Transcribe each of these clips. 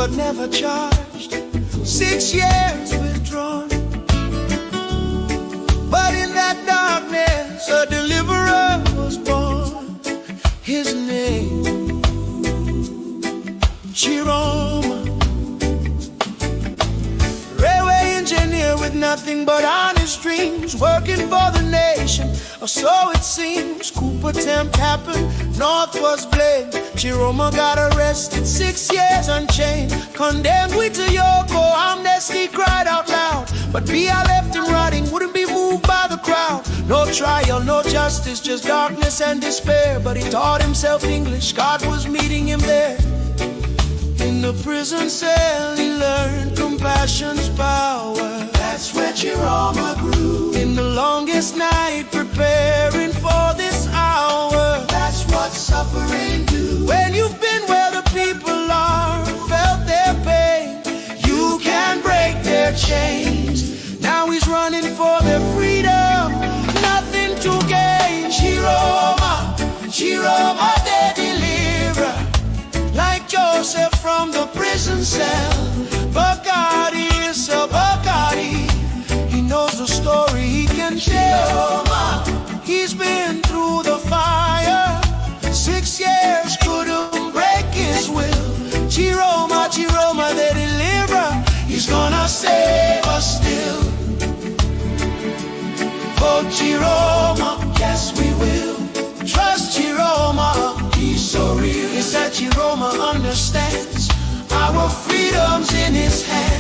but never charged. 6 years withdrawn. But in that darkness, a deliverer was born. His name, Chiroma. Railway engineer with nothing but honest dreams, working for the nation, or so it seems. Coup attempt happened, North was blamed. Chiroma got arrested, 6 years unchained. Condemned we to Yoko, amnesty cried out loud. But Bia left him rotting, wouldn't be moved by the crowd. No trial, no justice, just darkness and despair. But he taught himself English, God was meeting him there. In the prison cell he learned compassion's power. That's where Chiroma grew. In the longest night preparing for this hour. That's what suffering do. When you've been where the people are, felt their pain, you can break their chains. Now he's running for their freedom, nothing to gain. Chiroma, Chiroma the deliverer, like Joseph from the prison cell. Bacardi is a Bacardi, he knows the story he can tell. He's been through the fire, 6 years couldn't break his will. Chiroma, Chiroma the deliverer, he's gonna save us still. Oh Chiroma, yes we will. Trust Chiroma, he's so real. It's that Chiroma understands our freedom's in his hand.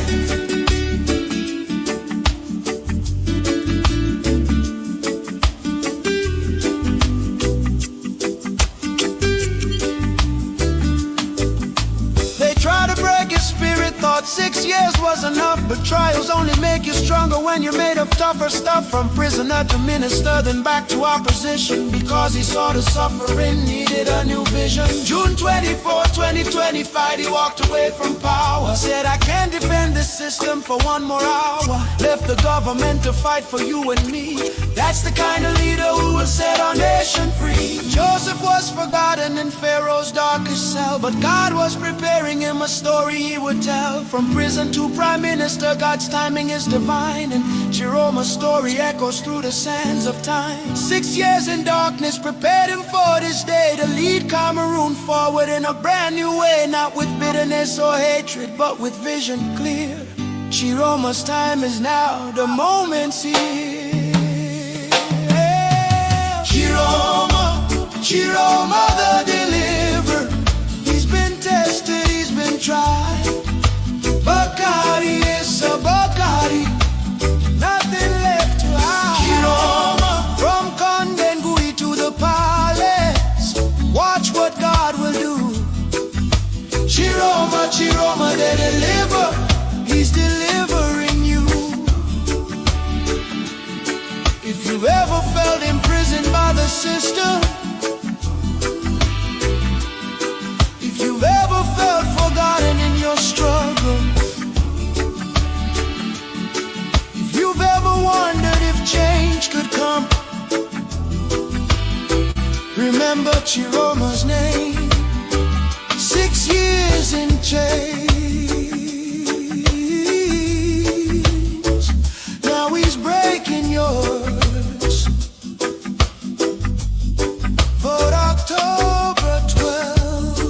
They try to break his spirit, thought 6 years was enough. But trials only make you stronger when you're made of tougher stuff. From prisoner to minister, then back to opposition. Because he saw the suffering, needed a new vision. June 24, 2025, he walked away from power. Said, I can't defend this system for 1 more hour. Left the government to fight for you and me. That's the kind of leader who will set our nation free. Joseph was forgotten in Pharaoh's darkest cell, but God was preparing him a story he would tell. From prison to prime minister, God's timing is divine. And Chiroma's story echoes through the sands of time. 6 years in darkness prepared him for this day, to lead Cameroon forward in a brand new way. Not with bitterness or hatred, but with vision clear. Chiroma's time is now, the moment's here. Chiroma, Chiroma the deliverer, he's been tested, he's been tried. Bacardi is a Bacardi, nothing left to hide. Chiroma, from Kondengui to the palace, watch what God will do. Chiroma, Chiroma the deliverer, he's delivering you. If you've ever felt imprisoned by the system, if you've ever felt forgotten in your struggle, if you've ever wondered if change could come, remember Chiroma's name. 6 years in chains, now he's breaking yours. But October 12th,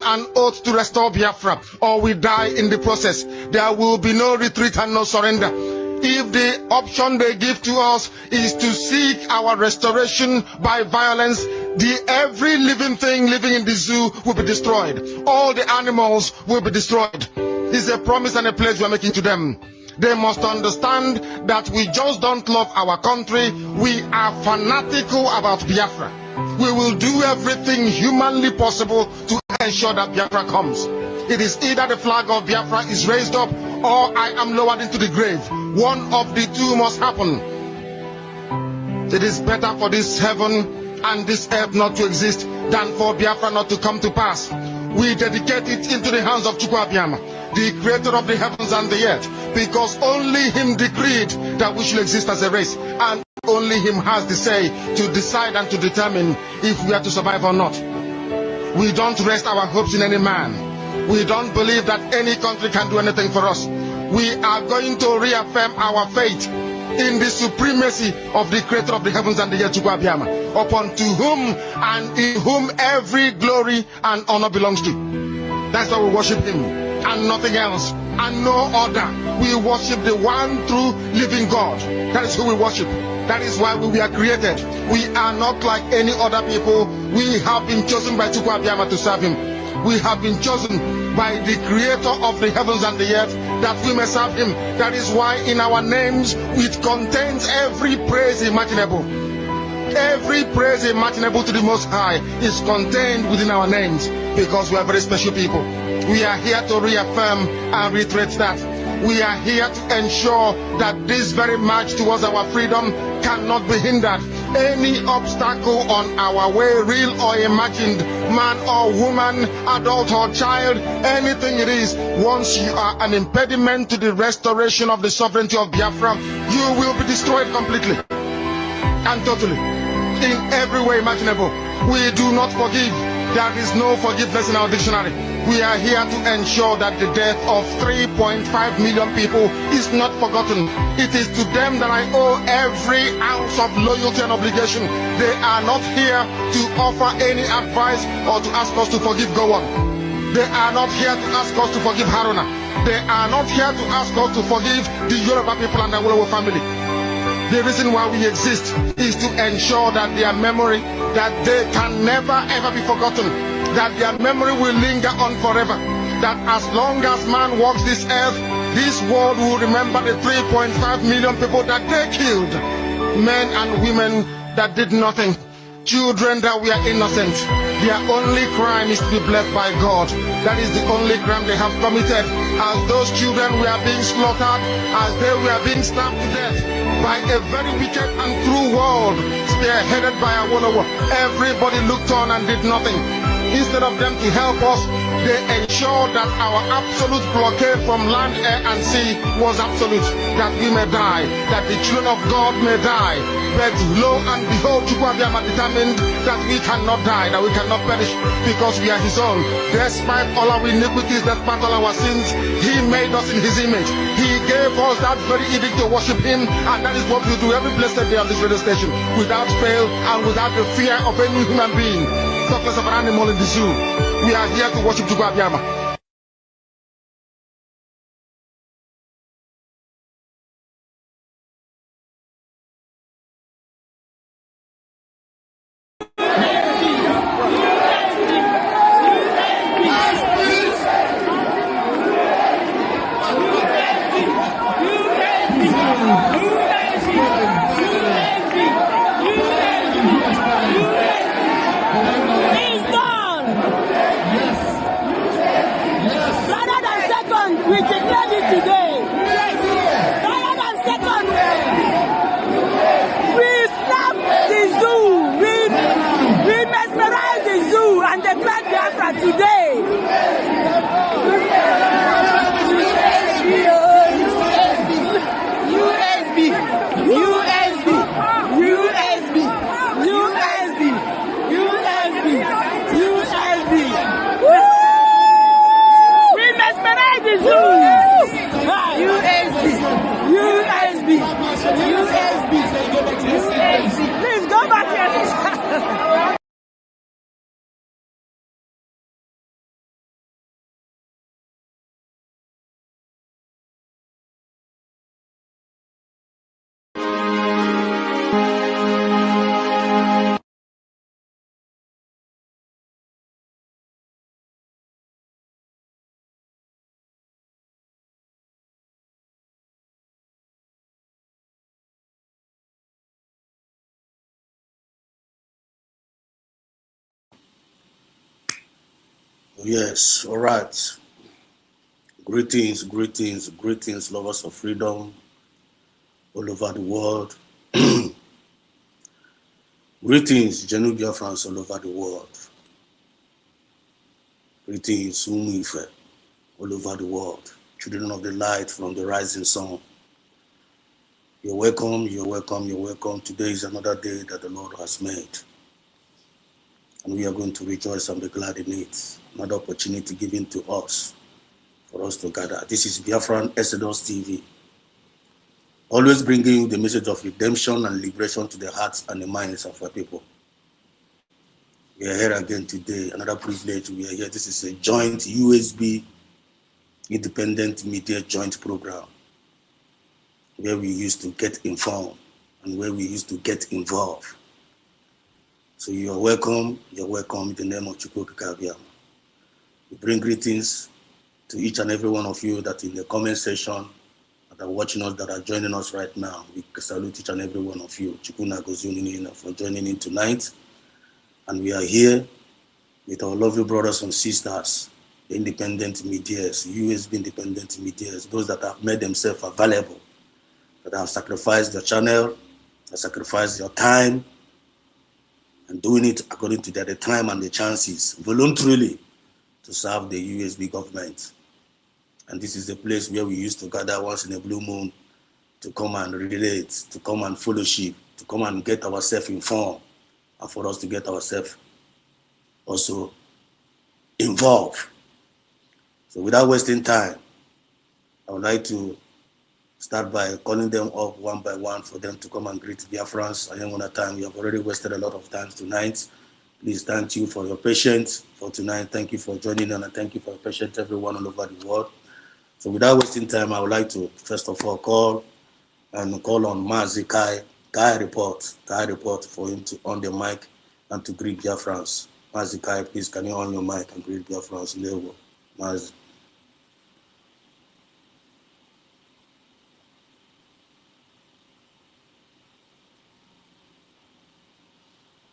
an oath to restore Biafra, or we die in the process. There will be no retreat and no surrender. If the option they give to us is to seek our restoration by violence, every living thing living in the zoo will be destroyed. All the animals will be destroyed. It's a promise and a pledge we're making to them. They must understand that we just don't love our country. We are fanatical about Biafra. We will do everything humanly possible to ensure that Biafra comes. It is either the flag of Biafra is raised up or I am lowered into the grave. One of the two must happen. It is better for this heaven and this earth not to exist than for Biafra not to come to pass. We dedicate it into the hands of Chukwu Abiyama, the creator of the heavens and the earth, because only him decreed that we should exist as a race, and only him has the say to decide and to determine if we are to survive or not. We don't rest our hopes in any man. We don't believe that any country can do anything for us. We are going to reaffirm our faith in the supremacy of the creator of the heavens and the earth, Chukwu Abiyama, upon to whom and in whom every glory and honor belongs to. That's why we worship him and nothing else and no other. We worship the one true living God. That is who we worship. That is why we were created. We are not like any other people. We have been chosen by Chukwu Abiyama to serve him. We have been chosen by the creator of the heavens and the earth that we may serve him. That is why in our names it contains every praise imaginable. Every praise imaginable to the Most High is contained within our names, because we are very special people. We are here to reaffirm and reiterate that. We are here to ensure that this very march towards our freedom cannot be hindered. Any obstacle on our way, real or imagined, man or woman, adult or child, anything it is, once you are an impediment to the restoration of the sovereignty of Biafra, you will be destroyed completely and totally, in every way imaginable. We do not forgive. There is no forgiveness in our dictionary. We are here to ensure that the death of 3.5 million people is not forgotten. It is to them that I owe every ounce of loyalty and obligation. They are not here to offer any advice or to ask us to forgive Gowon. They are not here to ask us to forgive Haruna. They are not here to ask us to forgive the Yoruba people and the Awolowo family. The reason why we exist is to ensure that their memory, that they can never ever be forgotten, that their memory will linger on forever, that as long as man walks this earth, this world will remember the 3.5 million people that they killed, men and women that did nothing, children that were innocent. Their only crime is to be blessed by God. That is the only crime they have committed. As those children were being slaughtered, as they were being stabbed to death by a very wicked and cruel world, spearheaded by Awolowo, everybody looked on and did nothing. Instead of them to help us, they ensured that our absolute blockade from land, air, and sea was absolute, that we may die, that the children of God may die. But lo and behold, Chukwu Abiyama determined that we cannot die, that we cannot perish, because we are his own. Despite all our iniquities, despite all our sins, he made us in his image. He gave us that very edict to worship him, and that is what we do every blessed day on this radio station, without fail and without the fear of any human being. Talkless of an animal in the zoo. We are here to worship Chukwu Abiyama. Yes, all right. Greetings, greetings, greetings, lovers of freedom all over the world. Greetings, Genu Biafrans all over the world. Greetings, Umife, all over the world. Children of the light from the rising sun. You're welcome, you're welcome, you're welcome. Today is another day that the Lord has made. And we are going to rejoice and be glad in it. Another opportunity given to us for us to gather. This is Biafran Exodus TV. Always bringing you the message of redemption and liberation to the hearts and the minds of our people. We are here again today. Another privilege. We are here. This is a joint USB independent media joint program where we used to get informed and where we used to get involved. So you are welcome. You're welcome in the name of Chukwuka. We bring greetings to each and every one of you that in the comment section that are watching us, that are joining us right now. We salute each and every one of you. Chukuna Gozuni for joining in tonight. And we are here with our lovely brothers and sisters, the independent medias, USB independent medias, those that have made themselves available, that have sacrificed their channel, that sacrificed their time, and doing it according to their time and the chances, voluntarily, to serve the USB government. And this is the place where we used to gather once in a blue moon to come and relate, to come and fellowship, to come and get ourselves informed, and for us to get ourselves also involved. So without wasting time, I would like to start by calling them up one by one for them to come and greet Biafrans. I don't want to time. You have already wasted a lot of time tonight. Please thank you for your patience for tonight. Thank you for joining and thank you for your patience, everyone all over the world. So without wasting time, I would like to first of all call on Mazi Kai report for him to on the mic and to greet Biafrans. Mazi Kai, please can you on your mic and greet Biafrans? Mazi.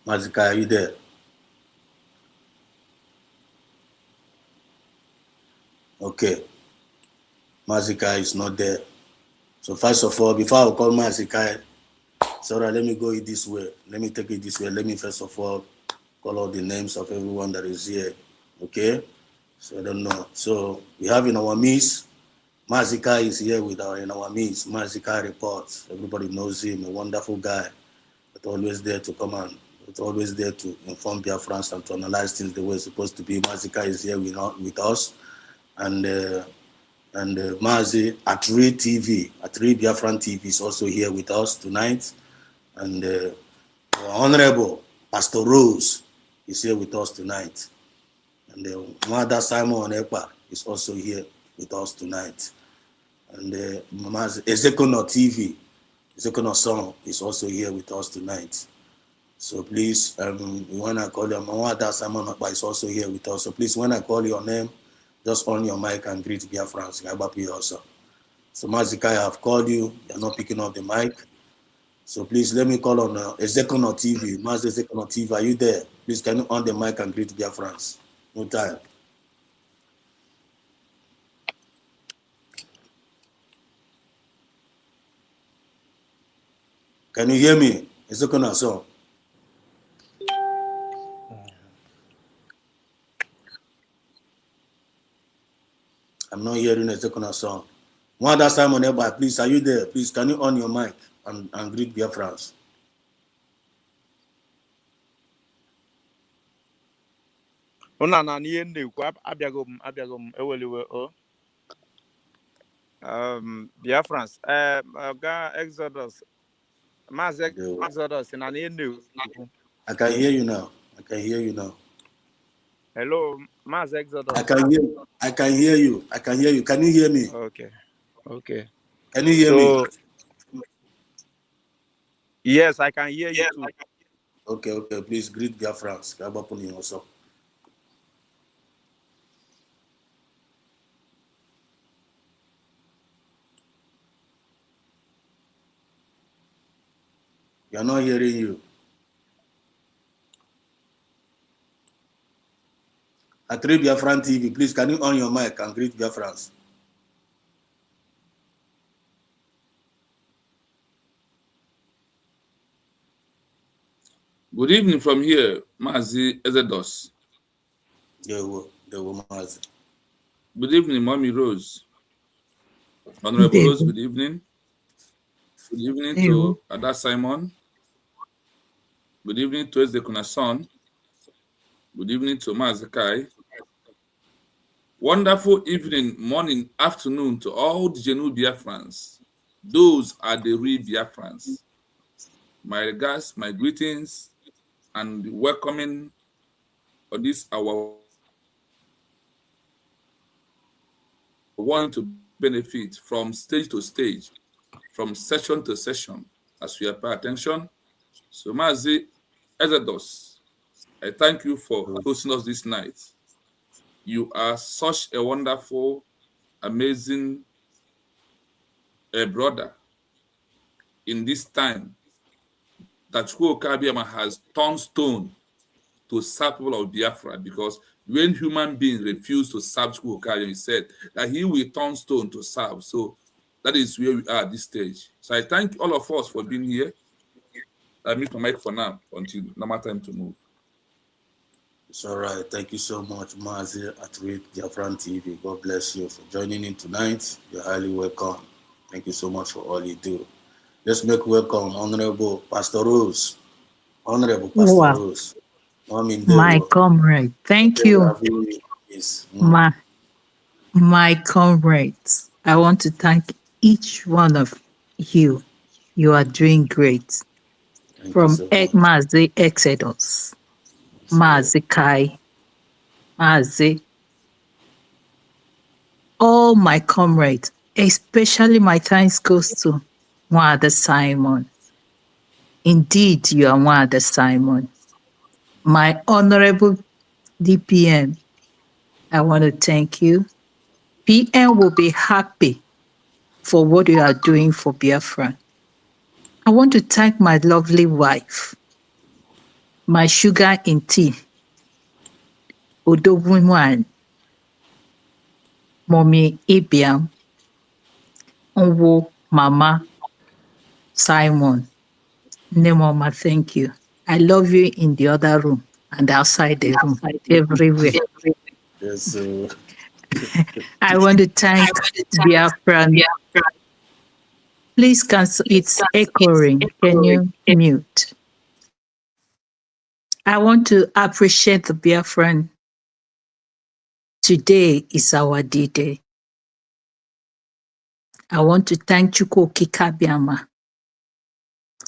Mazi Kai, are you there? Okay. Mazi Kai is not there. So first of all, before I call Mazi Kai, sorry, let me go it this way. Let me take it this way. Let me first of all call out the names of everyone that is here. Okay? So I don't know. So we have in our midst, Mazi Kai is here with in our midst. Mazi Kai reports. Everybody knows him, a wonderful guy, but always there to come and always there to inform Biafrans and to analyze things the way it's supposed to be. Mazi Kai is here with us. And Mazi at Real TV, at Real Biafran TV is also here with us tonight. And our Honorable Pastor Rose is here with us tonight. And Mother Simon Ekpa is also here with us tonight. And Ezekono TV, Ezekono Song is also here with us tonight. So please, when I call your Mother Simon Ekpa is also here with us. So please, when I call your name, just on your mic and greet Biafrans. Also. So Mazi Kai, I have called you. You're not picking up the mic. So please let me call on Ezekono TV. Mazi Ezekono TV, are you there? Please can you on the mic and greet Biafrans? No time. Can you hear me? Ezekono Song. I'm not hearing Ezekono Song. One other Simon Eba, please, are you there? Please, can you on your mic and greet Biafrans? Biafrans, Exodus, Mass Exodus, and I can hear you now. I can hear you now. Hello, Mass Exodus. I can hear you. I can hear you. I can hear you. Can you hear me? Okay. Can you hear me? Yes, I can hear you too. Okay. Please greet Biafrans. Also. We are not hearing you. At Biafran TV, please can you on your mic and greet Biafrans? Good evening from here, Mazi Ezedos. They were Mazi. Good evening, Mommy Rose. Honorable Rose, good evening. Good evening to Ada Simon. Good evening to Ezekuna Son. Good evening to Mazakai. Wonderful evening, morning, afternoon to all the genuine Biafrans. Those are the real Biafrans. My regards, my greetings, and welcoming on this our want to benefit from stage to stage, from session to session, as we pay attention. So, Mazi Ezedos, I thank you for hosting us this night. You are such a wonderful, amazing brother in this time that Chukwuka has turned stone to serve people of Biafra, because when human beings refuse to serve Chukwuka, he said that he will turn stone to serve. So that is where we are at this stage. So I thank all of us for being here. I mute my mic for now until normal time to move. It's all right. Thank you so much, Mazi at Biafran TV. God bless you for joining in tonight. You're highly welcome. Thank you so much for all you do. Let's make welcome Honorable Pastor Rose. Honorable Pastor Rose. My comrade. Thank you. My comrades. I want to thank each one of you. You are doing great. From Mazi Exodus, Mazi Kai, Mazi, all my comrades, especially my thanks goes to Mwada Simon. Indeed, you are Mwada Simon. My honorable DPM, I want to thank you. PM will be happy for what you are doing for Biafran. I want to thank my lovely wife, my sugar in tea, Odobunwan, Mommy Ibiam, Onwo, Mama, Simon. Nemoma, thank you. I love you in the other room and outside the room, everywhere. Yes, sir. I want to thank Biafran. Please cancel. It's echoing. Can you mute? I want to appreciate the Biafran. Today is our D-Day. I want to thank Chukwuka Kabiama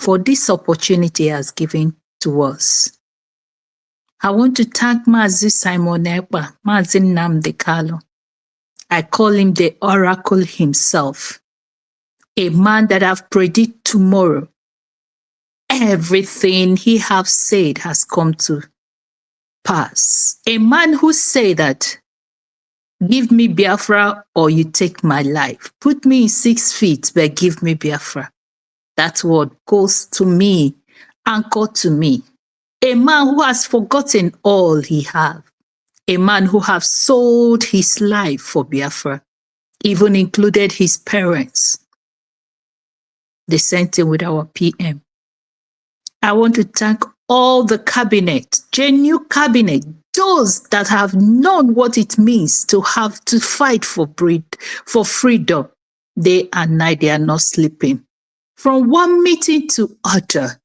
for this opportunity he has given to us. I want to thank Mazi Simon Ekpa, Mazi Nnamdi Kanu. I call him the oracle himself, a man that have predicted tomorrow. Everything he have said has come to pass. A man who say that, give me Biafra or you take my life. Put me in 6 feet, but give me Biafra. That word goes to me, anchored to me. A man who has forgotten all he have. A man who have sold his life for Biafra, even included his parents. The same thing with our PM. I want to thank all the cabinet, genuine cabinet, those that have known what it means to have to fight for freedom. Day and night, they are not sleeping. From one meeting to other,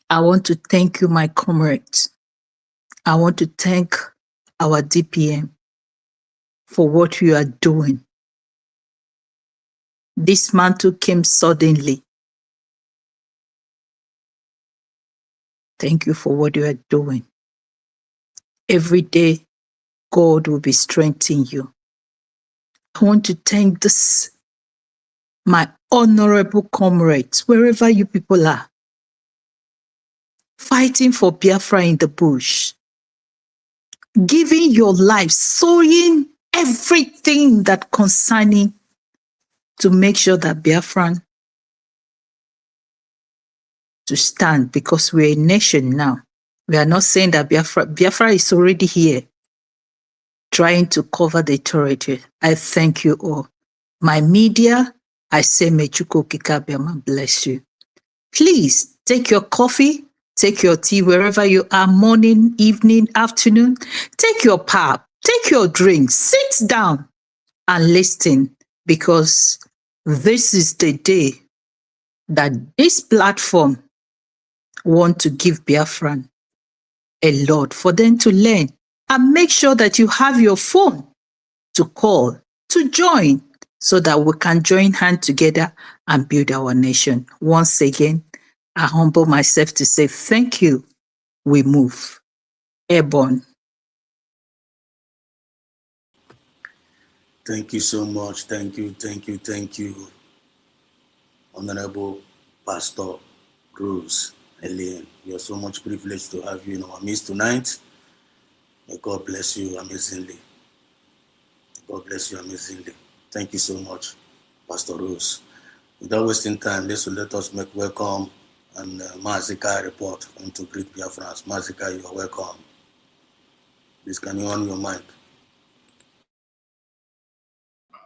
I want to thank you, my comrades. I want to thank our DPM for what you are doing. This mantle came suddenly. Thank you for what you are doing. Every day, God will be strengthening you. I want to thank my honorable comrades, wherever you people are, fighting for Biafra in the bush, giving your life, sowing everything that concerning to make sure that Biafran to stand, because we're a nation now. We are not saying that Biafra is already here, trying to cover the territory. I thank you all. My media, I say, may Chukwuka Kabiama bless you. Please take your coffee Take your tea wherever you are, morning, evening, afternoon. Take your pap, take your drink, sit down and listen, because this is the day that this platform want to give Biafran a lot for them to learn. And make sure that you have your phone to call, to join, so that we can join hands together and build our nation. Once again, I humble myself to say thank you. We move. Airborne. Thank you so much. Thank you, Honorable Pastor Rose Elaine. We are so much privileged to have you in our midst tonight. May God bless you amazingly. God bless you amazingly. Thank you so much, Pastor Rose. Without wasting time, let us make welcome and Mazika report to greet Biafrans. Mazika, you are welcome. Please, can you on your mic?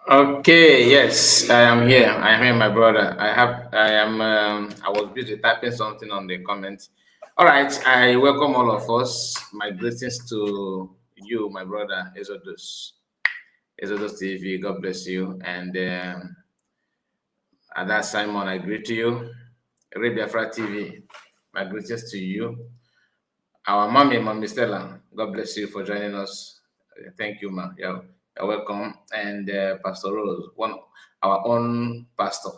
Okay, yes, I am here. I am here, my brother. I was busy typing something on the comments. All right, I welcome all of us. My greetings to you, my brother, Exodus TV. God bless you. And Ada Simon, I greet you. Biafra TV, my greetings to you. Our mommy Stella, God bless you for joining us. Thank you, ma. You're welcome. And Pastor Rose, our own pastor,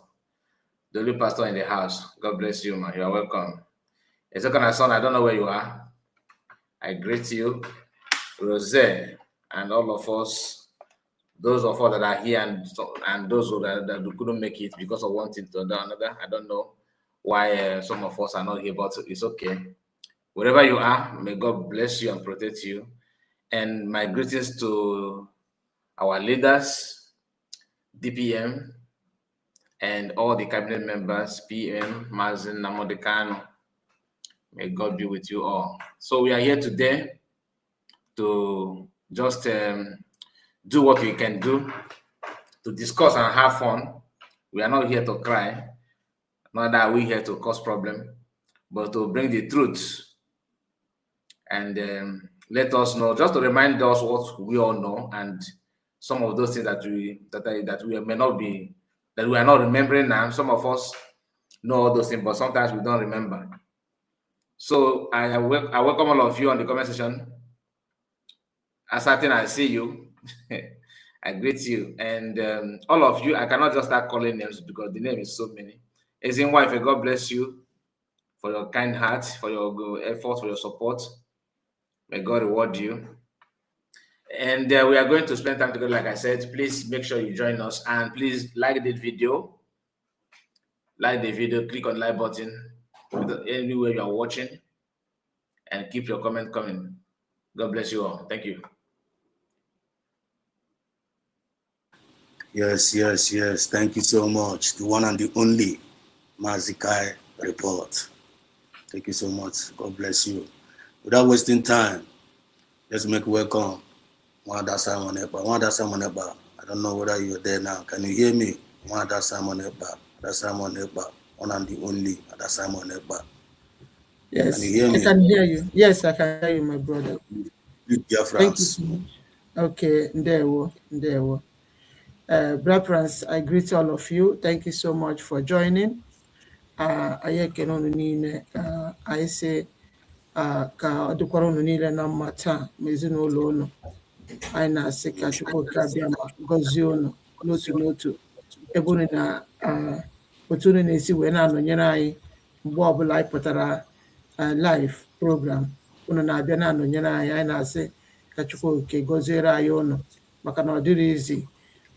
the only pastor in the house. God bless you, ma. You're welcome. Ezekana son, I don't know where you are. I greet you, Rose, and all of us, those of us that are here and those that couldn't make it because of one thing to another. I don't know why some of us are not here, but it's okay. Wherever you are, may God bless you and protect you. And my greetings to our leaders, DPM, and all the cabinet members, PM, Mazin, Namodekano. May God be with you all. So we are here today to just do what we can do, to discuss and have fun. We are not here to cry, neither are we here to cause problem, but to bring the truth and let us know, just to remind us what we all know, and some of those things that we may not be, that we are not remembering now. Some of us know all those things, but sometimes we don't remember. So I welcome all of you on the comment section. As I see you, I greet you, and all of you. I cannot just start calling names because the name is so many. As in wife, God bless you for your kind heart, for your good efforts, for your support. May God reward you. And we are going to spend time together, like I said. Please make sure you join us, and please like the video. Like the video, click on the like button anywhere you are watching, and keep your comment coming. God bless you all. Thank you. Yes. Thank you so much. The one and the only Mazikai report. Thank you so much. God bless you. Without wasting time, let's make welcome Wanda Simon Eba. I don't know whether you're there now. Can you hear me? Wanda Simon Eba. One and the only Wanda Simon Eba. Yes, can you hear me? I can hear you. Yes, I can hear you, my brother. Thank you so much. Okay, ndewo. Biafrans, I greet all of you. Thank you so much for joining. I say ka ọ dịkwara unu niile na mma taa ma ezinụlọ unu. Anyị na-asị ka Chukwu abịa ma gọzie unu n'otu n'otu ebe unu na otu unu na-esi wee na-anọnyere anyị mgbe ọbụla anyị pụtara live program. Unu na-abịa na-anọnyere anyị na-asị ka Chukwu gọziere anyị unu maka na ọ dịrị izi.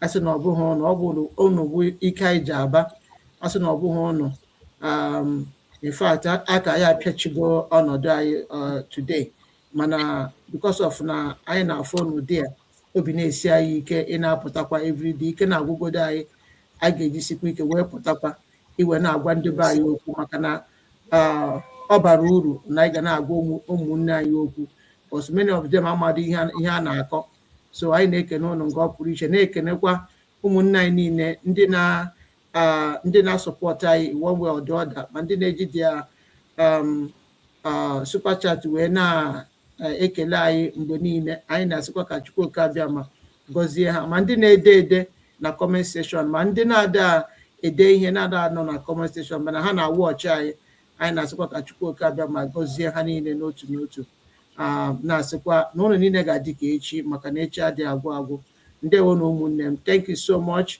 Asị na ọ bụghị unu, ọ bụ unu bụ ike anyị ji aba. Asị na ọ bụghị unu, in fact, aka ya apịachigo ọnọdụ anyị today, mana because of na anyị na-afụ unu dị a, obi na-esi anyị ike ị na-apụtakwa everyday, ike na-agwụgodo anyị ga-ejisikwa ike wee pụtakwa iwe na-agwa ndị be anyị okwu, maka na ọ bara uru na anyị ga na-agwa ụmụnne anyị okwu, because many of them amadị ihe a na-akọ. So anyị na-ekene ụnụ nke ọ pụrụ iche, na-ekenekwa ụmụnne anyị niile ndị na-asọpọtụ anyị one way or the other, ma ndị na-eji dia super chat wee na-ekele anyị mgbe niile. Anyị na-asịkwa ka Chukwuka Abiama gọzie ha, ma ndị na-ede ede na comment section, ma ndị na-ada ede ihe na-ada nọ na comment section, mana ha na-awọchị anyị. Anyị na-asịkwa ka Chukwuka Abiama gọzie ha niile n'otu n'otu. Na-asịkwa na ụlọ niile ga-adị ka echi, maka na echi adịghị agwụ agwụ. Ndewo na ụmụnne m, thank you so much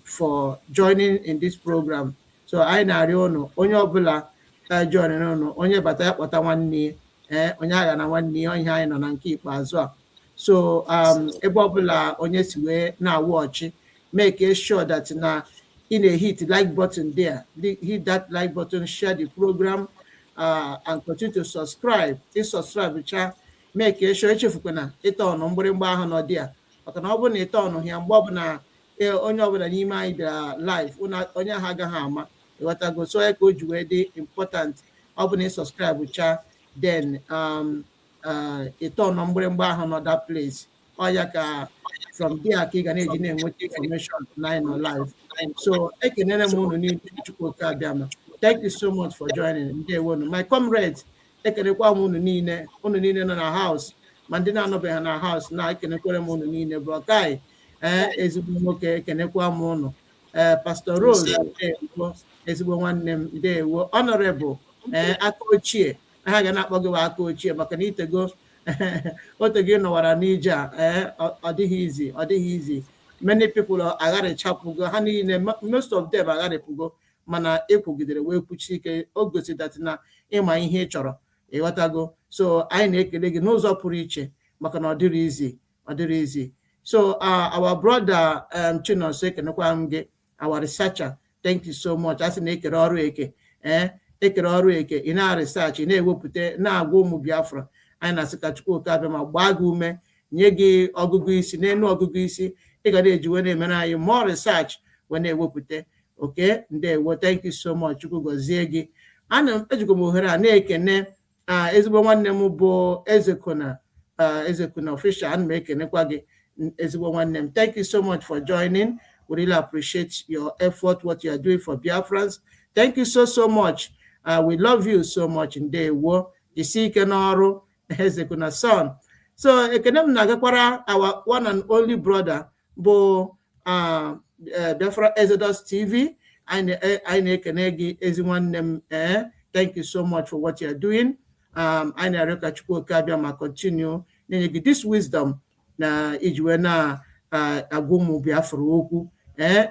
for joining in this program. So anyị na-arịọ ụnụ onye ọbụla join ụnụ, onye bata ya kpọta nwanne ya, onye agha na nwanne ya, ihe anyị nọ na nke ikpeazụ a. So ebe ọbụla onye si wee na-awọchị, make sure that na ị na-hit like button there, hit that like button, share the program, and continue to subscribe. Subscribe cha, make sure echefukwana ịta ọnụ mgbịrịgba ahụ nọ dị a, maka na ọ bụrụ na ịta ọnụ ya mgbe ọbụla onye ọbụla n'ime anyị bịara live, onye ahụ agaghị ama. Ịghọtago? So ya ka o ji wee dị important. Ọ bụ na subscribe cha, then ịta ọnụ mgbịrịgba ahụ nọ that place. Ọ ya ka from there ka ị ga na-eji na-enweta information na anyị nọ live. So ekenere m unu niile, Chukwuka Abiama. Thank you so much for joining. Ndewonu my comrades, ekenekwa m unu niile nọ na house, ma ndị na-anọbeghị na house na ekenekwere m unu niile. Bro Kai, ezigbo nwoke, ekenekwa m unu. Pastor Rose, ezigbo nwanne m, ndewo. Honorable aka ochie, ha ga na-akpọ gị aka ochie maka na itego otego ịnọwara n'ije a. Ọ dịghị easy. Many people agharịchapụgo ha niile, most of them agharịpụgo, mana ekwugidere wee kwuchi ike. O gosi that na ịma ihe ị chọrọ. Ịghọtago? So anyị na-ekele gị n'ụzọ pụrụ iche maka na ọ dịrị easy. So our brother Chinonso, ekenekwa m gị, our researcher, thank you so much. Asị na ekere ọrụ eke, ekere ọrụ eke, ị na-research, ị na-ewepụta, na-agwa ụmụ Biafra. Anyị na-asị ka Chukwuka Abiama gbaa gị ume, nye gị ọgụgụ isi, n'elu ọgụgụ isi ị ga na-eji wee na-emere anyị more research wee na-ewepụta. Okay, ndewo, thank you so much. Chukwu gọzie gị. Ejikwa m ohere a na-ekene ezigbo nwanne m bụ Ezekuna official. Ana m ekenekwa gị ezigbo nwanne m. Thank you so much for joining. We really appreciate your effort, what you are doing for Biafrans. Thank you so much. We love you so much. Ndewo, jisi ike n'ọrụ, Ezekuna son. So ekene m na-agakwara our one and only brother bụ Biafra Exodus TV. Anyị na-ekene gị ezi nwanne m. Thank you so much for what you are doing. Anyị na-arịọ ka Chukwuka Abiama continue na-enye gị this wisdom na iji wee na-agwa ụmụ Biafra okwu.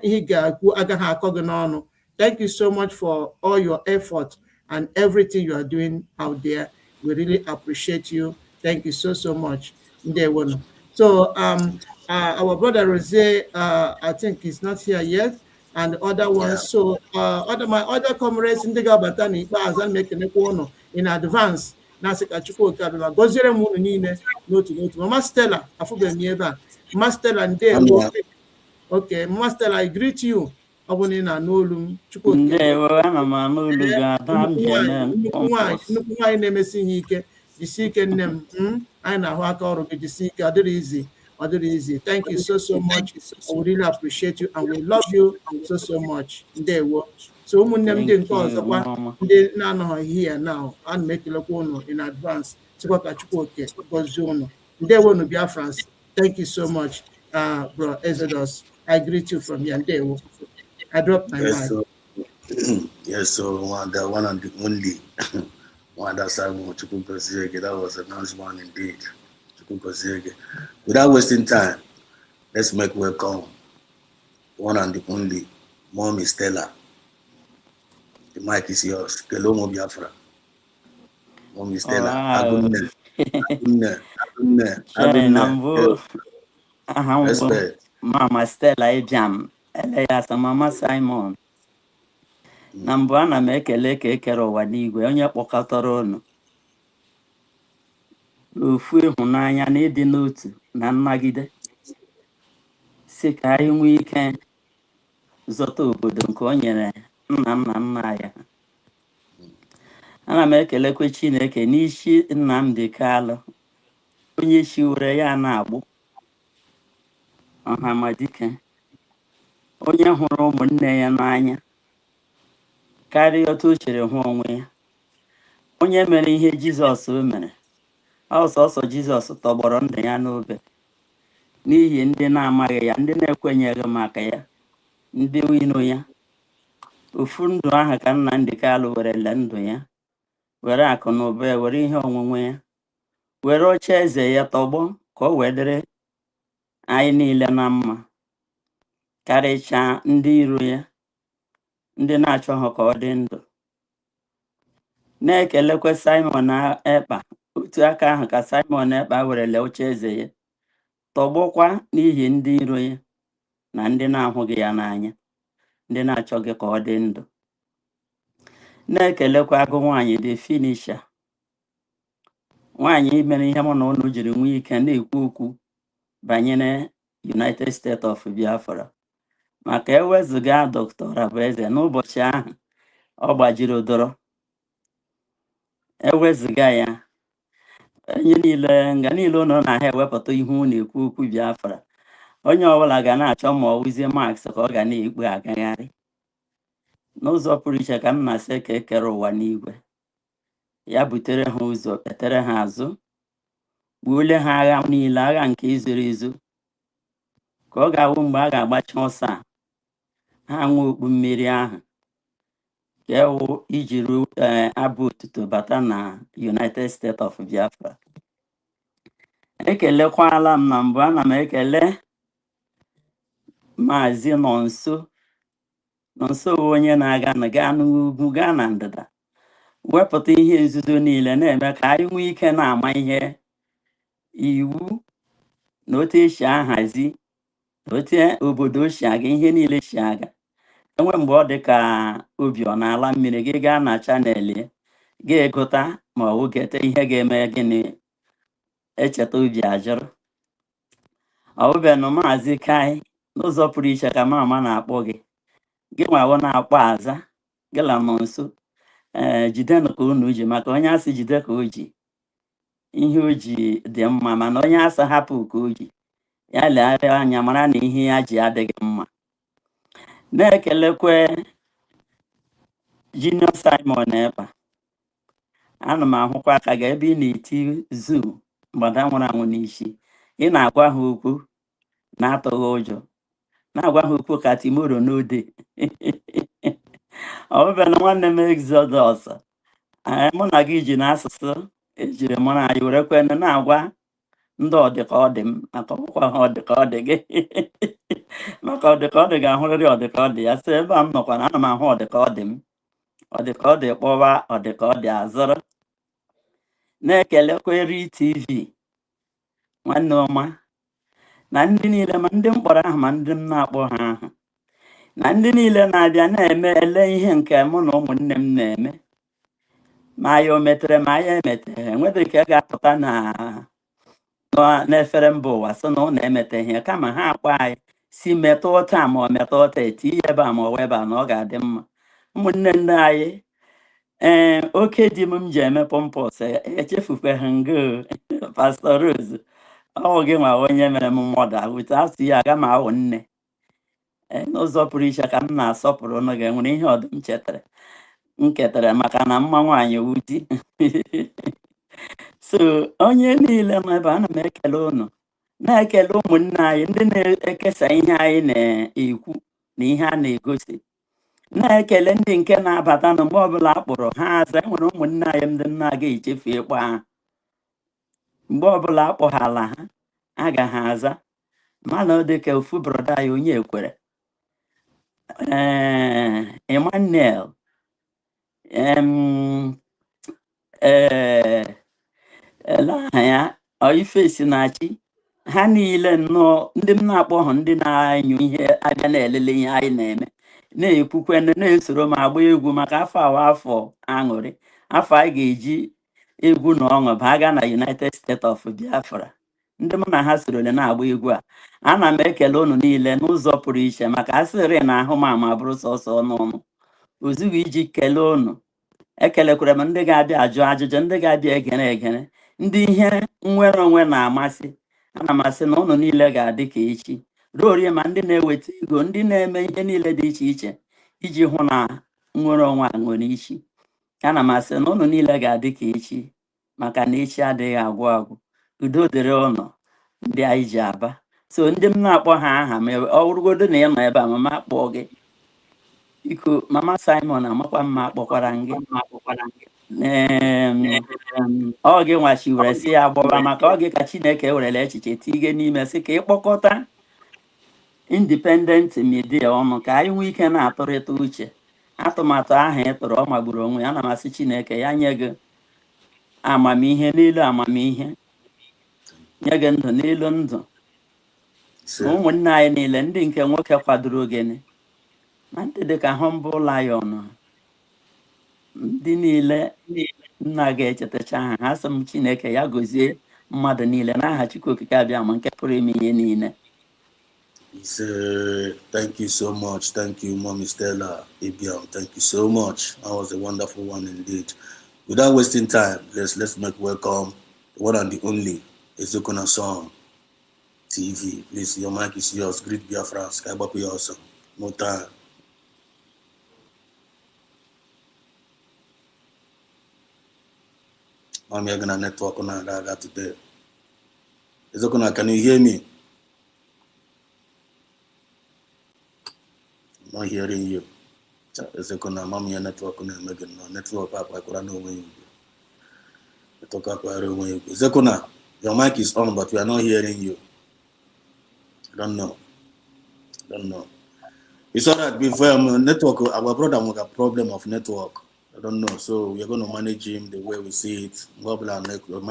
Ihe ga-ekwu agaghị akọ gị n'ọnụ. Thank you so much for all your effort and everything you are doing out there. We really appreciate you. Thank you so much. Ndewo. So our brother Rose, I think he's not here yet, and other ones. So my other comrades in the Gabatani are making a in advance. Nasika Chukwuka Abiama gọziere m unu niile n'otu. Mama Stella, afụbe m ebe a. Mama Stella, ndewo. Okay, Mama Stella, I greet you. Ọ bụ na n'olu m, Chukwuka. Ndewo, ana m anụ olu gị, ada m jene. Nnukwu nwaanyị na-emesi ihe ike. Jisi ike nne m. Anyị na-ahụ aka ọrụ gị, jisi ike. Ọ dịrị easy. Thank you so much. We really appreciate you and we love you so much. Ndewo. So ụmụnne m ndị nke ọzọkwa ndị na-anọghị here now, ana m ekelekwa unu in advance. Sikwa ka Chukwuka gọzie unu. Ndewo nu Biafrans. Thank you so much, bro Exodus. I greet you from here. Ndewo. I dropped my mic. Yes, so the one and the only one that's Chukwuka. That was a nice one indeed. Chukwuka. Without wasting time, let's make welcome one and the only Mommy Stella. The mic is yours. Hello, Mommy Biafra. Mommy Stella. Respect. Mama Stella Ejam. Elias Mama Simon. Na mbụ ana m ekele ka ekere ụwa n'igwe, onye kpọkọtara unu ofu ịhụnanya na ịdị n'otu na nnagide, si ka anyị nwee ike zọta obodo nke o nyere nna ya. Ana m ekelekwe Chineke n'isi Nnamdi Kalụ, onye shiwere ya na-agbụ ọhamadike, onye hụrụ ụmụnne ya n'anya karịa otu o chere hụ onwe ya. onye mere ihe Jizọs mere, ọsọsọ Jizọs tọgbọrọ ndụ ya n'obe n'ihi ndị na-amaghị ya, ndị na-ekwenyeghị maka ya, ndị iro ya. Ofu ndụ ahụ ka Nnamdi Kanu werele ndụ ya, were akụ na ụba ya, were ihe onwunwe ya, were oche eze ya tọgbọ ka o wee dịrị anyị niile na mma, karịchaa ndị iro ya, ndị na-achọghị ka ọ dị ndụ. Na-ekelekwa Simon Ekpa, otu aka ahụ ka Simon Ekpa werele oche eze ya tọgbọkwa n'ihi ndị iro ya na ndị na-ahụghị ya n'anya, ndị na-achọghị ka ọ dị ndụ. Na-ekelekwa agụ nwaanyị dị finisha, nwaanyị mere ihe mụ na ụnụ jiri nwee ike na-ekwu okwu banyere United States of Biafra, maka ewezụga Dr. Rabueze n'ụbọchị ahụ ọ gbajiri odoro, ewezụga ya, nga niile ụnụ na-ha ewepụta ihe ụ na-ekwu okwu Biafra, onye ọbụla ga na-achọ ma ọ wụzie Max ka ọ ga na-ekpu agagharị. N'ụzọ pụrụ iche ka m na-asị ka ekere ụwa n'igwe, ya butere ha ụzọ, kpetere ha azụ, gbuole ha agha niile, agha nke izuru ezu, ka ọ ga-awụ mgbe a ga-agbacha ọsọ a, ha nwee okpu mmiri ahụ, ka ewu ijiri abụ otuto bata na United States of Biafra. Ekelekwala m na mbụ, ana m ekele Maazị Nonso onye na-aga n'ugwu gaa na ndịda, wepụta ihe nzuzo niile, na-eme ka anyị nwee ike na-ama ihe iwu na otu esi ahazi, na otu obodo si aga, ihe niile si aga. Enwe mgbe ọ dị ka obi ọ na-ala mmiri, gị gaa na chanel ga-egota ma ọ bụ gete ihe ga-eme gịnị, echeta obi ajụrụ. Ọbụbenụ Maazị Kai, n'ụzọ pụrụ iche ka mama na-akpọ gị, gị nwawo na-akpọ aza, gị la nọ nso, jidenụ ka unu ji, maka onye asị jide ka o ji, ihe o ji dị mma, mana onye asị hapụ ka o ji, ya legharịa anya mara na ihe ya ji adịghị mma. Na-ekelekwe Junior Simon Ekpa, ana m ahụkwa aka gị ebe ị na-eti zoo mgbada nwụrụ anwụ n'isi, ị na-agwa ha okwu na-atụghị ụjọ, na-agwa ha okwu ka Timoro n'ode. Ọ bụbịa na nwanne m Exodus, mụ na gị ji n'asụsụ ejiri mụrụ anyị were kwenu na-agwa ndị ọdịka ọ dị m, maka ọkwa ha ọdịka ọ dị gị. Maka ọdịka ọ dị ga-ahụrịrị ọdịka ọ dị ya. So ebe a m nọkwa na ana m ahụ ọdịka ọ dị m, ọdịka ọ dị kpọwa, ọdịka ọ dị azụrụ. Na-ekelekwa Eri TV, nwanne ọma, na ndị niile, ma ndị mkpọrọ ahụ ma ndị m na-akpọ ha ahụ, na ndị niile na-abịa na-eme ele ihe nke mụ na ụmụnne m na-eme, ma ya o metere ma ya emetere, enwedịrị ka ga-apụta n'efere mba ụwa so na ụlọ emeteghị ya, kama ha akpọ anyị si metụ ụta ma ọ metụ ụta, eti ihe ebe a ma ọ ebe a, na ọ ga-adị mma. Ụmụnne ndị anyị, oke di m ji eme pọmpọs echefukweghị ngo Pastor Rose, ọ gị nwa onye mere m mmụda, wute asụ ya aga m awụ nne. N'ụzọ pụrụ iche ka m na-asọpụrụ ụnụ gị, nwere ihe ọdụm m ketara maka na mma nwaanyị wuti. So onye niile nọ ebe, ana m ekele ụnụ, na-ekele ụmụnne anyị ndị na-ekesa ihe anyị na-ekwu na ihe a na-egosi, na-ekele ndị nke na-abata na mgbe ọbụla akpụrụ ha aza. Enwere ụmụnne anyị ndị na-aga echefu ịkpọ ha, mgbe ọbụla akpọghala ha agaghị aza. Mana ọ dịka ofu brọda anyị onye ekwere, Emmanuel, ele aha ya, Ifesi na-achị, ha niile nnọọ ndị m na-akpọ ha, ndị na-anyụ ihe abịa na-elele ihe anyị na-eme, na-ekwukwe, na-esoro m agba egwu, maka afọ awa afọ aṅụrị, afọ anyị ga-eji egwu na ọṅụ baga na United States of Biafra. Ndị mụ na ha sorole na-agba egwu a, ana m ekele ụnụ niile n'ụzọ pụrụ iche, maka asịrị na ahụ m ama bụrụ sọsọ ọnụ ozughị iji kelee ụnụ. Ekelekwara m ndị ga-abịa ajụ ajụjụ, ndị ga-abịa egere egere, ndị ihe nnwere onwe na-amasị. Ana m asị na ụnụ niile ga-adị ka echi ruo orie, ma ndị na-eweta ego, ndị na-eme ihe niile dị iche iche iji hụ na nnwere onwe a nwere isi. ana m asị na ụnụ niile ga-adị ka echi maka na echi adịghị agwụ agwụ. Udo dịrị ụnụ ndị anyị ji aba. So ndị m na-akpọ ha aha ma ọ bụrụgodo na ị nọ ebe a mama akpọọ gị, biko mama Simon amakwa mma akpọkwara gị. Ọ gị nwachi were sị ya gbọba maka ọ gị ka Chineke werele echiche tige n'ime sị ka ịkpọkọta independent media ọnụ ka anyị nwee ike na-atụrịta uche. Atụmatụ ahụ ị tụrụ ọ magburu onwe ya. Ana m asị Chineke ya nye gị amamihe n'elu amamihe, nye gị ndụ n'elu ndụ, na ụmụnne anyị niile ndị nke nwoke kwadoro gịnị na ndị dịka Humble Lion, ndị niile nna ga-echetacha aha ha. Sị m Chineke ya gozie mmadụ niile n'aha Chukwu Okike abịa ma nke pụrụ ime ihe niile. Thank you so much. Thank you, Mommy Stella Ibiam. Thank you so much. That was a wonderful one indeed. Without wasting time, let's make welcome the one and the only Ezekona Song TV. Please, your mic is yours. Greet Biafran. Skype also. No time. Mommy, I'm gonna network on that today. Ezekona, can you hear me? I'm not hearing you. Ezekona, Mommy, your network on Megan. Network up. I couldn't know when you go. Network up. I don't know when you go. Ezekona, your mic is on, but we are not hearing you. I don't know. It's all right. Before network, our brother will have a problem of network. I don't know. So we are going to manage him the way we see it. Mic on and your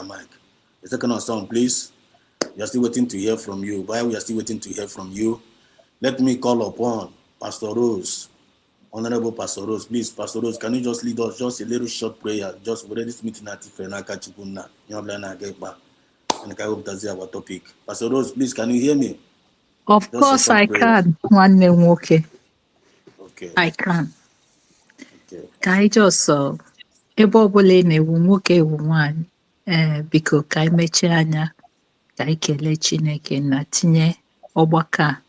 mic. Ezekona Song, please. We are still waiting to hear from you. While we are still waiting to hear from you, let me call upon Pastor Rose, Honorable Pastor Rose. Please, Pastor Rose, can you just lead us just a little short prayer? Just we're this meeting at Fenaka Chipuna. You have learned get back. And I hope that's our topic. Pastor Rose, please, can you hear me? Of Just course I prayer. can. One name, okay. Okay. I can. Okay. Ka anyị just ebe ọbụla ị na-ewu nwoke ewu nwaanyị, biko ka anyị mechie anya ka anyị kelee Chineke na tinye ọgbakọ a.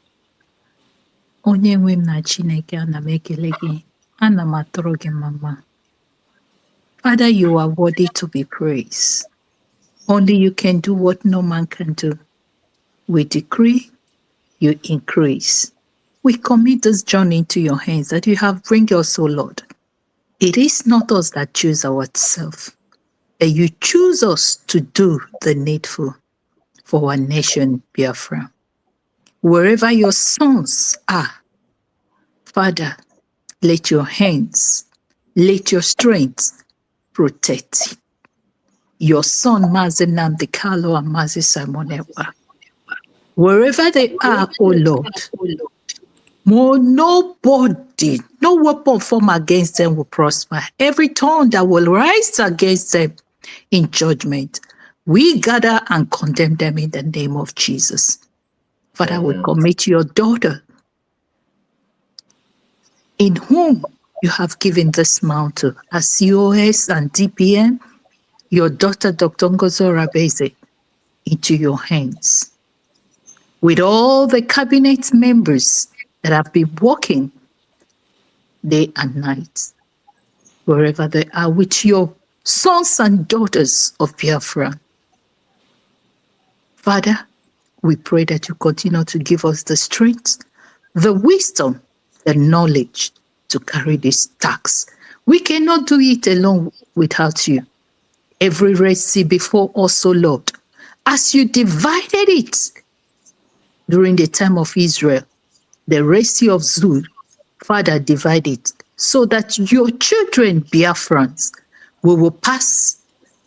Onye nwe m na Chineke, ana m ekele gị, ana m atụrụ gị mama. Father, you are worthy to be praised. Only you can do what no man can do. We decree, you increase. We commit this journey into your hands that you have bring us, O Lord. It is not us that choose ourselves, but you choose us to do the needful for our nation, Biafra. Wherever your sons are, Father, let your hands, let your strength protect your son, Mazi Nnamdi Kanu and Mazi Simon Ekpa. Wherever they are, O Lord, nobody, no weapon formed against them will prosper. Every tongue that will rise against them in judgment, we gather and condemn them in the name of Jesus. Father, we commit your daughter, in whom you have given this mountain, as COS and DPM, your daughter, Dr. Ngozo Rabeze, into your hands. With all the cabinet members that have been working day and night, wherever they are, with your sons and daughters of Biafra. Father, we pray that you continue to give us the strength, the wisdom, the knowledge to carry this task. We cannot do it alone without you. Every Red Sea before us, O Lord, as you divided it during the time of Israel, the Red Sea of Zul, Father, divide it so that your children, Biafrans, will pass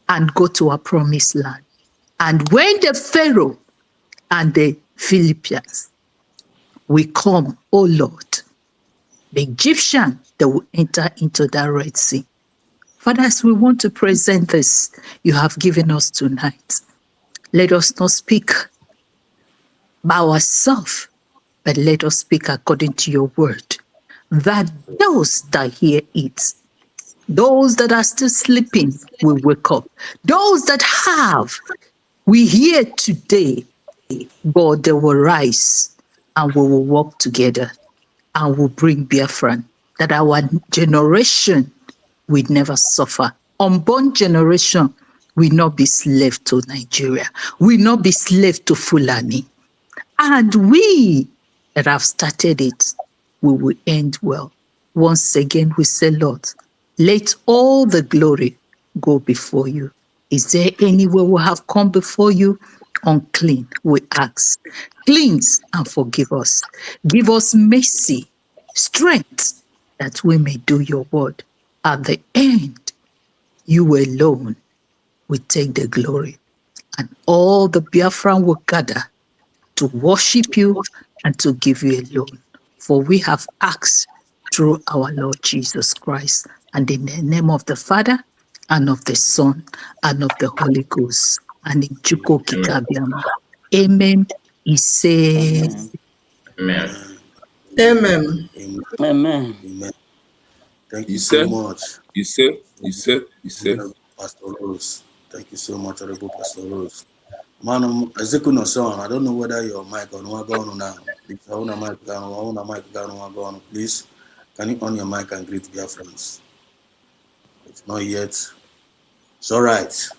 and go to our promised land. And when the Pharaoh and the Philippians will come, O Lord, the Egyptian, they will enter into that Red Sea. Father, as we want to present this you have given us tonight, let us not speak by ourselves, but let us speak according to your word, that those that hear it, those that are still sleeping will wake up. Those that have, we hear today, God, they will rise and we will walk together and will bring Biafran that our generation will never suffer. Unborn generation will not be slave to Nigeria, will not be slave to Fulani. And we that have started it, we will end well. Once again, we say, Lord, let all the glory go before you. Is there anywhere we have come before you unclean? We ask, cleanse and forgive us. Give us mercy, strength, that we may do your word. At the end, you alone will take the glory. And all the Biafran will gather to worship you and to give you alone. For we have asked through our Lord Jesus Christ, and in the name of the Father, and of the Son, and of the Holy Ghost, and in Chuko Kikabiama. Amen. He says, Amen. Amen. Amen. Amen. Amen. Thank He you so said, much, he said, he said, he said. Pastor Rose. Thank you so much, Honorable Pastor Rose. Man, Ezekuno son, I don't know whether your mic on what going on now. If I want a mic down, I want a mic down, what going on, please. Can you on your mic and greet your friends? If not yet, it's all right.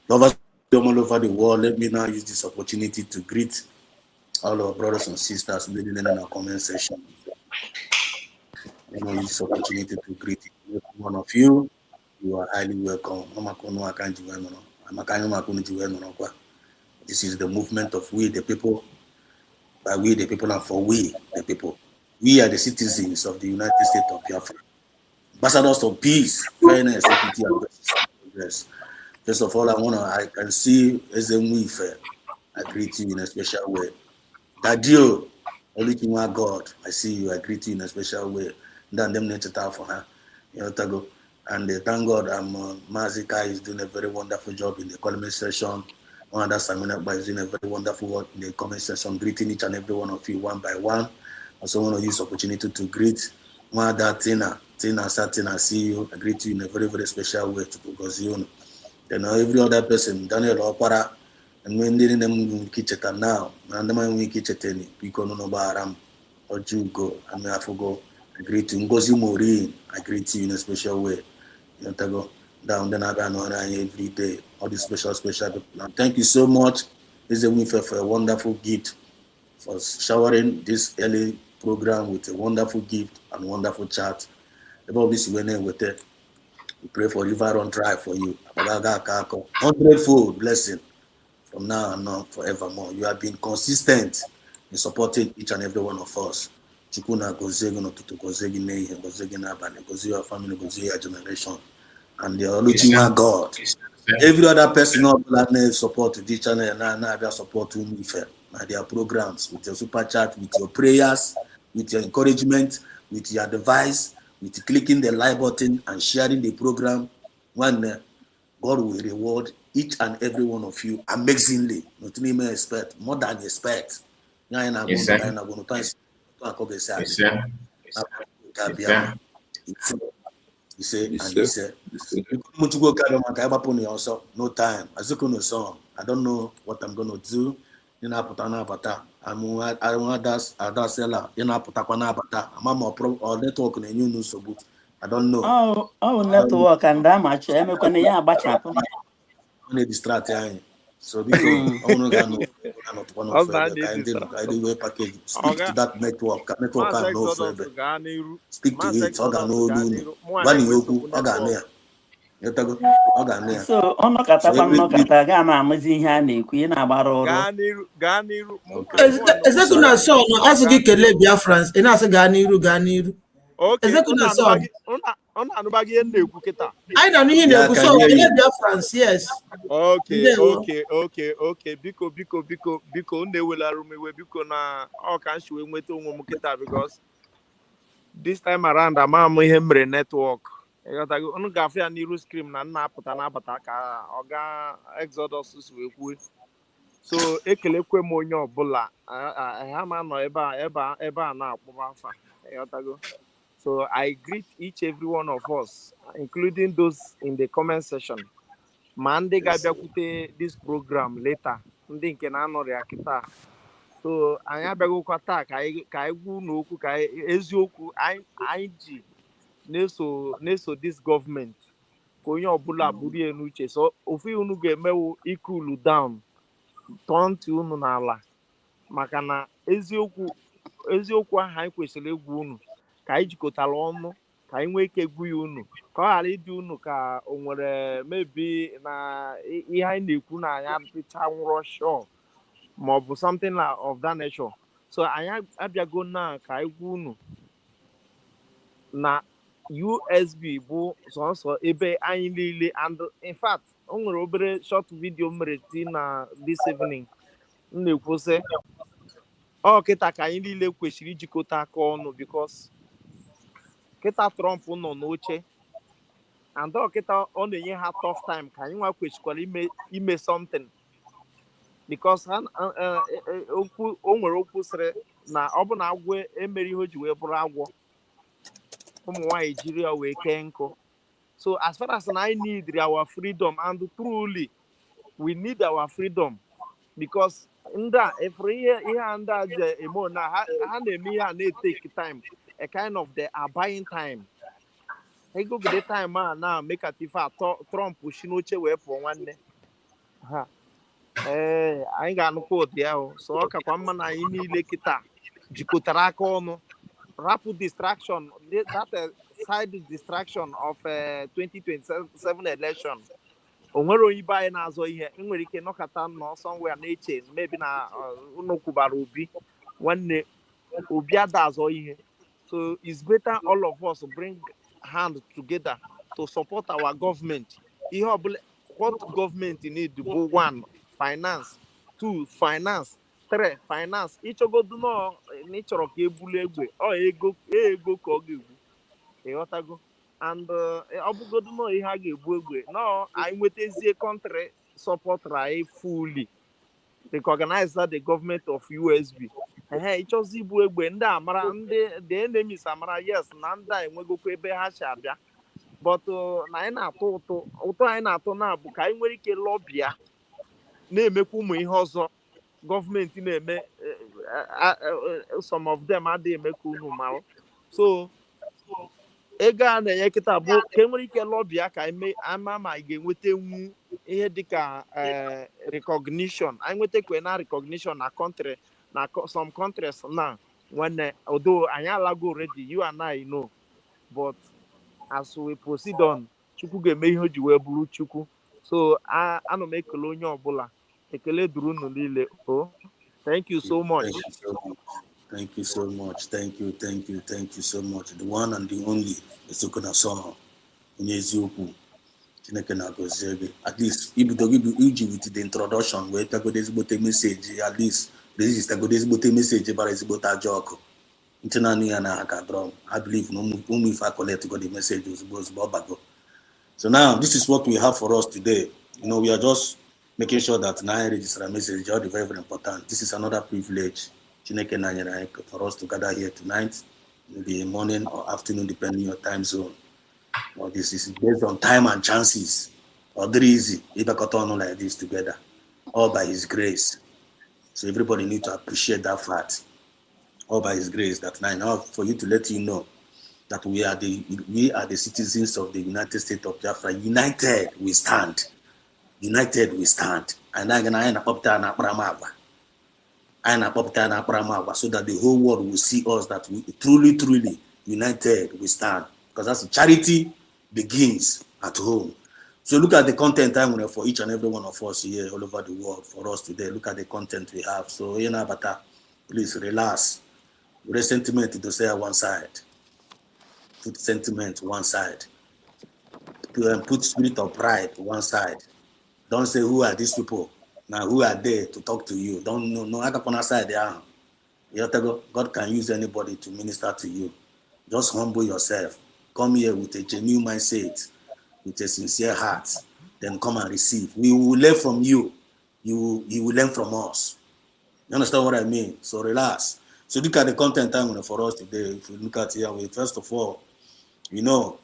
Lovers all over the world, let me now use this opportunity to greet all our brothers and sisters living in our comment section. Let me use this opportunity to greet each one of you. You are highly welcome. This is the movement of we the people, by we the people and for we the people. We are the citizens of the United States of Biafra, ambassadors of peace, fairness, equity, and progress. First of all, I can see Ezemwife. I greet you in a special way. Dadio, only God, I see you. I greet you in a special way. Then them need to talk for her. And thank God, Mazika is doing a very wonderful job in the comment section. One other Samina is doing a very wonderful work in the comment section, greeting each and every one of you one by one. Also want to use opportunity to greet one other Tina, I see you. I greet you in a very, very special way to Gozion. Then every other person, Daniel Opara, and when they them kitchen now, and the man we kitchen, because no baram or Jugo, and me I forgo. I greet you, Ngozi Mori. I greet you in a special way. You know, to go down then I know every day. All these special people. Now, thank you so much. This is a win for a wonderful gift for showering this early program with a wonderful gift and wonderful chat. About this with it. We pray for river on dry for you. 100-fold blessing from now and on forevermore. You have been consistent in supporting each and every one of us. Chukuna gozegi no tutu gozegi nehe gozegi nabane gozi your family gozi your generation and the Oluchiwa God. Every other person not support to this channel and now support to me their programs with your super chat, with your prayers, with your encouragement, with your advice, with clicking the like button and sharing the program. One God will reward each and every one of you amazingly. Not even expect, more than expect. Yes, sir. Yes, sir. He said, He and he said, said, he said. no time. Azukuno song. I don't know what I'm gonna do. I want that seller. Or network in new news. I don't know. Oh, network and damage. Emekwane ya agbachapụ. Distract. So because I want to know one of the package. Speak to that network. Network can know further. Speak to it. So ọnọkatakwa nnọkata ga na-amụzi ihe a na-ekwu ị na-agbara ọrụ. gaa n'iru Ezekuna son asị gị kelee Biafrans, ị na-asị gaa n'iru. Ezekuna son. Ọ na-anụbaghị ihe na-ekwu kịta. Anyị na ihe na-ekwu so kelee Biafrans, yes. Okay. Biko na-ewelarụ m iwe biko na ọ ka nshi wee nweta onwe m kịta because this time around ama m ihe mere netwọk. Ịghọtago unu ga-afụ ya n'iru screen na na-apụta n'abata ka ọga Exodus wee kwuo. So ekelekwe m onye ọbụla ha ma nọ ebe a na-akpọba afa. Ịghọtago. So I greet each every one of us, including those in the comment section. Ma ndị ga-abịakwute this program later, ndị nke na-anọrị akịta. so anyị abịaghịkwa taa ka anyị gwa unu okwu ka eziokwu anyị ji na-eso dis gọọmenti ka onye ọbụla buru ya n'uche. So ofu ihe unu ga-emewu ikulu down, tọọ ntị unu n'ala, maka na eziokwu ahụ anyị kwesịrị ịgwa unu ka anyị jikọtara ọnụ ka anyị nwee ike gwu ya unu, ka ọ ghara ịdị unu ka o nwere mebi na ihe anyị na-ekwu na anyị adịcha nwụrụ sure ma ọ bụ something of that nature. So anyị abịago na ka anyị gwa unu na USB bụ sọsọ ebe anyị niile, and in fact o nwere obere short video mere na this evening m na-ekwu sị ọ kịta ka anyị niile kwesịrị ijikọta aka ọnụ, because kịta Trump nọ n'oche and ọ kịta ọ na-enye ha tough time, ka anyị nwa kwesịkwara ime something, because o nwere okwu sịrị na ọ bụ na agwọ emere ihe o ji wee bụrụ agwọ, ụmụ nwaanyị jiri ya wee kee nkụ. So as far as I need our freedom, and truly we need our freedom, because ndị a efere ihe a ndị a ji eme na ha na-eme ihe a na-etake time, a kind of they are buying time. Egogide time a na mekatife atọ Trump si n'oche wee pụọ nwanne ha. Anyị ga-anụkwa ụdị ahụ. So ọ kakwa mma na anyị niile kịta jikọtara aka ọnụ, rapụ distraction, that side distraction of 2027 election. O nwere onye ibe anyị na-azọ ihe, enwere ike nọkọta nọ somewhere na-eche maybe na unu kwubara Obi, nwanne Obi ada azọ ihe. So it's better all of us bring hand together to support our government. Ihe ọbụla what government need bụ 1, finance, 2, finance, 3, finance. Ịchọgodu nọ n'ịchọrọ ka ebulu egbe, ego ka ọ ga-egbu, ịghọtago. And ọ bụgodu nọ ihe a ga-egbu egbe nọ anyị nwetazie country support anyị fully recognize that the government of USB. Ịchọzi ibu egbe ndị amara, ndị the enemies amara yes na ndị a enwegokwa ebe ha si abịa, but na anyị na-atụ ụtụ anyị na-atụ na-abụ ka anyị nwere ike lọbịa na-emekwa ụmụ ihe ọzọ gọọmenti na-eme. Some of them adịghị eme ka unu marụ. So ego a na-enye kịta bụ ka e nwere ike lọbịa ka ama ma anyị ga-enweta ihe dịka recognition. Anyị nwetakwa na recognition na country, na some countries na nwanne, although anyị alago already, you and I know, but as we proceed on, Chukwu ga-eme ihe o ji wee bụrụ Chukwu. So ana m ekele onye ọbụla, ekele duru unu niile. Thank you so much. Thank you so much. Thank you so much. The one and the only Esokona Son, Onyeziokwu, Chineke na-agọzie gị. At least ibido iji with the introduction wee tagodo ezigbote message, at least this tagodo ezigbote message bara ezigbote ajọ ọkụ. Ntị naanị ya na aka drum. I believe no ụmụ ife collect got the message ozugbo ọbago. So now this is what we have for us today. You know, we are just making sure that now I register a message, very, very important. This is another privilege for us to gather here tonight, in the morning or afternoon, depending on your time zone. Well, this is based on time and chances. Or very easy, if I got on like this together, all by His grace. So everybody need to appreciate that fact. All by His grace. That now for you to let you know that we are the citizens of the United States of Biafra. United we stand. United we stand. And I'm gonna pop down so that the whole world will see us that we truly united we stand. Because that's charity begins at home. So look at the content I'm going for each and every one of us here all over the world for us today. Look at the content we have. So please relax. Put sentiment to say one side. Put sentiment one side. Put spirit of pride one side. Don't say who are these people. Now, who are they to talk to you? Don't know. I can side there. God can use anybody to minister to you. Just humble yourself. Come here with a genuine mindset, with a sincere heart. Then come and receive. We will learn from you. You will learn from us. You understand what I mean? So relax. So look at the content time for us today. If you look at here, first of all, you know,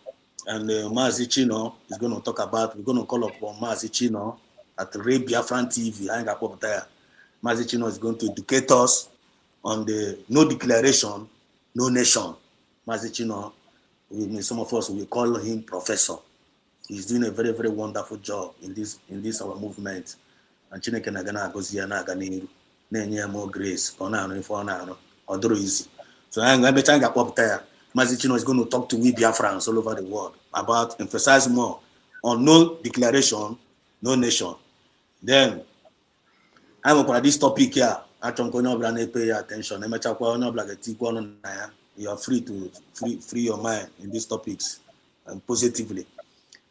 and Mazi Chino is going to talk about. We're going to call upon Mazi Chino at Biafran TV. I ain't got there. Mazi Chino is going to educate us on the no declaration, no nation. Mazi Chino, some of us will call him professor. He's doing a very, very wonderful job in this our movement. And Chineke na gana agozi ya na aga n'iru na-enye more grace ka ọ na-arụ ife ọ na-arụ ọ dụrụ easy. So I'm going to akpọpụta ya. Mazi Chino is going to talk to we Biafrans all over the world about emphasize more on no declaration, no nation. Then I will this topic here. Achọ nke onye ọbụla na-pay ya attention. Emechakwa onye ọbụla ga-etikwa ọnụ na ya. You are free to free your mind in these topics and positively.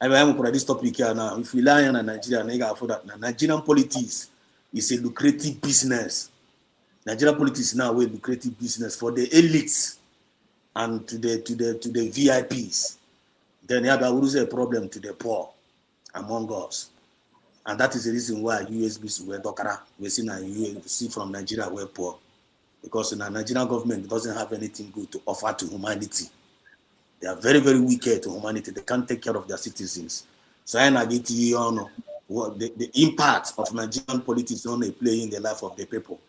I will this topic here now. If we lie on Nigeria, Nigerian politics is a lucrative business. Nigerian politics now a lucrative business for the elites and to the VIPs. Then there is a problem to the poor among us. And that is the reason why USBs were Dokara. We see from Nigeria we're poor. Because the Nigerian government doesn't have anything good to offer to humanity. They are very, very wicked to humanity. They can't take care of their citizens. So I get the impact of Nigerian politics only play in the life of the people.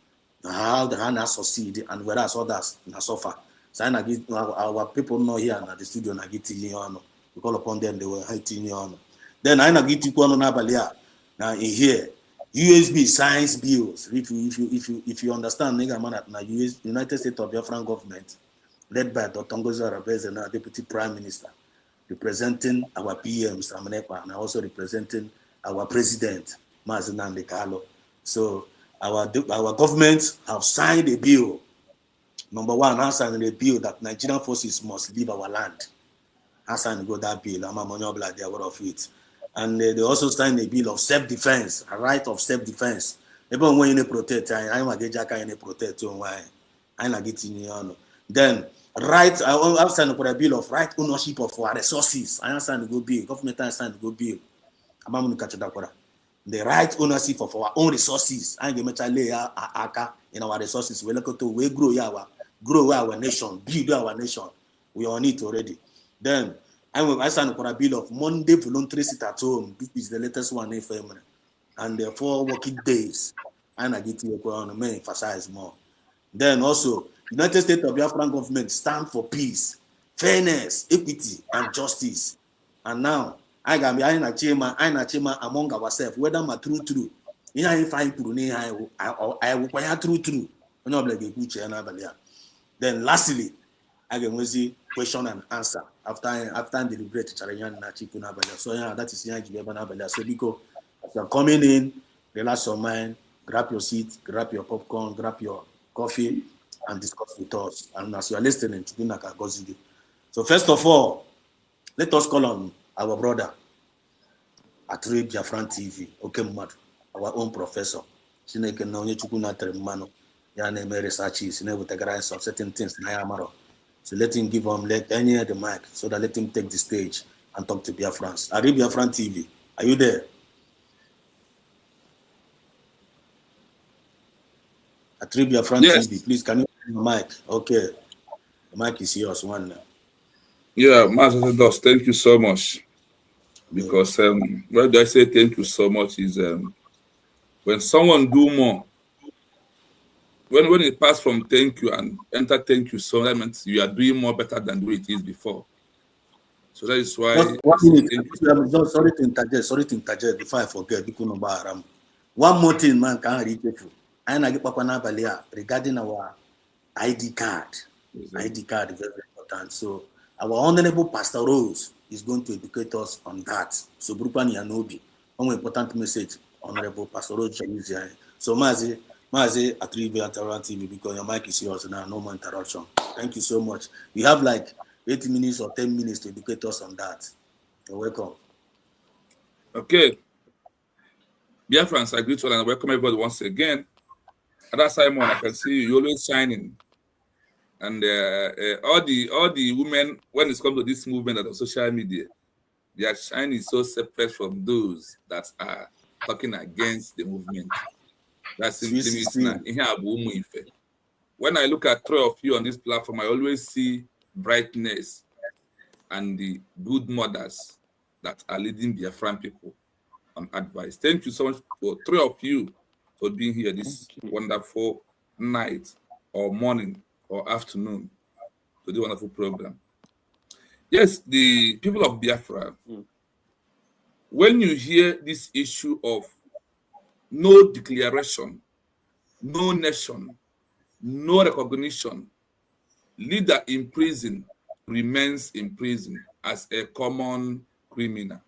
How the HANA succeed and whereas others suffer. So I get our people know here at the studio na get we call upon them, they were hating on. Then I get now in here. USB signs bills. If you understand, United States of Biafran government, led by Dr. Ngozi Arabeze, now Deputy Prime Minister, representing our PM Sam Nepa, and also representing our President Mazi Nnamdi Kanu. So our government have signed a bill. Number one, has signed a bill that Nigerian forces must leave our land. Has signed that bill. I'm they are aware of it. And they also signed a bill of self-defense, a right of self-defense. Even when you protect, I'm a gejaka in protect why I'm not getting on. Then right, I signed for a bill of right ownership of our resources. I signed to go bill. Government I signed to go bill. I'm going to catch that. The right ownership of our own resources. I'm going to lay aka in our resources. We're going to grow our nation, build our nation. We on it already. Then I signed for a bill of Monday voluntary sit at home. This is the latest one in family. And the 4 working days. And I get to may emphasize more. Then also, United States of Biafran government stand for peace, fairness, equity, and justice. And now, I got me in a chamber among ourselves, whether my true. I find through I require true. Then lastly, I can see question and answer after deliberate. So yeah, that is so because you're coming in, relax your mind, grab your seat, grab your popcorn, grab your coffee, and discuss with us. And as you are listening to Dunaka Gozidi. So first of all, let us call on our brother at Biafran TV, okay, our own professor. Chineke na onye chukwu na tere mmanụ ya na-eme researches na-ewetagara us of certain things na ya maro. So let him let any the mic so that let him take the stage and talk to Biafrans. At Biafran TV, are you there? At Biafran Yes. TV, please can you open the mic? Okay, the mic is yours. One now. Yeah, Master Dos, thank you so much. Because why do I say thank you so much is when someone do more, when it pass from thank you and enter thank you, so that means you are doing more better than the way it is before. So that is why. Sorry to interject before I forget. One more thing, man, can't read it. Regarding our ID card. ID card is very important. So our honorable Pastor Rose is going to educate us on that. So Brupani Yanobi, one important message, honorable Pastor Rose. So Mazi at Biafran TV, because your mic is yours now, no more interruption. Thank you so much. We have like 8 minutes or 10 minutes to educate us on that. You're welcome. Okay. Biafrans, I greet you and welcome everybody once again. Ada Simon, I can see you always shining. And all the women, when it comes to this movement of social media, their shine is so separate from those that are talking against the movement. That simply means when I look at 3 of you on this platform, I always see brightness and the good mothers that are leading Biafran people on advice. Thank you so much for 3 of you for being here this wonderful night or morning or afternoon to this wonderful program. Yes, the people of Biafra, when you hear this issue of no declaration, no nation, no recognition, leader in prison remains in prison as a common criminal.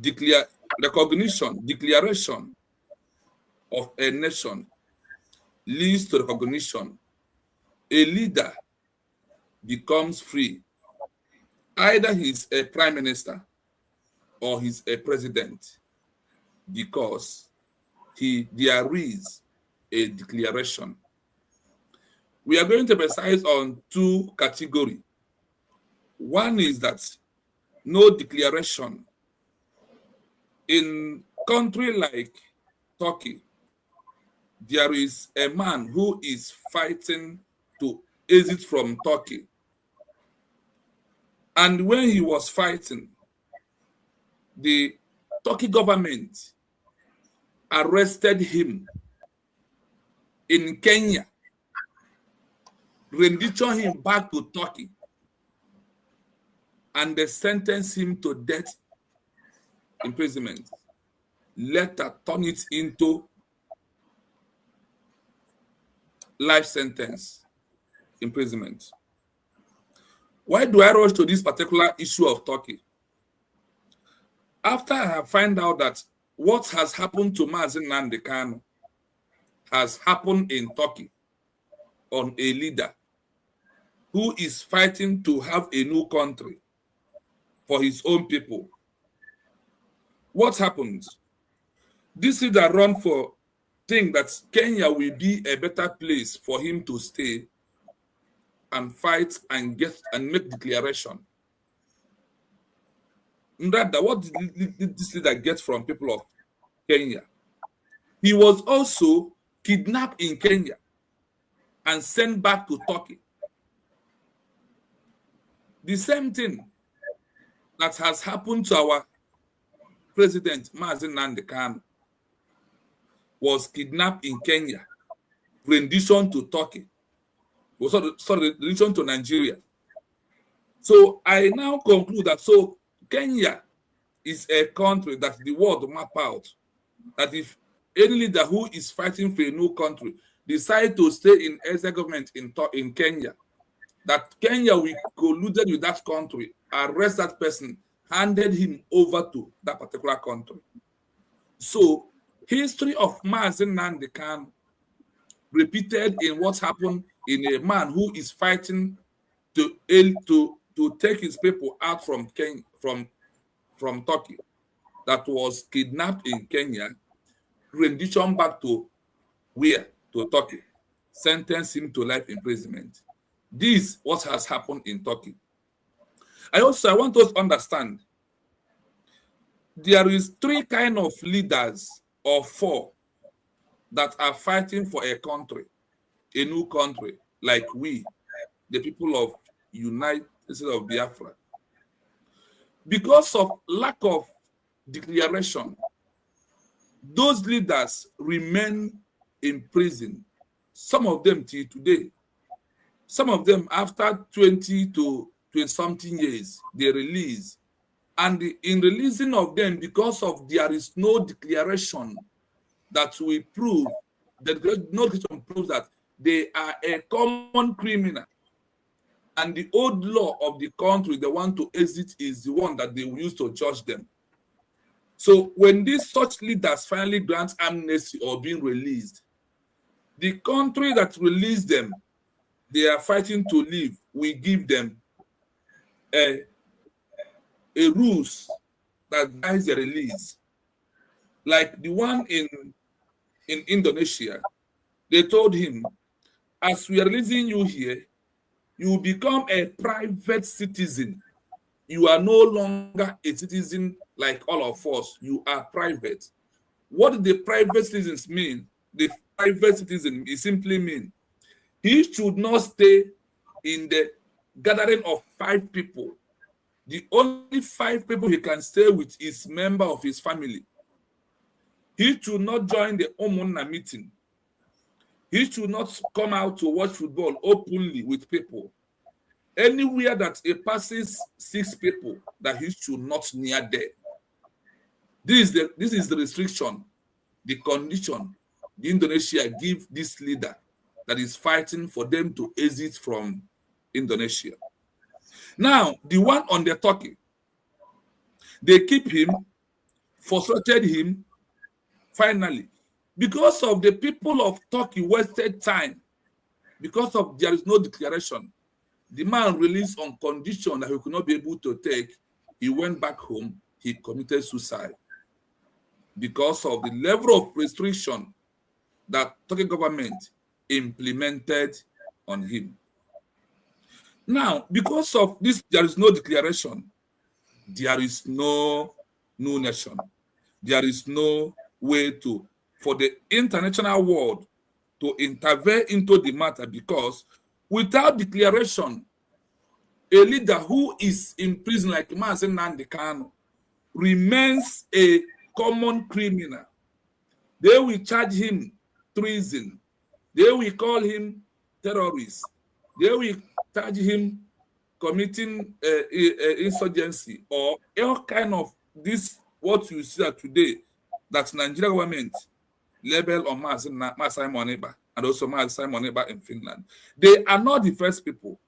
Declaration of a nation leads to recognition. A leader becomes free. Either he's a prime minister or he's a president because there is a declaration. We are going to emphasize on two categories. One is that no declaration. In country like Turkey, there is a man who is fighting to exit from Turkey. And when he was fighting, the Turkey government arrested him in Kenya, renditioned him back to Turkey, and they sentenced him to death imprisonment. Later turn it into life sentence imprisonment. Why do I rush to this particular issue of Turkey? After I have found out that what has happened to Mazi Nnamdi Kanu has happened in Turkey on a leader who is fighting to have a new country for his own people. What happened? This leader run for think that Kenya will be a better place for him to stay and fight and get and make declaration. Rather, what did this leader get from people of Kenya? He was also kidnapped in Kenya and sent back to Turkey. The same thing that has happened to our president, Mazi Nnamdi Kanu, was kidnapped in Kenya, rendition to Turkey, rendition to Nigeria. So I now conclude that Kenya is a country that the world map out, that if any leader who is fighting for a new country decide to stay in exile government in Kenya, that Kenya will colluded with that country, arrest that person, handed him over to that particular country. So history of Mazi Nnamdi Kanu repeated in what happened in a man who is fighting to take his people out from Kenya, from Turkey, that was kidnapped in Kenya, rendition back to where? To Turkey, sentenced him to life imprisonment. This is what has happened in Turkey. I want us to understand there is three kinds of leaders or four that are fighting for a country, a new country, like we, the people of United States of Biafra. Because of lack of declaration, those leaders remain in prison. Some of them till today. Some of them after 20 to 20-something years, they release. And in releasing of them, because of there is no declaration that will prove, that no declaration proves that they are a common criminal. And the old law of the country they want to exit is the one that they will use to judge them. So when these such leaders finally grant amnesty or being released, the country that released them, they are fighting to leave, we give them a rules that guides the release. Like the one in Indonesia, they told him, as we are releasing you here, you become a private citizen. You are no longer a citizen like all of us. You are private. What do the private citizens mean? The private citizen, it simply means he should not stay in the gathering of 5 people. The only 5 people he can stay with is member of his family. He should not join the Omunna meeting. He should not come out to watch football openly with people. Anywhere that it passes 6 people, that he should not near there. This is the restriction, the condition the Indonesia give this leader that is fighting for them to exit from Indonesia. Now, the one on the Turkey, they keep him, frustrated him, finally, because of the people of Turkey wasted time, because of there is no declaration. The man released on condition that he could not be able to take. He went back home. He committed suicide because of the level of restriction that Turkey government implemented on him. Now, because of this, there is no declaration. There is no nation. There is no way for the international world to intervene into the matter, because without declaration, a leader who is in prison like Mazen Nnamdi Kanu remains a common criminal. They will charge him treason. They will call him terrorist. They will charge him committing insurgency or all kind of this, what you see today, that Nigeria government label on Simon Eba and also Simon Eba in Finland. They are not the first people.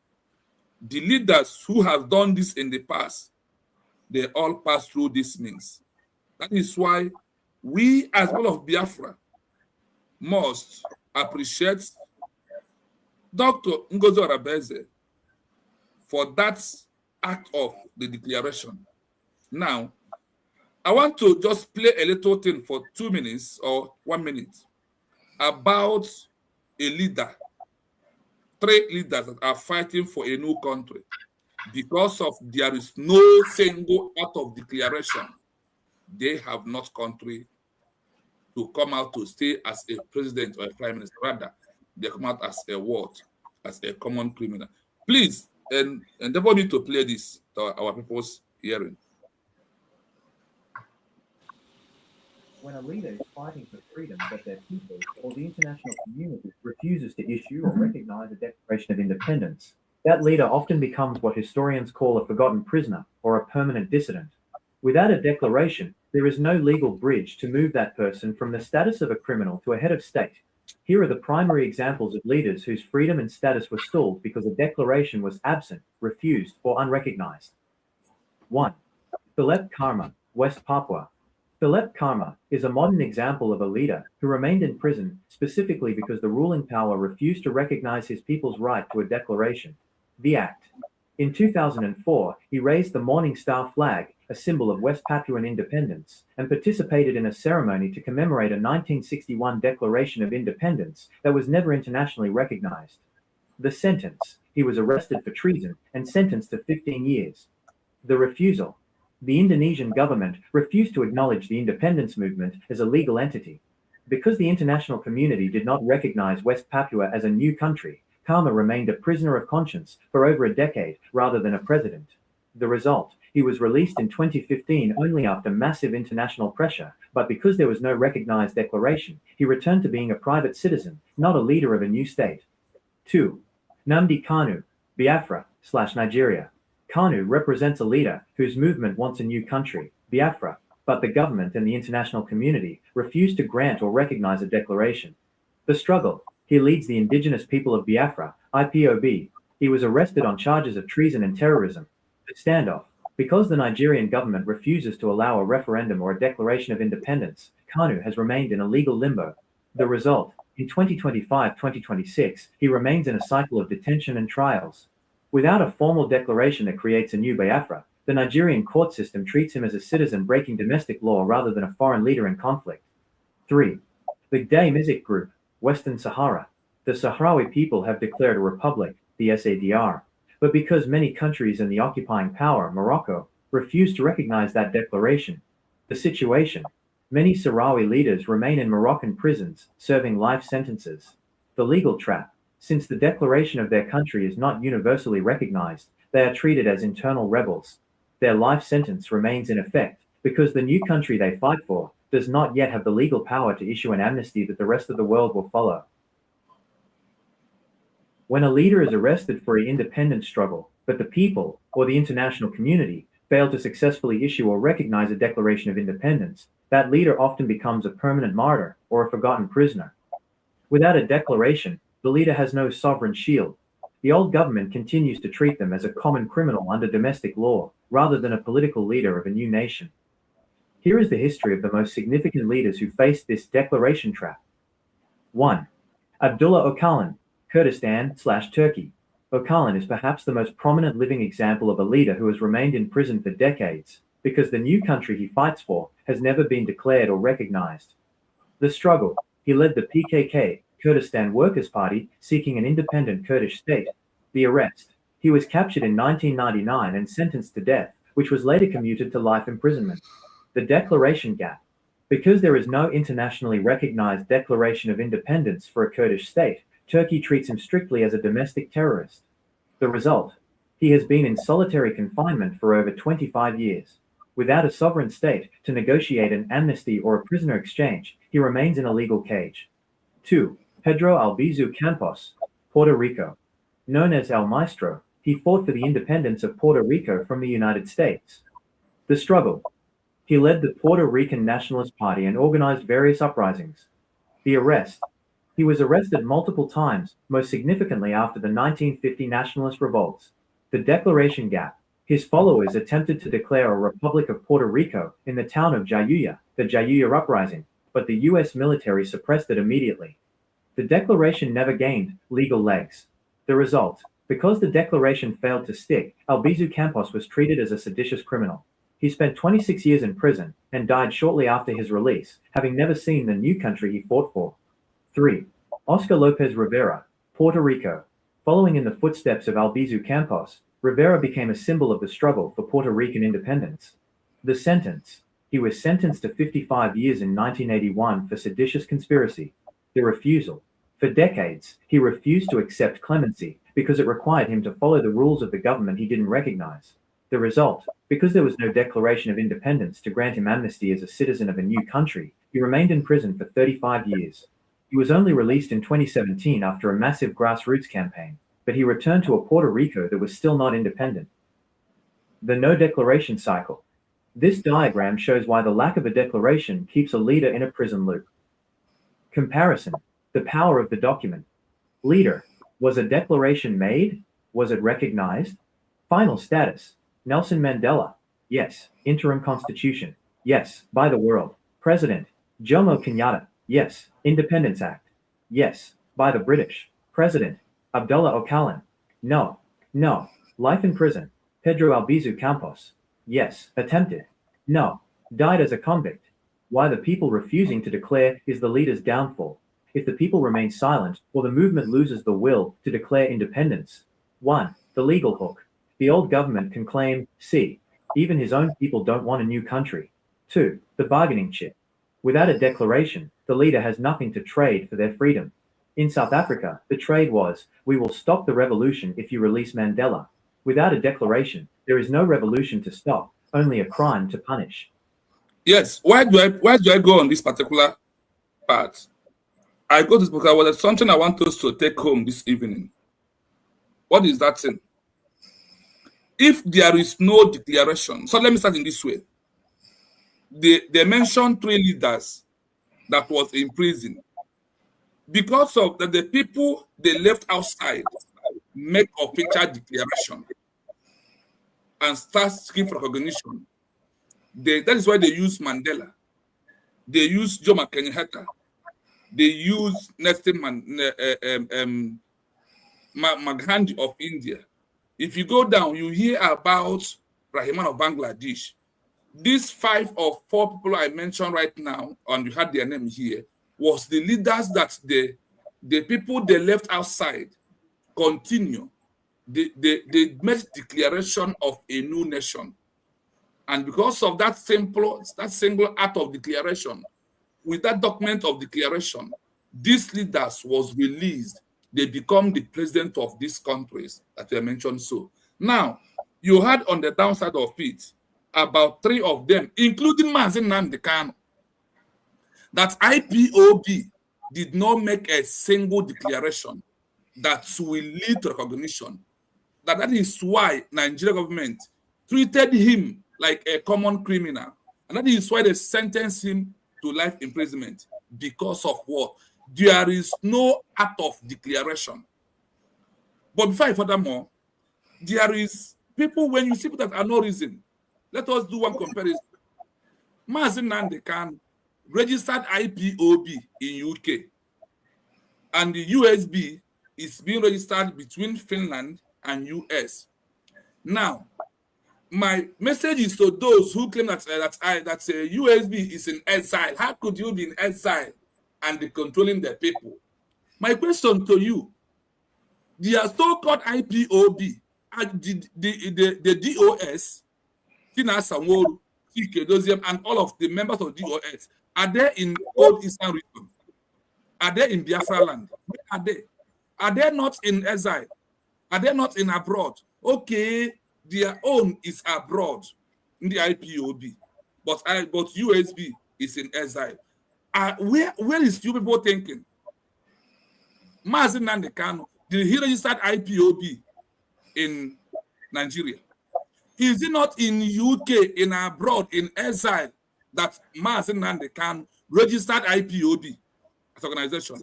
The leaders who have done this in the past, they all pass through these means. That is why we, as well of Biafra, must appreciate Dr. Ngozi Arabeze for that act of the declaration. Now, I want to just play a little thing for 2 minutes or 1 minute about a leader, 3 leaders that are fighting for a new country because of there is no single act of declaration. They have not country to come out to stay as a president or a prime minister. Rather, they come out as a what? As a common criminal. Please, and endeavor me to play this to our people's hearing. When a leader is fighting for freedom but their people or the international community refuses to issue or recognize a Declaration of Independence, that leader often becomes what historians call a forgotten prisoner or a permanent dissident. Without a declaration, there is no legal bridge to move that person from the status of a criminal to a head of state. Here are the primary examples of leaders whose freedom and status were stalled because a declaration was absent, refused, or unrecognized. 1. Philip Karma, West Papua. Philip Karma is a modern example of a leader who remained in prison specifically because the ruling power refused to recognize his people's right to a declaration, the Act. In 2004, he raised the Morning Star flag, a symbol of West Papuan independence, and participated in a ceremony to commemorate a 1961 Declaration of Independence that was never internationally recognized. The sentence: he was arrested for treason and sentenced to 15 years. The refusal: the Indonesian government refused to acknowledge the independence movement as a legal entity. Because the international community did not recognize West Papua as a new country, Karma remained a prisoner of conscience for over a decade rather than a president. The result: he was released in 2015 only after massive international pressure, but because there was no recognized declaration, he returned to being a private citizen, not a leader of a new state. 2. Nnamdi Kanu, Biafra/Nigeria. Kanu represents a leader whose movement wants a new country, Biafra, but the government and the international community refuse to grant or recognize a declaration. The struggle: he leads the indigenous people of Biafra, IPOB. He was arrested on charges of treason and terrorism. The standoff: because the Nigerian government refuses to allow a referendum or a declaration of independence, Kanu has remained in a legal limbo. The result: in 2025-2026, he remains in a cycle of detention and trials. Without a formal declaration that creates a new Biafra, the Nigerian court system treats him as a citizen breaking domestic law rather than a foreign leader in conflict. 3. The Gday Music Group, Western Sahara. The Sahrawi people have declared a republic, the SADR. But because many countries in the occupying power, Morocco, refuse to recognize that declaration, the situation: many Sahrawi leaders remain in Moroccan prisons, serving life sentences. The legal trap: since the declaration of their country is not universally recognized, they are treated as internal rebels. Their life sentence remains in effect because the new country they fight for, does not yet have the legal power to issue an amnesty that the rest of the world will follow. When a leader is arrested for an independence struggle, but the people, or the international community, fail to successfully issue or recognize a declaration of independence, that leader often becomes a permanent martyr or a forgotten prisoner. Without a declaration, the leader has no sovereign shield. The old government continues to treat them as a common criminal under domestic law, rather than a political leader of a new nation. Here is the history of the most significant leaders who faced this declaration trap. 1. Abdullah Öcalan, Kurdistan/Turkey. Öcalan is perhaps the most prominent living example of a leader who has remained in prison for decades, because the new country he fights for has never been declared or recognized. The struggle: he led the PKK, Kurdistan Workers' Party, seeking an independent Kurdish state. The arrest: he was captured in 1999 and sentenced to death, which was later commuted to life imprisonment. The declaration gap: because there is no internationally recognized declaration of independence for a Kurdish state, Turkey treats him strictly as a domestic terrorist. The result: he has been in solitary confinement for over 25 years. Without a sovereign state to negotiate an amnesty or a prisoner exchange, he remains in a legal cage. 2. Pedro Albizu Campos, Puerto Rico. Known as El Maestro, he fought for the independence of Puerto Rico from the United States. The struggle: he led the Puerto Rican Nationalist Party and organized various uprisings. The arrest: he was arrested multiple times, most significantly after the 1950 nationalist revolts. The declaration gap: his followers attempted to declare a Republic of Puerto Rico in the town of Jayuya, the Jayuya Uprising, but the US military suppressed it immediately. The declaration never gained legal legs. The result: because the declaration failed to stick, Albizu Campos was treated as a seditious criminal. He spent 26 years in prison and died shortly after his release, having never seen the new country he fought for. 3. Oscar Lopez Rivera, Puerto Rico. Following in the footsteps of Albizu Campos, Rivera became a symbol of the struggle for Puerto Rican independence. The sentence: he was sentenced to 55 years in 1981 for seditious conspiracy. The refusal: for decades, he refused to accept clemency because it required him to follow the rules of the government he didn't recognize. The result: because there was no declaration of independence to grant him amnesty as a citizen of a new country, he remained in prison for 35 years. He was only released in 2017 after a massive grassroots campaign, but he returned to a Puerto Rico that was still not independent. The no declaration cycle. This diagram shows why the lack of a declaration keeps a leader in a prison loop. Comparison: the power of the document. Leader: was a declaration made? Was it recognized? Final status: Nelson Mandela. Yes. Interim constitution. Yes. By the world. President: Jomo Kenyatta. Yes. Independence Act. Yes. By the British. President: Abdullah Öcalan. No. No. Life in prison: Pedro Albizu Campos. Yes. Attempted. No. Died as a convict. Why the people refusing to declare is the leader's downfall. If the people remain silent, or the movement loses the will to declare independence. 1. The legal hook. The old government can claim, see, even his own people don't want a new country. 2. The bargaining chip. Without a declaration, the leader has nothing to trade for their freedom. In South Africa, the trade was, we will stop the revolution if you release Mandela. Without a declaration, there is no revolution to stop, only a crime to punish. Yes, why do I go on this particular part? I go to this because there's something I want us to take home this evening. What is that thing? If there is no declaration, so let me start in this way. They mentioned 3 leaders that was in prison because of that the people they left outside make official declaration and start seeking for recognition. That is why they use Mandela, they use Jomo Kenyatta, they use Nelson Gandhi of India. If you go down, you hear about Rahman of Bangladesh. These 5 or 4 people I mentioned right now, and you had their name here, was the leaders that the people they left outside continue. They made declaration of a new nation. And because of that single act of declaration, with that document of declaration, these leaders was released. They become the president of these countries that were mentioned. So now you had on the downside of it about 3 of them, including Mazin Nnamdi Kanu, that IPOB did not make a single declaration that will lead to recognition. That is why Nigeria government treated him like a common criminal. And that is why they sentenced him to life imprisonment. Because of what? There is no act of declaration. But before I furthermore, there is people, when you see people that are no reason, let us do one comparison. Mazin Nandekan registered IPOB in UK, and the USB is being registered between Finland and US. Now, my message is to those who claim that USB is in exile. How could you be in exile and controlling the people? My question to you: the so-called IPOB, the DOS, Tina Sanworu, and all of the members of DOS, are they in Old Eastern region? Are they in Biafra land? Where are they? Are they not in exile? Are they not in abroad? Okay, their own is abroad in the IPOB, but USB is in exile. Where is you people thinking? Mazin Nandekano, did he register IPOB in Nigeria? Is it not in UK, in abroad, in exile, that Mazin Nandekano registered IPOB as an organization?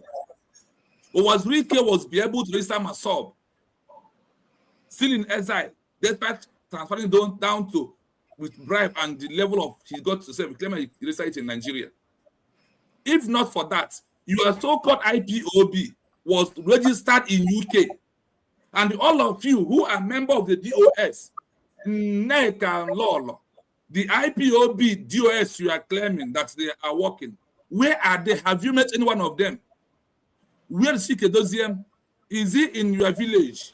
Or was Rike was be able to register Masob still in exile, despite transferring down to with bribe and the level of he got to say, claim he registered in Nigeria? If not for that, your so-called IPOB was registered in UK, and all of you who are member of the DOS, NEC and LOL, the IPOB DOS you are claiming that they are working, where are they? Have you met any one of them? Where is Chike Doziem? Is he in your village,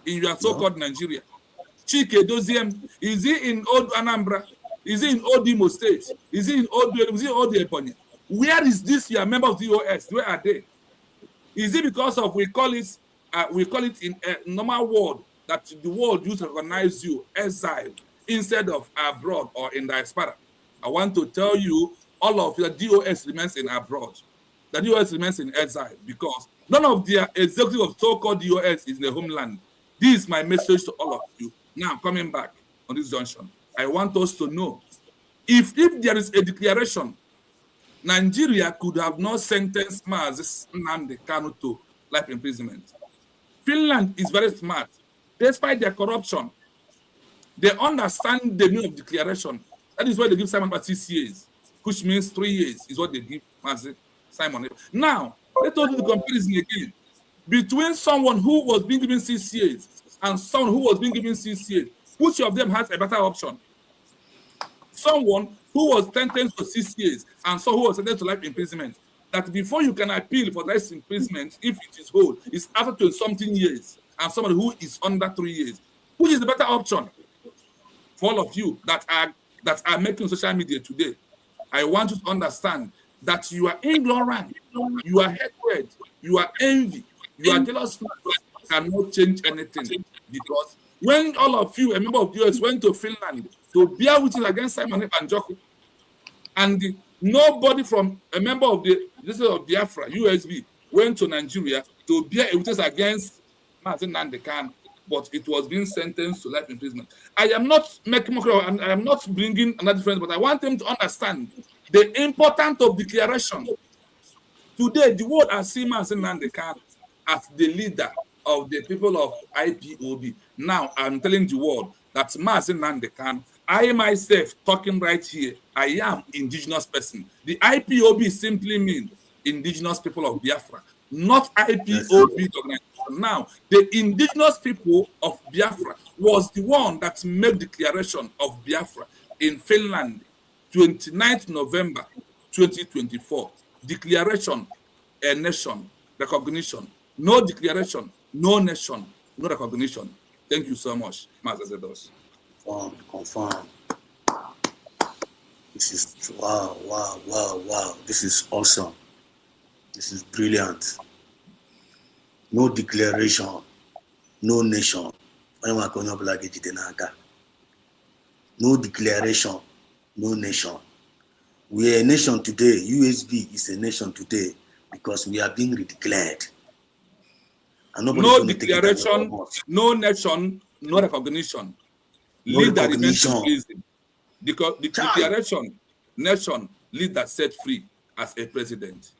in your so-called Nigeria? Chike Doziem, is he in Old Anambra? Is he in Old Imo State? Is he in Old Ebonyi? Where is this your member of the DOS? Where are they? Is it because of we call it in a normal word that the world used to recognize you exile instead of abroad or in diaspora? I want to tell you, all of your DOS remains in abroad. The DOS remains in exile because none of their executive of so-called DOS is in the homeland. This is my message to all of you. Now, coming back on this junction, I want us to know if there is a declaration, Nigeria could have not sentenced Mazi Nnamdi Kanu to life imprisonment. Finland is very smart. Despite their corruption, they understand the meaning of declaration. That is why they give Simon about 6 years, which means 3 years is what they give Mazi Simon. Now, let us do the comparison again between someone who was being given 6 years and someone who was being given 6 years. Which of them has a better option? Someone who was sentenced to 6 years and someone who was sentenced to life imprisonment. That before you can appeal for life imprisonment, if it is whole, it's after 20-something years, and somebody who is under 3 years. Which is the better option? For all of you that are making social media today, I want you to understand that you are ignorant, you are hatred, you are envy, you are jealous, cannot change anything. Because when all of you, a member of the US, went to Finland to bear witness against Simon and Joko, and nobody from a member of the Biafra, USB, went to Nigeria to bear witness against Martin Nandekan, but it was being sentenced to life imprisonment. I am not making mockery, and I am not bringing another difference, but I want them to understand the importance of declaration. Today, the world has seen Martin Nandekan as the leader of the people of IPOB. Now, I'm telling the world that Martin Nandekan, I myself talking right here, I am indigenous person. The IPOB simply means indigenous people of Biafra, not IPOB organization. Now, the indigenous people of Biafra was the one that made declaration of Biafra in Finland, 29th November 2024. Declaration, a nation, recognition. No declaration, no nation, no recognition. Thank you so much, Master Zedos. Confirm. This is wow. This is awesome. This is brilliant. No declaration, no nation. No declaration, no nation. We are a nation today. USB is a nation today because we are being declared. And nobody's No going to take it away declaration, from us. no nation, no recognition. No Lead that remains in recognition. prison. Because the Child. declaration, nation, lead that set free as a president.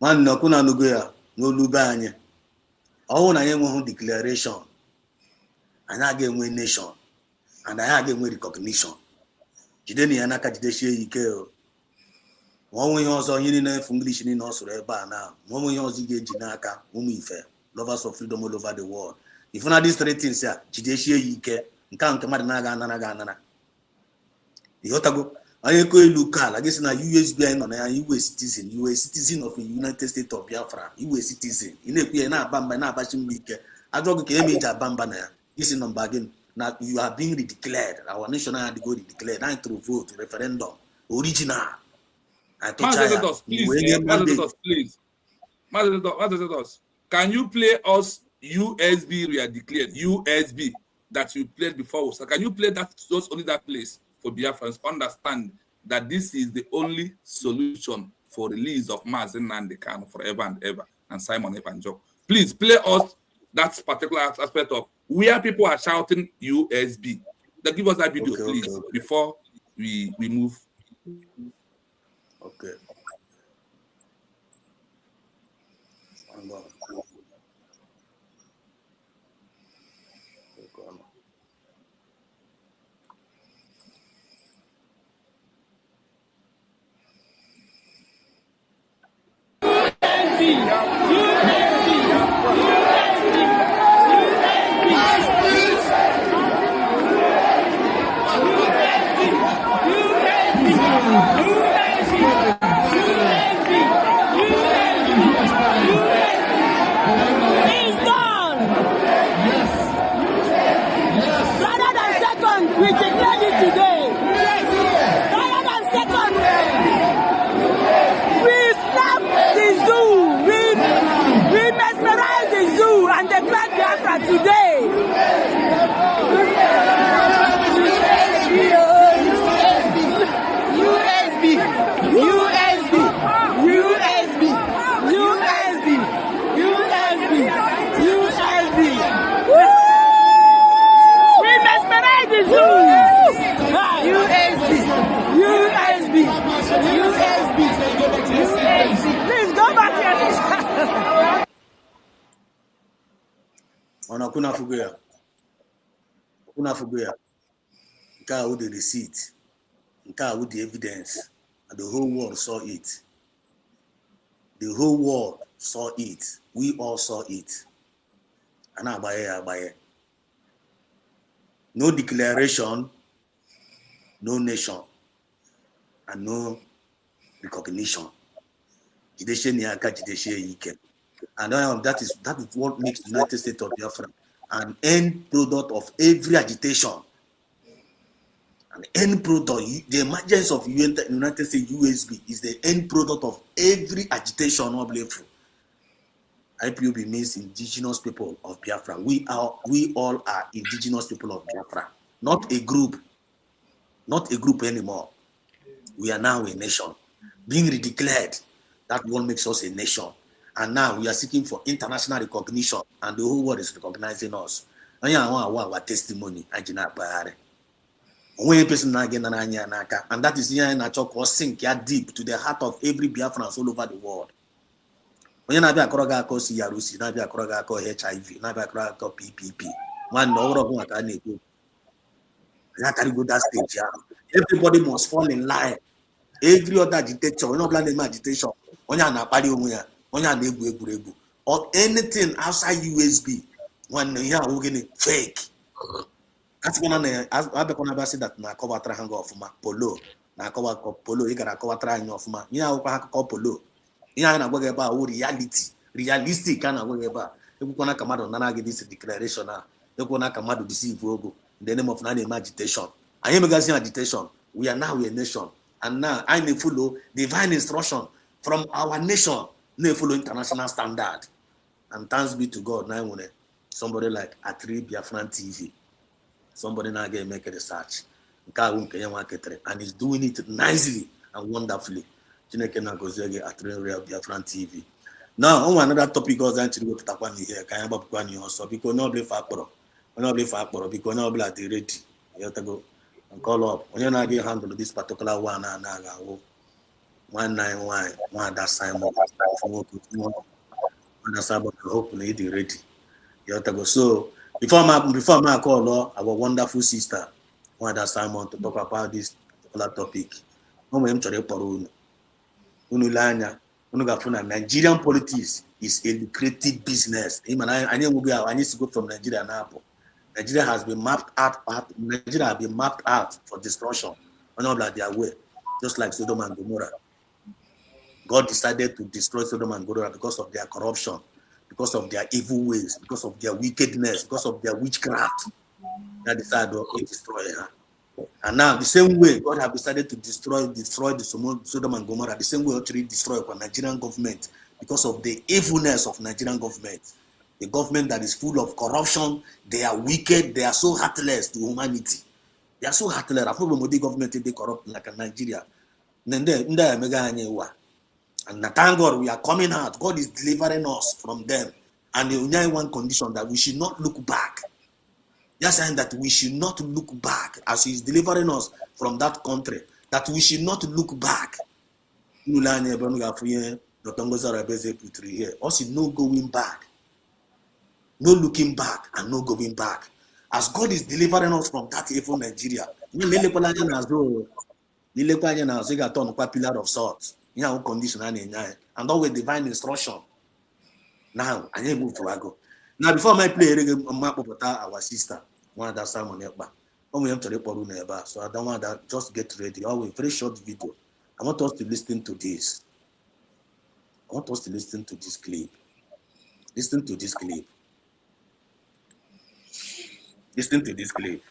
Man, no kuna nugoya, no lubanye. All I am declaration. And I get one nation. And I get one recognition. Jideni anaka jideshie ike. One way also in English in also eba now. One way also get jinaka, ife, lovers of freedom all over the world. If not these three things here, jideshie ike, nka naga. Yotago, I go look I guess na USB no na you a citizen, you a citizen of the United States of Biafra, you a citizen. In a na bamba na bashim ike. Adogo ke image bamba na. This is number again. Now you are being declared. Our nation had to go declared. Now through vote, referendum, original. Please. Can you play us USB we are declared? USB that you played before. So can you play that just only that place for Biafrans? Understand that this is the only solution for release of Mazen Nnamdi Kanu forever and ever and Simon Ebanjo. Please play us that particular aspect of where people are shouting USB. Give us that video, please, before we move. Okay. Kuna fuguya. Nka with the receipt. Nka with the evidence. And the whole world saw it. The whole world saw it. We all saw it. And abaye. No declaration, no nation, and no recognition. And that is what makes the United States of Biafra an end product of every agitation. An end product, the emergence of United States USB is the end product of every agitation. IPOB means indigenous people of Biafra. We all are indigenous people of Biafra, not a group anymore. We are now a nation, being redeclared. That one makes us a nation. And now we are seeking for international recognition, and the whole world is recognizing us. And our testimony, and that is sink deep to the heart of every Biafran all over the world. Onye na-abịa akọrọ gị akọ CRC, na-abịa akọrọ gị akọ HIV, na-abịa akọrọ gị akọ PPP. Nwanne ọhụrụ ọbụla ka a na-ekwu. Ya carry go that stage ya. Everybody must fall in line. Every other agitation, onye ọbụla na-eme agitation, onye a na-akpali onwe ya, onye a na-egwu egwuregwu. Or anything outside USB, nwanne ihe ahụ gịnị fake. Asịkwana na abịakwana abịa sị that na-akọwatara ha ọfụma polo, na-akọwa polo, ị gara akọwatara anyị ọfụma. Ihe ahụkwa ha akụkọ polo. Ihe anyị na-agwa gị ebe a wụ realistic a na-agwa gị ebe a. Ekwukwana ka mmadụ nara gị this declaration a. Ekwukwana ka mmadụ deceive ogo in the name of na-eme agitation. Anyị emegazi agitation. We are now a nation. And now I may follow divine instruction from our nation. May follow international standard. And thanks be to God. Now somebody like Atri Biafran TV. Somebody now get make a research. and he's doing it nicely and wonderfully. Chineke na gozie gị at Real Biafran TV. Now, on another topic goes down to the water here. Can you have a also because nobody for because nobody ready. You have to go and call up. When you're not going to handle this particular one, 191, one that Simon, that's about hopefully they ready. You have to go. So before my call our wonderful sister, one that Simon to talk about this particular topic. Nigerian politics is a lucrative business. I need to go from Nigeria now. Nigeria has been mapped out. Nigeria has been mapped out for destruction. Like their way, just like Sodom and Gomorrah. God decided to destroy Sodom and Gomorrah because of their corruption, because of their evil ways, because of their wickedness, because of their witchcraft. They decided to destroy her. And now, the same way God have decided to destroy the Sodom and Gomorrah, the same way actually destroy the Nigerian government because of the evilness of Nigerian government. The government that is full of corruption, they are wicked, they are so heartless to humanity. They are so heartless. I thought the government is corrupt like Nigeria. And thank God we are coming out. God is delivering us from them. And the only one condition that we should not look back. They are saying that we should not look back as He is delivering us from that country. That we should not look back. Also, no going back. No looking back and no going back. As God is delivering us from that evil Nigeria. Pillar of salt. Condition and always divine instruction. Now, I need to move to Ago. Now, before my play, our sister, one that Simon Ekba. So I don't want that. Just get ready. Always very short video. I want us to listen to this. I want us to listen to this clip. Listen to this clip. Listen to this clip.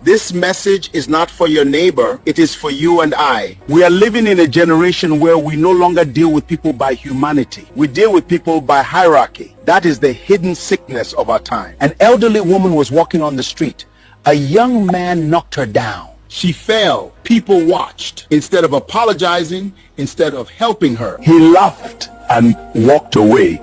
This message is not for your neighbor, it is for you and I. We are living in a generation where we no longer deal with people by humanity. We deal with people by hierarchy. That is the hidden sickness of our time. An elderly woman was walking on the street. A young man knocked her down. She fell. People watched. Instead of apologizing, instead of helping her, he laughed and walked away.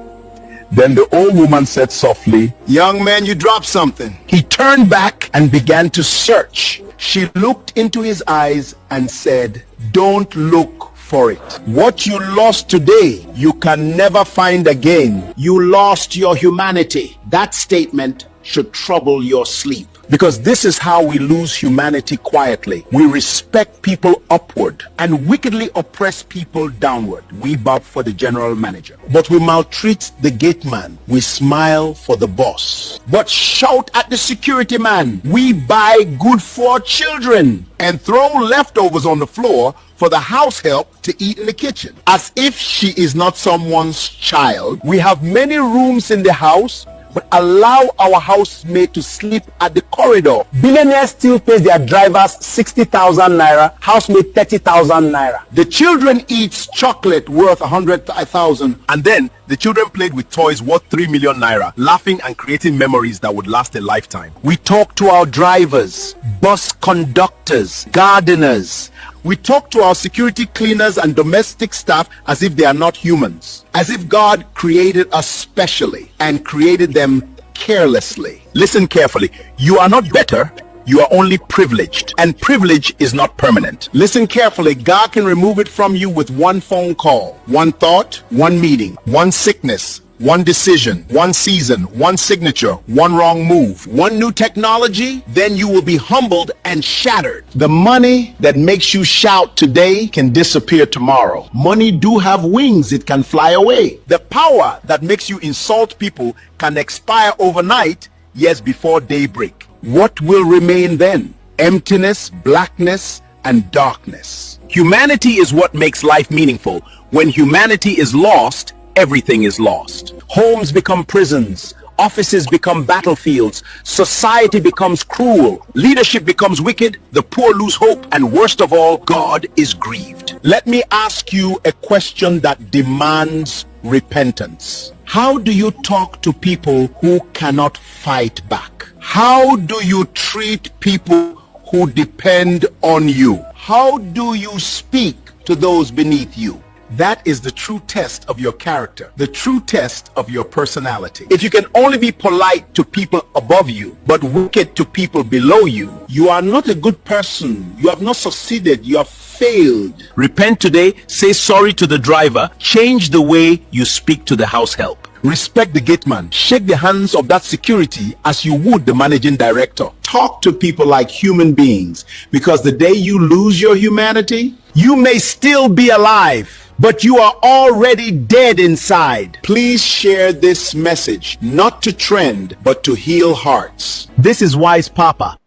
Then the old woman said softly, "Young man, you dropped something." He turned back and began to search. She looked into his eyes and said, "Don't look for it. What you lost today, you can never find again. You lost your humanity." That statement should trouble your sleep. Because this is how we lose humanity quietly. We respect people upward and wickedly oppress people downward. We bow for the general manager, but we maltreat the gate man. We smile for the boss, but shout at the security man. We buy good for children and throw leftovers on the floor for the house help to eat in the kitchen, as if she is not someone's child. We have many rooms in the house, but allow our housemaid to sleep at the corridor. Billionaires still pay their drivers 60,000 naira, housemaid 30,000 naira. The children eat chocolate worth 100,000, and then the children played with toys worth 3 million naira, laughing and creating memories that would last a lifetime. We talk to our drivers, bus conductors, gardeners. We talk to our security cleaners and domestic staff as if they are not humans, as if God created us specially and created them carelessly. Listen carefully. You are not better. You are only privileged, and privilege is not permanent. Listen carefully. God can remove it from you with one phone call, one thought, one meeting, one sickness, one decision, one season, one signature, one wrong move, one new technology. Then you will be humbled and shattered. The money that makes you shout today can disappear tomorrow. Money do have wings. It can fly away. The power that makes you insult people can expire overnight, yes, before daybreak. What will remain then? Emptiness, blackness, and darkness. Humanity is what makes life meaningful. When humanity is lost, everything is lost. Homes become prisons. Offices become battlefields. Society becomes cruel. Leadership becomes wicked. The poor lose hope. And worst of all, God is grieved. Let me ask you a question that demands repentance. How do you talk to people who cannot fight back? How do you treat people who depend on you? How do you speak to those beneath you? That is the true test of your character, the true test of your personality. If you can only be polite to people above you, but wicked to people below you, you are not a good person. You have not succeeded. You have failed. Repent today, say sorry to the driver, change the way you speak to the house help. Respect the gateman. Shake the hands of that security as you would the managing director. Talk to people like human beings, because the day you lose your humanity, you may still be alive, but you are already dead inside. Please share this message, not to trend, but to heal hearts. This is Wise Papa.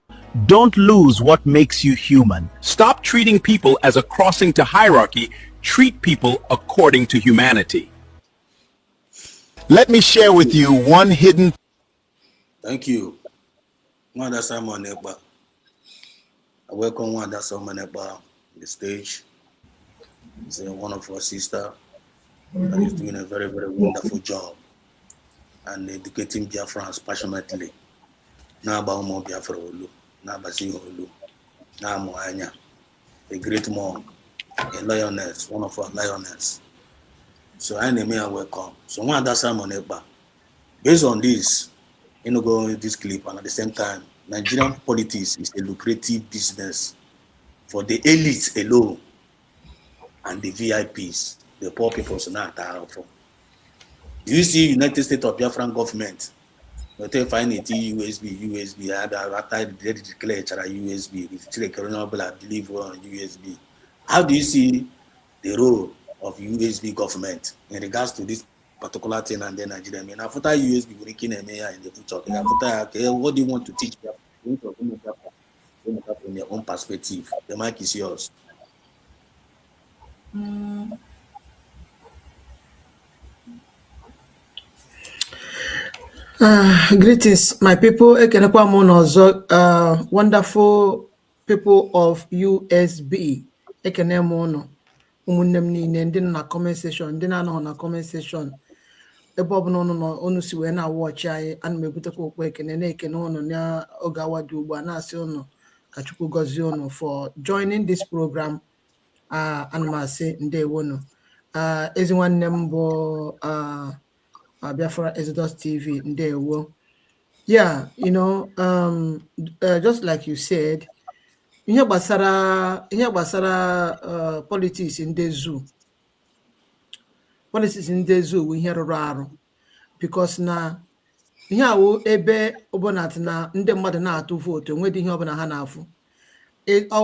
Don't lose what makes you human. Stop treating people as a crossing to hierarchy. Treat people according to humanity. Let me share with you one hidden... Thank you. Wanda Simon Ekpa. I welcome Wanda Simon Ekpa on the stage. He's one of our sisters, and he's doing a very, very wonderful job and educating Biafrans passionately. Now about more Biafra Olu, now Basi Olu, now Moanya, a great mom, a lioness, one of our lioness. So I name I welcome. So Wanda Simon Ekpa. Based on this, go in this clip, and at the same time, Nigerian politics is a lucrative business for the elites alone and the VIPs, the poor people. So now, do you see United States of Biafran government? They find it USB. After they declare USB, I believe on USB. How do you see the role of USB government in regards to this particular thing and then Nigeria? I mean, after USB working in the future, what do you want to teach them? From your own perspective. The mic is yours. Greetings, my people. Wonderful people of USB. Na comment section, na comment section. Ebe ọbụla unu nọ unu si wee na-awọchi anyị, ana m ebutekwa okpu ekene na-ekene unu na oge awa dị ugbu a, na-asị unu ka Chukwu gọzie unu for joining this program. Ana m asị ndewonu. Ezi nwanne m bụ Biafra Exodus TV, ndewo. Yeah, just like you said, ihe gbasara politics ndị zoo. Politics ndị zoo bụ ihe rụrụ arụ, because na ihe awụ ebe ọbụla na ndị mmadụ na-atụ vootu, enwedị ihe ọbụla ha na-afụ.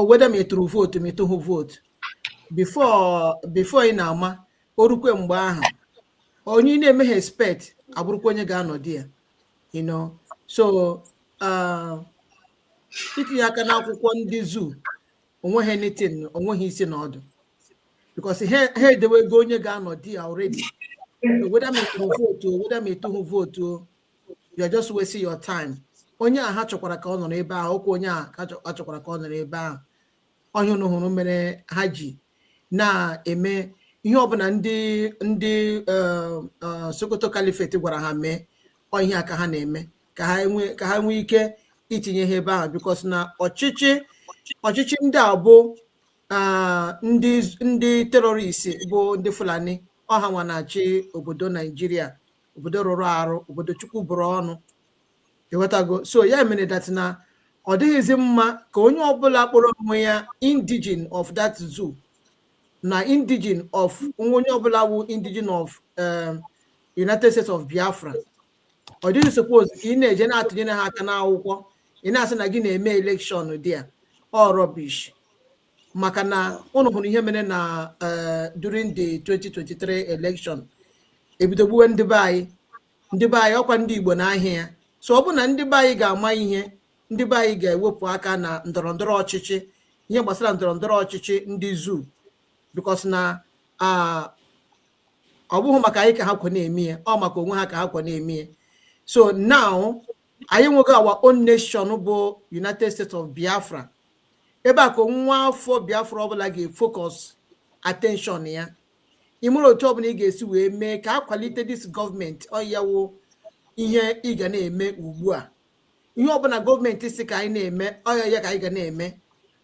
Whether me tụrụ vootu ma ịtụghị vootu, before ị na-ama orukwe mgbe ahụ onye na-eme expect abụrụkwa onye ga-anọdị ya, so itinye aka n'akwụkwọ ndị zoo onweghị anything, onweghị isi na ọdụ, because ha edewego onye ga-anọdị ya already. So whether me tụrụ vootu, whether me tụghị vootu, you're just wasting your time. Onye a ha chọkwara ka ọ nọrọ ebe ahụ, okwu onye a chọkwara ka ọ nọrọ ebe ahụ. Onye unu hụrụ mere ha ji na-eme ihe ọbụla ndị Sokoto Caliphate gwara ha mee, ihe aka ha na-eme ka ha nwee ike itinye ha ebe ahụ, because na ọchịchị ndị a bụ ndị terrorist bụ ndị Fulani, ọha nwa na-achị obodo Nigeria, obodo rụrụ arụ, obodo Chukwu bụrụ ọnụ. Ịghọtago? So ya mere that na ọ dịghịzi mma ka onye ọbụla kpọrọ onwe ya indigene of that zoo, na indigene of onye ọbụla wụ indigene of United States of Biafra. Ọ dịghị suppose ka ị na-eje na-atụnye ha aka n'akwụkwọ, ị na-asị na gị na-eme election dị ya, ọ rubbish. Maka na unu hụrụ ihe mere na during the 2023 election, ebidogbuwe ndị be anyị ọkwa ndị Igbo n'ahịa ya. So ọ bụ na ndị be anyị ga-ama ihe, ndị be anyị ga-ewepụ aka na ndọrọndọrọ ọchịchị, ihe gbasara ndọrọndọrọ ọchịchị ndị zoo, because na ọ bụghị maka anyị ka ha kwa na-eme ya, ọ maka onwe ha ka ha kwa na-eme ya. So now anyị nweghị our own nation bụ United States of Biafra, ebe a ka nwa afọ Biafra ọbụla ga-focus attention ya. ịmụrụ otu ọbụla ị ga-esi wee mee ka akwalite dis gọọmenti ọyawo ihe ị ga na-eme ugbu a. Ihe ọbụla gọọmenti si ka anyị na-eme ọya ya ka anyị ga na-eme.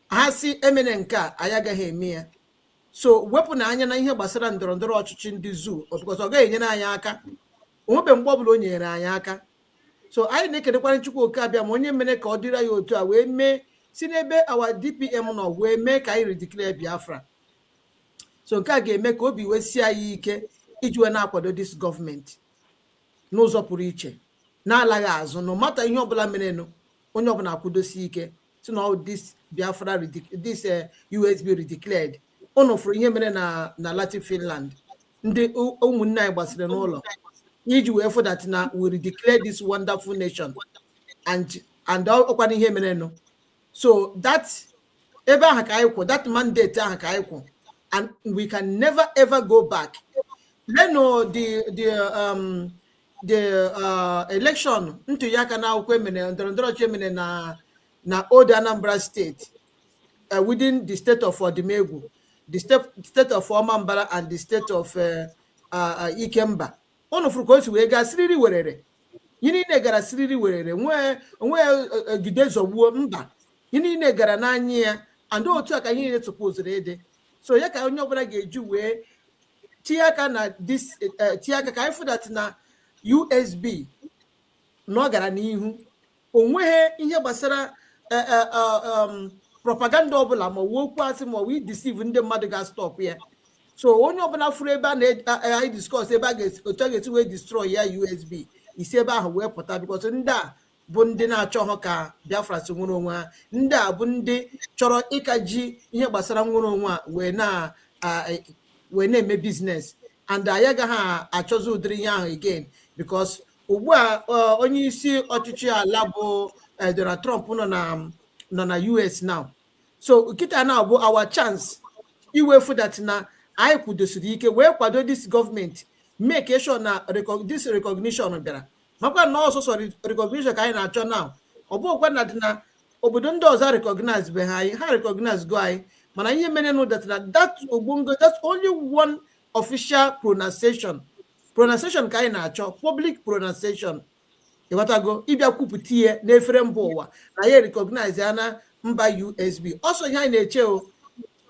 Ha si emene nke a anyị agaghị eme ya. So wepụ na anya na ihe gbasara ndọrọ ndọrọ ọchịchị ndị zoo because ọ gaghị enyere anyị aka. Onwebe mgbe ọbụla o nyere anyị aka. So anyị na-ekenekwara Chukwu Okabịa ma onye mere ka ọ dịrị ya otu a wee mee si n'ebe awa DPM nọ wee mee ka anyị redeclare Biafra. So nke a ga-eme ka obi wee sie anyị ike iji wee na-akwado dis gọọmenti n'ụzọ pụrụ iche na-alaghị azụ no mata ihe ọbụla merenụ onye ọbụla akwụdosi ike si na this Biafra this USB redeclared. Unu fụrụ ihe mere na Latin Finland ndị ụmụnne anyị gbasiri n'ụlọ iji wee fụ that na we redeclare this wonderful nation and ọkwana ihe merenụ. So that ebe ahụ ka anyị kwụ, that mandate ahụ ka anyị kwụ, and we can never ever go back. Leno the election ntuli aka na akwụkwọ emere ndọrọndọrọ ọchịchị emere na Old Anambra State within the state of Odimegwu, the state of Omambara and the state of Ikemba. Unu fụrụ ka o si wee gaa siriri werere. Ihe niile gara siriri werere nwee gide zọgbuo mba. Ihe niile gara n'anya ya and otu a ka ihe niile tụpụziri ede. So ya ka onye ọbụla ga-eji wee tinye aka na tinye aka ka anyị fụ that na USB na ọ gara n'ihu. Onweghị ihe gbasara propaganda ọbụla ma okwu asị ma we deceive ndị mmadụ ga-stop ya. So onye ọbụla fụrụ ebe a na-anyị discuss ebe otu a ga-esi wee destroy ya USB isi ebe ahụ wee pụta because ndị a bụ ndị na-achọghọ ka Biafra si nwere onwe ha. Ndị a bụ ndị chọrọ ịkaji ihe gbasara nwere onwe a wee na-eme business and anyị agaghị achọzi ụdịrị ihe ahụ again because ugbu a onye isi ọchịchị ala bụ Donald Trump nọ na US now. So kịta na bụ our chance iwefu that na anyị kwudosiri ike wee kwado this government make sure na this recognition bịara. Makwa na ọsọsọ recognition ka anyị na-achọ now. Ọ bụkwa na dị na obodo ndị ọzọ recognize be ha recognize go anyị mana ihe mere no that ogbongo that's only one official pronunciation ka anyị na-achọ, public pronunciation. Ịghọtago ịbịa kwupụta ihe n'efere mba ụwa na ya recognize ya na mba USB. Ọsọ ihe anyị na-eche o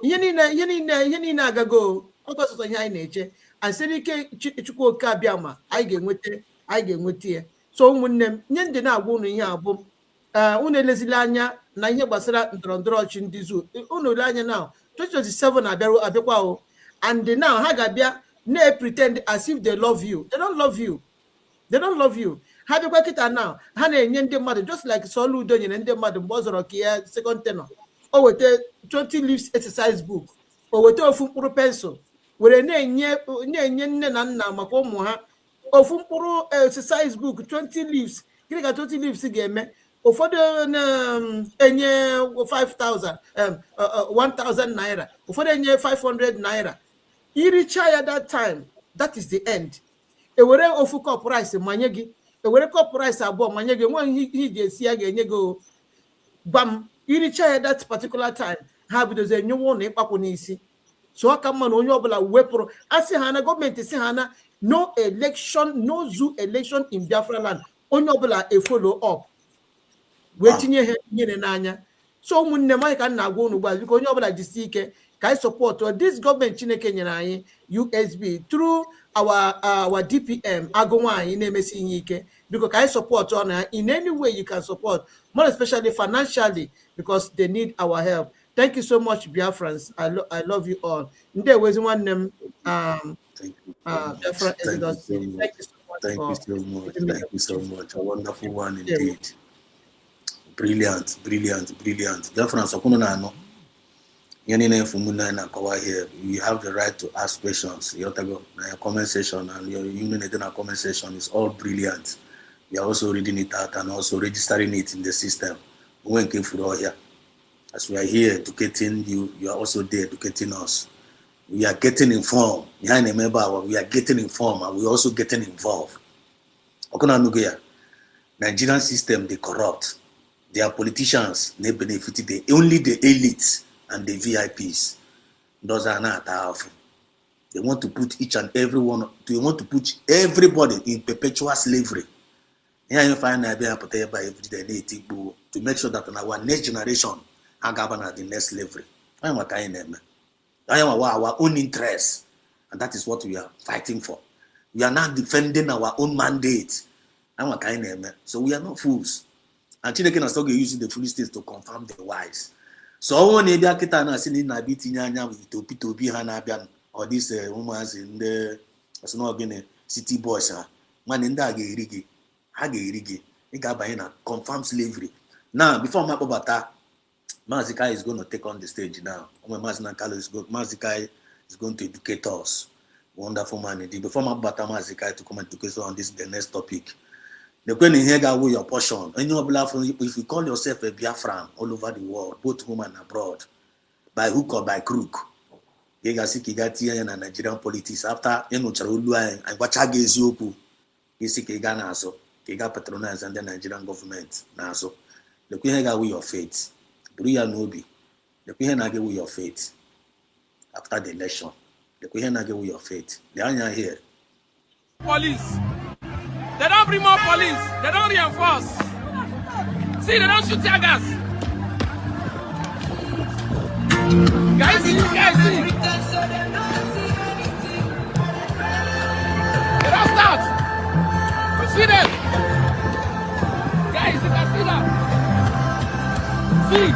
ihe niile agago ọsọsọ ihe anyị na-eche asịrị ike Chukwu Okabịa ma anyị ga-enweta ya. So ụmụnne m nye ndị na-agwa unu ihe abụ unu elezila anya na ihe gbasara ndọrọndọrọ ọchịchị ndị zoo. Unu ele anya now 2027 abịakwa o and now ha ga-abịa na-pretend as if they love you. They don't love you. Ha bịakwa kịta now ha na-enye ndị mmadụ just like Soludo nyere ndị mmadụ mgbe ọ zọrọ ka ya second tenor. O weta 20 leaves exercise book, o weta ofu mkpụrụ pensụl were na-enye nne na nna maka ụmụ ha ofu mkpụrụ exercise book 20 leaves. Gịnị ka 20 leaves ga-eme? Ụfọdụ na-enye 1,000 naira, ụfọdụ enye 500 naira. Iricha ya that time, that is the end. Ewere ofu cup rice manye gị, ewere cup rice abụọ manye gị, nwe ihe iji esi ya ga-enye gị gbam. Iricha ya that particular time, ha bidozi enyewo na ịkpakwu n'isi. So aka mma na onye ọbụla wepụrụ asị ha na gọọmenti si ha na no zoo election in Biafra land. Onye ọbụla follow up wee tinye ha nyere n'anya. So ụmụnne m anyị ka na-agwa unu gba biko onye ọbụla jisi ike ka anyị support this gọọmenti Chineke nyere anyị USB through our DPM agụ nwaanyị na-emesi ihe ike. Biko ka anyị support on in any way you can support, more especially financially because they need our help. Thank you so much, Biafrans. I love you all. Ndewezi nwanne m Biafra Exodus. Thank you so much. Thank you so much. A wonderful one indeed. Brilliant. Biafrans, here. You have the right to ask questions. Your comment section and your union comment section is all brilliant. We are also reading it out and also registering it in the system. We came for all here. As we are here educating you, you are also there educating us. We are getting informed. We are getting informed and we are also getting involved. Nigerian system, they corrupt. Their politicians, they benefit only the elites and the VIPs. Those are not powerful. They want to put each and every one, they want to put everybody in perpetual slavery. Here you find Nigeria by every day to make sure that in our next generation are governed at the next slavery. I am our own interests, and that is what we are fighting for. We are not defending our own mandate. So we are not fools. And Chineke na still using the foolish things to confirm the wise. So when you are na sini na biti nyanya with topi hana or this woman in the city boys man in that ha confirm slavery. Now before Mapobata, Mazikai is going to take on the stage now. Mazikai is going to educate us. Wonderful man. Before Mapobata Mazikai to come and educate us on this the next topic. The when you hear your portion, and if you call yourself a Biafran all over the world, both home and abroad, by hook or by crook, you guys see Kigati and Nigerian politics after Charulu and Wachage Zoku, you see Kigana so, Kiga patronize and the Nigerian government. Now so, the Queen with your faith, Bria Nobi, the Queen with your faith after the election, the Queen with your faith. They are here. Police. They don't bring more police. They don't reinforce. See, they don't shoot tear gas. Guys, see. They don't start. You see them? Guys, you can see that. See,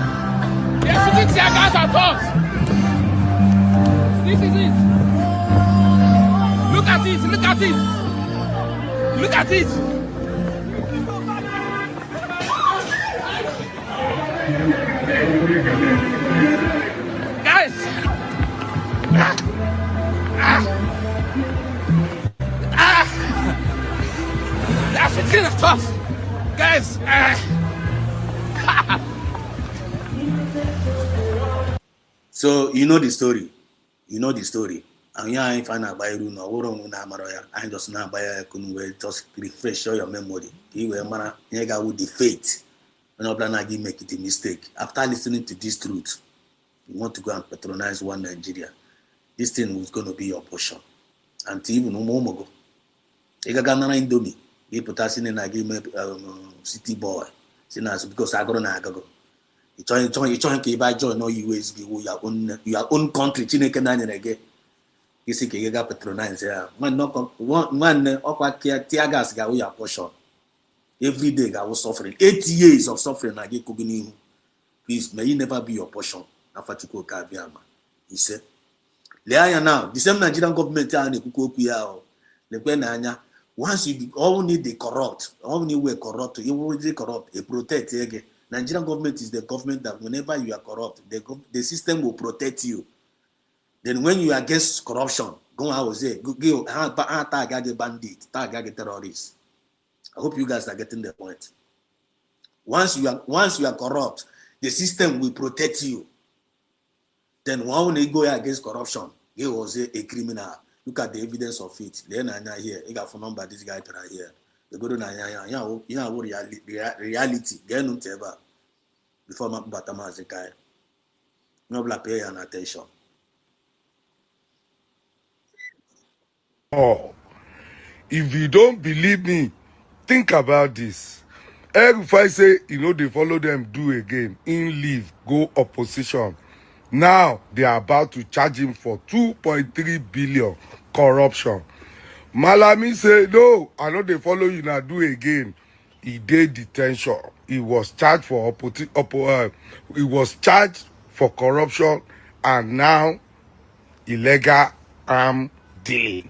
they're shooting tear gas at us. This is it. Look at it. Look at it! Guys! That's it in the top! Guys! So, you know the story. And yeah, I find out by room or I just now by just refresh your memory. You were with the faith. When you make it a mistake. After listening to this truth, you want to go and patronize one Nigeria. This thing was going to be your portion. And even no more. You got Indomie. You put us in and give me city boy. Because I go. You trying to buy join no USB your own country. Again. You see, you got patronize here. Man, tear gas got your portion. Every day, I was suffering. 8 years of suffering. I get cooking. Please, may you never be your portion. After you go, Kabiama. He said, Leaya now, the same Nigerian government, once you all need the corrupt, all need were corrupt, you already corrupt, they protect again. Nigerian government is the government that whenever you are corrupt, the system will protect you. Then when you are against corruption, go out there, go tag bandit, tag terrorists. I hope you guys are getting the point. Once you are corrupt, the system will protect you. Then when you go against corruption, he was a criminal. Look at the evidence of it. Then I here, you got phone number this guy right here. You go to reality. Get no ever before my batama as a guy. No black pay and attention. Oh, if you don't believe me, think about this. If I say, they follow them do again, in leave, go opposition. Now, they are about to charge him for 2.3 billion corruption. Malami say, no, I know they follow you now do again. He did detention. He was charged for he was charged for corruption and now illegal arm dealing.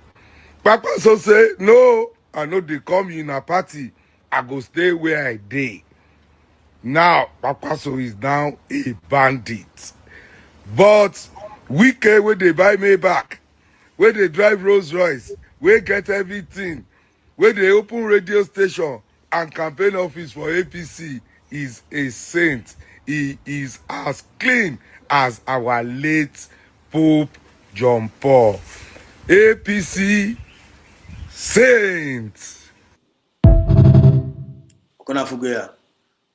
Papa so say, no, I know they come in a party. I go stay where I dey. Now, Papa so is now a bandit. But Wike where they buy me back, where they drive Rolls Royce, where get everything, where they open radio station and campaign office for APC is a saint. He is as clean as our late Pope John Paul. APC saints.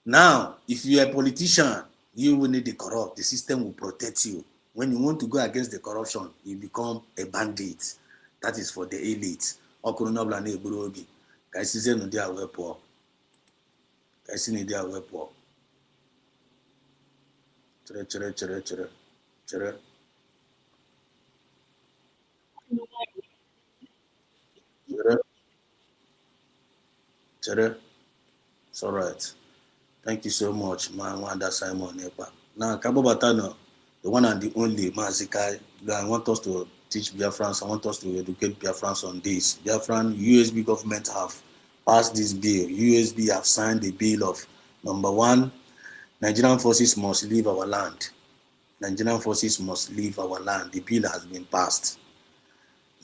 Now, if you are a politician, you will need the corrupt. The system will protect you. When you want to go against the corruption, you become a bandit. That is for the elite. Okunobla na eburu obi. Ka isize no dia wepo. Ka isi ni dia wepo. Chere. It's all right. Thank you so much, man. Wanda Simon Epa. Now, Kabobatano, the one and the only Mazikai. I want us to teach Biafrans. I want us to educate Biafrans on this. Biafran USB government have passed this bill. USB have signed the bill of number 1, Nigerian forces must leave our land. Nigerian forces must leave our land. The bill has been passed.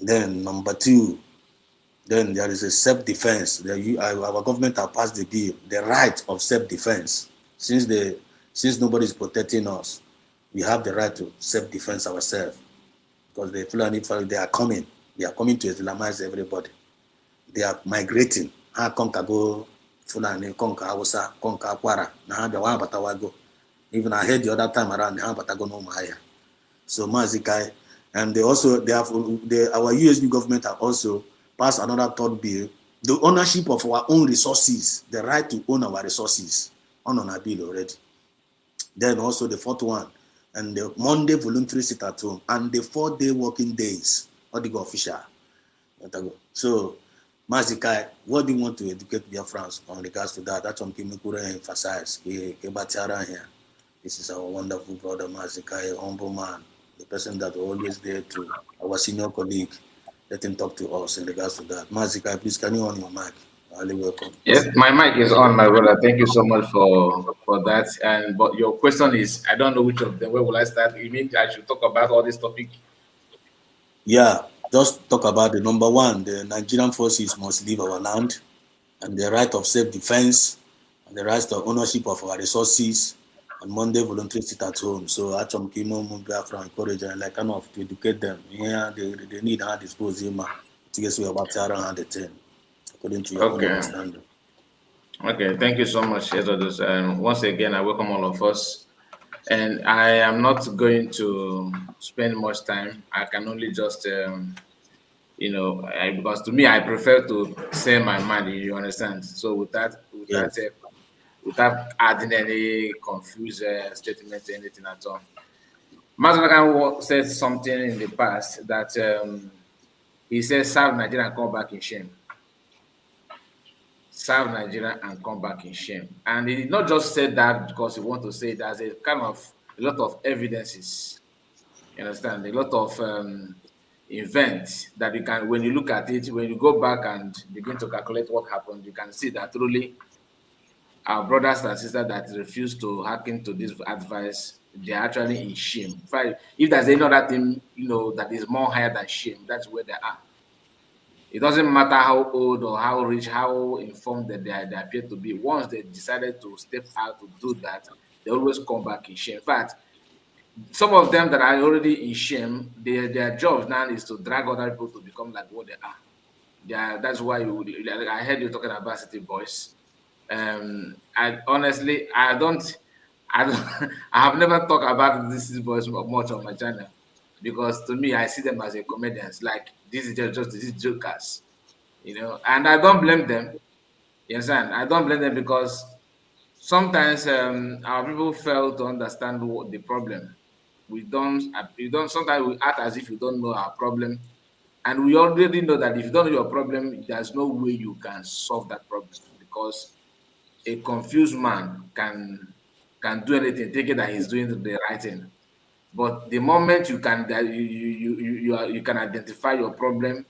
Then number 2, then there is a self-defense. Our government has passed the bill, the right of self-defense. Since nobody is protecting us, we have the right to self-defense ourselves. Because the Fulani, they are coming. They are coming to Islamize everybody. They are migrating. Konka Fulani, Konka Hausa, Konka Kwara. Even I heard the other time around, no Maya. So Mazikai, and our USB government have also passed another third bill, the ownership of our own resources, the right to own our resources, on our bill already. Then also the fourth one, and the Monday voluntary sit at home, and the 4-day working days, or the official. So, Mazikai, what do you want to educate Biafrans on regards to that? That's what Kimikura emphasize. Here. This is our wonderful brother Mazikai, a humble man, the person that always there to our senior colleague. Let him talk to us in regards to that. Mazikai, please, can you on your mic? Highly welcome. Yes, my mic is on, my brother. Thank you so much for that. And but your question is, I don't know which of them. Where will I start? You mean I should talk about all this topic? Yeah, just talk about the number 1. The Nigerian forces must leave our land, and the right of self-defense, and the right of ownership of our resources, and Monday voluntary sit at home. So actually, Biafra encourage and like kind of to educate them. Yeah, they need how dispose him to get about the 10, according to your own understanding. Okay, thank you so much, Edodus. Once again, I welcome all of us. And I am not going to spend much time. I can only just, because to me, I prefer to say my mind. You understand? So without adding any confused statement or anything at all. Mazanakan said something in the past that he said, "Serve Nigeria and come back in shame." Serve Nigeria and come back in shame. And he did not just say that because he want to say it as a kind of a lot of evidences. You understand? A lot of events that you can, when you look at it, when you go back and begin to calculate what happened, you can see that truly our brothers and sisters that refuse to hearken to this advice, they're actually in shame. In fact, if there's any other thing, that is more higher than shame, that's where they are. It doesn't matter how old or how rich, how informed that they appear to be. Once they decided to step out to do that, they always come back in shame. In fact, some of them that are already in shame, their job now is to drag other people to become like what they are. That's why I heard you talking about city boys. I honestly, I have never talked about these boys much on my channel because to me, I see them as a comedians. Like this is just these jokers, and I don't blame them. You understand? I don't blame them because sometimes our people fail to understand what the problem. We don't. Sometimes we act as if you don't know our problem, and we already know that if you don't know your problem, there's no way you can solve that problem because a confused man can do anything, thinking that he's doing the right thing. But the moment you can you can identify your problem,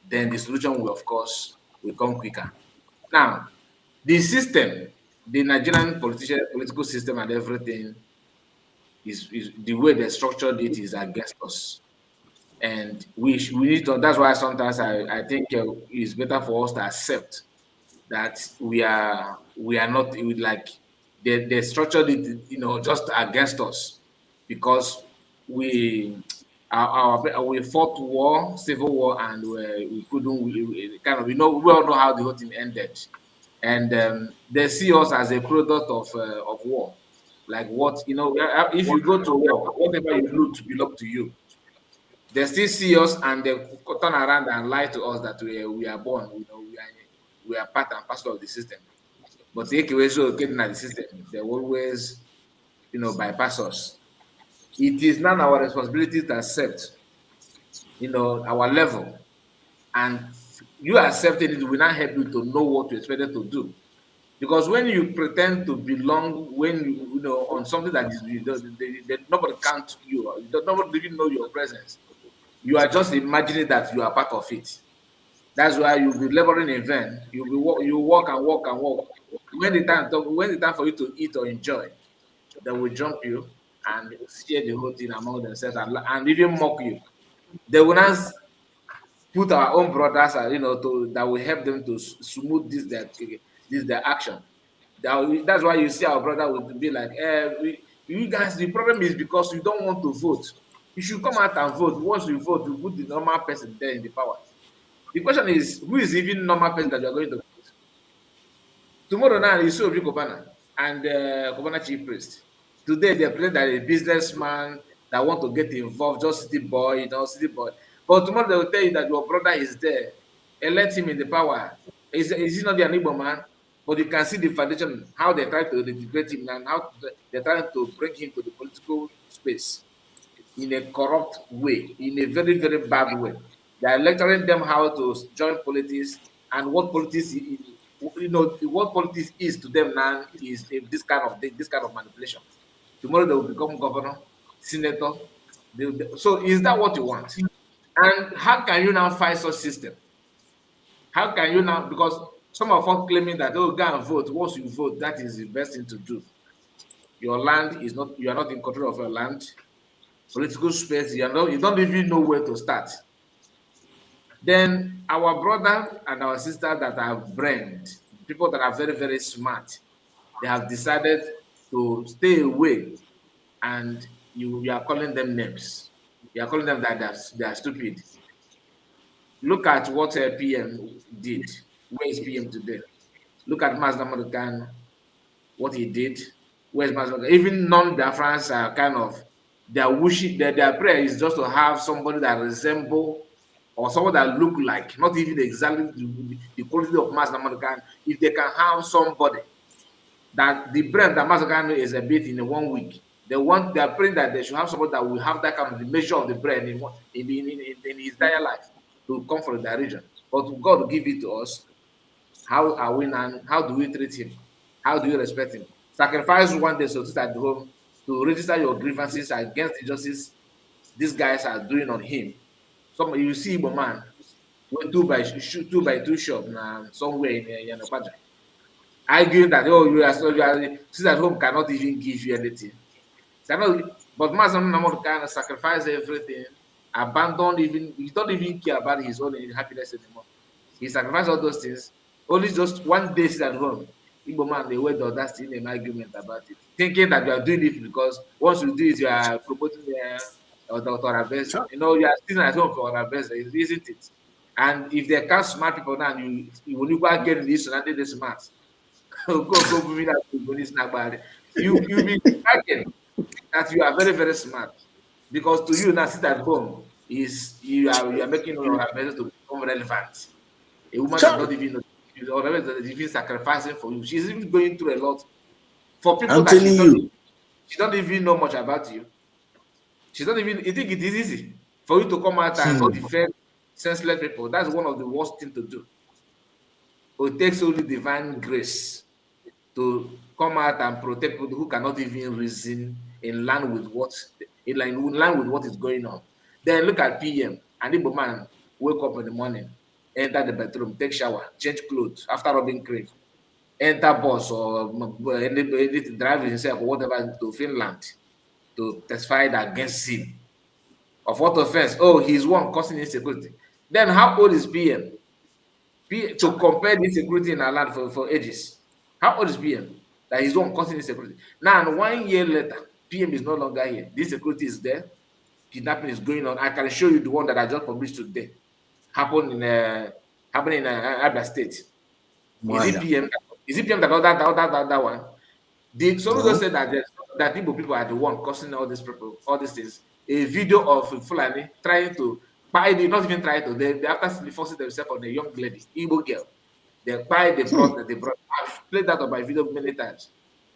then the solution will, of course, will come quicker. Now, the system, the Nigerian political system and everything is the way they structured it is against us. And we need to, that's why sometimes I think it's better for us to accept that we are not like they structured it, just against us because we we fought war, civil war, and we couldn't we all know how the whole thing ended, and they see us as a product of war. Like what, if you go to work, whatever you do to belong to you, they still see us and they turn around and lie to us that we are born, we are part and parcel of the system. But the AKWSO getting at the system, they always, bypass us. It is now our responsibility to accept, our level. And you accepting it will not help you to know what you're expected to do. Because when you pretend to belong, when on something that is nobody count you, nobody even know your presence. You are just imagining that you are part of it. That's why you'll be laboring in vain. You walk and walk and walk. When the time for you to eat or enjoy, they will jump you and share the whole thing among themselves and even mock you. They will not put our own brothers, that will help them to smooth this their action. That's why you see our brother would be like, you guys, the problem is because you don't want to vote. You should come out and vote. Once you vote, you put the normal person there in the power. The question is, who is even normal person that you are going to vote? Tomorrow now, you see Obi Kobana and Kobana chief priest. Today, they present that a businessman that want to get involved, just city boy, city boy. But tomorrow they will tell you that your brother is there. Elect him in the power. Is he not the Igbo man? But you can see the foundation, how they try to integrate him and how they try to bring him to the political space in a corrupt way, in a very, very bad way. They are lecturing them how to join politics and what politics, what politics is to them now is this kind of manipulation. Tomorrow they will become governor, senator. So is that what you want? And how can you now fight such system? How can you now? Because some of us claiming that, oh, go and vote. Once you vote, that is the best thing to do. Your land is not. You are not in control of your land. Political space. You don't even know where to start. Then our brother and our sister that are brained, people that are very, very smart, they have decided to stay away, and you are calling them names. You are calling them that they are stupid. Look at what PM did. Where is PM today? Look at Mazda Madukan, what he did. Where's Mazda? Even non-Biafrans are kind of, their wishing, their prayer is just to have somebody that resemble or someone that look like, not even exactly the quality of Mazda Madukan. If they can have somebody that the brain that Mazda Madukan is a bit in 1 week, they are praying that they should have somebody that will have that kind of the measure of the brain in his entire life to come from that region. But God will give it to us. How are we now? How do we treat him? How do you respect him? Sacrifice one day so to start at home to register your grievances against the justice these guys are doing on him. Some you see Igbo man went 2x2 shop now somewhere in Yanokwaja, arguing that you are sit at home cannot even give you anything. But Mazam Namor kind of sacrifice everything, abandon even he don't even care about his own happiness anymore. He sacrificed all those things. Only just one day sit at home. Igbo man, they wait the audacity in an argument about it, thinking that you are doing it because once you do it, you are promoting the best. Sure. You are sitting at home for our best, isn't it? And if they can't smart people now, you will go get this and they smart. Go me that you be thinking that you are very, very smart. Because to you now sit at home is you are making all our best to become relevant. A woman that Sure. not even or that is even sacrificing for you. She's even going through a lot for people I'm that telling you. she don't even know much about you. She's not even. You think it is easy for you to come out and defend senseless people? That's one of the worst things to do. It takes only divine grace to come out and protect people who cannot even reason in line with what is going on. Then look at PM. An Igbo man wake up in the morning, enter the bedroom, take shower, change clothes after rubbing cream, enter bus or anything, drive himself or whatever to Finland to testify against him. Of what offense? Oh, he's one causing insecurity. Then how old is PM? To compare the insecurity in our land for ages. How old is PM? That he's one causing insecurity. Now, 1 year later, PM is no longer here. This security is there. Kidnapping is going on. I can show you the one that I just published today. Happening in Abia State. Is it PM? Is it PM that one? Some of those say that that Igbo people are the one causing all these people, all these things. A video of Fulani trying to buy the, not even trying to, they after forcing themselves on a young lady, Igbo girl. They buy, they brought. I've played that on my video many times.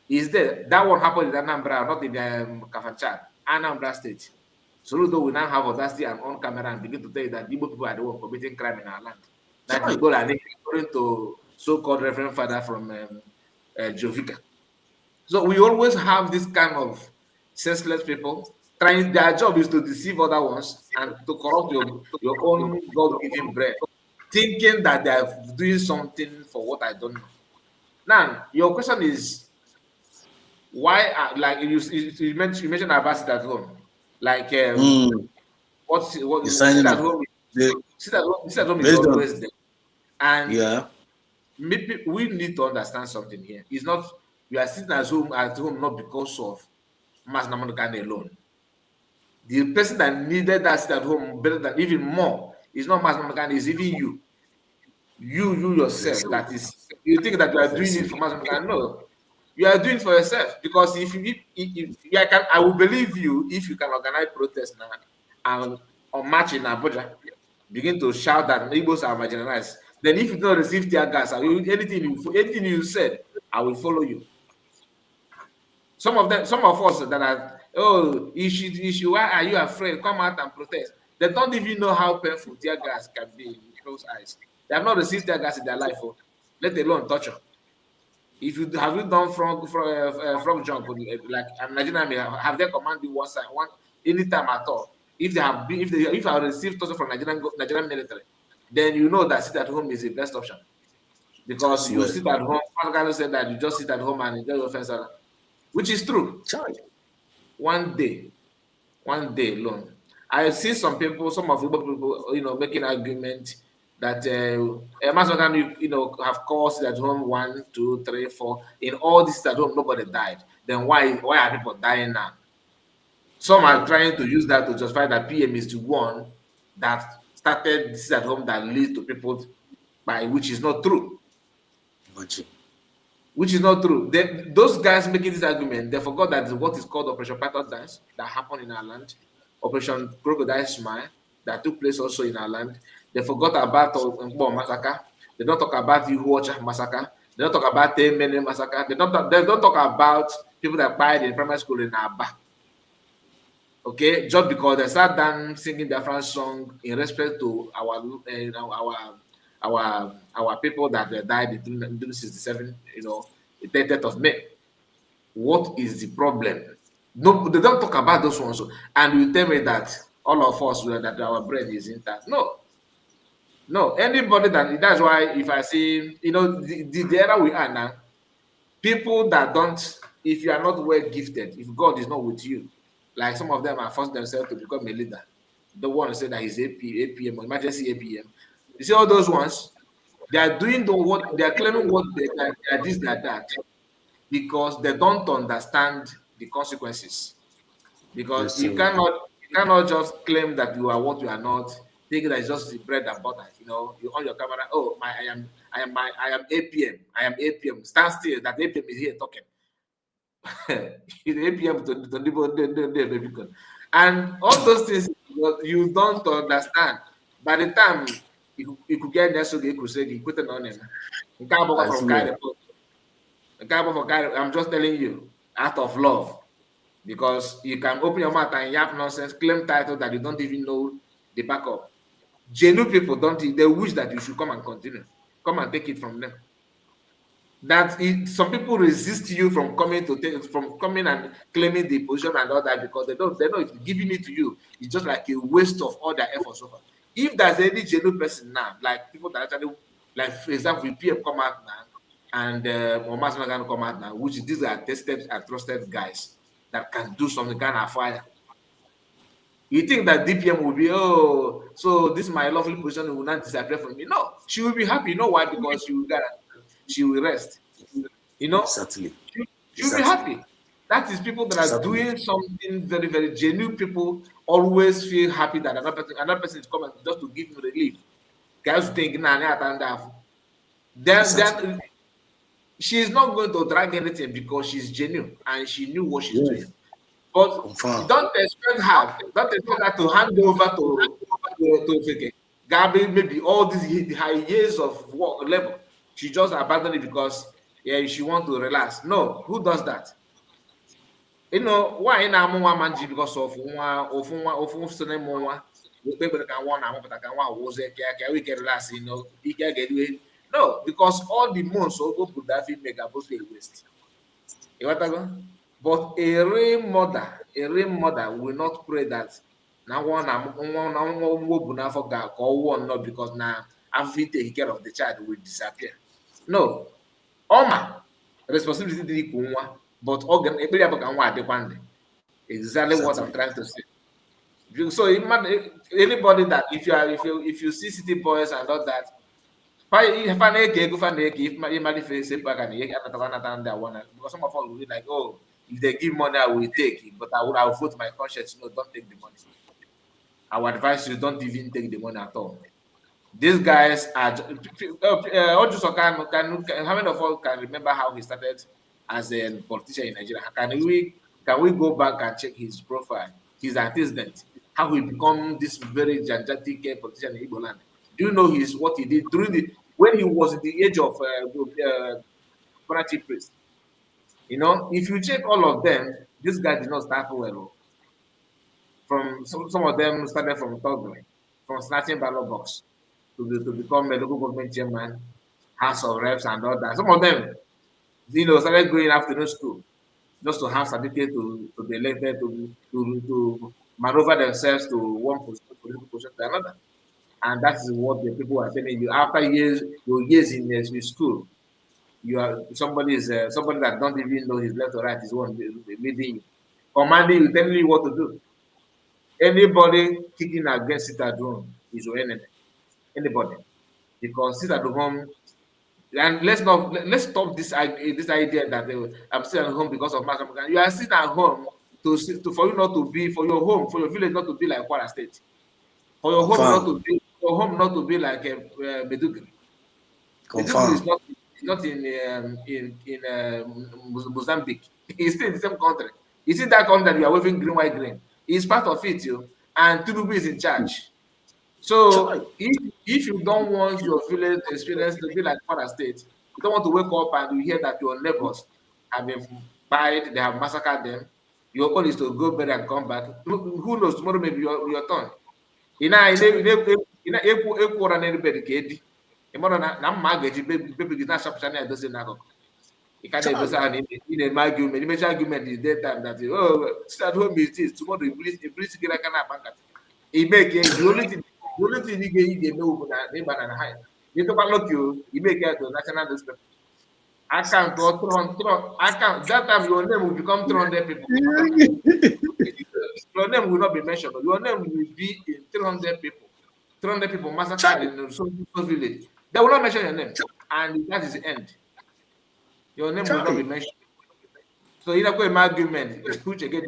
Is there that one happened in Anambra, not in Kafanchan, Anambra State. So though we now have audacity and on camera and begin to tell you that Igbo people are the one committing crime in our land. That the goal and according to so-called Reverend Father from Jovica. So we always have this kind of senseless people trying. Their job is to deceive other ones and to corrupt your own God-given bread, thinking that they are doing something for what I don't know. Now, your question is why? Like you mentioned about sit at home, like what sit at home? Sit at home is always there, and maybe we need to understand something here. It's not we are sitting at home not because of Mas Namanukane alone. The person that needed that sit at home better than even more is not Mas Namanukane, it's even you. You yourself. That is, you think that you are doing it for Mas Namanukane. No, you are doing it for yourself. Because if I will believe you if you can organize protest now and or march in Abuja, begin to shout that Igbos are marginalized. Then if you don't receive tear gas, anything you said, I will follow you. Some of us that are, oh, you should, why are you afraid? Come out and protest. They don't even know how painful tear gas can be in people's eyes. They have not received tear gas in their life, let alone torture. If you have done frog jump, like Nigerian, have they commanded one side, anytime at all? If they have if I received torture from Nigerian military, then you know that sit at home is the best option. Because you sit at home, one said that you just sit at home and enjoy your friends, which is true. One day alone. I see some of the people, making argument that have caused at home 1, 2, 3, 4. In all this at home, nobody died. Then why are people dying now? Some are trying to use that to justify that PM is the one that started this at home that leads to people which is not true. Which is not true. Those guys making this argument, they forgot that what is called Operation Python Dance that happened in our land, Operation Crocodile Smile that took place also in our land. They forgot about Ngbo massacre. They don't talk about the Ihuacha massacre. They don't talk about the Mene massacre. They don't talk about people that died in primary school in Aba. Okay, just because they sat down singing Biafran song in respect to our people that died in 1967, the 30th of May. What is the problem? No, they don't talk about those ones. And you tell me that all of us, that our brain is intact. No, anybody that's why if I see, the era we are now, people that don't, if you are not well gifted, if God is not with you, like some of them are forced themselves to become a leader. The one who said that he's APM or emergency APM. You see all those ones, they are doing what they are claiming what they are this, they are that, because they don't understand the consequences. Because you cannot just claim that you are what you are not, thinking that it's just the bread and butter. You on your camera, oh I am APM, I am APM. Stand still, that APM is here talking. APM to and all those things you don't understand. By the time you could get there, so you put it on him. I'm just telling you, out of love, because you can open your mouth and yap nonsense, claim title that you don't even know the backup. Genuine people they wish that you should come and continue, come and take it from them. Some people resist you from coming and claiming the position and all that, because they know if giving it to you is just like a waste of all their efforts so far. If there's any genuine person now, like people that actually, like for example, PM come out now and Omas Nagan come out now, which these are tested and trusted guys that can do something, kind of fire. You think that DPM will be, so this is my lovely position, will not disappear from me? No, she will be happy. You know why? Because she will rest. Exactly. She will be happy. That is people that are doing something very, very genuine. People always feel happy that another person is coming just to give you relief. Guys think then she's not going to drag anything because she's genuine and she knew what she's Yes. doing. But Confirm. don't expect her to hand over to Fike. Gabi, maybe all these her years of work labor, she just abandoned it because she want to relax. No, who does that? You know why na amụ nwa manji because of ofu so na ịmụ nwa ekpekpere ka nwa na-amụpụta ka nwa wụzie ka we can relax, ike ga-edwe. No, because all the months o put that film make supposed to waste. You know, but a real mother will not pray that na nwa bụ n'afọ ka ọ wụọ nnọọ because na after taking care of the child will disappear. No, ọma responsibility dị ikwu nwa, but ekpere ya bụ ka nwa adịkwa ndụ. Exactly what I'm trying to say. So anybody that if you see city boys and all that, because some of us will be like, oh, if they give money, I will take it, but I will vote my conscience. No, don't take the money. I would advise you, don't even take the money at all. These guys are. How many of us can remember how he started as a politician in Nigeria? Can we go back and check his profile, his antecedent, how he become this very gigantic politician in Igbo land? Do you know what he did when he was at the age of Bonachi priest? If you check all of them, this guy did not start well. From some of them started from thuggery, from snatching ballot box to become a local government chairman, House of Reps, and all that. Some of them, started going afternoon school just to have certificate to be elected, to maneuver themselves to one political position to another. And that is what the people are telling you. After your years in school, you are somebody that don't even know his left or right is one leading you, commanding you, telling you what to do. Anybody kicking against it at home is your enemy. Anybody, because sit at home, and let's stop this idea that I'm still at home because of mass. You are sitting at home for you not to be, for your home, for your village not to be like Kwara State, for your home not to be like Meduguri. Meduguri is not in Mozambique. It's still in the same country. You see that country that you are waving green, white, green. It's part of it, and Tinubu is in charge. So if you don't want your village experience to be like Kwara State, you don't want to wake up and you hear that your neighbors have been buried, they have massacred them. Your own is to go better and come back. Who knows, tomorrow may be your turn. You can't edozi na-eme argument, image argument is that time that sit at home is this, tomorrow you bring together kind of bank. The only thing you know na high. You talk about you make it to national newspaper. Account that time your name will become 300 people. Your name will not be mentioned. Your name will be in 300 people. 300 people massacred in some village. They will not mention your name, and that is the end. Your name will not be mentioned. So you know, an argument. Which again,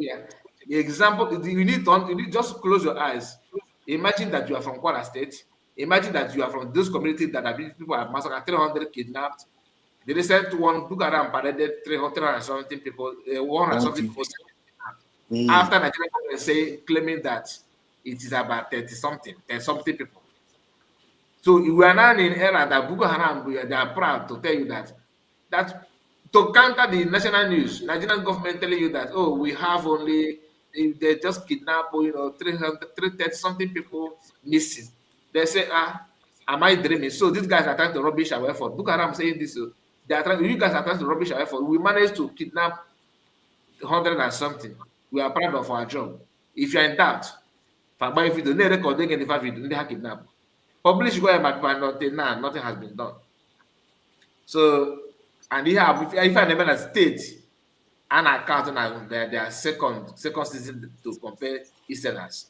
the example you need just close your eyes. Imagine that you are from Kwara State. Imagine that you are from those communities that people have massacred, 300 kidnapped. The recent one took around paraded 317 people, 170 people. After Nigeria say claiming that it is about 30 something people. So we are now in an era that Boko Haram, they are proud to tell you that to counter the national news, Nigerian government telling you that, oh, we have only, they just kidnap, 330 something people missing. They say, am I dreaming? So these guys are trying to rubbish our effort. Boko Haram saying this, you guys are trying to rubbish our effort. We managed to kidnap 100 and something. We are proud of our job. If you're in doubt, if you don't record any video, they have kidnapped. Publish where nothing has been done. So, and if I never state an account and their second citizen to compare Easterners,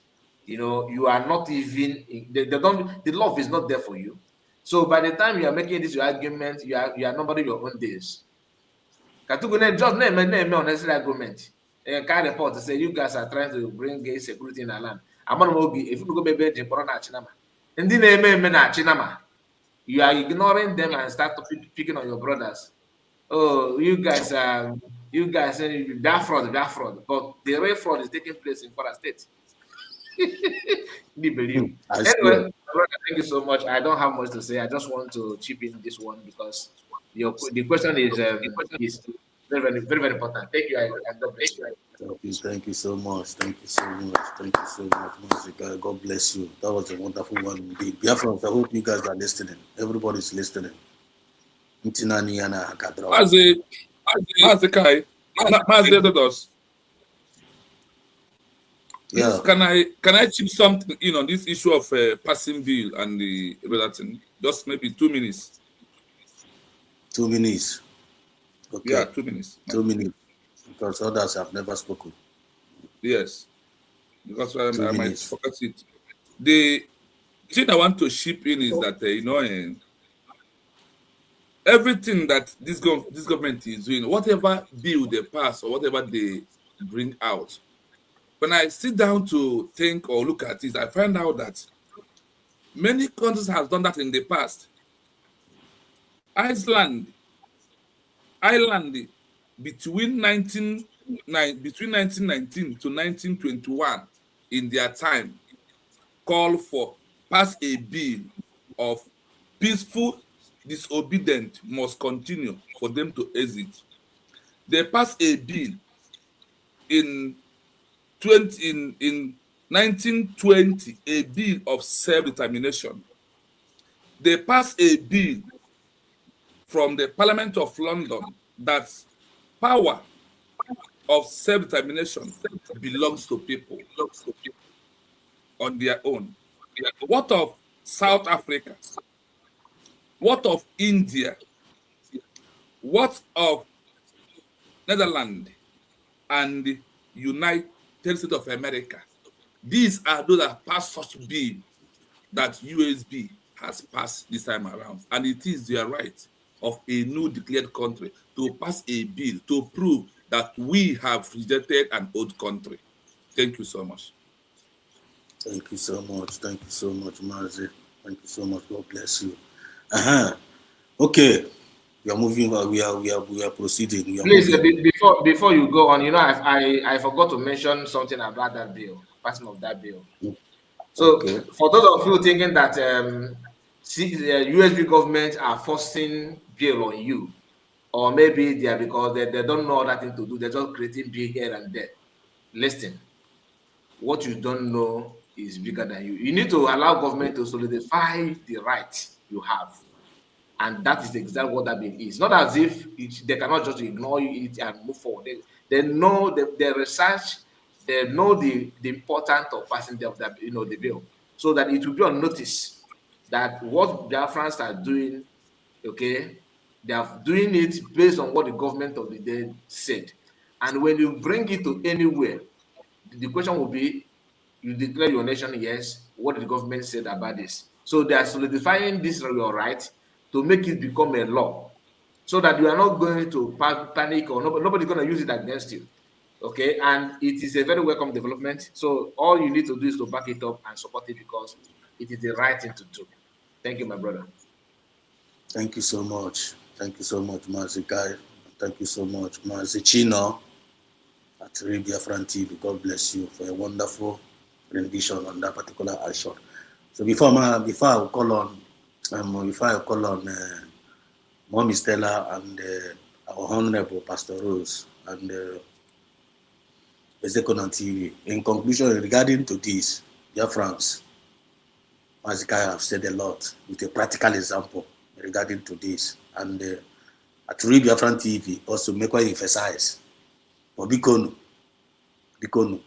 you are not even the love is not there for you. So by the time you are making this your argument, you are numbering your own days. Just name unnecessary argument. Can report to say you guys are trying to bring security in our land. If you go baby Chinama, and then you are ignoring them and start picking on your brothers. Oh, you guys, that fraud. But the real fraud is taking place in Kwara State. Didn't believe. I swear. Anyway, brother, thank you so much. I don't have much to say. I just want to chip in this one because the question is very important. Thank you, and God bless you. Thank you so much. Thank you so much. Thank you so much, Musica. God bless you. That was a wonderful one indeed. Biafrans, I hope you guys are listening. Everybody's listening. Mazi Kai, Mazi Dodos. Please, Yeah. can I chip something in on this issue of passing bill and the relating? Just maybe 2 minutes. 2 minutes. Okay. Yeah, 2 minutes. 2 minutes. Because others have never spoken. Yes. Because I might forget it. The thing I want to chip in is that everything that this government is doing, whatever bill they pass or whatever they bring out, when I sit down to think or look at it, I find out that many countries have done that in the past. Ireland, between 1919 to 1921, in their time, called for pass a bill of peaceful disobedient must continue for them to exit. They passed a bill in 1920, a bill of self-determination. They passed a bill from the Parliament of London that power of self-determination belongs to people on their own. What of South Africa? What of India? What of Netherlands and the United States of America? These are those that passed such bill that USB has passed this time around, and it is their right of a new declared country to pass a bill to prove that we have rejected an old country. Thank you so much. Thank you so much. Thank you so much, Mazi. Thank you so much. God bless you. Okay. We are moving. We are proceeding. Please, before you go on, I forgot to mention something about that bill, passing of that bill. So, for those of you thinking that USB government are forcing bill on you, or maybe they are because they don't know other thing to do, they're just creating bill here and there. Listen, what you don't know is bigger than you. You need to allow government to solidify the right you have. And that is exactly what that bill is. Not as if they cannot just ignore it and move forward. They know the research, they know the importance of passing the bill, so that it will be on notice that what Biafrans are doing, okay, they are doing it based on what the government of the day said. And when you bring it to anywhere, the question will be, you declare your nation, yes, what the government said about this. So they are solidifying this your right to make it become a law, so that you are not going to panic, or nobody's going to use it against you. Okay, and it is a very welcome development. So all you need to do is to back it up and support it, because it is the right thing to do. Thank you, my brother. Thank you so much. Thank you so much, Mazi Kai. Thank you so much, Mazi Chino at Biafran TV. God bless you for a wonderful rendition on that particular issue. So before I call on Mommy Stella and our Honorable Pastor Rose and Ezekiel TV. In conclusion, regarding to this, dear friends, Mazi Kai have said a lot with a practical example regarding to this. And at Biafran TV also make one emphasize. But Bikono,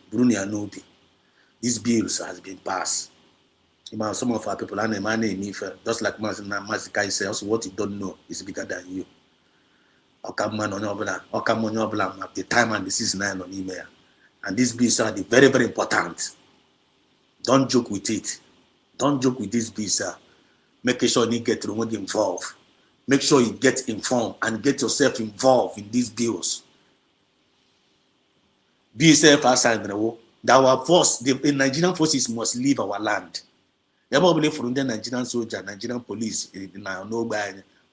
Bruni Anubi, these bills has been passed. Some of our people are just like Mazi Kai says, what you don't know is bigger than you. The time and the season on email. And these bills are very, very important. Don't joke with it. Don't joke with these bills. Make sure you get involved. Make sure you get informed and get yourself involved in these bills. Be yourself outside that our force, the Nigerian forces must leave our land. They probably from the Nigerian soldier, Nigerian police,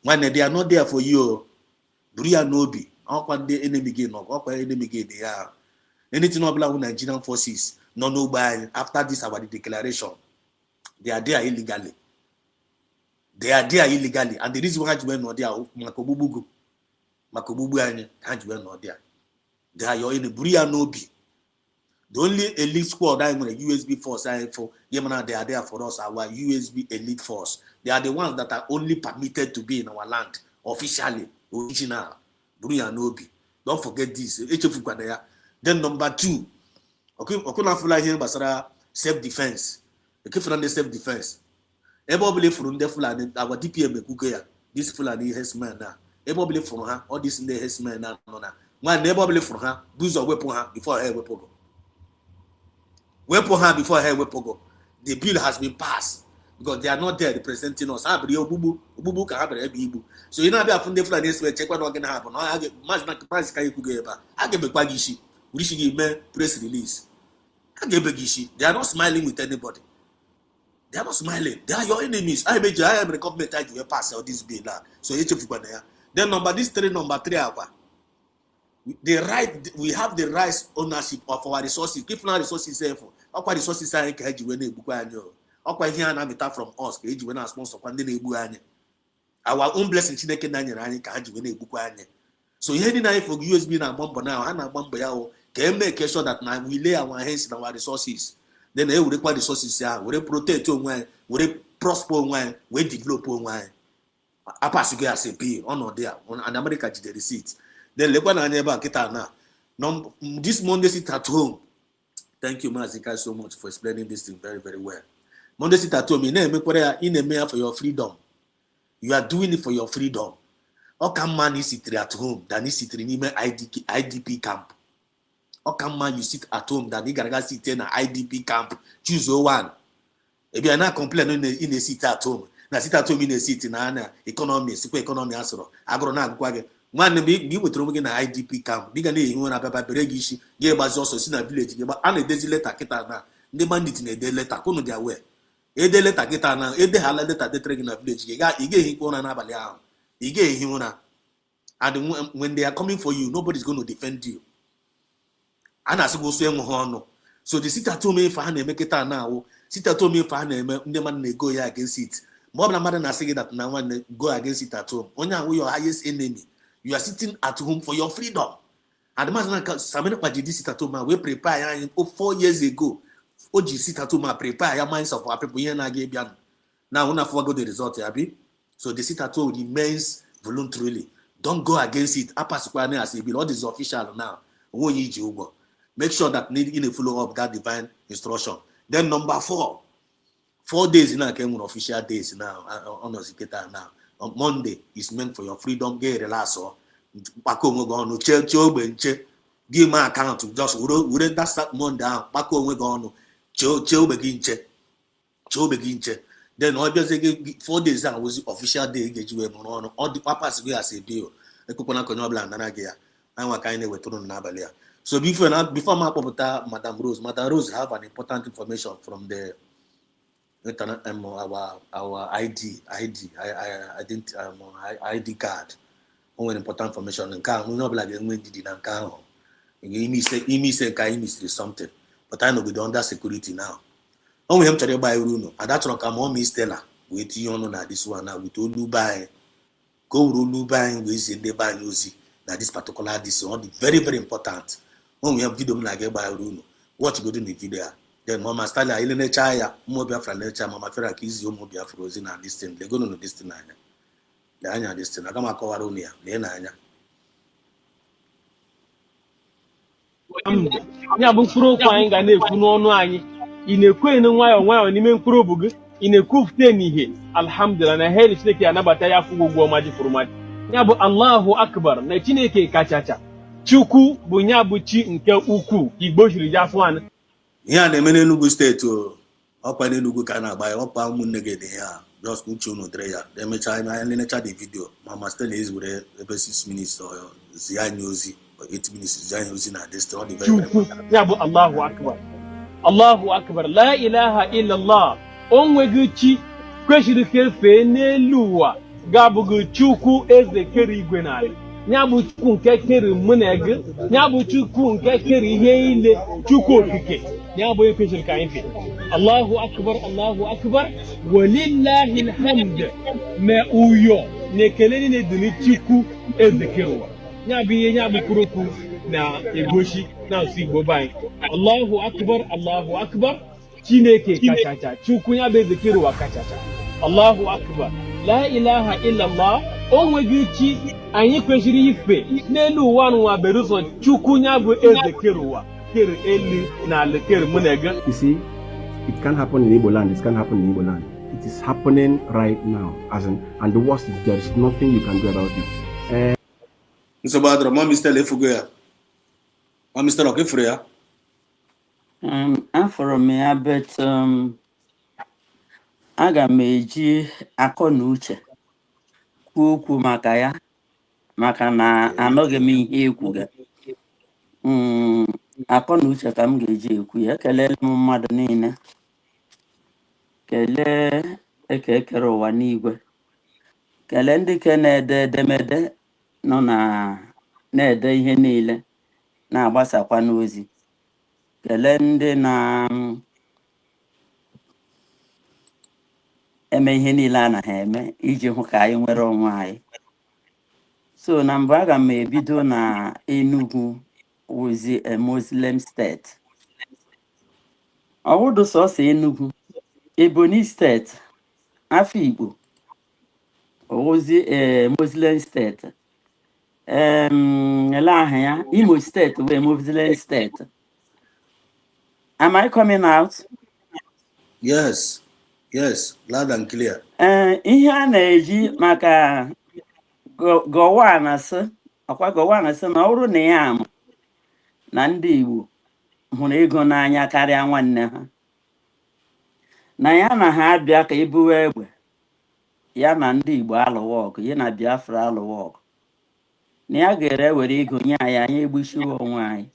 when they are not there for you. buru ya n'obi ọkwa ndị enemy gị nọ ọkwa enemy gị dị ya anything ọbụla bụ Nigerian forces nọ n'ogbe anyị after this our declaration they are there illegally and the reason ha ji wee nọ there maka ogbugbu anyị ha ji wee nọ there they are your enemy buru ya n'obi. The only elite squad I want USB force I for Yemen, they are there for us, our USB elite force. They are the ones that are only permitted to be in our land officially, original. Buruya Nobi. Don't forget this. Then number 2, okay, here basara self-defense. Okay, from the self-defense. Everybody from the Fulani, our DPM Kugaya, this Fulani has man now. Everybody from her, all this in the has man now. Man, everybody from her, use a weapon her before her weapon go. Weapon her before her weapon go. The bill has been passed because they are not there representing us. So you know about from the Fulani check what going to happen. I get much like price can you go I get a bagishi. We should give me press release. I get bagishi. They are not smiling with anybody. They are not smiling. They are your enemies. I am the government I give pass all this bill now. So you check there. Then number 3 the right, we have the right ownership of our resources. Keep our resources safe. Our resources are from us. Our own blessing. So here for USB na bomb now. And bomb can make sure that now we lay our hands in our resources. Then they will require resources. We protect one. We prosper one. We develop one. Apasigo as a P on or there on an America did the receipt. Then Lebanon neighbor get now. This Monday sit at home. Thank you, Mazika, so much for explaining this thing very, very well. Monday sit at home. In a mayor for your freedom. You are doing it for your freedom. How come man is sit at home than is sit in IDP camp? How come man you sit at home than you gotta sit in an IDP camp? Choose one. If you are not complaining in a sit at home. Na sit at home in a city na economy, super economy asoro. Agrona gwage. One be with Roman IDP camp. Bigger name, you want a papa beregishi, gave us also seen a village, but a daisy letter ketana, the bandit in a day letter, come their way. A day letter ketana, a day halada the train in a village, he gave him one another. He gave him one. And when they are coming for you, nobody's going to defend you. And as go swim hono. So the sitter told me if I make it now, sitter told me if I name the man go against it. More than mother saying that now one go against it at home. Only your highest enemy. You are sitting at home for your freedom. And the man Samina Pajidi sit at home, we prepare 4 years ago. Oji sit at home, prepare your minds of our people. Now, when I forgot the result, so the sit at home remains voluntarily. Don't go against it. As a bill, all is official now. Make sure that in a follow up that divine instruction. Then number 4 days now came on official days now on the now. On Monday is meant for your freedom. Get relax or Paco go on che give my account to just would that start Monday down. Paco we go on cho begin che. Then all just 4 days now was the official day get you on all the papas we as a bill. The coconut conobla and Nanagia. I want kind of with Nabalia. So before my popota, Madame Rose have an important information from the our ID card. One important information and car. We not like when did in car. He say something, but I know we under security now. We have to buy Bruno, and that's not come Miss Stella. With you on this one now. We told you buy go rule buying with in the buy Lucy. That this particular this one very, very important. When we have video like buy Bruno, what you go do in the video. Then Mama Stella, Ilene Chaya, more Biafran nature, Mama Ferra Kiz, more Biafrosin and this thing. They're going to know this thing. The Anya this thing. I come a Covaronia, the Anya. Ya bụ mkpụrụ okwu anyị ga na-ekwu n'ọnụ anyị ị na-ekwu nwayọọ n'ime mkpụrụ obu gị ị na-ekwufute n'ihe alhamdulillah na heri Chineke anabata ya afụ ụgwọ ọma jifuru mmadụ ya bụ Allahu Akbar na Chineke kachacha Chukwu bụ ya bụ chi nke ukwu Igbo jiri ya afụ anụ ya na-eme n'Enugu steeti ọkwa n'Enugu ka na-agba ya ọkwa ụmụnne gị dị ya just uche unu dere ya emechaa anya lenecha the video Mama Stella is were ebe 6 minutes zi anyị ozi 8 minutes zi anyị ozi na this all the very ya bụ Allahu Akbar la ilaha illallah onweghị chi kwesịrị ka efe n'elu ụwa ga-abụghị Chukwu eze kere igwe n'ala ya bụ chukwu nke kere mụ na gị, ya bụ chukwu nke kere ihe niile, chukwu okike, ya bụ ekwesịrị ka anyị fee. Allahu akbar, Allahu akbar, walillahi alhamd. Ma uyo na ekele niile dị n'Chukwu eze kere ụwa. Ya bụ ihe ya bụ kwuru okwu na-egosi n'asụsụ Igbo be anyị. Allahu akbar, Allahu akbar, Chineke kachacha, Chukwu ya bụ eze kere ụwa kachacha. Allahu akbar, la ilaha illallah, o nweghị chi anyị kwesịrị ife n'elu ụwa n'ụwa berụsọ Chukwu ya bụ eze kere ụwa, kere elu na ala, kere mụ na gị. You see, it can happen in Igbo land, it can happen in Igbo land. It is happening right now, and the worst is there is nothing you can do about it. Mr. Badro, Mr. Lefugoya, Mr. Okifria. Afọrọ m ya, but aga m eji akọ na uche kwuo okwu maka ya, maka na anọghị m ihe ekwuga. Akọ na uche ka m ga-eji ekwu ya. Ekelele m mmadụ niile, kelee eke ekere ụwa n'igwe, kelee ndị ke na-ede edemede nọ na-ede ihe niile na-agbasakwa n'ozi, kelee ndị na-eme ihe niile a na ha eme iji hụ ka anyị nwere onwe anyị. So na mbụ aga m ebido na Enugu wụzi a Muslim state. Ọwụdụ sọsọ Enugu, Ebonyi steeti, Afikpo wụzi a Muslim state. Ele aha ya, Imo steeti wee Muslim state. Am I coming out? Yes, loud and clear. Ihe a na-eji maka Gowon sị, ọkwa Gowon sị na ọ bụrụ na ya ama na ndị Igbo hụrụ ego n'anya karịa nwanne ha, na ya na ha abịa ka ebuwe egbe ya na ndị Igbo alụwa ọgụ, ya na Biafra alụwa ọgụ, na ya ga-ere were ego nye anyị, anyị egbuchiwe onwe anyị.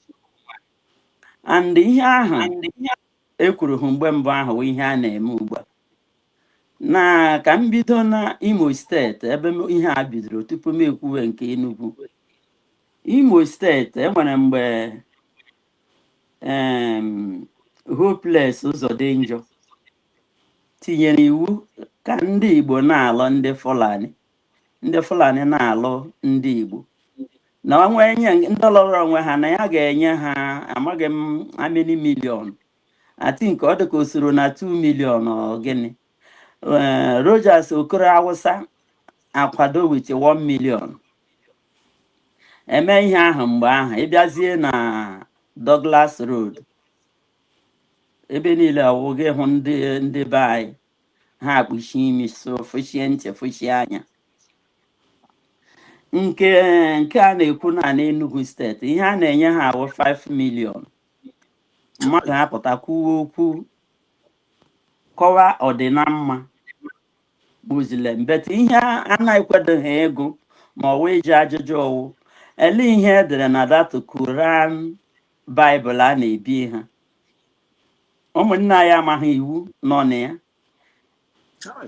And ihe ahụ ekwuru mgbe mbụ ahụ ihe a na-eme ugbu a. Na ka m bido na Imo steeti, ebe ihe a bidoro tupu m ekwuwe nke Enugu. Imo steeti enwere mgbe Hopeless Uzodinjo tinyere iwu ka ndị Igbo na-alụ ndị Fulani na-alụ ndị Igbo, na onwe nye ndị lụrụ onwe ha na ya ga-enye ha amaghị m amini milion, ati nke ọ dịka osoro na 2 million gịnị. Rogers Okoro Awụsa akwado with 1 million. Eme ihe ahụ mgbe ahụ ịbịazie na Douglas Road, ebe niile ọwụghị hụ ndị be anyị ha akpuchi imi, so fụchie ntị fụchie anya. Nke a na-ekwu na Enugu steeti ihe a na-enye ha awụ 5 million. Mmadụ apụta kwuo okwu kọwa ọdịnamma Muslim, bet ihe anaghịkwadoghị ego ma ọ wee ji ajụjụ ọwụ ele ihe edere na datu Quran Bible a na-ebi ha. Ụmụnne anyị amaghị iwu nọ na ya.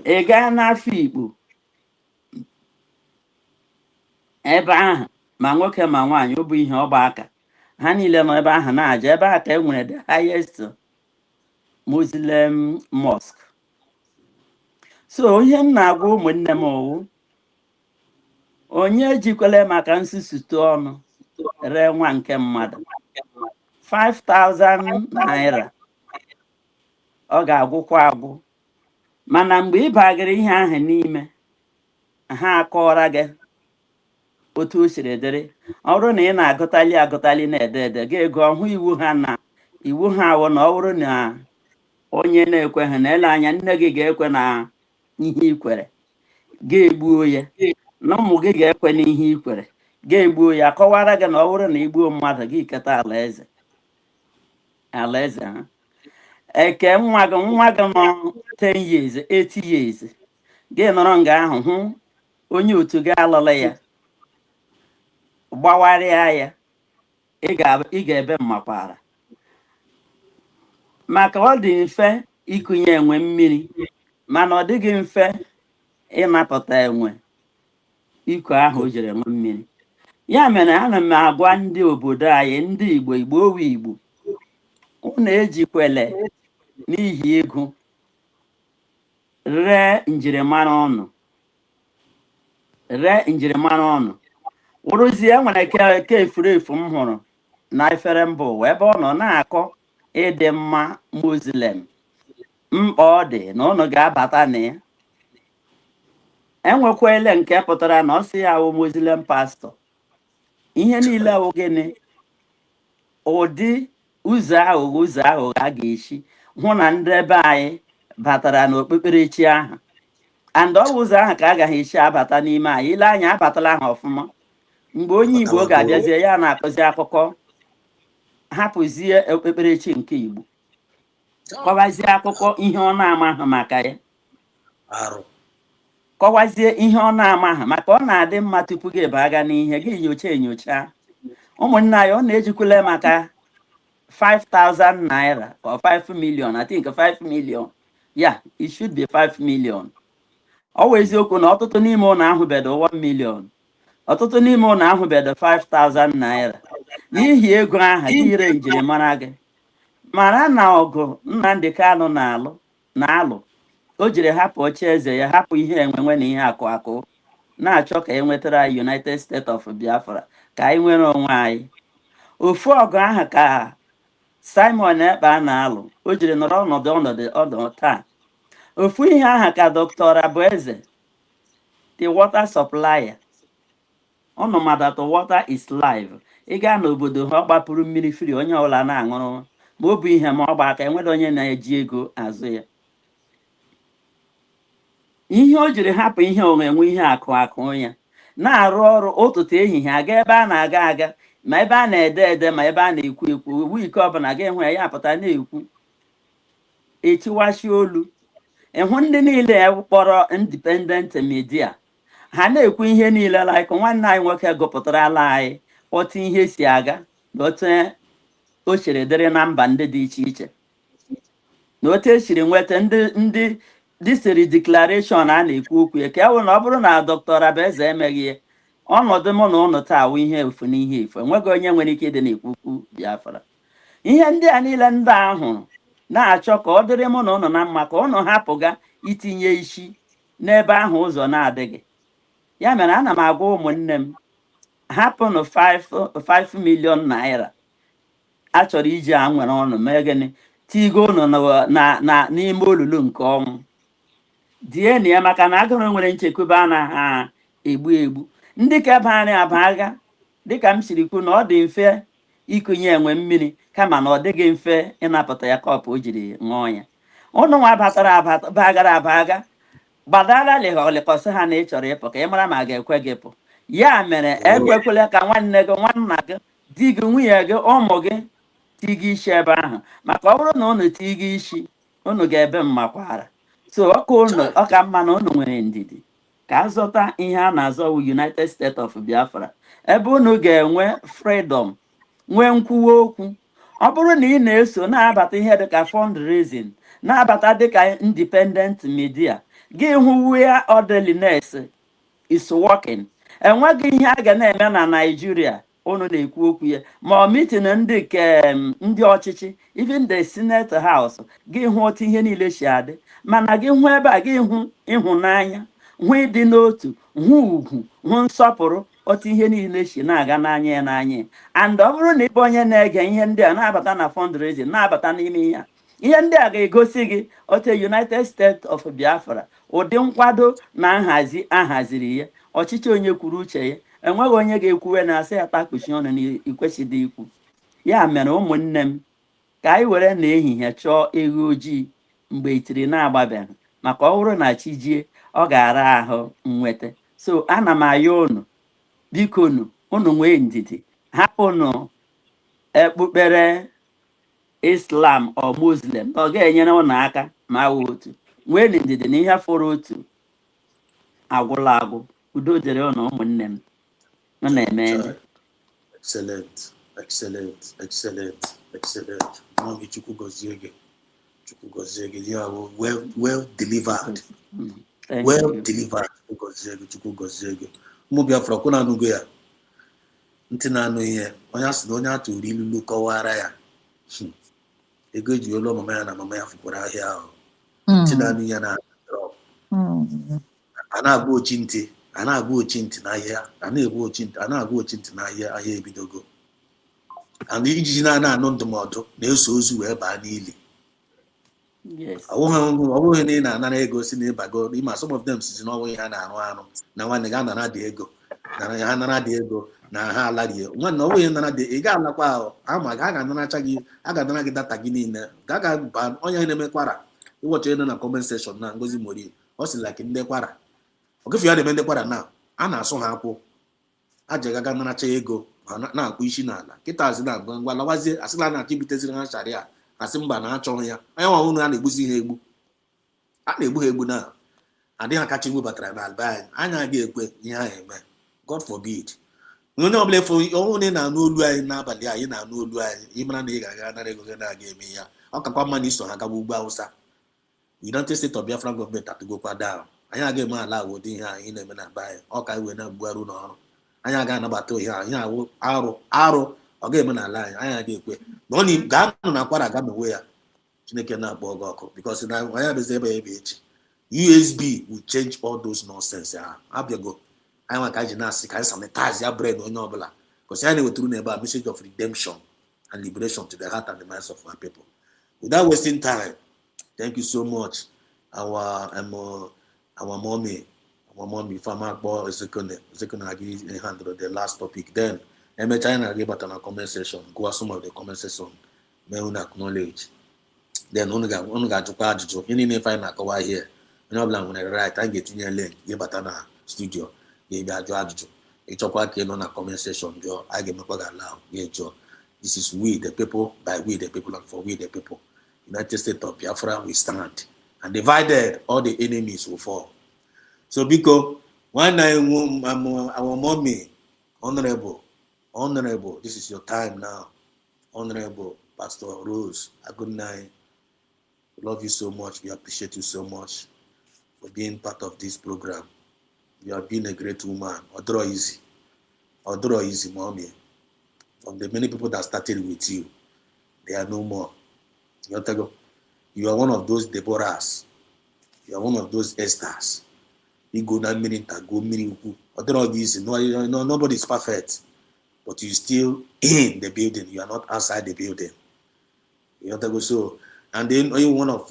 Ị gaa n'Afikpo, ebe ahụ ma nwoke ma nwaanyị ọ bụ ihe ọgba aka ha niile nọ ebe ahụ na-aja. Ebe ahụ ka enwere the highest Muslim mosque. So ihe m na-agwa ụmụnne m owu, onye jikwele maka nsusutu ọnụ ree nwa nke mmadụ 5,000 naira, ọ ga-agwụkwa agwụ. Mana mgbe ị bagịrị ihe ahụ n'ime, ha akọrọ gị otu o siri dịrị. Ọ bụrụ na ị na-agụtali na-ede ede ga-ego ọhụ iwu ha, na iwu ha awụ na ọ bụrụ na onye na-ekweghị na ele anya nne gị ga-ekwe na ihe ikwere ga-egbuo ya, na ụmụ gị ga-ekwe n'ihe ikwere ga-egbuo ya. Kọwara gị na ọ bụrụ na igbuo mmadụ gị keta alaeze ha. Eke nwa gị nọ 10 years 8 years gị nọrọ nga ahụ hụ onye otu gị alụla ya, gbawarịa ya, ị ga-ebe mmakwara. Maka ọ dị mfe ịkụnye enwe mmiri, mana ọ dịghị mfe ịnapụta enwe iko ahụ o jere enwe mmiri. ya mere ana m agwa ndị obodo anyị ndị Igbo Igbo owe Igbo unu ejikwele n'ihi ego ree njirimara ọnụ wụrụzie nwere ke efurefu m hụrụ na efere mba ụwa ebe ọ nọ na-akọ ịdị mma Muslim mkpa ọ dị na ụnụ ga-abata na ya. Enwekwele nke pụtara na ọ sị ya wụ Muslim pastọ. Ihe niile wụ gịnị? Ụdị ụzọ ahụ a ga-esi hụ na ndị ebe anyị batara n'okpukperechi ahụ, and ọ bụ ụzọ ahụ ka a gaghị esi abata n'ime anyị. Ile anya abatala ha ọfụma. Mgbe onye Igbo ga-abịazie ya na-akụzi akụkọ, hapụzie okpukperechi nke Igbo, kọwazie akụkọ ihe ọ na-amaghị maka ya, kọwazie ihe ọ na-amaghị maka ọ na-adị mma tupu gị baga n'ihe gị enyocha. Ụmụnne anyị, ọ na-ejikwule maka 5,000 naira or 5 million. I think 5 million. Yeah, it should be 5 million. Ọ bụ eziokwu na ọtụtụ n'ime ụlọ ahụ bedo 1 million. Ọtụtụ n'ime ụlọ ahụ bedo 5,000 naira. N'ihi ego aha gị ire njirimara gị. Mara na ọgụ Nnamdi Kanu na-alụ. O jiri hapụ oche eze ya, hapụ ihe enwenwe na ihe akụ na-achọ ka e nwetara United States of Biafra, ka anyị nwere onwe anyị. Ofu ọgụ ahụ ka Simon Ekpa na-alụ. O jiri nọrọ ọnọdụ taa. Ofu ihe aha ka Dr. Abueze, the water supplier. Ọnụ mada to water is life. Ị gaa n'obodo ha, ọ gbapụrụ mmiri firi, onye ọbụla na-aṅụrụ, ma ọ bụ ihe ma ọ gba aka, enwere onye na-eji ego azụ ya. Ihe o jiri hapụ ihe onwenwe ihe akụ ya na-arụ ọrụ ụtụtụ ehihie, aga ebe a na-aga ma ebe a na-ede ma ebe a na-ekwu uwe ike ọbụla ga-ehụ ya apụta na-ekwu, etiwashi olu. Ịhụ ndị niile kpọrọ independent media, ha na-ekwu ihe niile like nwanne anyị nwoke gụpụtarala anyị otu ihe si aga na otu o siri dịrị na mba ndị dị iche iche, na otu esiri nweta ndị disiri declaration a na-ekwu okwu ya. Ka na ọ bụrụ na Dr. Abueze emeghị ya, ọnọdụ mụ na ụnụ taa wụ ihe efu n'ihe efu. Enweghị onye nwere ike ịdị na-ekwukwu Biafra. Ihe ndị a niile ndị ahụ na-achọ ka ọ dịrị mụ na ụnụ na mma, ka ụnụ hapụga itinye isi n'ebe ahụ ụzọ na-adịghị. Ya mere ana m agwa ụmụnne m, hapụnụ 5 million naira a chọrọ iji nwere ọnụ mee gịnị, tigo ụnụ n'ime olulu nke ọnwụ. Die na ya, maka na agụrụ nwere nchekwube anaghị egbu. Ndị ka bara abaga, dịka m siri kwu, na ọ dị mfe ikunye enwe mmiri kama na ọ dịghị mfe ịnapụta ya kọpụ o jiri ṅụọ ya. Ụnụ nwa bagara abaga gbadara lekọsị ha na ị chọrọ ịpụ, ka ị mara ma a ga-ekwe gị pụ. Ya mere ekwekwela ka nwanne gị, nwanna gị, di gị, nwunye gị, ụmụ gị tiga isi ebe ahụ, maka ọ bụrụ na ụnụ tiga isi, ụnụ ga-ebe mmakwara. So ọ ka mma na ụnụ nwere ndidi ka azọta ihe a na-azọ United States of Biafra, ebe ụnụ ga-enwe freedom, nwee nkwuwa okwu. Ọ bụrụ na ị na-eso na-abata ihe dịka fundraising, na-abata dịka independent media, gị hụ where orderliness is working. Enweghị ihe a ga na-eme na Nigeria ụnụ na-ekwu okwu ya, ma ọ mitin ndị ọchịchị, even the Senate House, gị hụ otu ihe niile si adị. Mana gị hụ ebe a, gị hụ ịhụnanya, hụ ịdị n'otu, hụ ugwu, hụ nsọpụrụ, otu ihe niile si na-aga n'anya ya n'anya. And ọ bụrụ na ịbụ onye na-ege ihe ndị a, na-abata na fundraising, na-abata n'ime ihe ndị a ga-egosi gị otu United States of Biafra, ụdị nkwado na nhazi ahaziri ya, ọchịchị onye kwuru uche ya. Enweghị onye ga-ekwuwe na asị ya takpuchi ọnụ na ikwesịdị ikwu. Ya mere ụmụnne m, ka anyị were na ehihie chọọ ewu ojii mgbe itiri na-agbabeghị, maka ọ bụrụ na chi jie, ọ ga-ara ahụ nweta. So ana m ayọ unu, biko unu nwee ndidi, hapụnụ ekpukpere Islam ọ Muslim, ọ ga-enyere ụnụ aka ma wụ otu. Nwee ndidi na ihe fọrọ otu agwụla agwụ. Udo dịrị ụnụ ụmụnne m. Excellent. Mommy, Chukwu gozie gị. You are well delivered. Well delivered. Chukwu gozie gị. Ụmụ Biafra, kwụna anụgo ya. ntị na-anụ ihe onye asị na onye atụrụ ilulu kọwara ya ego eji olu ọmụma ya na mama ya fụkwara ahịa ahụ ntị na-anụ ihe na a na-agba ochi ntị a na-agba ochi ntị n'ahịa a na-egbu ochi ntị a na-agba ochi ntị n'ahịa ahịa ebidogo and ijiji na-anụ ndụmọdụ na-eso ozu wee baa n'ili ọ bụghị na ị na-anara ego si na ịbago ịma some of them sizi n'ọnwụ ihe ha na-arụ arụ na nwanne ga anara dị ego na ha nara dị ego na ha alarie nwanne ọ bụghị nara dị ị ga-alakwa ahụ ama ha ga-anaracha gị a ga-anara gị data gị niile ga-aga onye na-eme kwara ịwọcha elu na comment section na Ngozi Mori ọ sị like ndị kwara ogefe ya na-eme ndị kwara na a na-asụ ha akwụ ajegaga naracha ego na-akpụ isi n'ala kịta azị na agba ngwa lawazie asịla na-achọ ibuteziri ha sharia asị mba na achọghị ya onye nwa ụnụ a na-egbuzi ha egbu a na-egbu ha egbu na adịghị akacha igbu batara n'alba anyị anya ga-ekwe ihe ahụ eme God forbid onye ọbụla efe ọnwụ na ị na-anụ olu anyị n'abalị anyị na-anụ olu anyị ịmara na ị ga-aga nara ego gị na-aga eme ya ọ kakwa mma na iso ha gaba ugwu Awụsa United States of Biafra gọọmenti atụgokwa down anyị aga eme ala ụdị ihe anyị na-eme na be anyị ọ ka iwe na-egbugharụ n'ọrụ anyị aga anabata ihe anyị awụ arụ ọ ga-eme n'ala anyị anyị aga ekwe na ọ ga-anụ na akwara aga mewe ya Chineke na-akpọ ọgụ ọkụ because na anyị abịazi ebe ebe echi USB will change all those nonsense ahụ abịago anyị nwa ka anyị ji na-asị ka anyị sanitize ya brain onye ọbụla because anyị na-eweturu n'ebe a message of redemption and liberation to the heart and the minds of our people without wasting time. Thank you so much our mommy farmer boy Ezekone agi handle the last topic then emecha na agi bata na comment section go some of the comment section may una acknowledge then unu ga-ajụkwa ajụjụ ihe niile ife anyị na-akọwa here onye ọbụla nwere right anyị ga-etinye link gị bata na studio ga-ebi ajụ ajụjụ ịchọkwa ka ị nọ na comment section jụọ anyị ga-emekwa gị allow gị jụọ. This is we the people by we the people and for we the people. United States of Biafra we stand and divided all the enemies will fall. So because when our mommy honorable this is your time now, honorable Pastor Rose, a good night. We love you so much. We appreciate you so much for being part of this program. You have been a great woman. Odro easy, mommy. Of the many people that started with you, they are no more. You are one of those Deborahs. You are one of those Esthers. You go down minute, go minute. Odro easy. No, nobody is perfect, but you still in the building. You are not outside the building. So, and then even one of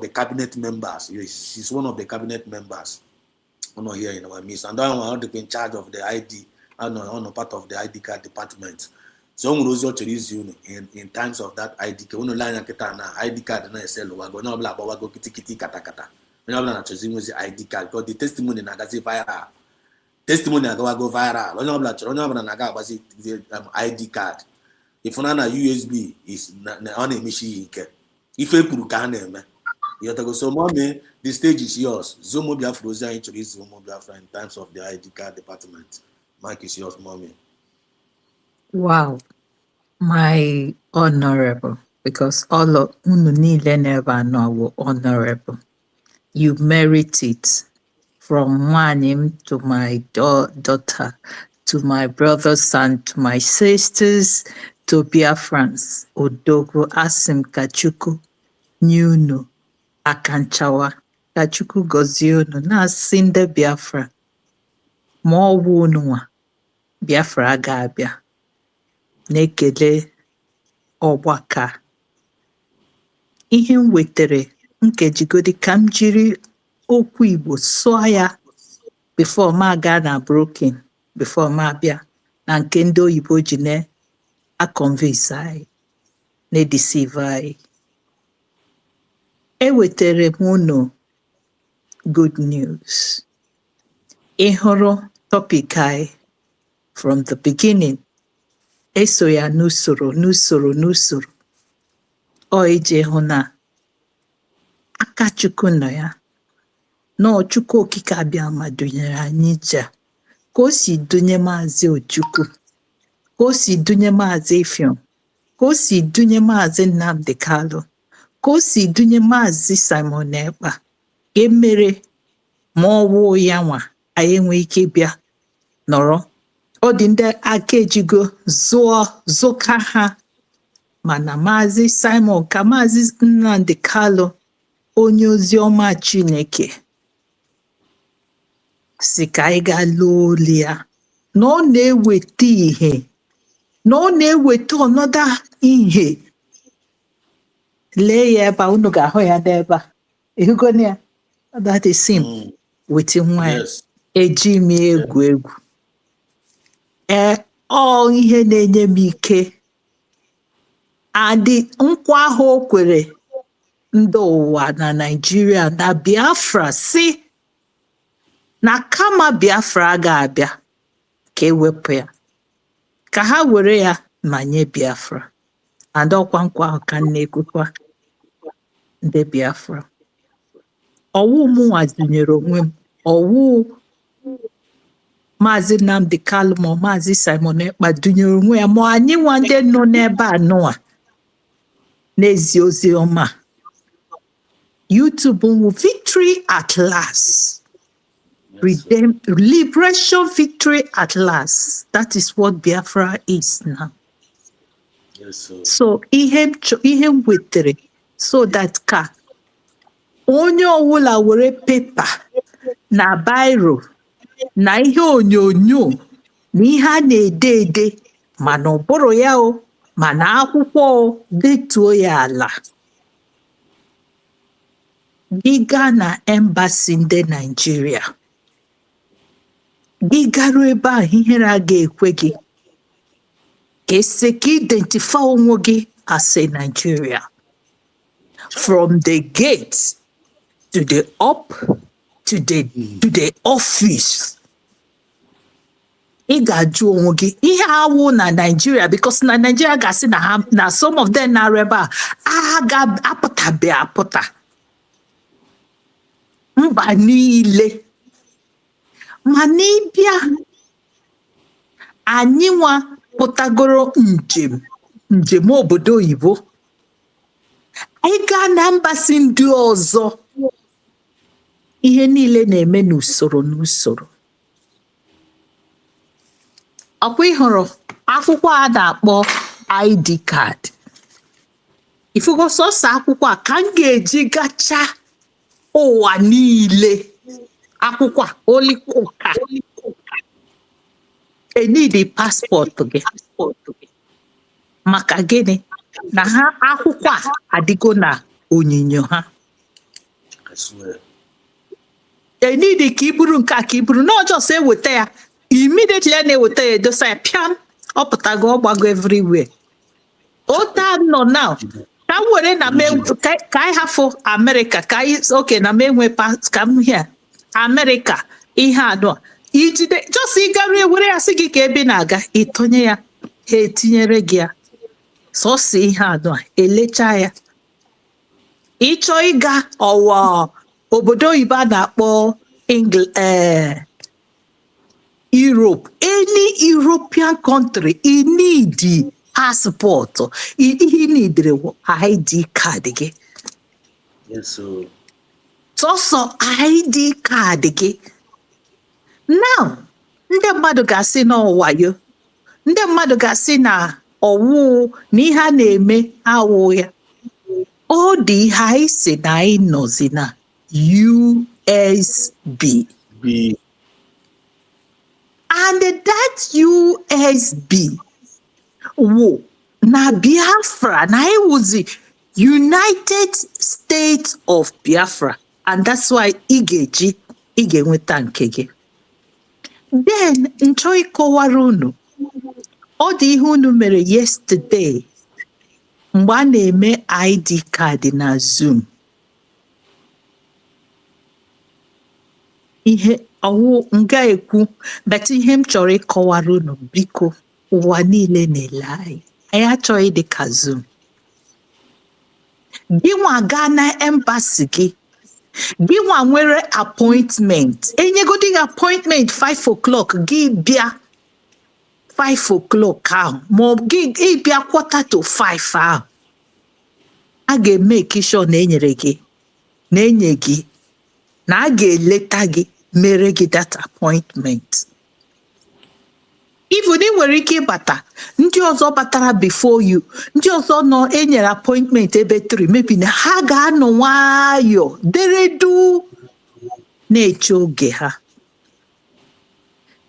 the cabinet members. She's one of the cabinet members. I'm not here in our midst. And I want to be in charge of the ID. I'm not part of the ID card department. So I'm going to use you in times of that ID card. When line ID card na sell go no bla ba go kiti kata. When I'm not choosing the ID card because the testimony na go viral. Testimony na go viral. When I'm not na the ID card. If na USB is na on emishi ike. If e puru ka na eme. So mommy, the stage is yours. Zomo Biafra introduce Zomo Biafra in times of the ID card department. Mike is yours, mommy. Wow, my honorable, because all of Ununile never know were honorable. You merit it from one to my daughter, to my brother's son, to my sisters, to Biafrans, Odogo, Asim, Kachuku, Nyuno, Akanchawa, Kachuku Goziono, na Sinde Biafra, more wunwa, Biafra Gabia. Na-ekele ọgbaka ihe m wetere nkejigodi ka m jiri okwu Igbo sụọ ya before m aga na broken before m abịa na nke ndị oyibo ji na-akọnvinsi anyị na-edisive anyị. Ewetere m unu good news. Ị hụrụ topic anyị from the beginning. Eso ya n'usoro ọ ije hụ na aka Chukwu nọ ya na Chukwu okike abịa ma dunyere anyị ije ka o si dunye Maazị Ojukwu, ka o si dunye Maazị Ifeom, ka o si dunye Maazị Nnamdi Kalu, ka o si dunye Maazị Simon Ekpa ka emere ma ọ wụ ya nwa anyị enwe ike bịa nọrọ ọ dị ndị aka ejigo zụka ha mana Maazị Simon ka Maazị Nnamdi Kanu onye ozi ọma Chineke si ka anyị gaa lee olu ya na ọ na-eweta ihe na ọ na-eweta ọnọdụ ihe. Lee ya ebe a, unu ga-ahụ ya n'ebe a. Ịhụgona ya? That is him with nwa ya. Eji m egwu egwu. Ọ ihe na-enye m ike. Adị nkwa ahụ o kwere ndị ụwa na Naịjirịa na Biafra si na kama Biafra ga-abịa ka ewepụ ya ka ha were ya ma nye Biafra. Adọkwa nkwa ahụ ka na-ekwukwa ndị Biafra. Ọwụ mụnwa dụnyere onwe m, ọwụ Maazị Nnamdi Kanu ma Maazị Simon Ekpa dụnyere onwe ya, ma anyị nwa ndị nọ n'ebe a nụa n'ezi ozi ọma. YouTube will victory at last. Liberation victory at last. That is what Biafra is now. So ihe m wetere so that ka onye ọwụla were pepa na biro na ihe onyonyo na ihe a na-ede ede mana ọ bụrụ ya o mana akwụkwọ o detuo ya ala. Gị gaa na embassy ndị Naịjirịa, gị garuo ebe a ihere a ga-ekwe gị ka esi ka identify onwe gị as a Nigeria. From the gate to the up to the office. Ị ga-ajụ onwe gị ihe awụ na Nigeria, because na Nigeria ga-asị na some of them na ebe a ga-apụtabe apụta. Mba niile. Ma n'ịbịa anyị nwa pụtagoro njem obodo oyibo, anyị gaa na mbasị ndị ọzọ, ihe niile na-eme n'usoro n'usoro. Ọkwa ịhụrụ akwụkwọ a na-akpọ ID card. Ifugo sọsọ akwụkwọ a ka m ga-eji gacha ụwa niile. Akwụkwọ a olikoka enidi paspọtụ gị maka gịnị? Na ha akwụkwọ a adịgo na onyinyo ha. Enidi ka iburu nke a ka iburu n'ọjọọ so eweta ya immediately a na-eweta ya edosa ya pịam ọ pụtago ọgbago everywhere. Ota nọ now ka m were na ka anyị hafụ Amerịka ka anyị oke na m enwe ka m hịa America ihe anọ ijide just ịgaru ewere ya sị gị ka ebe na-aga ịtọnye ya ha etinyere gị ya sọsọ ihe anọ elecha ya. Ịchọ ịga ọwa obodo oyibo a na-akpọ Europe, any European country, you need passport, you need ID card gị. Yes, so Sọsọ ID card gị. Now, ndị mmadụ ga-asị na ọwayo, ndị mmadụ ga-asị na ọwụ na ihe a na-eme awụ ya. Ọ dị ihe anyị si na anyị nọzi na USB. And that USB wụ na Biafra, na anyị wụzi United States of Biafra. And that's why ị ga-enweta nke gị. Then nchọ ịkọwara unu, ọ dị ihe unu mere yesterday mgbe a na-eme ID card na Zoom. Ihe ọwụ nga ekwu, but ihe m chọrọ ịkọwara unu biko ụwa niile na-ele anyị achọghị dị ka Zoom. Gị nwa gaa na embassy gị, gị nwa nwere appointment, enyegodi gị appointment 5 o'clock, gị bịa 5 o'clock ahụ ma ọ gị bịa 4:45 ahụ, a ga-eme sure na enye gị na a ga-eleta gị mere gị that appointment. even ị nwere ike ịbata ndị ọzọ batara before you, ndị ọzọ nọ enyere appointment ebe 3, maybe na ha ga-anọ nwayọọ deredu na-eche oge ha.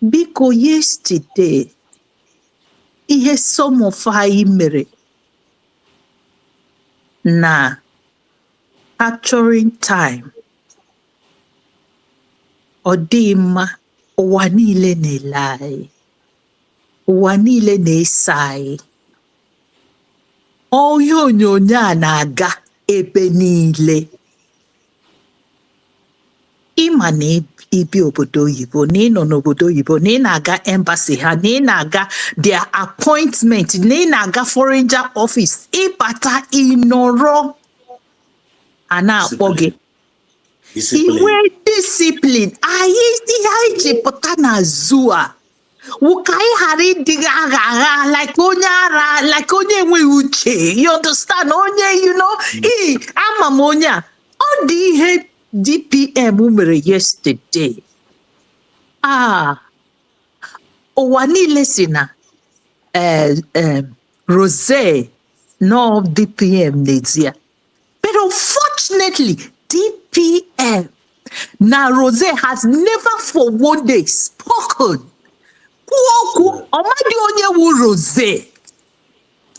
Biko yesterday ihe some of anyị mere na capturing time ọ dị mma. Ụwa niile na-ele anyị, ụwa niile na-ese anyị. Ihe onyonyo a na-aga ebe niile. Ịma na ibi obodo oyibo, na ị nọ n'obodo oyibo, na ị na-aga embassy ha, na ị na-aga their appointment, na ị na-aga foreign office, ịbata ịnọrọ a na-akpọ gị. Inwe discipline. Anyị ji pụta na zoo a wụ ka anyị ghara ịdịghị agha agha like onye ara, like onye enweghị uche. You understand? Onye, you know, ama m onye a, ọ dị ihe DPM mere yesterday. Ụwa niile si na Rose no DPM n'ezie. But unfortunately, DPM na Rose has never for one day spoken. Kwuokwu, ọmadị onye wu Rose.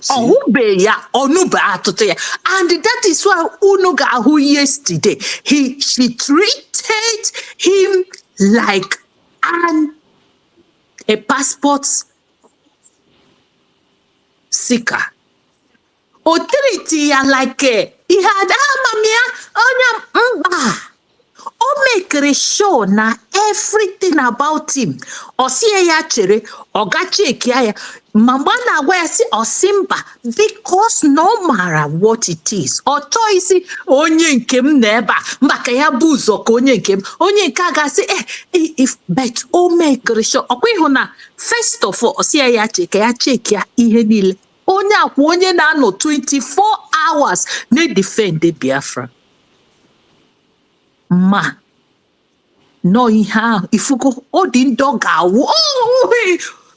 Ọhụbe ya, ọnụbe atụtụ ya. And that is why unu ga-ahụ yesterday. She treated him like a passport seeker. O treat ya like he had amamia onye mba. O make sure na everything about him. Osie ya chere, oga check ya. Mama na agwa ya si osimba because no matter what it is. O choice onye nke m na ebe a maka ya bụ ụzọ ka onye nke m. Onye nke a ga-asị if but o make sure. Ọkwa ịhụ na first of all osie ya check ya ihe niile. Onye akwa onye na-anọ 24 hours na-defend Biafra. Ma no ihe ahụ ifugo ọ dị ndị ọ ga-awụ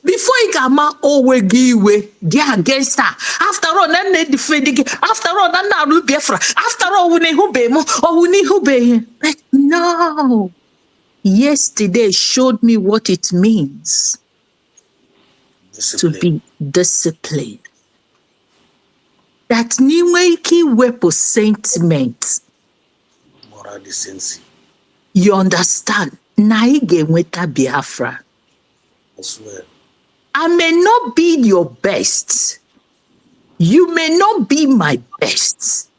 before ị ga-ama onwe gị iwe dị against her. After all na na-defend gị, after all na na-arụ Biafra, after all wụ n'ihube m, ọwụ n'ihube. Like no. Yesterday showed me what it means to be disciplined. That n'inwe ike iwepụ sentiment. Moral decency. You understand? Na ị ga-enweta Biafra. I swear. I may not be your best. You may not be my best.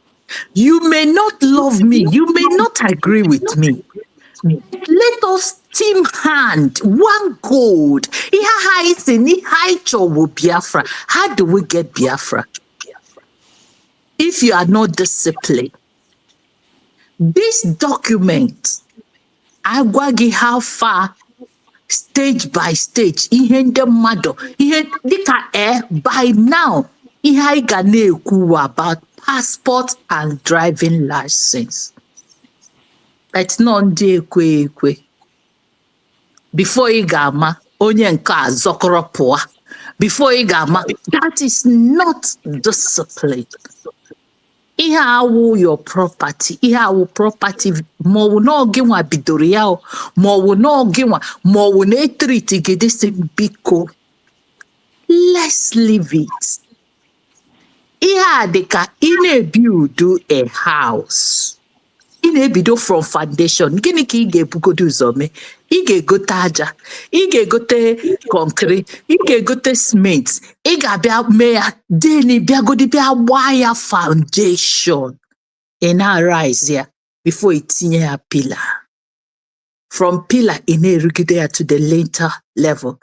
You may not love me. You may not agree with me. Let us team hand, one gold. Biafra. How do we get Biafra? If you are not disciplined. This document, I gwa how far, stage by stage, ihe ndị mmadụ, ihe dịka by now, ihe anyị ga na-ekwu about passport and driving license. It's not ndị ekwe. Before ị ga-ama, onye nke a zọkọrọ pụọ. Before ị ga-ama, that is not discipline. Ihe awụ your property, ihe awụ property, ma ọ wụ na ọ gị nwa bidoro ya o, ma ọ wụ na ọ gị nwa, ma ọ wụ na etriti gị dịsị biko. Let's leave it. Ihe a dị ka ị na-ebuild a house. Ị na-ebido from foundation. Gịnị ka ị ga-ebugodo ụzọ mee? Ị ga-egote aja, ị ga-egote concrete, ị ga-egote cement, ị ga-abịa mee ya deni bịagodi bịa gbaa ya foundation. Ị na-arise ya before itinye ya pillar. From pillar ị na-erugide ya to the lintel level.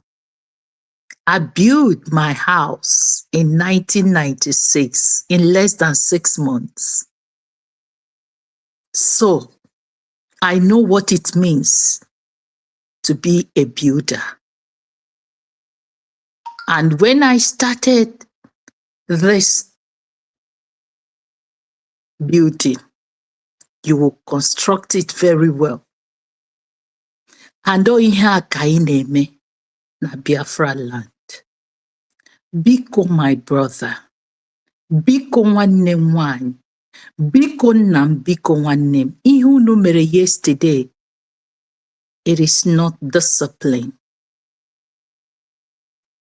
I built my house in 1996 in less than 6 months. So I know what it means to be a builder. And when I started this building, you will construct it very well. And ihe a ka ị na-eme. na Biafra land. Biko my brother, biko nwanne m nwanyị, biko nna m, biko nwanne m, ihe unu mere yesterday, it is not discipline.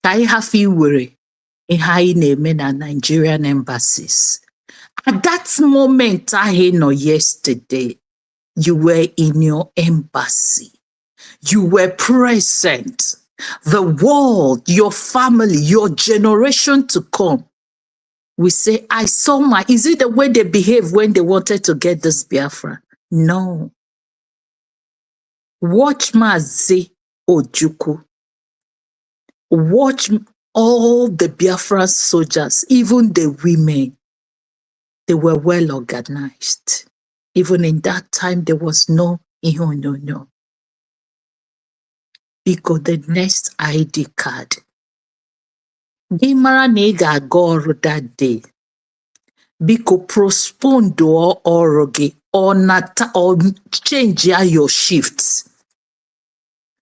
Ka anyị hafụ iwere ihe anyị na-eme na Nigerian embassies. At that moment ahụ nọ yesterday, you were in your embassy. You were present. The world, your family, your generation to come. We say, I saw my, is it the way they behaved when they wanted to get this Biafra? No. Watch Mazi Ojukwu. Watch all the Biafra soldiers, even the women. They were well organized. Even in that time, there was no. Because the next ID card. Gị mara na ị ga-aga ọrụ that day. Biko postpone ọrụ gị or change your shifts.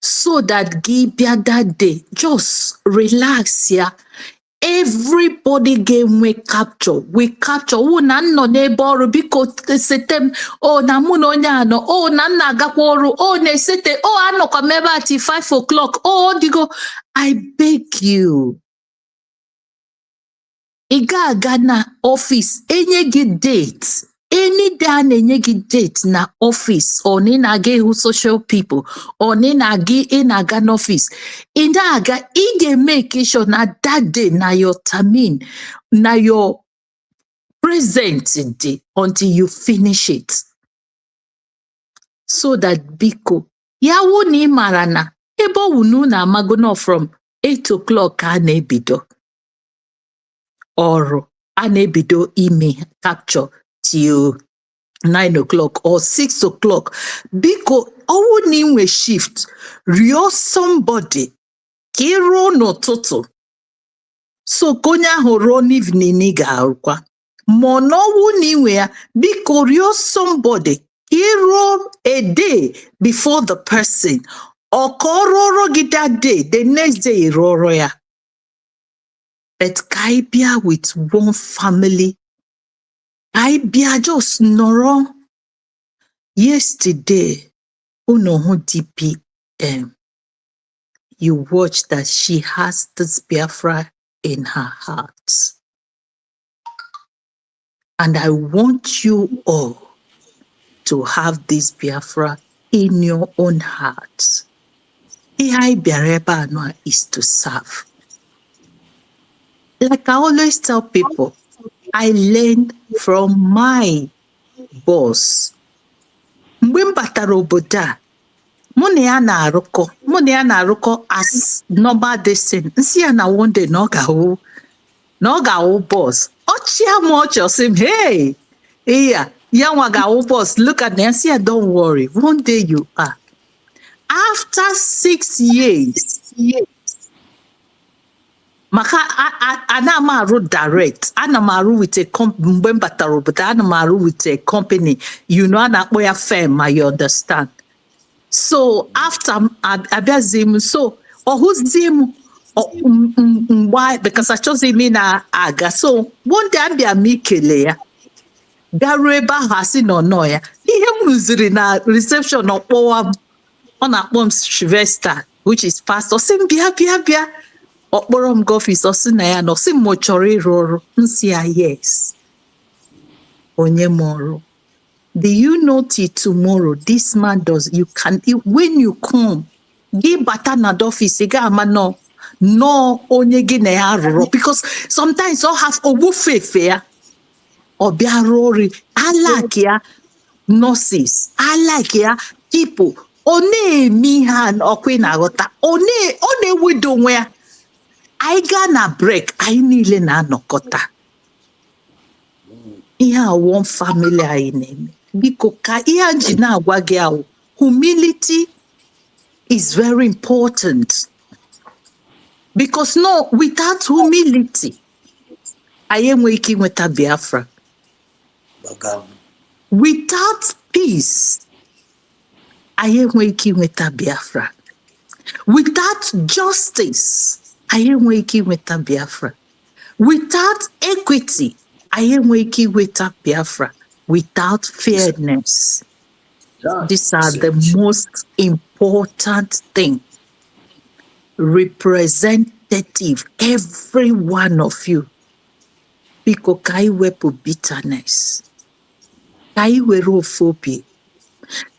So that gị bịa that day, just relax ya. Everybody ga-enwe capture. We capture. Na nọ n'ebe ọrụ biko sete m. Na mụ na onye anọ. Na nna agakwa ọrụ. Na-esete. Anọkwa m ebe at 5 o'clock. Digo. I beg you. Ị ga-aga na office. Enye gị date. Any day na-enye gị date na office. Na ị na-aga ịhụ social people. Na ị na-aga n'office. Ị na-aga, ị ga-make sure na that day na your termine, na your present day until you finish it. So that biko, ya wụ na ị mara na ebe unu na-amago no from 8 o'clock a na-ebido ọrụ, a na-ebido ime capture till 9 o'clock or 6 o'clock. Biko, ọwụ na inwe shift, rịọ somebody ka ị rụọ n'ụtụtụ. So ka onye ahụ rụọ n'evening ị ga-arụkwa. Ma n'ọwụ na inwe ya, biko rịọ somebody ka ị rụọ a day before the person. Ọ ka ọ rụọrọ gị that day, the next day ị rụọrọ ya. But ka ị bịa with one family. I bịa just nọrọ. Yesterday, unu hụ DPM. You watch that she has this Biafra in her heart. And I want you all to have this Biafra in your own heart. Ihe anyị bịara ebe anọ is to serve. Like I always tell people, I learned from my boss. Mgbe m batara obodo a, mụ na ya na-arụkọ as normal destiny. Nsị ya na one day na ọ ga-awụ boss. Ọchịa m ọchị ọsị m, hey, ya nwa ga-awụ boss. Look at me, nsị ya, don't worry, one day you are. After 6 years, maka ana m arụ direct, ana m arụ with a company. Mgbe m batara obodo, ana m arụ with a company, a na-akpọ ya firm, you understand. So after abịazi m, so ọhụzi m mgbe, because achọzi m na-aga. So one day abịa m ikele ya, garuo ebe ahụ asị nọ ya. Ihe m rụziri na reception, ọ na-akpọ m Sylvester, which is pastor. Sị m bịa. Ọ kpọrọ m gọfis, ọ sị na ya nọ. Sị m chọrọ ịrụ ọrụ. M sị ya yes. Onye m ọrụ. Do you know till tomorrow this man does? You can, when you come, gị bata na office, ị ga-ama no onye gị na ya rụrụ. Because sometimes ọ have ogbu fefe ya. Ọ bịa rụọ ọrụ. I like ya nurses. I like ya people. Ọ na-eme ha ọkwa na-aghọta. Ọ na-ewedo onwe ya. Anyị gaa na break, anyị niile na-anọkọta. Ihe a one family anyị na-eme. Biko ka ihe ji na-agwa gị ahụ, humility is very important. Because without humility, anyị enweghị ike inweta Biafra. Without peace, anyị enweghị ike inweta Biafra. Without justice, anyị enweghị ike inweta Biafra. Without equity, anyị enweghị ike inweta Biafra. Without fairness, these are the most important things. Representative, every one of you. Biko ka anyị wepụ bitterness. Ka anyị were ofu obi.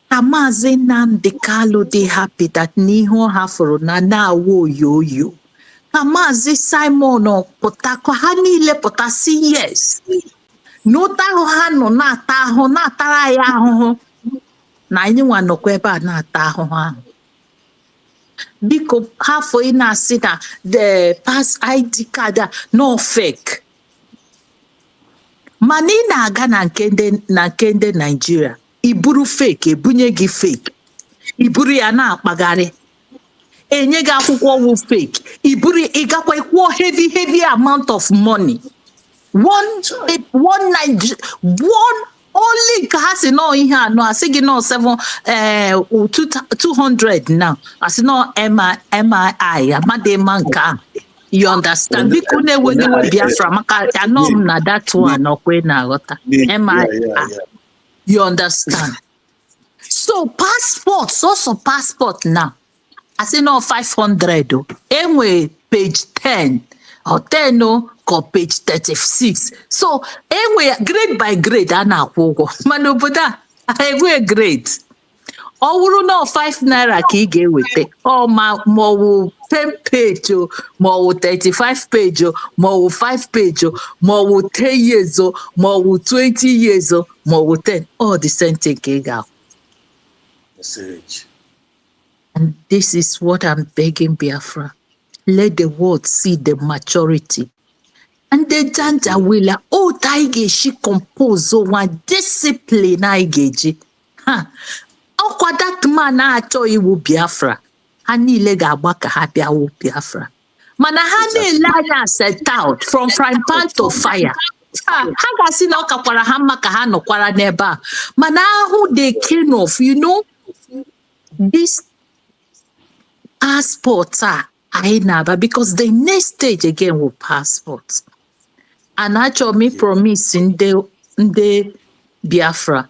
Ka Maazị Nnamdi Kanu dị happy that n'ihe ọ hafụrụ na-awụ oyoyo. Ka Maazị Simon pụta, ka ha niile pụta si yes. N'ụta ahụ ha nọ na-ata ahụ, na-atara anyị ahụhụ. Na anyị nwa nọkwa ebe a na-ata ahụhụ ahụ. Biko hafụ ị na-asị na the pass ID card no fake. Mana ị na-aga na nke ndị Nigeria, iburu fake, ebunye gị fake, iburu ya na-akpagharị, enye gị akwụkwọ ọgwụ fake, iburu ịgakwa kwụọ heavy amount of money. One only ka ha si nọ ihe anọ, asị gị nọ 200 now, asị nọ MI amadị ma nke a. You understand? Biko na-enweghị Biafra maka anọ m na that one ọkwe na-aghọta. You understand? So passport, also passport now. I say no 500. Anyway, page 10 or 10 or page 36. So anyway, grade by grade, I na kwugo. Manoboda, I will grade. Ọ no 5 naira ka ị ga-eweta. Ọ ma ọ 10 page, ma 35 page, ma 5 page, ma 10 years, ma 20 years, ma 10. All the same thing ka ị ga. And this is what I'm begging Biafra. Let the world see the maturity. And the janja will she compose one discipline I gauge. Ọkwa that man na-achọ iwu Biafra. Ha niile ga-agba ka ha bịa wu Biafra. Mana ha niile anya set out from frying pan to fire. Ha ga-asị na ọ kakwara ha mma ka ha nọkwara n'ebe a. Mana ahụ they came off, you know, this passport anyị na-aba, because the next stage again will passport. And actually promise ndị Biafra.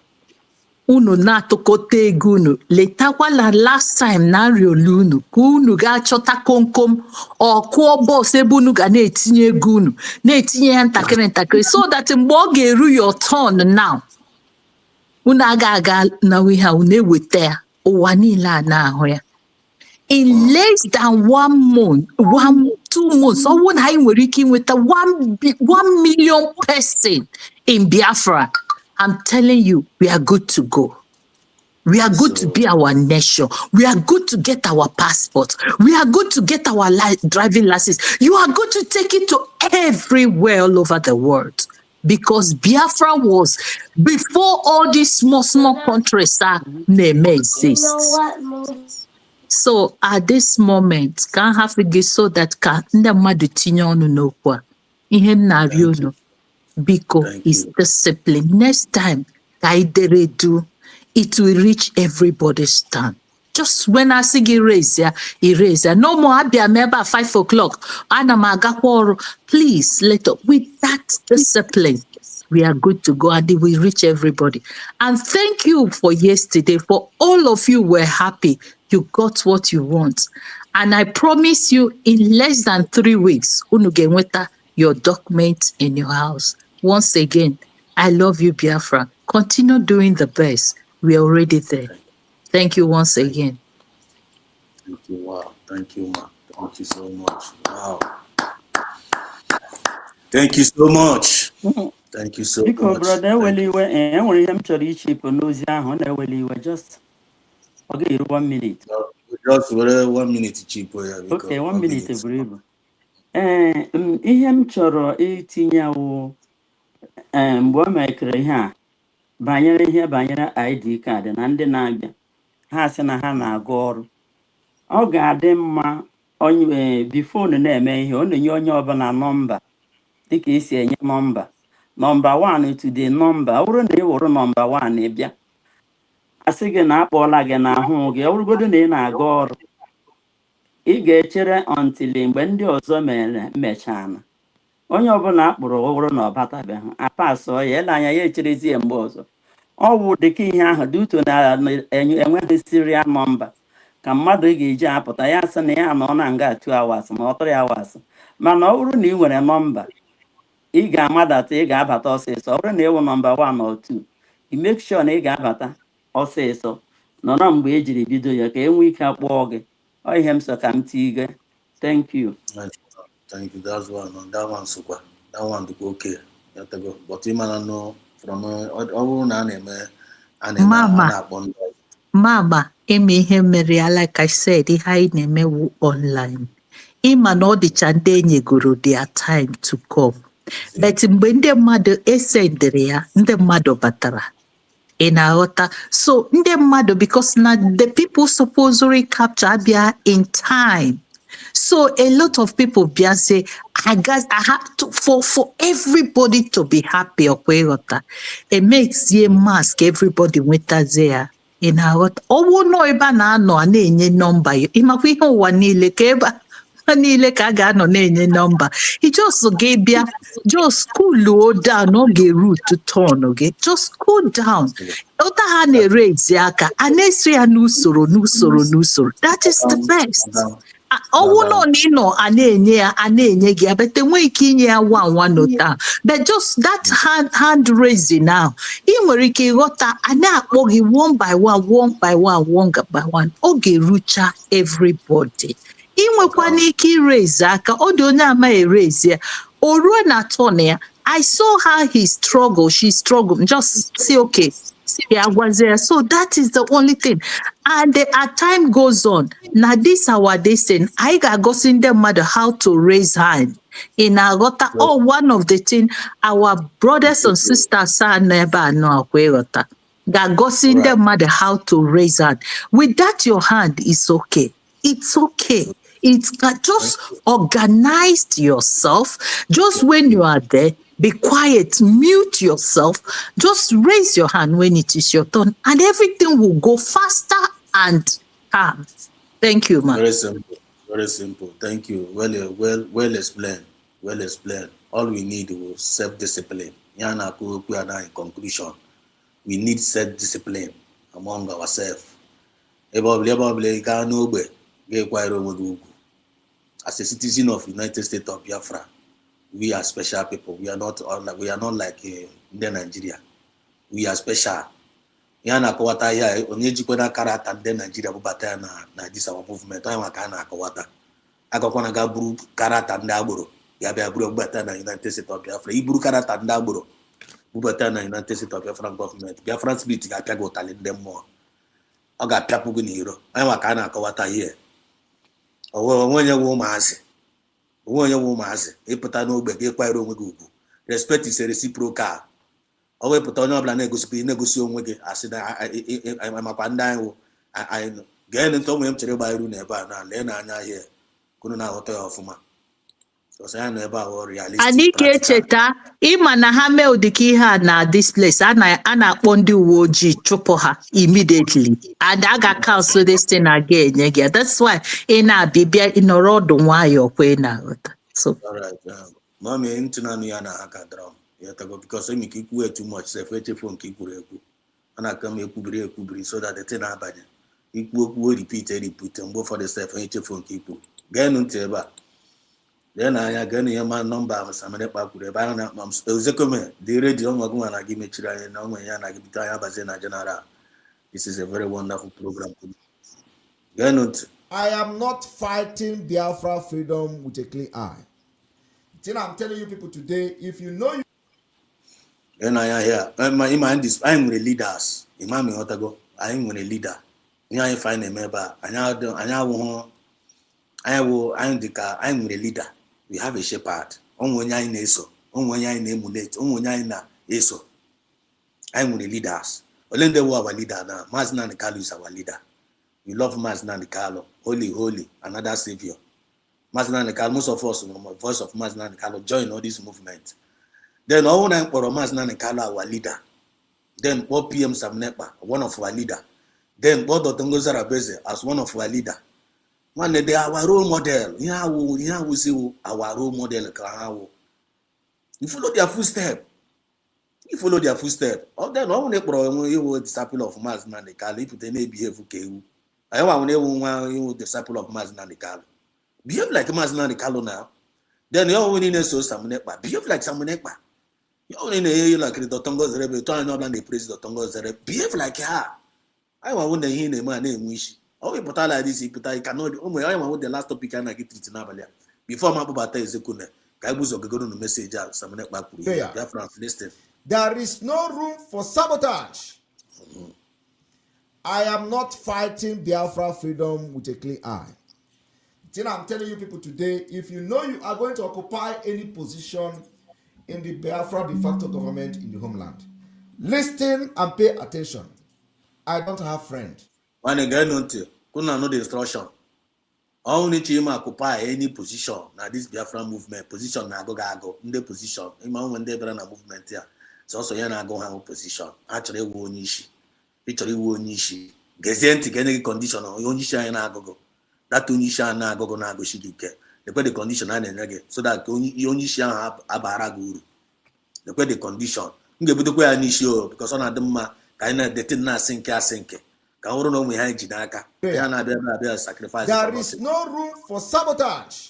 Unu na-atụkọta ego unu letakwala last time na nriolu unu ka unu ga-achọta komkom ọkụọ bọs ebe unu ga na-etinye ego unu na-etinye ya ntakịrị so that mgbe ọ ga-eru your turn now unu aga na ha unu eweta ya ụwa niile a na-ahụ ya in less than 2 months ọ bụrụ na anyị nwere ike inweta 1 million person in Biafra. I'm telling you, we are good to go. We are good to be our nation. We are good to get our passport. We are good to get our driving license. You are good to take it to everywhere all over the world. Because Biafra was, before all these small countries may exist. So at this moment, can have to so that ndị mmadụ tinye ọnụ n'okwu ihe m na-arịọ unu. Biko is discipline. Next time, do it will reach everybody's turn. Just when I see erase. No more abia member 5 o'clock. Please let up with that discipline. We are good to go and it will reach everybody. And thank you for yesterday. For all of you were happy. You got what you want. And I promise you in less than 3 weeks, your document in your house. Once again, I love you, Biafra. Continue doing the best. We are already there. Thank you once again. Thank you. Wow. Thank you, ma. Thank you so much. Wow. Thank you so much. Thank you so much. Brother, just okay, 1 minute. Just 1 minute cheaper. Yeah, okay, 1 minute, brave. Ihe m chọrọ itinye awụ mgbe o mekere ihe a banyere ID card na ndị na-abịa ha sị na ha na-aga ọrụ. Ọ ga-adị mma onye bifonu na-eme ihe ọ na-enye onye ọbụla nọmba dịka esi enye nọmba 1 to the nọmba. Ọ bụrụ na ị wụrụ nọmba 1 bịa asị gị na akpọọla gị n'ahụ gị ọ bụrụgodo na ị na-aga ọrụ ị ga-echere until mgbe ndị ọzọ mechana onye ọbụla akpụrụ ụrụ na ọbatabeghị apasọ ya ele anya ya echerezie mgbe ọzọ ọ wụ dịka ihe ahụ duto na enweghị serial nọmba ka mmadụ ga-eji apụta ya sị na ya nọ na nga 2 hours ma ọ 3 hours mana ọ bụrụ na ị nwere nọmba ị ga-amadata ị ga-abata ọsịsọ ọ bụrụ na ịwụ nọmba 1 or 2 ị make sure na ị ga-abata ọsịsọ nọrọ mgbe ejiri bido ya ka e nwee ike akpọọ gị ọ ihe m so ka m tige. Thank you. Thank you. That's one. That one super. That one to go okay. You have to go. But you man know from all na na-eme Mama, eme ihe mere ya like I said, ihe anyị na-emewu online. Ịma na ọ dịcha ndị enyegoro their time to come. But mgbe ndị mmadụ esendere ya, ndị mmadụ batara. Ị na-aghọta? So ndị mmadụ because na the people supposedly capture abịa in time. So a lot of people bia say, I have to for everybody to be happy. It makes ye mask everybody with there. In what oh no eba na no na-enye number. Imakwa ihe ụwa niile ka ebe niile ka ga no na-enye number. He just gave bia just cool down oge root to turn okay. Just cool down. Ota ha na-raise aka anesi ya n'usoro. That is the best. Ọwụ nọ n'ịnọ a na-enye gị abete nwee ike inye ya one nota but just that hand raising now ị nwere ike ịghọta a na-akpọ gị one by one ọ ga-erucha everybody ị nwekwana ike iraise aka ọ dị onye ama erase ya o ruo na turn ya I saw how he struggled she struggled just say okay yeah, was there. So that is the only thing. And as time goes on, now this our destiny. I got go sing them mother how to raise hand. In our one of the thing our brothers and sisters are never know got go sing them mother how to raise hand. With that your hand is okay. It's okay. It's just organize yourself. Just when you are there, be quiet, mute yourself, just raise your hand when it is your turn, and everything will go faster and calm. Thank you, ma'am. Very simple. Very simple. Thank you. Well explained. Well explained. All we need is self-discipline. In conclusion, we need self-discipline among ourselves. As a citizen of United States of Biafra, we are special people. We are not like Nigeria. We are special. Yana kawata ya onye jikwena karata ndị Nigeria bụ bata na this our movement. Anyị maka na akawata. Agakwana ga buru karata ndị agboro. Ya bịa buru bata na United States of Biafra. Iburu karata ndị agboro. Bubata na United States of Biafra government. Biafran spirit ga-apịa gị ụtalị ndị mmụọ. Ọ ga-apịapụ gị n'iro. Anyị maka na akawata here. Onye wo maazi. Onye wo maazi. Ịpụta n'ogbe gị kwanyere onwe gị ugwu. Respect is a reciprocal. Ọ wepụta onye ọbụla na-egosi onwe gị asị na makwa ndị anyị wụ anyị gee ntị onwe m chere gba iru n'ebe a na lee n'anya ihe kunu na-aghọta ya ọfụma. Anyị ga-echeta ịma na ha mee ụdịka ihe a na this place a na-akpọ ndị uwe ojii chụpụ ha immediately and a ga-cancel this thing again enye gị. That's why ị na-abịa ịnọrọ ọdụ nwayọọ kwa ị na-aghọta. So mami ntị na ya na aka drum ya tago because emi ka ikwu too much self echefu nke ikwuru ekwu ana aka m ekwubiri so that the thing na-abanye ikwu okwu repeat mgbe ụfọdụ self echefu nke ikwuru geenụ ntị ebe a lee na anya geenụ ihe ma nọmba Samere kpakwuru ebe ahụ na Ozekome dị redio ọnwa gị na gị mechiri anya na onwe ya na gị bite anya bazie na general. This is a very wonderful program. Geenụ ntị. I am not fighting Biafra freedom with a clear eye. The thing I'm telling you people today, if you know you here, I'm leaders. Imam Otago, I'm a leader. I find a member. I'm a leader. We have a shepherd. I'm a leaders. Olende was our leader now. Mazna Kalu is our leader. We love Mazna Kalo. Holy, another savior. Mazna Kalo, most of us, voice of Mazna Kalo, join all this movement. Then all nine for Mazna Kalo, our leader. Then what PM Samnepa, one of our leader. Then what Dr. Ngozara Beze as one of our leader. One day our role model. We see our role model. You follow their footstep. You follow their footstep. Oh, then no one you disciple of Maz Nandekal. If they may behave okay. I want you disciple of Maz Nandekal. Behave like Maz Nandekal now. Then you only need so some nekpa. Behave like some nekpa. You only need like the Tongo Zerebe. Try not to praise the Tongo Zerebe. Behave like her. I want to hear a man name wish. Oh, you put like this, you cannot. Oh, I want the last topic and I get it now. Before my Bata is a kuna. Kaibus of the message out. Some nekpa. Biafran, listen. There is no room for sabotage. I am not fighting Biafra freedom with a clear eye. Then I'm telling you people today, if you know you are going to occupy any position in the Biafra de facto government in the homeland, listen and pay attention. I don't have friend. When again, couldn't know the instruction. Only to occupy any position. Now this Biafra movement position na go in the position. Even when they run a movement here, it's also yana go have a position. Actually, we nishi. Literally, we nishi. Gazette any condition on Yonisha na go. That Yonisha na go na go shidike. They put the condition and again so that Yonisha have abara they put the condition. You get to go and issue because on the ma kaina the thing na sinke. There is no room for sabotage.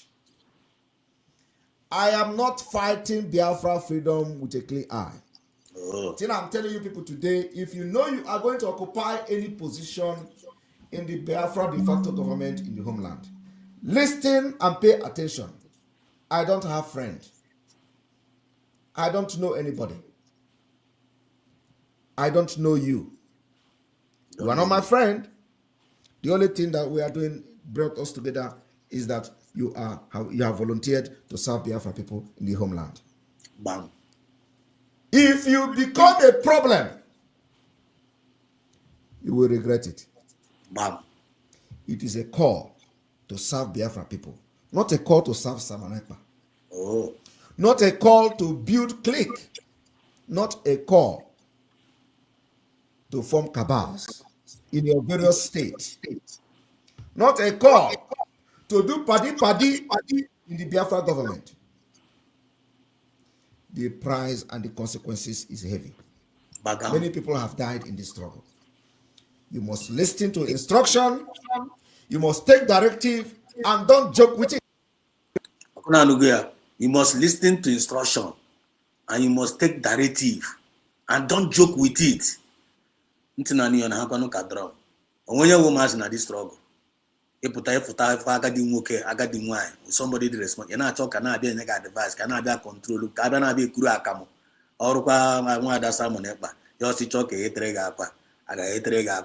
I am not fighting Biafra freedom with a clear eye. Then I'm telling you people today, if you know you are going to occupy any position in the Biafra de facto government in the homeland, listen and pay attention. I don't have friend. I don't know anybody. I don't know you. You are not my friend. The only thing that we are doing brought us together is that you have volunteered to serve Biafra people in the homeland. Bam. If you become a problem, you will regret it. Bam. It is a call to serve Biafra people, not a call to serve Samanekpa. Oh. Not a call to build clique, not a call to form cabals in your various states. Not a call to do paddy in the Biafra government. The price and the consequences is heavy. Many people have died in this struggle. You must listen to instruction. You must take directive and don't joke with it. You must listen to instruction and you must take directive and don't joke with it. Somebody did respond. You're not talking, can be a negative advice, can be a control, can be a kuru akamu. Or I want that salmon. You're still talking a trega. I got a trega.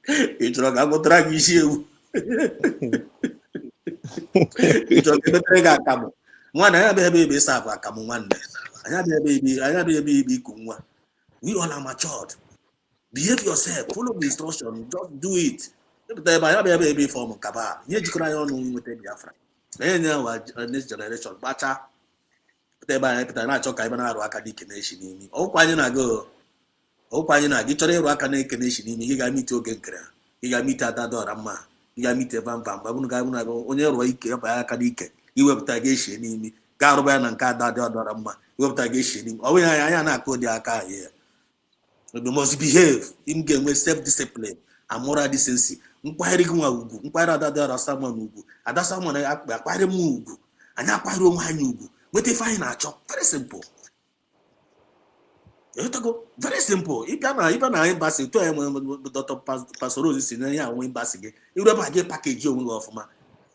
It's wrong. I'm going to drag you. It's a trega akamu. One, I have a baby, Sava Kamu one day. I have a baby, Kumwa. We all are matured. Behave yourself, follow the instruction, just do it. Baby form kaba. You cry on with the Biafra. This generation, bacha. Na choka ibana ruaka dikenation ni. O kwanye na go. O kwanye na gichore ruaka na dikenation ni. You ga meet oge nkra. You ga meet adadora ma. You ga meet vampa. Babunu ga go onye ro ike ba aka dike. Iwepụta ga eshi ni. Ga ruba na nka adadora ma. Iwepụta ga eshi ni. O we anya na akodi aka here. You must behave. In game with self-discipline and moral decency. Inquiry ugu. Inquiry adadora someone ugu. Ada someone acquire mugu. And acquire ugu. What if I na chop? Very simple. You go very simple. If you na embassy to Dr. Pastor Rose senior embassy, you don't get package you will offer.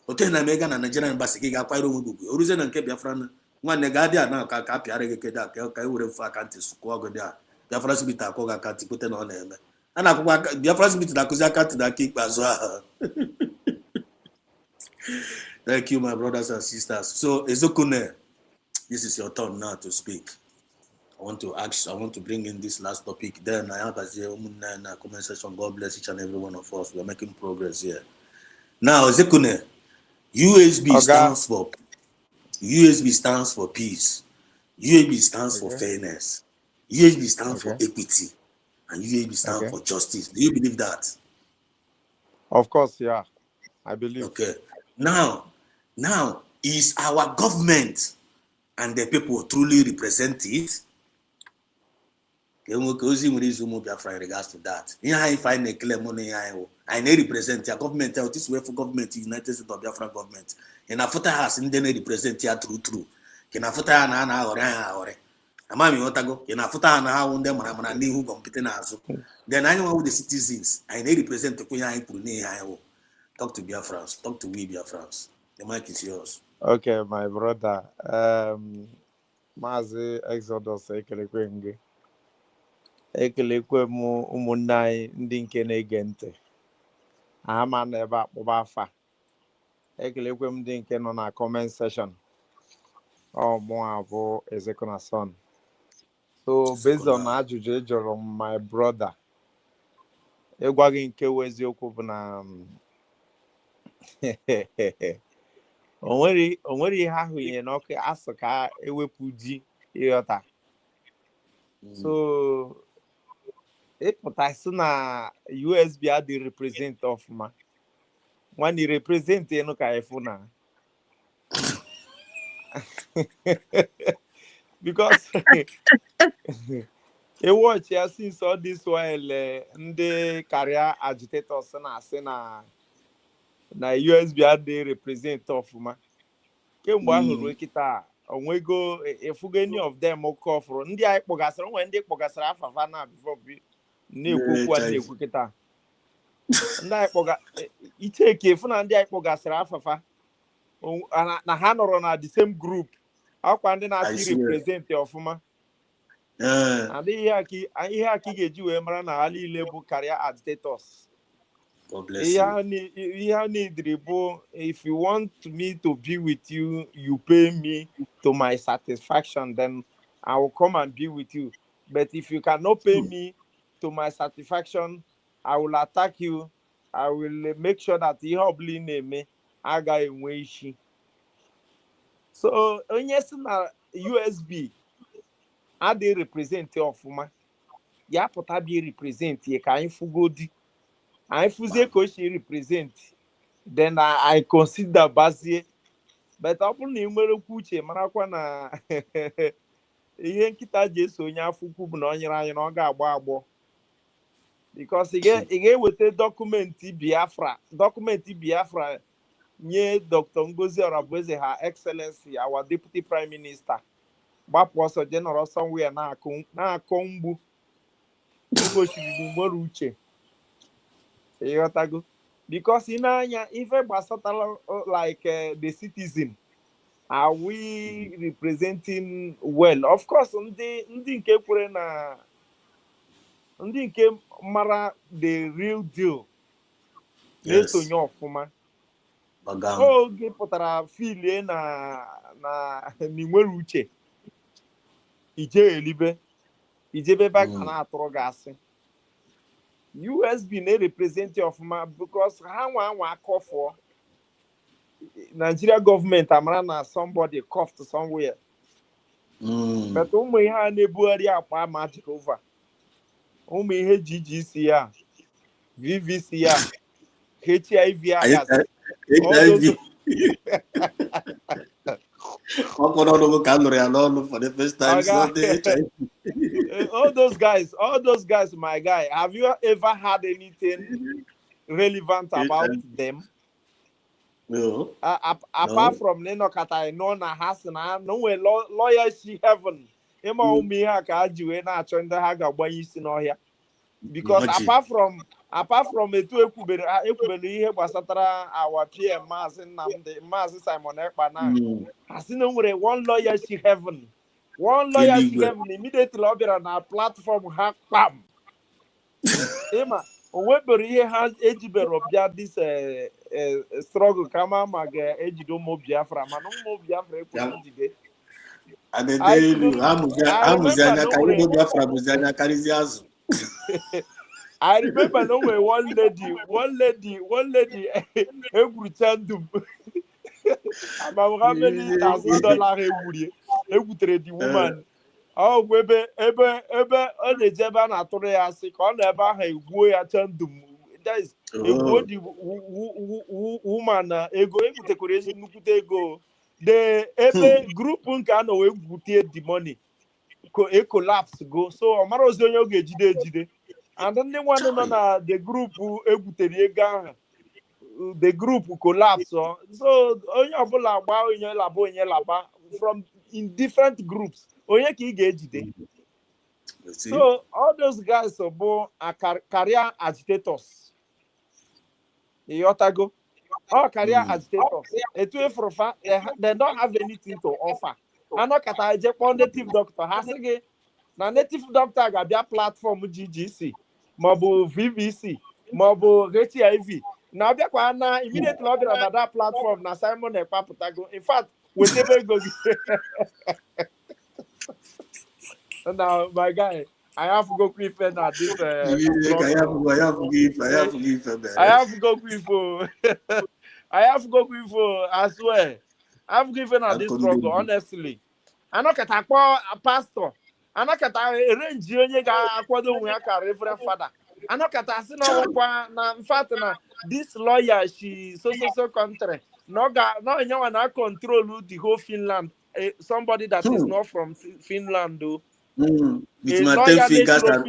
Hotel na mega na Nigerian embassy ga acquire ugu. Oruze na nke Biafran one negadia na ka piare ke da ka ure fa kanti sukwa go there. Biafra Smith akoga kanti kote na ona eme. Ana akwa Biafra Smith na kuzi kanti na kick bazo. Thank you, my brothers and sisters. So Ezokune, this is your turn now to speak. I want to bring in this last topic. Then I have a comment section. God bless each and every one of us. We are making progress here. Now, Ezokune, USB stands for peace. USB stands for fairness. USB stands for equity. And USB stands for justice. Do you believe that? Of course, yeah, I believe. Okay. Now, is our government and the people truly represent it? In regards to that, I find a clear money. I represent your government. This way for government, United States of Biafra government. In a photo house, in the represent your true. In a photo or Amami Otago, in a photo and how on them and who competent as. Then I know the citizens. I represent the Kuya Pune. Talk to Biafrans. Talk to we Biafrans. The mic is yours. Okay, my brother. Mazi Exodus ekelekwe ekelekwe m ụmụnne anyị ndị nke na-ege ntị aha ma na ebe akpọba afa ekelekwe m ndị nke nọ na comment section mụa bụ Ezekona son. So based on ajụjụ ị jụrụ m, my brother, ịgwa gị nke wụ eziokwu bụ na o nwere ihe ahụ nye n'ọkụ asụ ka ewepụ ji ịghọta. So ịpụta si na USB adị represent ọfụma nwanne represent enu ka efu na because e watch ya since all this while ndị career agitators na-asị na USB adị represent ọfụma kemgbe ahụ ruo kịta onwego efugo any of them kọfụrụ ndị anyị kpọgasịrị onwe ndị kpọgasịrị afafa na before na-ekwu okwu a na-ekwu kịta ndị anyị kpọga icheke efu na ndị anyị kpọgasịrị afafa na ha nọrọ na the same group akwa ndị na-achị represent ọfụma ihe aka ị ga-eji wee mara na ha niile bụ career agitators. Ihe a needri bụ if you want me to be with you, you pay me to my satisfaction, then I will come and be with you. But if you cannot pay me to my satisfaction, I will attack you. I will make sure that ihe ọbụla ị na-eme agaghị enwe isi. So onye si na USB adịghị represent ọfụma ya pụta bịa represent ya ka anyị fugodi anyị fụzie ka o si represent, then I consider bazie. But ọ bụrụ na ị nwere okwu uche marakwa na ihe nkịta ji eso onye afọ ukwu bụ na ọ nyere anyị na ọ ga-agbọ agbọ, because ị ga-eweta dọkụmentị Biafra nye Dr. Ngozi Orabueze, Her Excellency, our Deputy Prime Minister, gbapụ ọsọ jenọrọ somewhere na-akọ mgbu ogosiri nwere uche ịghọtago. Because ị na-anya ife gbasatara like the citizen, are we representing well? Of course, ndị nke kwere na ndị nke mara the real deal na-esonye ọfụma. Oge pụtara filie na nwere uche ije elibe ijebe back na-atụrụ gị asị. USB na-represent ọfụma because ha nwa akọfọ Nigeria government amara na somebody coughed somewhere. But ụmụ ihe a na-ebugharị akpa magic over, ụmụ ihe GGC ya, VVC ya, HIV ya gasị for the first time. all those guys, my guy, have you ever had anything relevant about them? No. Apart from Nenokata, no na hasna, no way lawyer she heaven. Ema umi ha ka ajiwe na achọ ndị ha ga-agbanye isi n'ọhịa. Because apart from etu ekwubere ihe gbasatara our PM Maazị Simon Ekpa na asị na nwere one lawyer she heaven. One lawyer she heaven immediately ọ bịara na platform ha kpam. Ịma o nwebere ihe ha ejibere bịa this struggle kama ma ga-ejide ụmụ Biafra, mana ụmụ Biafra ekwughị njide. I remember no way one lady egwuru chandum about how many $1,000 egwutere the woman. Oh, ebe ọ na-eje ebe a na-atụrụ ya asị ka ọ na ebe ahụ egwuo ya chandum that is ego the woman ego ebutekwara ezi nnukwute ego the ebe group nke a nọ wee gwute the money a collapse go so ọmara ozi onye ọ ga-ejide ejide and ndị nwanne nọ na the group egwutere ego ahụ the group collapse so onye ọbụla gba onye laba from in different groups onye ka ị ga-ejide so all those guys bụ career agitators ịghọtago all career agitators etu efụrụfa they don't have anything to offer anọkata eje kpọọ native doctor ha sị gị na native doctor ga-abịa platform GGC maọbụ VVC maọbụ HIV na ọbịakwa na immediately ọ bịara na that platform na Simon ekpapụtago in fact wetebe ego gị now my guy I have to go quick now this I have to go quick I swear I have to give now this struggle honestly anọkata akpọ pastor anọkata arrange onye ga-akwado onwe ya ka reverend father anọkata asị na ọkwa na in fact na this lawyer she so country no onye na control the whole Finland somebody that is not from Finland though. With my 10 fingers and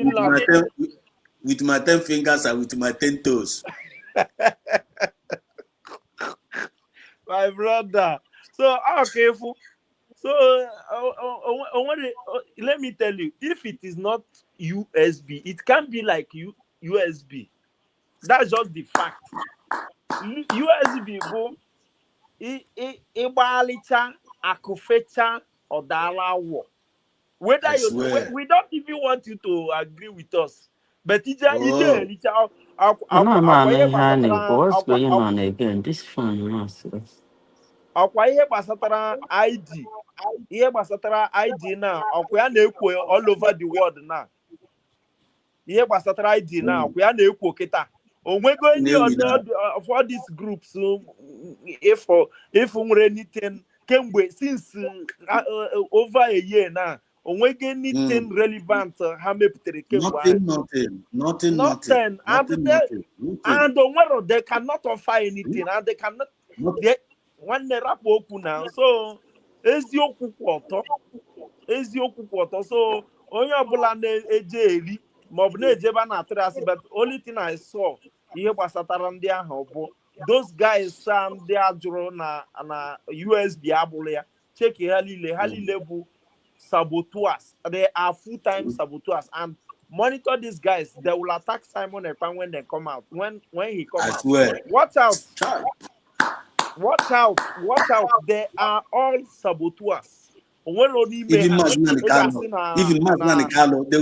with my 10 fingers and with my 10 toes. My brother. So okay, so let me tell you, if it is not USB, it can be like USB. That's just the fact. USB go ibalicha akufecha odalawo. Whether we don't even want you to agree with us, but What's going on again? This phone, ọkwa ihe gbasatara ID na ọkwa ya na-ekwo all over the world na ihe gbasatara ID na ọkwa ya na-ekwo kịta onwego any of all these groups if nwere anything kemgbe since over a year na onwego anything relevant ha mepụtara kemgbe nothing and onwero they cannot offer anything and they cannot nwanne rapụ okwu na so eziokwu kwụ ọtọ so onye ọbụla na-eje eri maọbụ na-ejeba na atịrị asị but only thing I saw ihe gbasatara ndị ahụ bụ those guys ndị ajụrụ na USB abụrụ ya cheki ha niile bụ saboteurs. They are full-time saboteurs and monitor these guys. They will attack Simon Ekpa when they come out. When he comes out, swear. Watch out! They are all saboteurs. Even Mazinani Kalo, they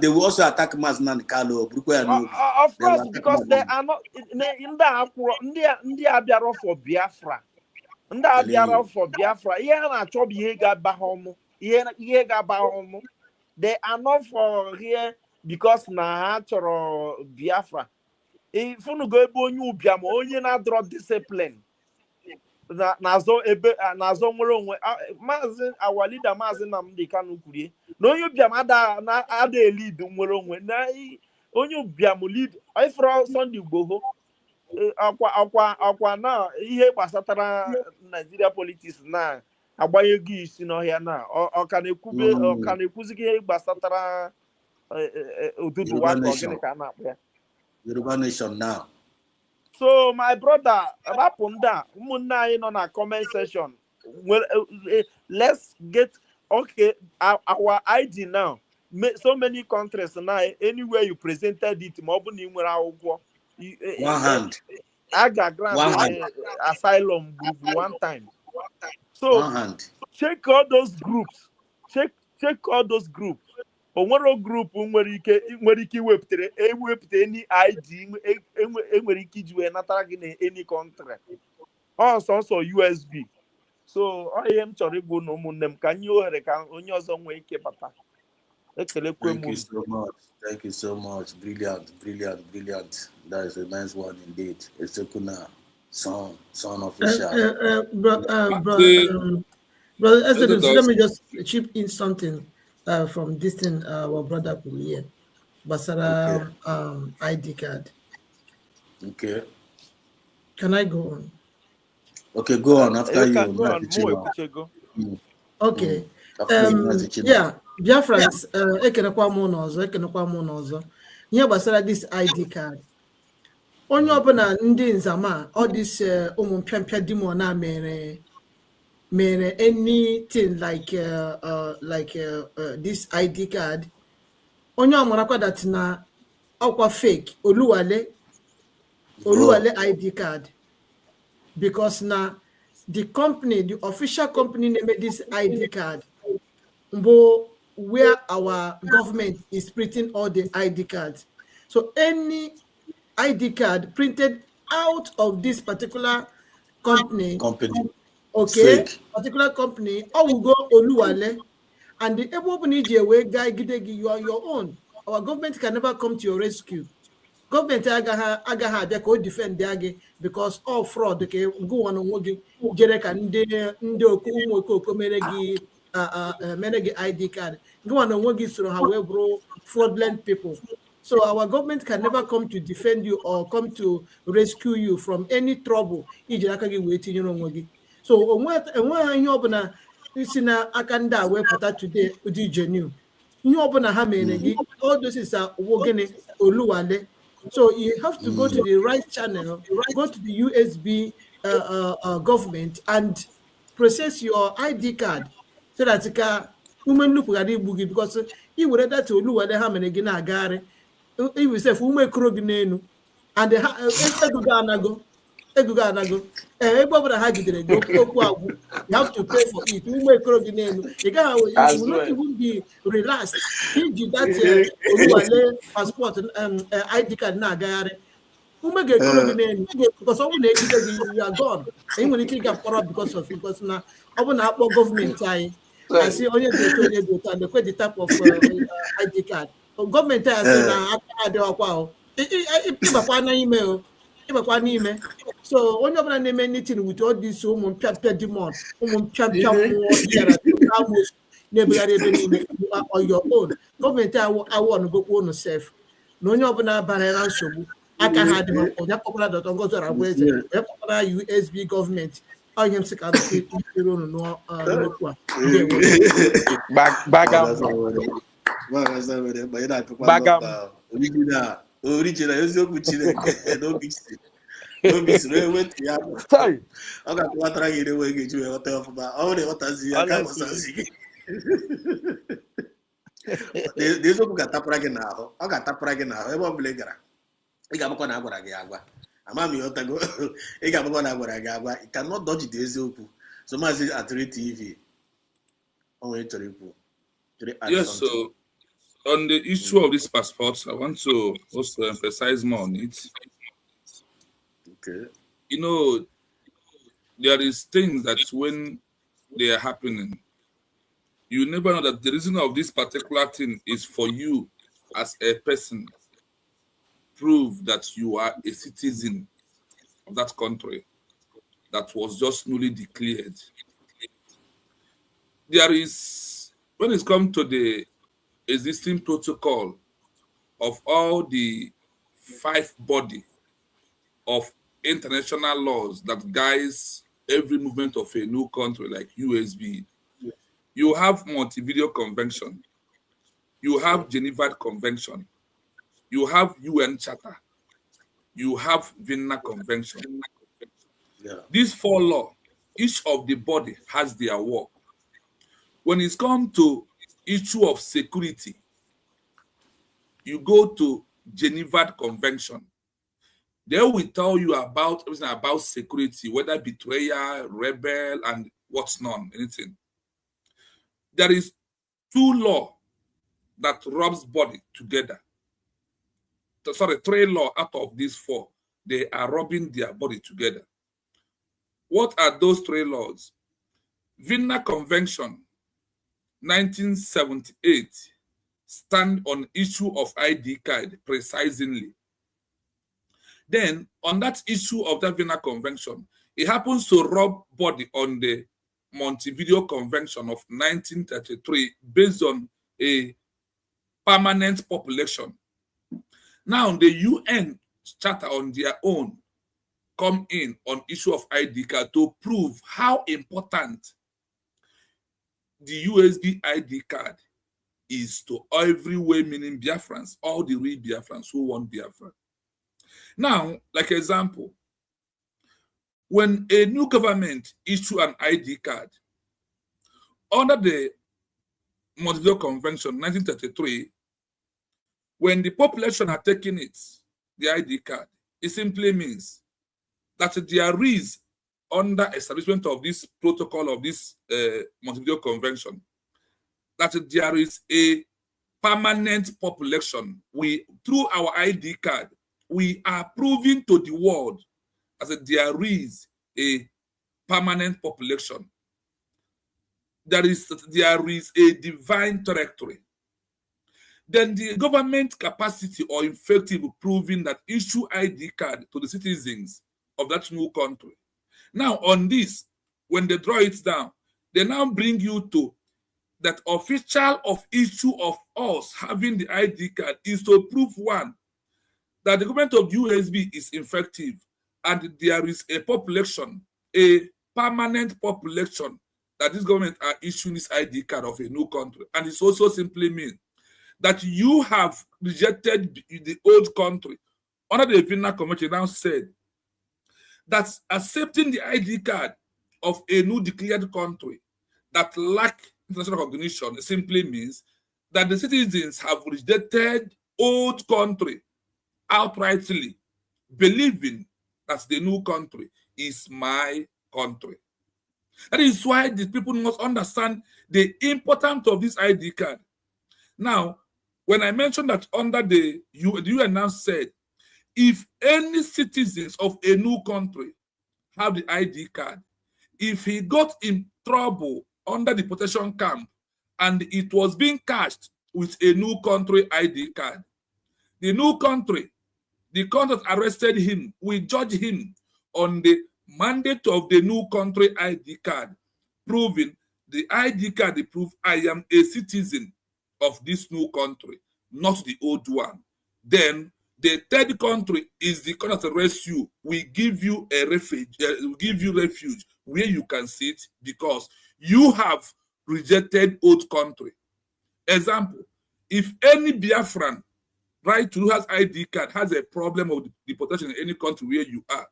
will also attack Mazinani Kalo. Of course, because they are not in the Abiaro for Biafra. They are not for here because na chọrọ Biafra. If you go ebe onye ụbịam onye na-adọrọ discipline nazo nwere onwe maazị our leader maazị Nnamdi Kanu kwurie na onye ụbịam ada lead nwere onwe na onye ụbịam lead ifro Sunday Igboho ọkwa na ihe gbasatara Nigeria politics na agbanyeghị isi n'ọhịa na ọka na-ekwuzi ihe gbasatara ụtụtụ waka gịnị ka a na-akpọ ya Yoruba Nation now. So my brother, Rapunda, ụmụnne nọ na comment section. Well, let's get our ID now. So many countries now. Anywhere you presented it, one hand. I got granted asylum group one time. So one hand. Check all those groups. Check all those groups. Onwere group nwere ike wepụta any ID enwere ike iji wee natara gị na any country ọsọsọ USB so ihe m chọrọ ịgụ na ụmụnne m ka nye ohere ka onye ọzọ nwee ike bata ekelekwe m. Thank you so much. Brilliant. That is a nice one indeed. It's a son official. Brother, let me just chip in something from this thing our brother Puliye Basara ID card. Okay. Can I go on? Okay, go on after You you. can go on. Go. Okay. After you, Yeah, Biafrans, ekenekwa m ụnụ ọzọ, ekenekwa m ụnụ ọzọ. Ihe gbasara this ID card. Onye ọbụla ndị nzama, all this ụmụ mpịampịa dimon a mere anything like this ID card. Onye ọmarakwa that na ọkwa fake, Oluwale ID card. Because now the company, the official company named this ID card, where our government is printing all the ID cards. So any ID card printed out of this particular company, okay, fake. particular company, or will go Oluwale, and the Ebo guy, you are your own. Our government can never come to your rescue. Government agaha abịa ka o defend gị because all fraud ka ngụwa na onwe gị jere ka ndị ụmụ okoko mere gị ID card ngụwa na onwe gị soro ha wee bụrụ fraudulent people. So our government can never come to defend you or come to rescue you from any trouble ijiri aka gị wee tinyere onwe gị. So onwe ihe ọbụla isi na aka ndị a wee pụta today ụdị genuine ihe ọbụla ha mere gị all those is gịnị Oluwale. So you have to go to the right channel, go to the USB government and process your ID card so that you can because you would that to Oluwale ha mere gị na-agagharị iwu sef ume ekoro gị n'elu and egugo anago ebe ọbụla ha jidere gị okwu agwụ you have to pay for it ume ekoro gị n'elu ị gaghị you will not even be relaxed iji that Oluwale passport ID card na-agagharị ume ga-ekoro gị n'elu because ọ bụ na ejide gị you are gone ị nwere ike ịga mkpọrọ because na ọ bụ na akpọ gọọmenti anyị asị onye dị otu a na-ekwe the type of ID card gọọmenti anyị asị na aka adịghịkwa ahụ ịbakwa n'ime so onye ọbụla na-eme anything with all this ụmụ mpịampịa demon ụmụ mpịampịa mmụọ yara amos na-ebegharị ebe niile on your own gọọmenti awọnụgokwa unu sef na onye ọbụla bara na nsogbu aka ha dị onye kpọkwara Dr. Ngozi Aragbueze wee kpọkwara USB gọọmenti ihe m sị ka ire unu n'okwu a original eziokwu Chineke n'obi siri ewetụ ya ọ ga-akpọtara gị ewe ga-eji wee ghọta ọfụma ọ bụrụ ịghọtazi ya ka gbasasị gị eziokwu ga-atapụra gị n'ahụ ọ ga-atapụra gị n'ahụ ebe ọ bụla ị gara ị ga-agbakwa na agwara gị agwa ama m ịghọtago ị ga-agbakwa na agwara gị agwa ị ka nọ dọjide eziokwu so maazị Atịrị TV o nwere chọrọ ikwu. Yes, so on the issue of this passport, I want to also emphasize more on it. Okay. You know, there is things that when they are happening, you never know that the reason of this particular thing is for you as a person prove that you are a citizen of that country that was just newly declared. There is, when it comes to the existing protocol of all the 5 body of international laws that guides every movement of a new country like USB. You have Montevideo Convention, you have Geneva Convention, you have UN Charter, you have Vienna Convention. These 4 laws, each of the body has their work. When it's come to issue of security, you go to Geneva Convention. They will tell you about everything about security, whether betrayal, rebel, and what's not, anything. There is 2 laws that rubs body together. Sorry, 3 laws out of these 4, they are rubbing their body together. What are those 3 laws? Vienna Convention, 1978, stand on issue of ID card precisely. Then, on that issue of that Vienna Convention, it happens to rub body on the Montevideo Convention of 1933 based on a permanent population. Now, the UN charter on their own come in on issue of ID card to prove how important the USB ID card is to every well-meaning Biafrans, all the real Biafrans who want Biafra. Now, like example, when a new government issue an ID card under the Montevideo Convention 1933, when the population are taking it, the ID card, it simply means that there is, under establishment of this protocol of this Montevideo Convention, that there is a permanent population. Through our ID card, we are proving to the world that there is a permanent population. There is a divine territory. Then the government capacity or effective proving that issue ID card to the citizens of that new country. Now on this, when they draw it down, they now bring you to that official of issue of us having the ID card is to prove one, that the government of USB is effective and there is a population, a permanent population, that this government are issuing this ID card of a new country. And it also simply means that you have rejected the old country. Under the Vienna Convention now said that accepting the ID card of a new declared country that lack international recognition simply means that the citizens have rejected old country outrightly, believing that the new country is my country. That is why the people must understand the importance of this ID card. Now, when I mentioned that under the UN now said, if any citizens of a new country have the ID card, if he got in trouble under the deportation camp and it was being cashed with a new country ID card, the new country, the country that arrested him, will judge him on the mandate of the new country ID card, proving the ID card, they prove I am a citizen of this new country, not the old one. Then the third country is the country that arrests you. We give you a refuge, where you can sit because you have rejected old country. Example, if any Biafran right to has ID card has a problem of deportation in any country where you are,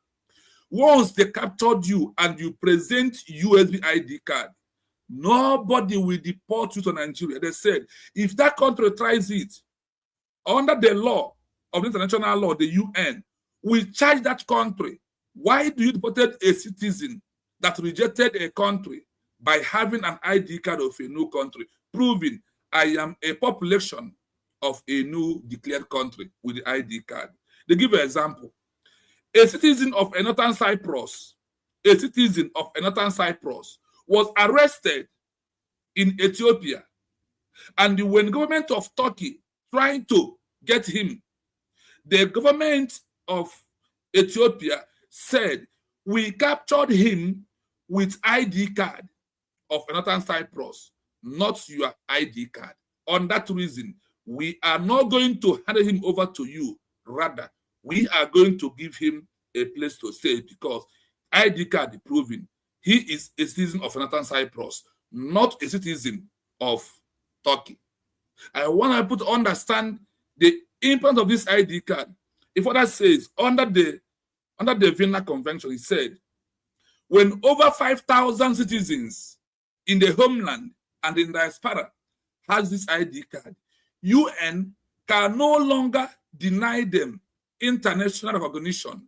once they captured you and you present USB ID card, nobody will deport you to Nigeria. They said, if that country tries it, under the law of international law, the UN, will charge that country. Why do you deport a citizen that rejected a country by having an ID card of a new country, proving I am a population of a new declared country with the ID card? They give an example. A citizen of Northern Cyprus, was arrested in Ethiopia, and when the government of Turkey trying to get him, the government of Ethiopia said, we captured him with ID card of Northern Cyprus, not your ID card. On that reason, we are not going to hand him over to you. Rather, we are going to give him a place to stay because ID card proving he is a citizen of Northern Cyprus, not a citizen of Turkey. I want people to understand the impact of this ID card. If what that says under the Vienna Convention, it said when over 5,000 citizens in the homeland and in diaspora has this ID card, UN can no longer deny them international recognition.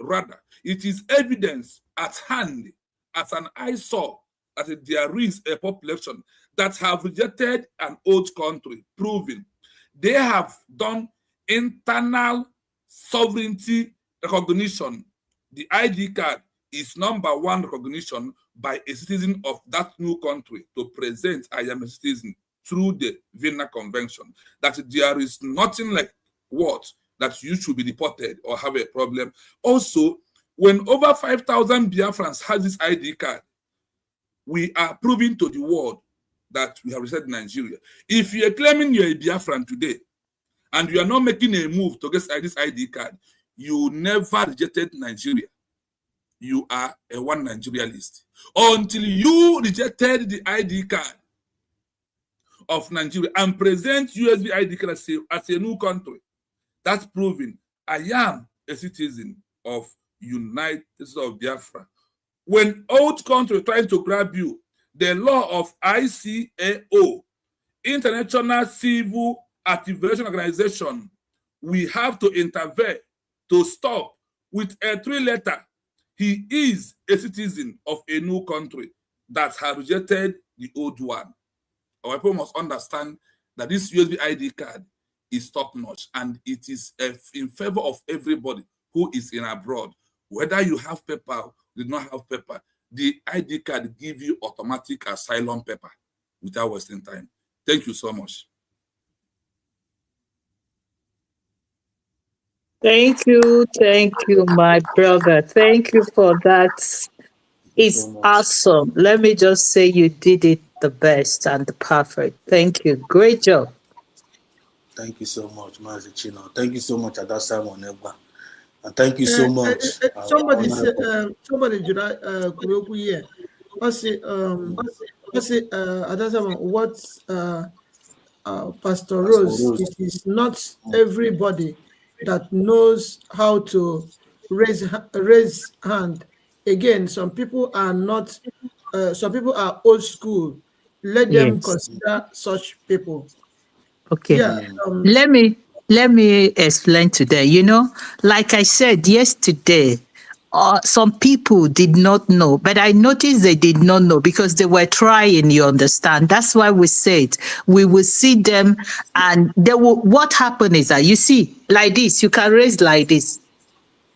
Rather, it is evidence at hand, as an eyesore, that there is a population that have rejected an old country, proving they have done internal sovereignty recognition. The ID card is number one recognition by a citizen of that new country to present I am a citizen through the Vienna Convention. That there is nothing like what that you should be deported or have a problem. Also, when over 5,000 Biafrans has this ID card, we are proving to the world that we have resettled Nigeria. If you are claiming you're a Biafran today and you are not making a move to get this ID card, you never rejected Nigeria. You are a one Nigeria list. Until you rejected the ID card of Nigeria and present USB ID card as a new country, that's proving I am a citizen of United States of Biafra. When old country trying to grab you, the law of ICAO, International Civil Aviation Organization, we have to intervene to stop with a 3-letter. He is a citizen of a new country that has rejected the old one. Our people must understand that this USB ID card is top-notch and it is in favor of everybody who is in abroad. Whether you have paper or did not have paper, the ID card gives you automatic asylum paper without wasting time. Thank you so much. Thank you, my brother. Thank you for that. It's awesome. Let me just say you did it the best and the perfect. Thank you. Great job. Thank you so much, Mazi Chino. Thank you so much, Ada Simon Egba. And thank you so much. Somebody said, somebody Kuroku here. I say, Ada Simon, what Pastor Rose, it is not everybody that knows how to raise hand. Again, some people are not, some people are old school. Let them consider such people. Okay. Yeah. Let me explain today. You know, like I said yesterday, some people did not know, but I noticed they did not know because they were trying, you understand? That's why we said we will see them and what happened is that, you see, like this, you can raise like this.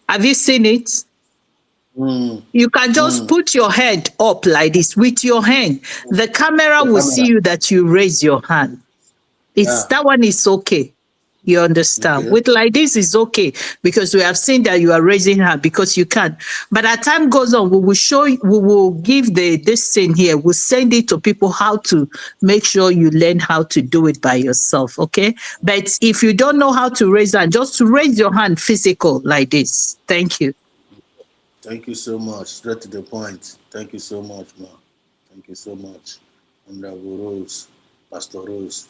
Have you seen it? You can just put your head up like this with your hand. The camera will see you that you raise your hand. That one is okay. You understand? Okay. With like this is okay because we have seen that you are raising hand because you can. But as time goes on, we will show you, we will give this thing here. We'll send it to people how to make sure you learn how to do it by yourself. Okay. But if you don't know how to raise hand, just raise your hand physical like this. Thank you. Thank you so much. Straight to the point. Thank you so much, ma. Thank you so much. Honorable Rose, Pastor Rose,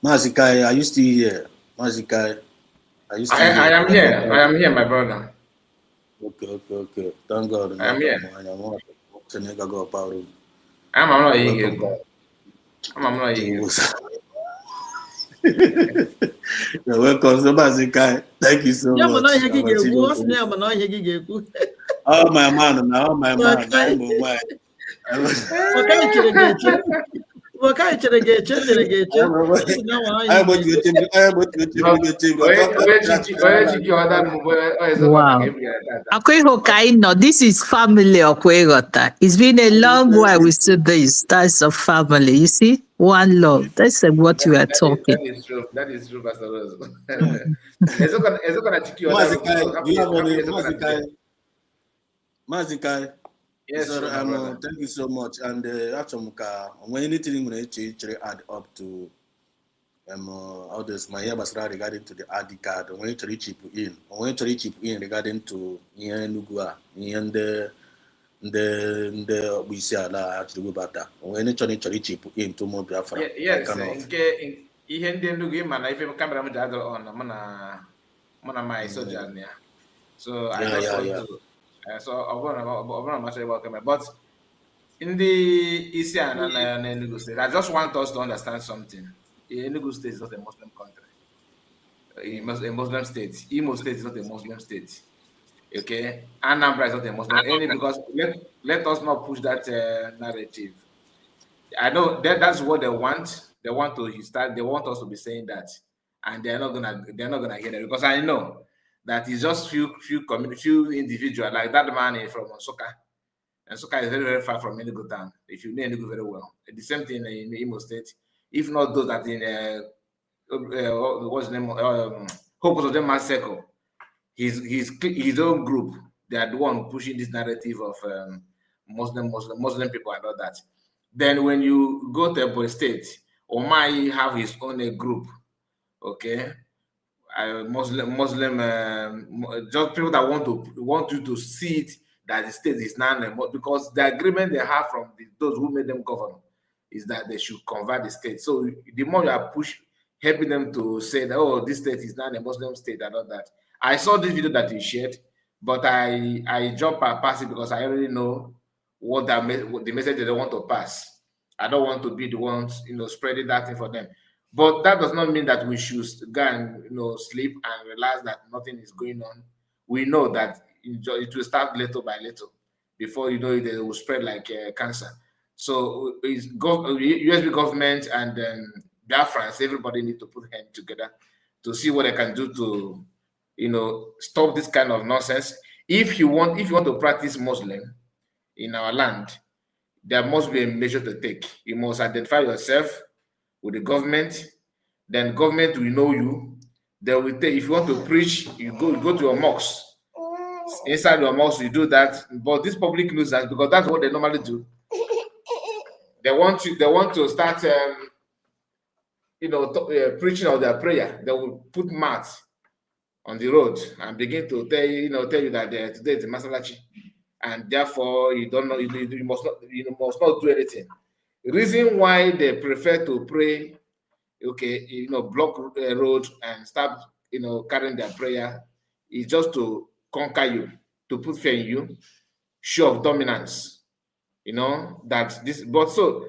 Mazikai, are you still here? Mazikai, are you still here? I am here. I am here, my brother. Okay. Thank God. I am here. I'm not here. I'm not here. You're welcome, so Mazikai. Thank you so much. Oh, my man, now my man. Wow. This is family Okwegota. It's been a long while we see this. That's a family. You see? One love. That's what you are talking. That is true. That is true, Pastor Rose. Mazikai. Yes, sir, sir, thank you so much. And when anything we add up to all this my hair was regarding to the ID card, when you chip in regarding to Nugua, the we see actually about that. When you chip in to more Biafra. Yes, ihe ndị Enugu ịma na ife kamera m ji adọ on mana my sojourn ya. So I just want to so ọbụna masịrị about camera, but in the isi ana na Enugu State, I just want us to understand something. Enugu State is not a Muslim country. A Muslim state. Imo State is not a Muslim state. Okay, Anambra is not a Muslim. Only because let us not push that narrative. I know that's what they want. They want to start. They want us to be saying that, and they're not gonna hear that because I know that it's just few individuals like that man from Nsukka. And Nsukka is very, very far from Enugu town. If you know Enugu very well, the same thing in Imo State. If not those that in what's the name? Hope of the Circle. His own group. They are the one pushing this narrative of Muslim people and all that. Then when you go to Ebonyi State, Omai have his own group, okay? Muslim, just people that want you to see it that the state is now because the agreement they have from those who made them governor is that they should convert the state. So the more you are helping them to say that, oh, this state is not a Muslim state and all that. I saw this video that you shared, but I jump past it because I already know what the message that they want to pass. I don't want to be the ones, spreading that thing for them. But that does not mean that we should go and sleep and realize that nothing is going on. We know that it will start little by little. Before you know it, it will spread like cancer. So it's USB government and Biafrans, everybody need to put hands together to see what they can do to, stop this kind of nonsense. If you want to practice Muslim in our land, there must be a measure to take. You must identify yourself with the government. Then government will know you. They will take. If you want to preach, you go to your mosque. Inside your mosque, you do that. But this public nuisance, because that's what they normally do. They want to start, preaching of their prayer. They will put mats on the road and begin to tell you that today is the Masalachi, and therefore you don't know. You must not do anything. The reason why they prefer to pray, block road and start, carrying their prayer, is just to conquer you, to put fear in you, show of dominance. That this, but so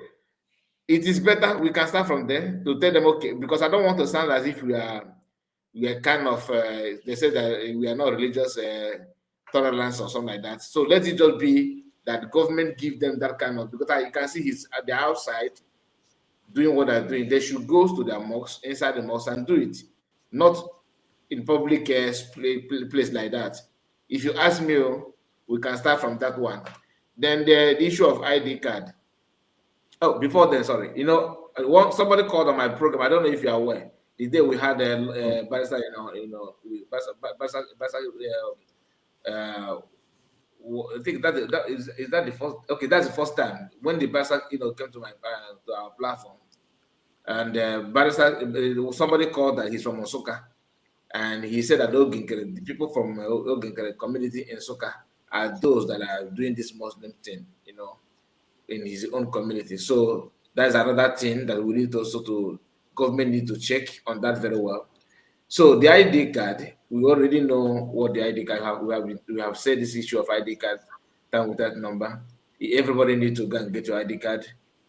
it is better we can start from there to tell them, okay, because I don't want to sound as if we are kind of they say that we are not religious tolerance or something like that. So let it just be that government give them that kind of, because you can see he's at the outside doing what they're doing. They should go to their mosque, inside the mosque, and do it, not in public place like that. If you ask me, we can start from that one. Then the issue of ID card. Oh, before then, sorry. Somebody called on my program. I don't know if you're aware. The day we had a barrister, I think that is that the first. Okay, that's the first time when the barrister, came to our platform, and barrister, somebody called that he's from Osoka, and he said that the people from Oginkere community in Soka are those that are doing this Muslim thing, in his own community. So that's another thing that we need also to, government need to check on that very well. So the ID card, we already know what the ID card have. We have said this issue of ID card, time with that number. Everybody needs to go and get your ID card.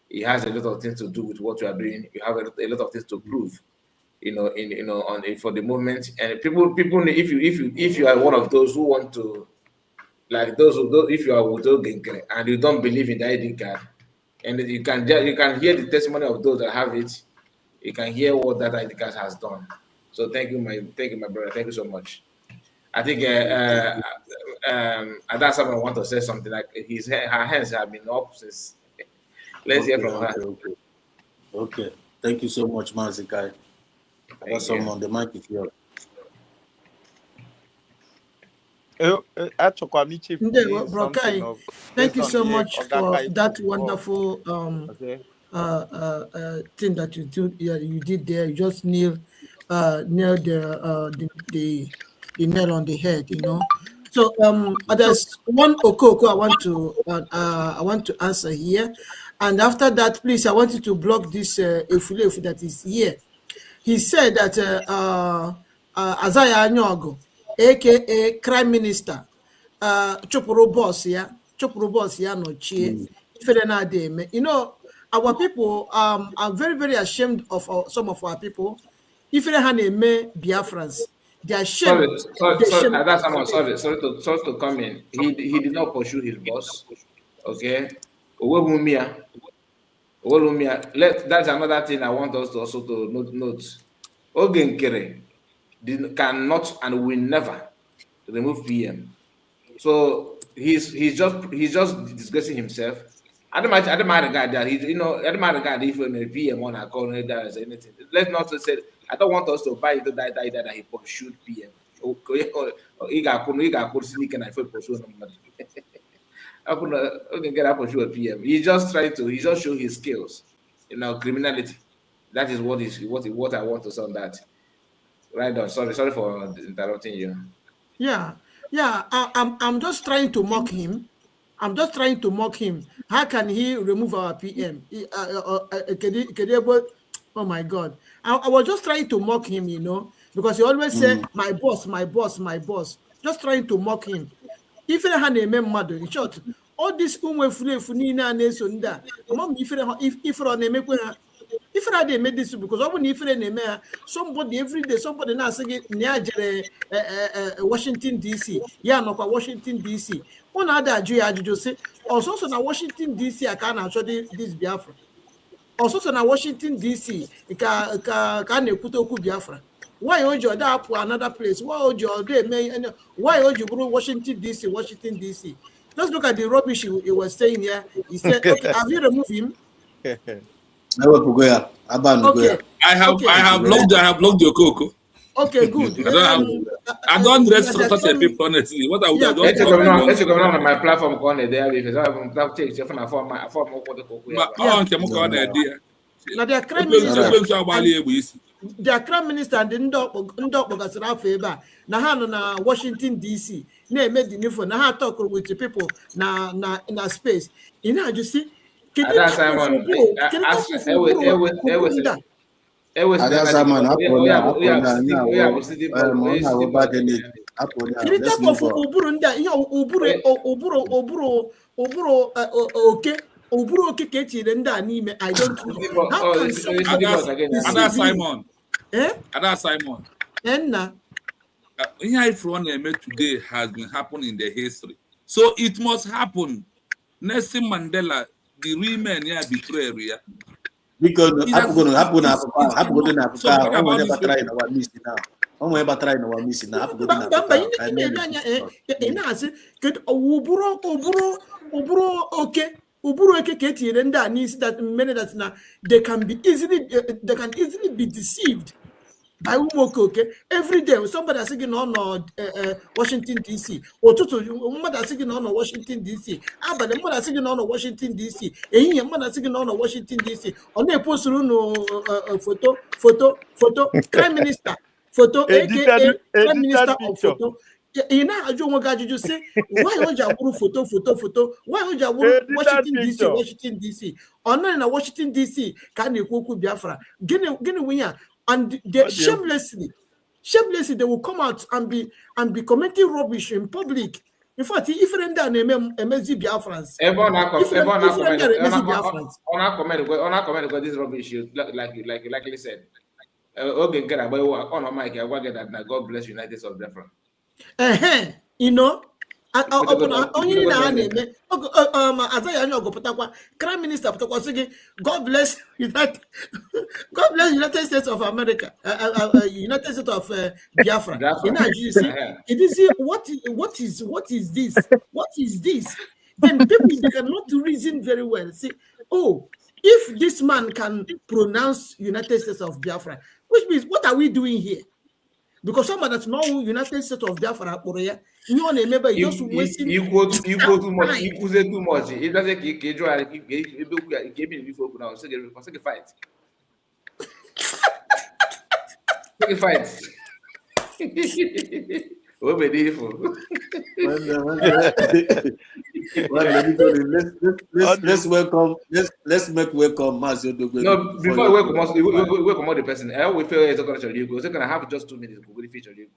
It has a lot of things to do with what you are doing. You have a lot of things to prove, for the moment. And people, if you are one of those who want to, like if you are with Ogenkere and you don't believe in the ID card, and you can hear the testimony of those that have it, you can hear what that ID card has done. So thank you, my brother. Thank you so much. I think that's someone want to say something, like her hands have been up since. Let's hear from her. Okay. Thank you so much, Mazikai. That's someone, the mic is yours. Thank you so much for that wonderful thing that you did there. You just nailed the nail on the head, So there's one Okoko I want to answer here, and after that, please, I want you to block this Efulefu that is here. He said that Azaya Anyogo, aka Crime Minister, chụpụrụ boss ya nochie ifere na ademe. Our people are very, very ashamed of some of our people. Ifere ha na-eme Biafrans, they are ashamed. Sorry to come in. He did not pursue his boss. Okay, that's another thing I want us to also to note. Ogenkere cannot and will never remove PM. So he's just disgracing himself. I don't mind regard that I don't mind regard if a PM on a corner there is anything. Let's not say I don't want us to buy into that he pursued PM. He got sneak and I feel pursue nobody. I get up pursue a PM. He just show his skills, criminality. That is what I want to say on that. Right on. Sorry for interrupting you. Yeah, I'm just trying to mock him. I'm just trying to mock him. How can he remove our PM? Oh my God. I was just trying to mock him, because he always say, my boss, my boss, my boss. Just trying to mock him. If you have a mother, in short, all this if I they made this because I wouldn't even somebody every day, somebody now saying Washington DC. Yeah, no Washington DC. One other Jew say also na Washington DC I can actually this Biafra. Also na Washington DC can put oku Biafra. Why ojo that another place? Why ojo they why ojo Washington DC, Washington DC? Just look at the rubbish he was saying here. He said, okay, have you removed him? Okay. I have blocked your cocoa. Okay, good. I don't rest such a people, honestly. What I would have just let's go on my platform corner there because I have take your phone for my now their crime minister. Their crime minister and the ndok bogasira afọ ebe a na ha no na Washington DC na-eme the info na ha talk with the people na space. You know, you see, I don't know. How can Simon? Simon. Today has been happening in the history. So it must happen. Nelson Mandela, the real man here betrayed. Because happen they can easily be deceived by okay every day somebody is singing on Washington DC or somebody singing on Washington DC but the mother singing on Washington DC and mother singing on Washington DC on a post photo crime minister photo aka prime minister of photo. You know, you say why would you photo? Why would you Washington DC? Or not in Washington DC? Can you cook Biafra? Guinea, and they shamelessly they will come out and be commenting rubbish in public. In fact, if you don't MSG Biafrans, comment this rubbish like you said. Okay, get away on a mic. I get that. God bless United States of Biafra. You know, only Prime Minister God bless United States of America, United States of Biafra. You know, you see, it is what is this? What is this? Then people they cannot reason very well. See, oh, if this man can pronounce United States of Biafra, which means what are we doing here? Because someone that's not United States of Biafra, you want to remember just wasting. You go too much. You say too much. It doesn't give me before now. Second fight. Second fight. Oh, beautiful. Let's make welcome Mazio Dogo. No, before we welcome all the person. I always feel it's going to go. So can I have just 2 minutes to go feature you?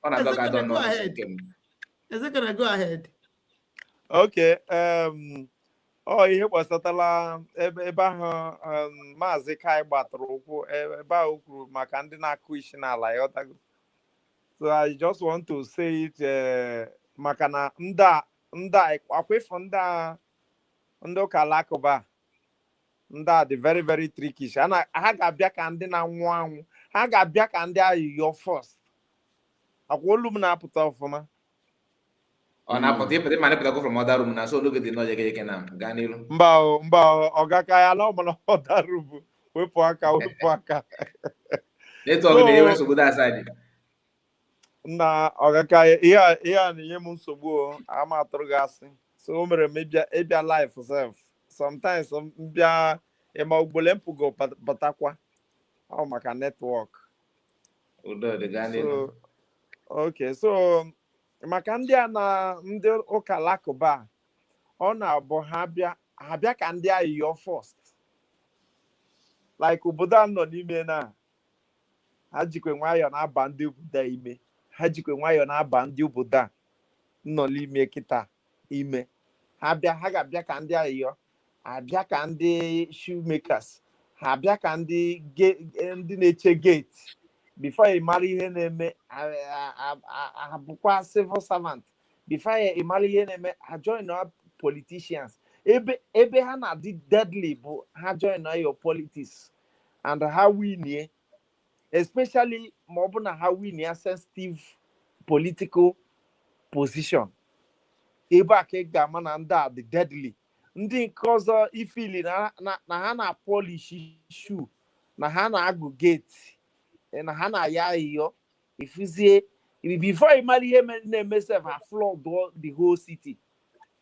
On a dog, I don't know. Is it gonna go ahead? Okay. Ihe gbasatala ebe ahụ Maazị Kai gbatara ụkwụ ebe ahụ kwuru maka ndị na-akụ isi n'ala ya ọtago. So I just want to say it maka na ndị akwefu ndị ụka alakụba ndị dị very very tricky. Ha ga-abịa ka ndị na-anwụ anwụ. Ha ga-abịa ka ndị ayịyọ first. Akwa olu m na-apụta ọfụma. On a put it manipulated from other room. So look at the noise again. Ganil. Mba, Ogaka, allow me other room. We poaka. Let's talk about the good side. Na Ogaka, here, and Yemun Sobo, I'm at Rogasi. So, maybe a life self. Sometimes, some Bia, Emma Bolempugo, Batakwa. Oh, my network. Udo the Ghanaian. So okay, so maka ndị a na ndị ụka alakụba ọ na-abụ ha bịa ka ndị ayịyọ first, like obodo a nọ n'ime na ha jikwe nwayọọ na-aba ndị obodo a ime, ha jikwe nwayọọ na-aba ndị obodo a nọ n'ime kịta ime. Ha ga-abịa ka ndị ayịyọ, abịa ka ndị shoemakers, ha abịa ka ndị na-eche gate. Before ị mara ihe na-eme, ha bụkwa civil servant. Before ị mara ihe na-eme, ha join politicians. Ebe ha na-adị deadly bụ ha join your politics and ha win, especially ma ọ bụ na ha win ya sensitive political position. Ebe a ka ị ga-ama na ndị a dị deadly. Ndị nke ọzọ ifili na ha na-polish shoe, na ha na-agụ gate, na ha na-aya ayịyọ. Ifuzie before ị mara ihe na-eme sef, ha flood the whole city.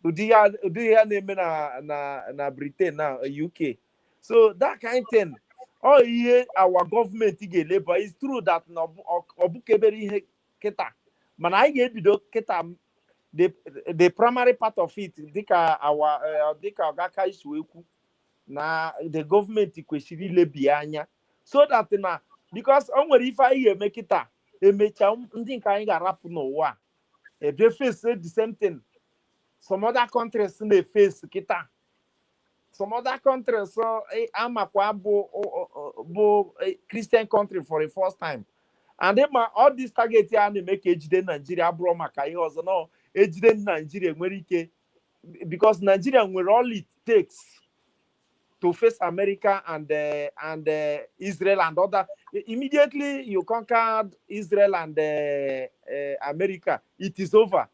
Ụdị ya na-eme na Britain na UK. So that kind of thing, all ihe our government ga-eleba. It's true that na ọ bụkebere ihe kịta, mana anyị ga-ebido kịta the primary part of it dịka ọgaka isi ekwu na the government kwesịrị ilebi anya, so that na because o nwere ife anyị ga-eme kịta emecha ndị nke anyị ga-arapụ n'ụwa ebe face the same thing some other countries na-face kịta. Some other countries amakwa bụ Christian country for the first time, and all this target ya na-eme ka ejide Nigeria abụrụ maka ihe ọzọ. No, ejide Nigeria nwere ike because Nigeria nwere all it takes to face America and Israel and other. Immediately you conquered Israel and America, it is over.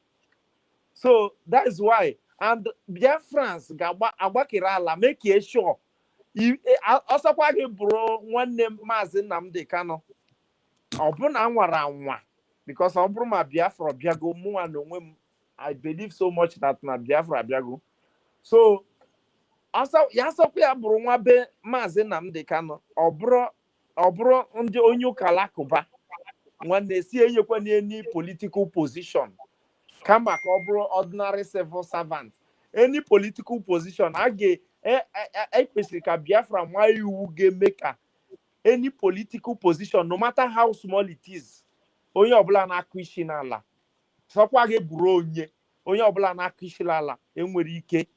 So that is why. And Biafrans agbakere ala make sure ọsọkwa gị bụrụ nwanne Maazị Nnamdi Kanu, ọ bụ na nwara anwa, because ọ bụrụ ma Biafra bịago, mụnwa na onwe m I believe so much that na Biafra bịago. So ya sọkwa ya bụrụ nwa be Maazị Nnamdi Kanu, ọ bụrụ ndị onye ụka alakụba nwanne si enyekwa n'any political position, kama ka ọ bụrụ ordinary civil servant. Any political position kwesịrị ka Biafra nwa iwu ga-eme ka any political position, no matter how small it is, onye ọbụla na-akụ isi n'ala sọkwa gị bụrụ onye ọbụla na-akụ isi n'ala enwere ike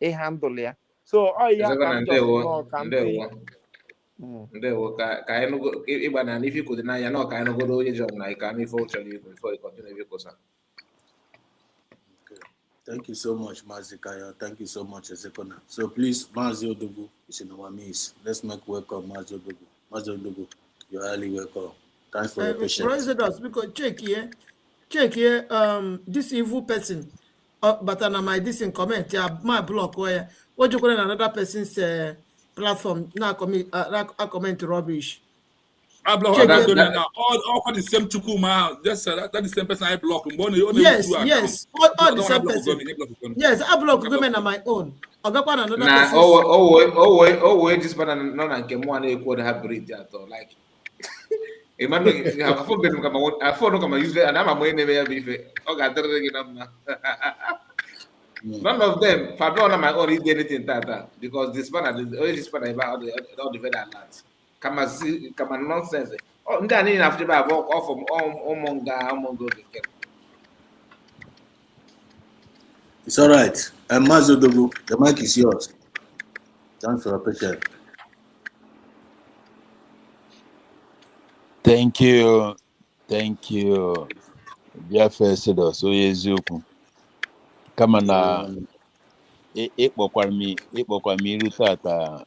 ịhandụl ya. So ya ka ndewo ka anyị ịgba na n'ife ikwu dị n'anya na ọka anyị nụgoro onye ji ọbụla ka n'ife ọ chọrọ ikwu before you continue ịkwụsa. Thank you so much, Mazi Kaya. Thank you so much, Ezekona. So please, Mazi Odogu is in our midst. Let's make welcome Mazi Odogu. Mazi Odogu, you're highly welcome. Thanks for your patience. Because check here, this evil person, but my this in comment, my block where what you call another person's platform now comment rubbish. I block now. All the same Chukuma, just that the same person I block. Yes, all the same person. Yes, I block women on my own. I got one another person. Wait, this man no na nke mwa na ekwo da breed at all. Like, Emmanuel, I forgot come use and I'm a name ya bife. O ga dere gi na. None of them, Fabio on my own, did anything that because this man about all the better lads. Come nonsense. Oh, then in after that walk off from Omongo. It's all right. Mazi Odogu, the mic is yours. Thanks for your patience. Thank you. Biafra Sedo, so Yezuku. Kama na ịkpọkwara m iru tata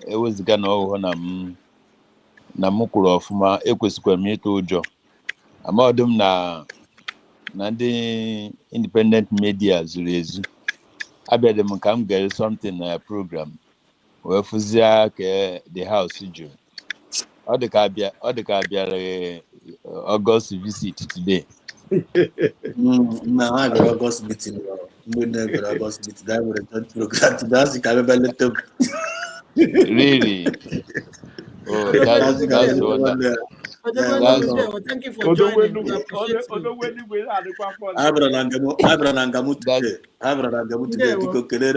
eweziga na ọhụụ na m kwuru ọfụma, ekwesịkwara m ịtụ ụjọ. Amaọdụ m na ndị independent media zuru ezu. Abịadị m ka m gere something na program wee fụzie ka the house jụrụ. Ọ dị ka abịara August visit today. Now I got August meeting. Never August meeting. That would have program to dance. Really? Oh, that's wonderful. Thank you for joining. We appreciate you. Ndewo.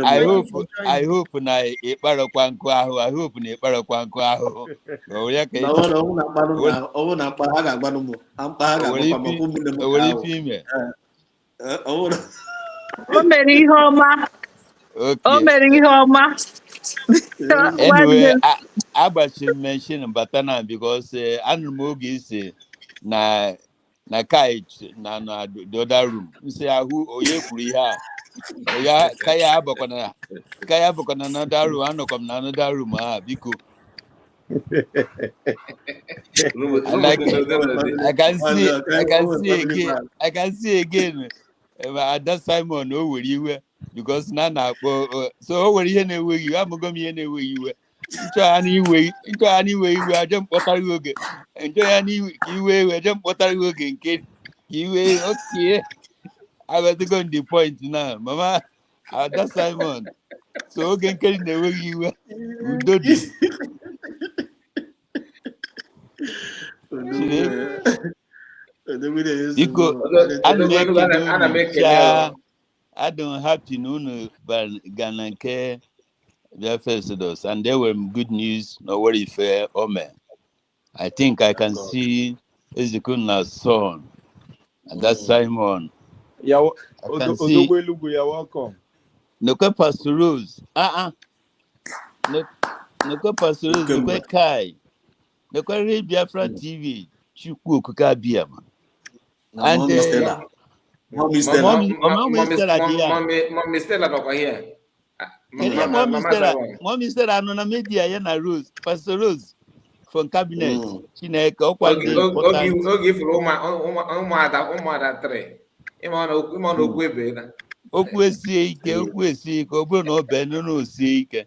I Thank you hope for I joining. hope na ikparakwa nkụ ahụ. I hope na ikparakwa nkụ ahụ. O ya ka echi. O were ife ime. O mere ihe ọma. O Okay. mere ihe ọma. Anyway, Nwanne. agbachiri m mention batana because anụrụ m oge ise na kai na the other room. Nsi ahụ onye kwuru ihe a. Ya kaya abakwana na another room. Anọkwa m na another room biko. I can see again. At that Simon were you because Nana so were you anyway you have me anyway you were into any way we are jump water you again. Enjoy any way we jump water you again, kid. You okay. I was going the point now, Mama. At that Simon. So again carrying the way you were. Udodi. Because I don't have to know but Gananke their first and there were good news, no worry fair man. I think I can see Ezekiel's son and that's Simon. Yeah, I can see you're welcome. no Pastor Rose. No Pastor Rose, no Kai. No Biafran TV. Chukwu Kukabiama. And Mommy Stella here. Mommy Stella no na media ya na Rose, Pastor Rose from cabinet. Chineke Ogi for ụmụada 3. Ịma na okwu ebe na. Okwu esie ike, ọ bụrụ na ọ bee no osie ike.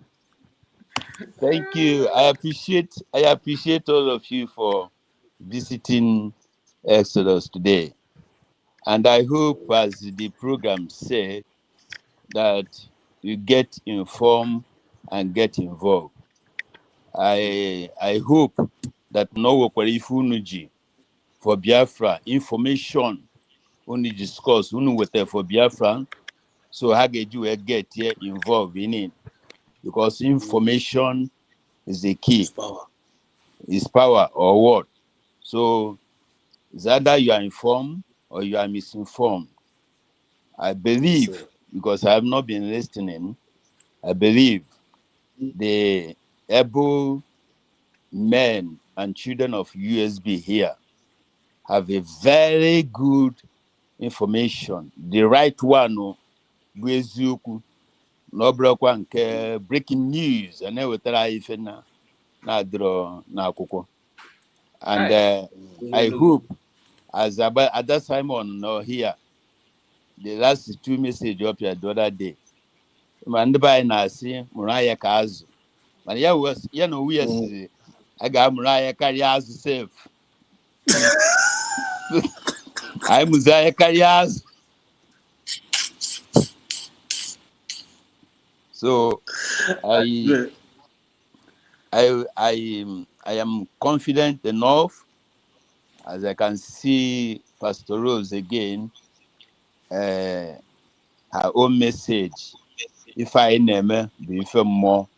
Thank you. I appreciate all of you for visiting Exodus today. And I hope, as the program said, that you get informed and get involved. I hope that no Ifunuji for Biafra information only discuss for Biafra. So how get you get here involved in it? Because information is the key. Is power or what? So it's either you are informed or you are misinformed. I believe, because I have not been listening, I believe the able men and children of USB here have a very good information. The right one, Gwezuku, Nobrokwa nke breaking news, and everything ife na draw na kuko. And I hope, as at that Simon no here, the last 2 messages up here the other day. Man by na see Muraya Kazu. Man we I got Muraya Karyazu safe. I'm Muzaya Karyaz. So I am confident enough, as I can see Pastor Rose again, her own message. If I name be more,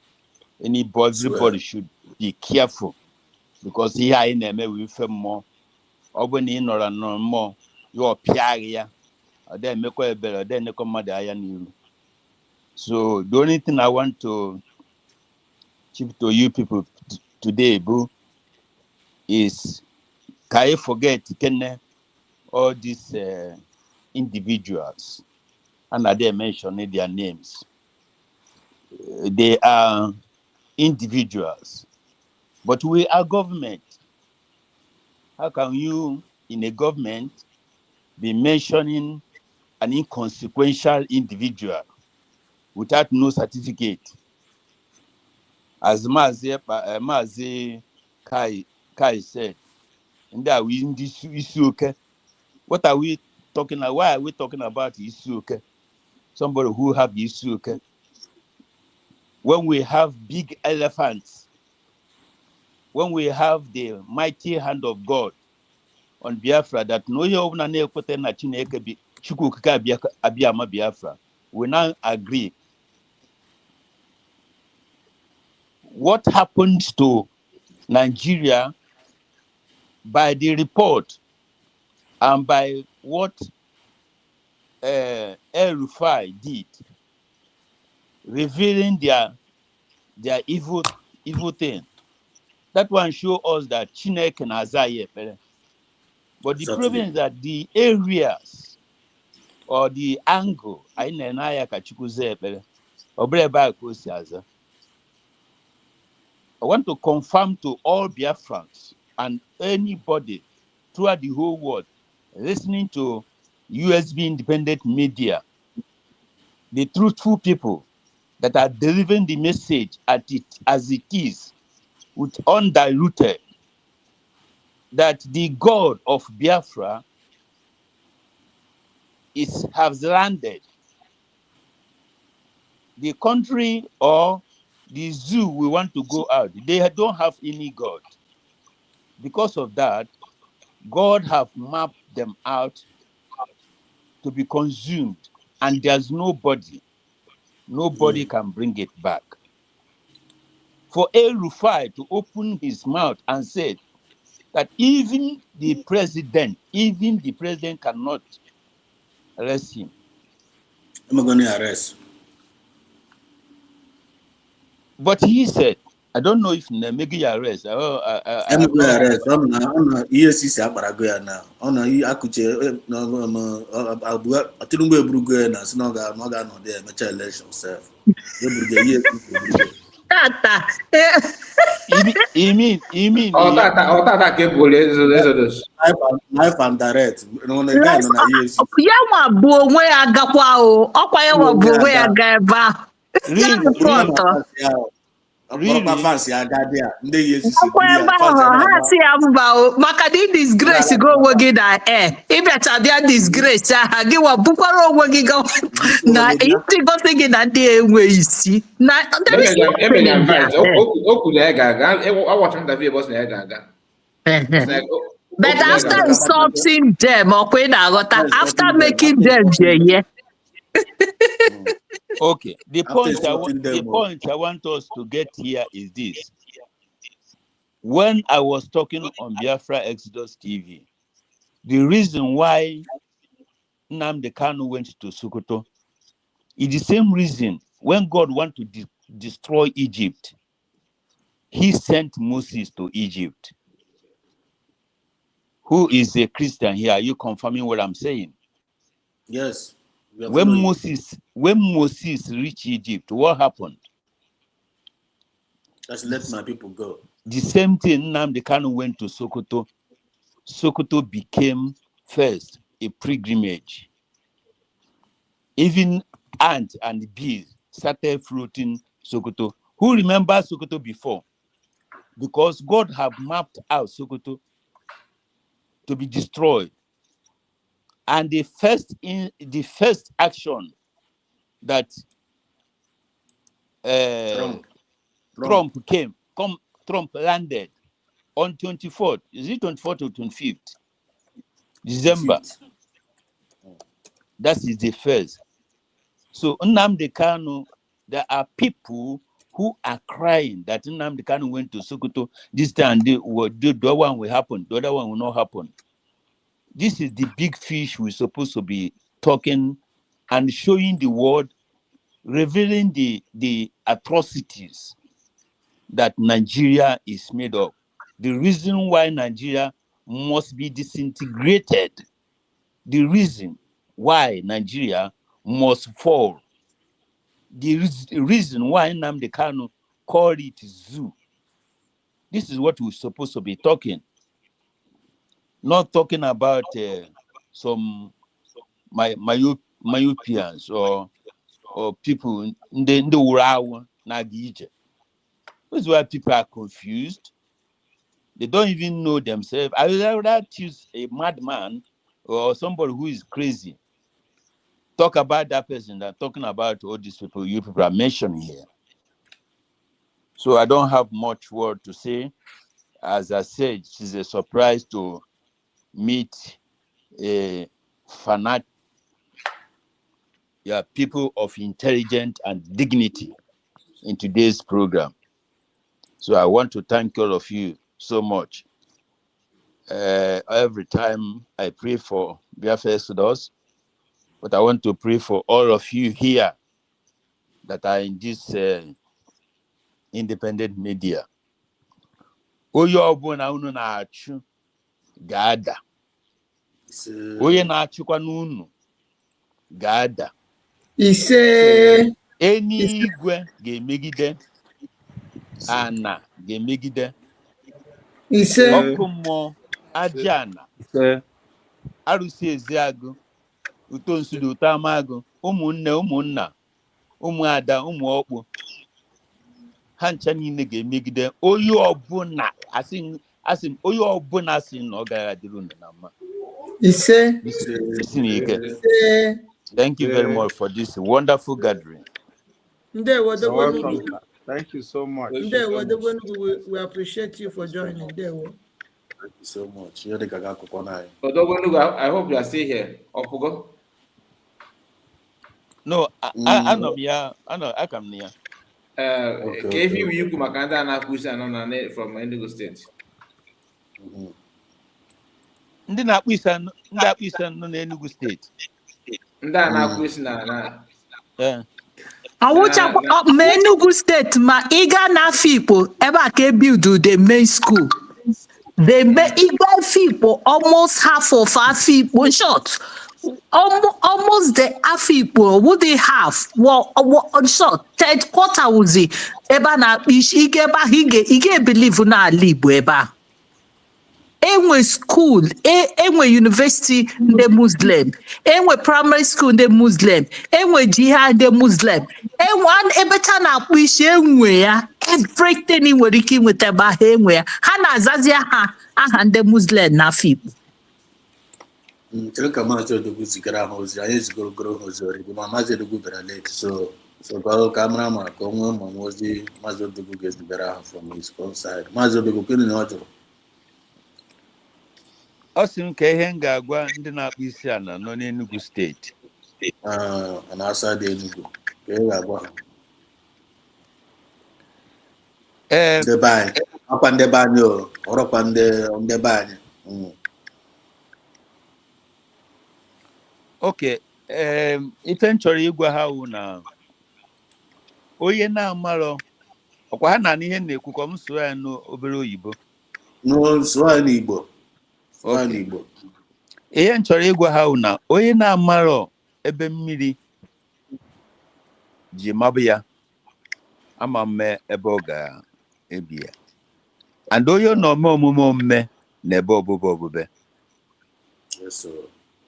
everybody should be careful, because here I name with more. Obani nor no more. Your piaria, or then make a better, then the command. So the only thing I want to keep to you people today, boo, is can you forget all these individuals, and I didn't mention their names. They are individuals, but we are government. How can you, in a government, be mentioning an inconsequential individual without no certificate? As Mazi Kai said, and that we in this issue, what are we talking about? Why are we talking about issue? Somebody who have issue. When we have big elephants when we have the mighty hand of God on Biafra, that no na na-ekwete na Chineke bi Chukwu okike abịama Biafra, we now agree. What happened to Nigeria by the report and by what El Rufai did, revealing their evil thing? That one show us that Chineke na aza ekpere. But the problem is that the areas or the angle I want to confirm to all Biafrans and anybody throughout the whole world listening to USB independent media, the truthful people that are delivering the message as it is, with undiluted, that the God of Biafra has landed. The country or the zoo we want to go out, they don't have any God. Because of that, God have mapped them out to be consumed, and there's nobody can bring it back. For El Rufai to open his mouth and say that even the president cannot arrest him. I'm going to arrest. But he said, I don't know if Nemegi arrest. I'm going to arrest. I'm not ESCC Abaragoya now. I'm not Akuche. I think we're Brugoya now. So now I'm not there. Make election self. Tata. You mean? Tata cable is life and direct. No, the guy on ESCC. Ya nwa bụ onwe ya gakwa o. Ọkwa ya nwa bụ onwe ya ga ebe ahụ. Ya report. Ọkpọrọkwa fancy aga dị a ndị ESCC Ọkwa ebe ahụ ha si ya mba o maka dị disgrace go onwe gị na ịbịacha bịa disgrace aha gị wa bukwara onwe gị na ịtịgosi gị na ndị enwe isi na but after insulting them ọkwa ị na-aghọta after making them yeah. Okay, the point I want us to get here is this. When I was talking on Biafra Exodus TV, the reason why Nnamdi Kanu went to Sokoto is the same reason when God wanted to destroy Egypt, he sent Moses to Egypt. Who is a Christian here? Are you confirming what I'm saying? Yes. When Moses reached Egypt, what happened? Just let my people go. The same thing, Nnamdi Kanu went to Sokoto. Sokoto became first a pilgrimage. Even ants and bees started floating Sokoto. Who remembers Sokoto before? Because God have mapped out Sokoto to be destroyed. And the first action that Trump landed on 24th, is it 24th or 25th? December. 25th. That is the first. So Nnamdi Kanu, there are people who are crying that Nnamdi Kanu went to Sokoto this time. The one will happen, the other one will not happen. This is the big fish we're supposed to be talking and showing the world, revealing the atrocities that Nigeria is made of. The reason why Nigeria must be disintegrated. The reason why Nigeria must fall. The reason why Nnamdi Kanu called it zoo. This is what we're supposed to be talking. Not talking about some myophians or people in the Urawa Nagije. This is why people are confused. They don't even know themselves. I would rather choose a madman or somebody who is crazy. Talk about that person than talking about all these people you people are mentioning here. So I don't have much word to say. as I said, she's a surprise to meet a fanatic, people of intelligence and dignity in today's program. So I want to thank all of you so much. Every time I pray for Biafra Exodus, but I want to pray for all of you here that are in this independent media. Onye ọbụla unu na-achụ ga-ada. Onye na-achụkwa n'unu ga-ada. Ise. Eluigwe ga-emegide, ana ga-emegide, Ise. ọkụ mmụọ, aja ana, arụsị eziagụ, uto nsudi, uto amagụ, ụmụnne, ụmụnna, ụmụada, ụmụ ọkpụ, ha ncha niile ga-emegide onye ọbụla asị m onye ọbụla asị na ọ gaghị adịrị unu na mma. Ise. Thank you very much for this wonderful gathering. You're welcome. Thank you so much. We appreciate you for joining. Thank you so much. I hope you are still here. Opogo? No, I know I come near. KV you come Makanda na Kusa from Enugu State. Ndị na-akpụ isa nọ n'Enugu steeti. Ndị a na-akpụ isi na Awụchakwa ma Enugu steeti ma ị gaa n'Afikpo ebe a ka build the main school. They make Afikpo almost half of Afikpo short. Almost the Afikpo would they have short third quarter was it ebe na akpishi ige believe na ala Igbo ebe a. Enwe school, enwe university ndị Muslim, enwe primary school ndị Muslim, enwe jihad ndị Muslim, enwe ebeta na-akpụ isi enwe ya, everything ị nwere ike inweta ebe ahụ enwe ya, ha na-azazi aha ndị Muslim na Afikpo. Chere ka Maazị Odogwu zigara ha ozi, anyị zigoro ha ozi origo, ma Maazị Odogwu bịara late, so ka mara ma ka o nwee ma ozi Maazị Odogwu ga-ezigara ha from his own side. Maazị Odogwu, gịnị na ọ jụrụ? Ọ sị m ka ihe m ga-agwa ndị na-akpụ isi ala nọ n'Enugu steeti. Na-asa dị Enugu, ka ị ga-agwa ha. Ndebe anyị, akwa ndebe anyị o, ọrọkwa ndebe anyị. Okay, ife m chọrọ ịgwa ha wụ na onye na-amarọ ọkwa ha na ihe na-ekwu ka m sụọ ya n'obere oyibo. Sụọ ya n'Igbo. Ihe m chọrọ ịgwa ha wụ na onye na-amarọ ebe mmiri ji mabụ ya ama mme ebe ọ ga-ebi ya. And onye na-ome omume na ebe ọbụbe.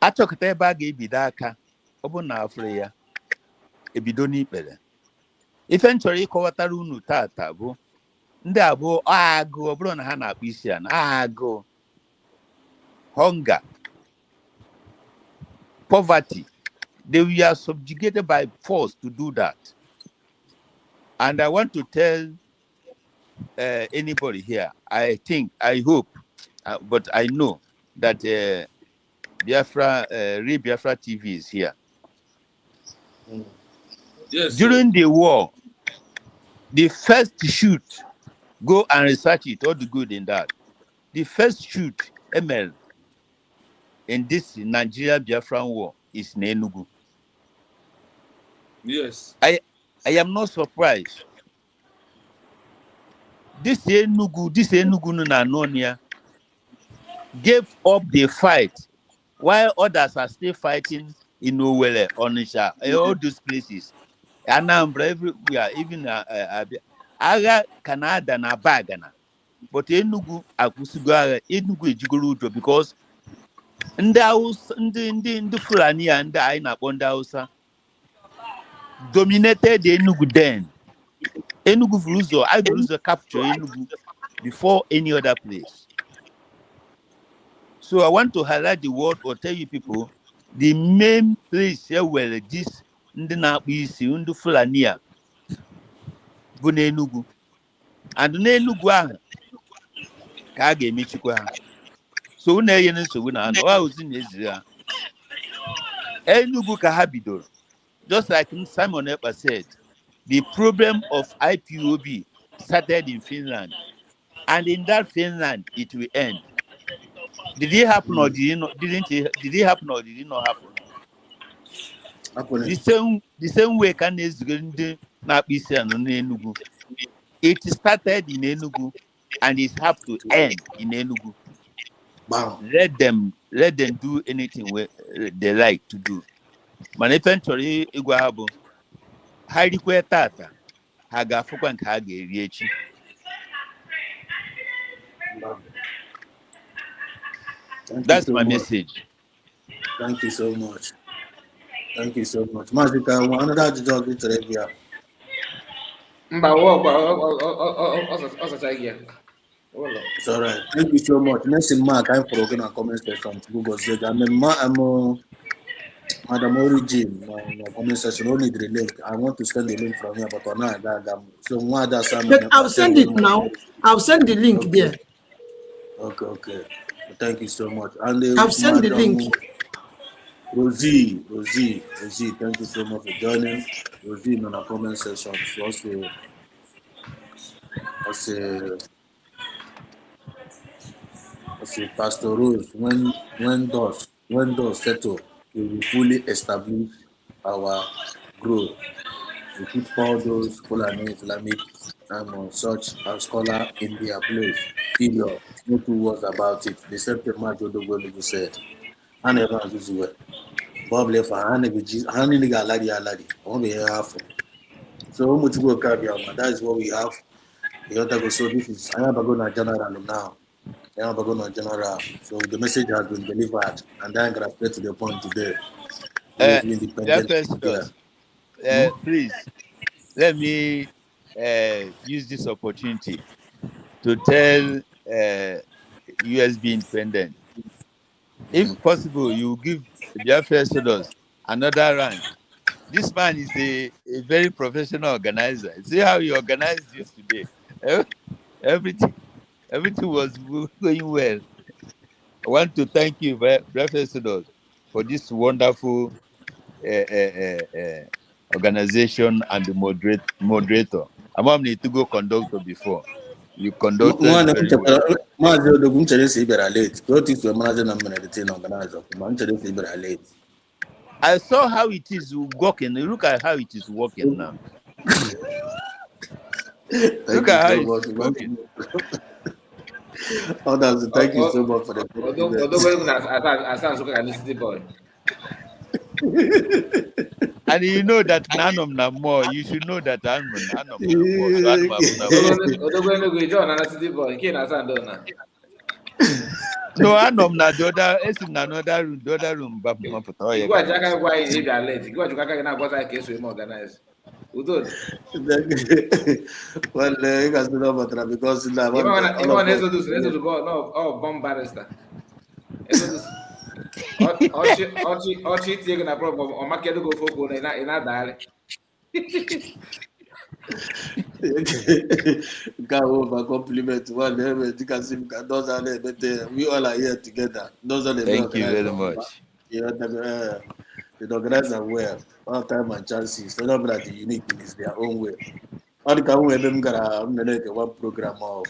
Achọkọta ebe a ga-ebido aka, ọ bụ na afọ ya ebido n'ikpere. Ife m chọrọ ịkọwatara unu tata bụ ndị abụọ agụụ, ọ bụrụ na ha na-akpụ isi a na agụụ, hunger, poverty, they were subjugated by force to do that. And I want to tell anybody here, I hope, but I know that Biafra, Real Biafra TV is here. Yes. During the war, the first shoot, go and research it, all the good in that. The first shoot, ML, in this Nigeria Biafran war is Enugu. Yes. I am not surprised. This Enugu na Nonia gave up the fight while others are still fighting in Owele, Onisha, all those places. Anambra, everywhere, even Aga Canada na Bagana. But Enugu Akusuga, Enugu Ejigoro because ndị Fulani and I na Bonda Hausa dominated Enugu then. Enugu Vuluzo, I Vuluzo capture Enugu before any other place. So I want to highlight the word or tell you people the main place here where this ndị na-akpụ isi ndị Fulani a bụ n'Enugu. And n'Enugu ahụ ka a ga-emechikwa ha. So unu enye nsogbu na anọ ọ ozi na-eziri ha. Enugu ka ha bidoro. Just like Simon Ekpa said, the problem of IPOB started in Finland, and in that Finland it will end. Did it happen or did it not? Did it happen or did it not happen? The same way can Enugu. It started in Enugu and it have to end in Enugu. Bam. Let them do anything they like to do. Manifestory Igwahabo. Highly tata. Haga fukwan kage riechi. That's my message. Thank you so much. Thank you so much. Mazika, another job to Arabia. It's all right. Thank you so much. Next in Mark, I'm for a comment section. Google said, I'm Madam Origin, my comment section only the link. I want to send the link from here, but now so one other But I'll send it now. I'll send the link there. Okay. Thank you so much. And I'll send the link. Rosie, thank you so much for joining. Rosie in our comment section. She also Pastor Rose, when doors settle, we will fully establish our growth. We put all those Fulani Islamic such a scholar in their place. Period. No two words about it. The same thing Majodo said. I never use it. Bob left a hand lady. Only half. So much work that is what we have. So this is I am going to general now. General. So the message has been delivered, and then I'm gonna straight to the point today. Please let me use this opportunity to tell USB Independent, if possible, you give Biafra Sodos another rank. This man is a very professional organizer. See how he organized yesterday. Everything was going well. I want to thank you, Biafra Sodos, for this wonderful organization and the moderator. I'm on to go conductor before. You conducted very well. I saw how it is working. Look at how it is working now. Look at how it's working. Thank you so much for the And you know that Nanom na more. You should know that Nanom na more. No, Anom na the other. It's in another room. The other room. Well, you guys know about that because bomb barrister. God over compliment one we all are here together. Those are the Thank you very much. The organizer well, all time and chances. So not that the unique is their own way. All the time we them got one program or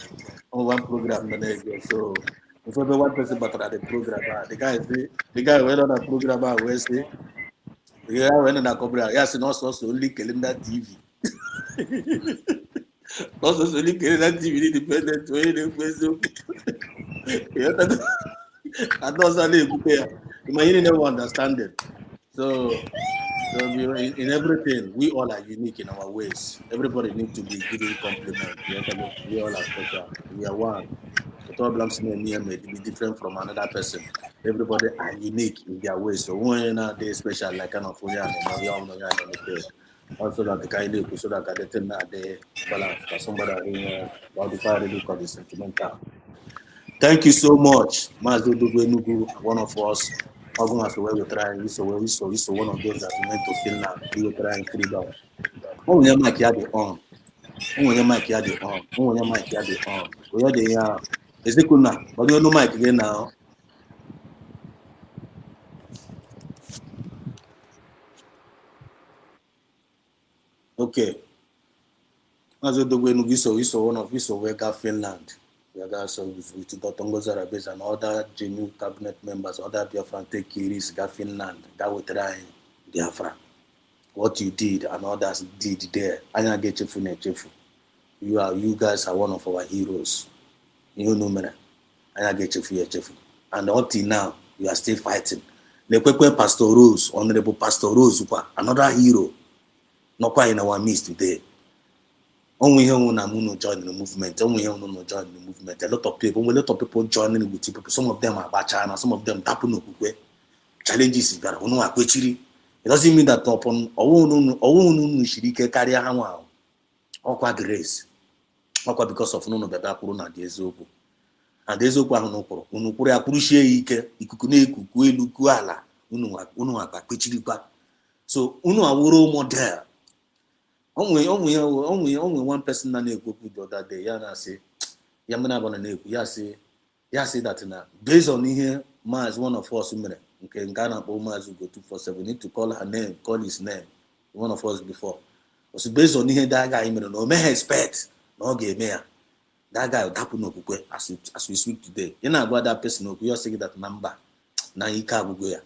one program so if ever one person but at the program, the guy went on a program where say yeah, when on a program, yes, and also only killing that TV. Also, only killing that TV independent way. And those are the you never understand it. So in everything, we all are unique in our ways. Everybody needs to be giving compliments. We all are special. We are one. The problems may be different from another person. Everybody are unique in their ways. So when they special, like kind of also that the kind of so that the thing that they balance. Somebody about the fire really called sentimental. Thank you so much, Mazo Dugwenugu, one of us. As where we try, we saw one of those that went to Finland. We were trying freedom. Oh, your mic had the on. Oh, your mic had the on. Oh, your mic had the on. Where they are. Ezekuna, but you know Mike again now. Okay. As the way we saw one of us we got Finland. We got so with Dr. Ngozarabes and other genuine cabinet members, other Biafran take Kiris, got Finland, that would try Biafra. What you did and others did there. I get chefu. You guys are one of our heroes. You know me. I get chefu. And until now, you are still fighting. Lekwe Pastor Rose, Honorable Pastor Rose, another hero, not quite in our midst today. Only here when I'm join the movement. Only here when I'm join the movement. A lot of people joining with people. Some of them are about China. Some of them tapu no kukwe. Challenges is that ono akwechiri. It doesn't mean that upon owo shirike carry hawa. Okwa grace. Okwa because of no beba kuru na eziokwu. And eziokwu ahụ no kwuru. Unu kwuru akwurushie ike. Ikuku na ekuku elu ku ala. Unu akwechiri kwa. So unu awuro model. Only one person na na-ekwu the other day. Ya na say, ya mena bana na-ekwu. Ya say that na based on ihe Maz one of us mere nke Ghana kpọ Maz go 247. We need to call her name, call his name. One of us before. So based on ihe that guy mere no me expect na ọ ga-eme ya. That guy dapu n'okwukwe as we speak today. You na agwa that person okwu you say that number na ike agwụgwọ ya.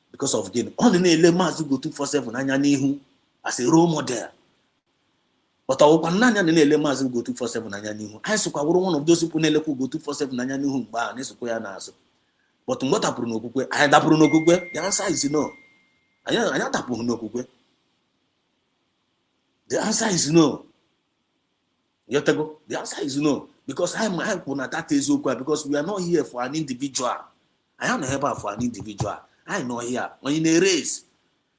Because of again, ọ na-ele Maz go 247 anya n'ihu as a role model. But I will not let Mazin go 247 anya n'ihu. I so one of those people na-elekwu go 247 anya n'ihu mgbe a na-esokwa ya n'azụ. But mgbe tapụrụ n'okwukwe, anyị dapụrụ n'okwukwe, the answer is no. Anyị dapụrụ n'okwukwe. The answer is no. Yotego, the answer is no. Because I'm na that eziokwu because we are not here for an individual. I am not here for an individual. I am not here. When in a race,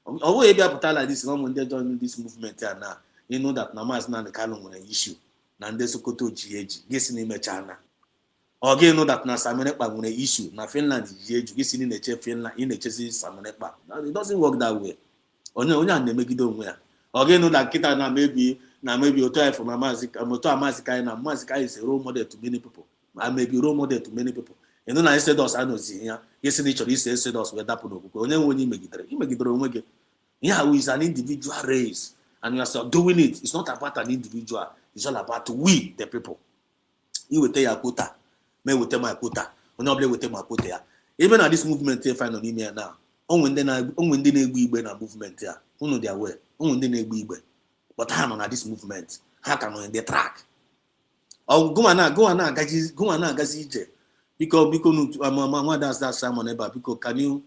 always be able to like this when they join this movement here now. You know that Namas na the Kalun with an issue. Nande Sokoto GH, guessing in China. Or you know that na Samenepa with an issue. Na Finland GH, guessing in the chef Finland in the Chessy Samenepa. It doesn't work that way. Onya and make it don't wear. Or you know that Kita na maybe Otoy from Amazika and Amazika is a role model to many people. I may be role model to many people. And then I said us, I know here. Yes, in each of these said us where that put only when you make it. Yeah, who is an individual race. And we are still doing it. It's not about an individual. It's all about we, the people. You will tell your quota. Me will tell my quota. Honorable will tell my quota. Even at this movement here, find on email now. When they be na movement here. Who know their way? When they be. But I'm on this movement. How can on the track? Oh, go on, gazi. Because mama does that Simon Eba. Because can you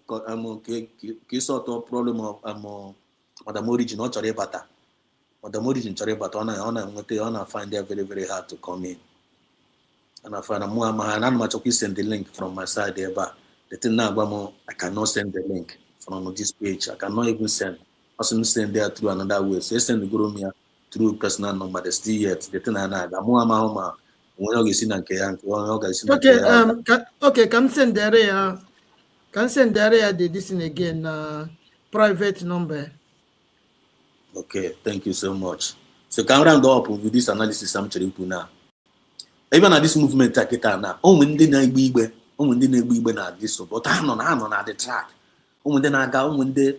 sort of problem of the origin or Chorebata? Or the origin Chorebata on find it very, very hard to come in. And I find I'm send the link from my side there, but the thing now I cannot send the link from this page. I cannot even send. I shouldn't send there through another way. So you send the guru me through personal number. There's still yet. The thing I know. Okay, can send the area. Can send the area this in again. Private number. Okay, thank you so much. So can round up with this analysis I'm telling you now. Even at this movement take it now. When they na igbe na this but I know na the track. When they na ga when they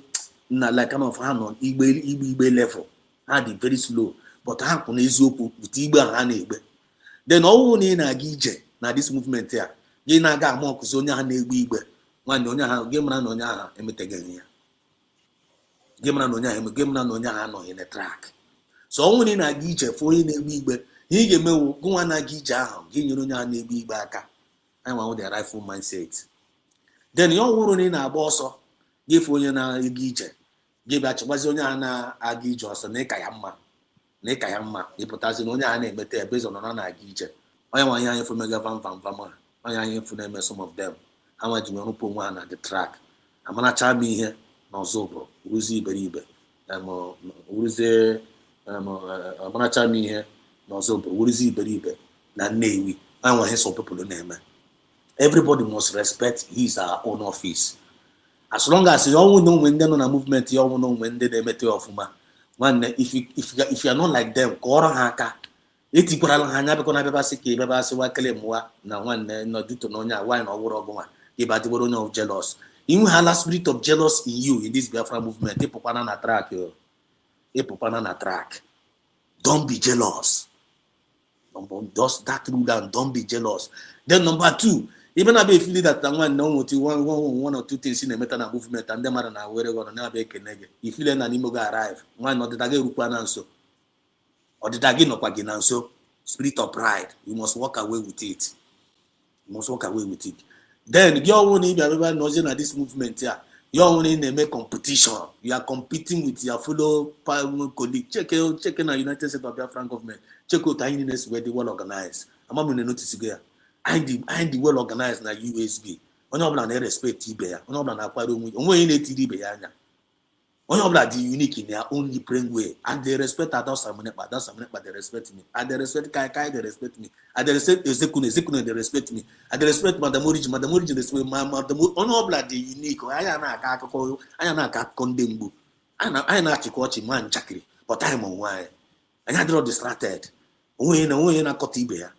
na like kind of hand igbe level. Had it very slow. But I can eziokwu with igbe ha na igbe. Then all we na aga ije na this movement here. Ye na ga amok so onye ha na egbe igbe. Nwanne onye ha game na onye ha emeteganye ya. Game na onye ha no in the track. So only na aga ije for onye na egbe igbe. He ga-emewu gụnwa na-aga ije ahụ gị nyere onye a na-egbe igbe aka anyị nwa the rifle mindset. Then ya ọhụrụ na ị na-agba ọsọ gefe onye na-aga ije gị bịa chịkwazi onye a na-aga ije ọsọ na ịka ya mma ịpụtazi na onye a na-emeta ebe ịzọ nọ na-aga ije onye nwa ihe anyị fụ mega vam onye anyị fụ na-eme some of them ha nwa ji nwerụpụ onwe ha na the track amaracha m ihe na ọzọ bụ uruzi iberibe amaracha m ihe n'ọzọ bụ wurizi iberibe na Nnewi anwa some people na-eme. Everybody must respect his own office. As long as you all know when they're on a movement, you all know when they emete ọfụma. If you are not like them, kọrọ ha aka Etikwara ha anya bịakwa na bịaba sị ka ịbịaba sị wa kele mụwa na nwanne nọdụtụ na onye a nwaanyị na ọwụrụ ọgụnwa ka ịba dịgboro onye of jealous. Inwe hala spirit of jealous in you in this Biafra movement. Ịpụkwana na track yo. Ịpụkwana na track. Don't be jealous. Just that rule and don't be jealous. Then number 2, even if you feel that one or two things in the meta movement and them are now where gonna never be kenege. You feel an animo arrive. Why not the dage rukwananso? Or the dage no kwaginanso? Spirit of pride. You must walk away with it. You must walk away with it. Then you won't need everybody knows that this movement here. You only in a competition. You are competing with your fellow colleague. Check in a United States of Biafran government. Check out tininess where they well organized. I'm not going to notice here. I the well organized na USB. Onye ọbụla na-respect ibe ya. Onye ọbụla na-akwado onwe onye na-etiri ibe ya anya. Onye ọbụla dị unique in their own different way. And they respect Ados Samunekpa, they respect me. And they respect Kai, they respect me. And they respect Ezekune, they respect me. And they respect Madam Origin, they respect me. Madam onye ọbụla dị unique. Anya na-aka akụkọ, anya na-aka akụkọ ndị mgbu. Anya na-achịkọ ọchị ma nchakịrị. But time on why. Anya adịrọ distracted. Onwe onye na-akọta ibe ya.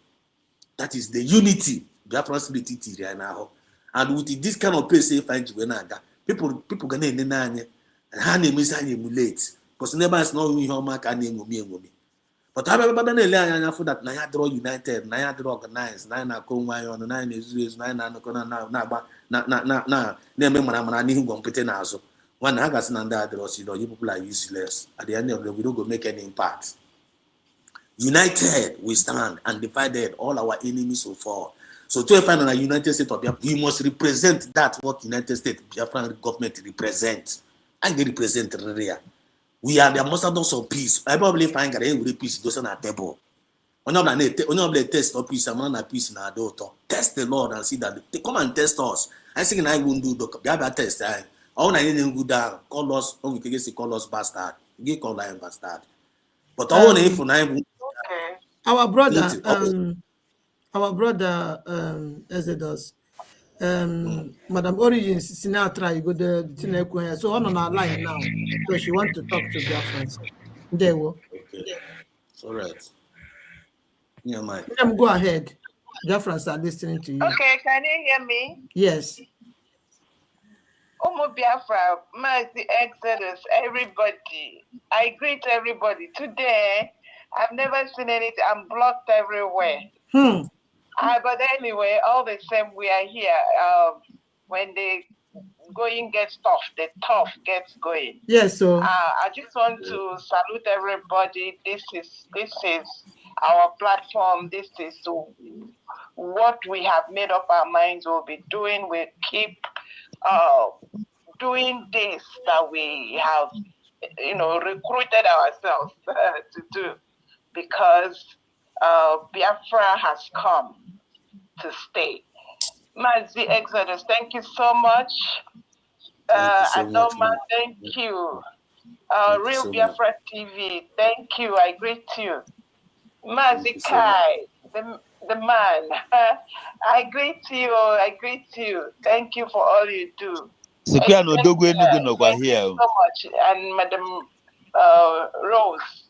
That is the unity. Biafran spirit iti right now. And with this kind of place, if I find people gonna ene ha na-emezi anyị emulate because never is not ihe ọma ka na-enwomi. But I remember na ele anya for that na ya draw united, na ya draw organized, na na-akọ nwa anyị ọnụ, na na-ezu ezu, na na-anọkọ na-agba na-eme mara n'ihu ngwa mpete n'azụ. Nwanne ha gasị na ndị adịrọ si you people are useless. At the end of the day, we don't go make any impact. United we stand, and divided all our enemies will fall. So to find a United States of Biafra, we must represent that what United States Biafran government represents. And they represent area. We are the ambassadors of peace. I probably find that every peace doesn't at table. Only test of peace, I'm not peace in our daughter. Test the Lord and see that they come and test us. I think I won't do the test. All I need to go down, call us, or we can say call us bastard. Get call lion bastard. But all if our brother, Exodus. Madam Origins Sinatra, you go the Tinekwe. So on our line now. So she want to talk to Biafrans. There will. Okay. All right. Yeah, Mike. Go ahead. Biafrans are listening to you. Okay, can you hear me? Yes. Omo Biafra, Mazi Exodus, everybody. I greet everybody. Today, I've never seen anything. I'm blocked everywhere. But anyway, all the same, we are here. When the going gets tough, the tough gets going. Yes, so I just want to salute everybody. This is our platform. This is what we have made up our minds we'll be doing. We keep doing this that we have, recruited ourselves to do, because Biafra has come to stay. Mazi Exodus, thank you so much. Adoma, thank you. Real Biafra TV, thank you. I greet you. Mazi Kai, the man, I greet you. Thank you for all you do. Thank you so much. And Madam Rose.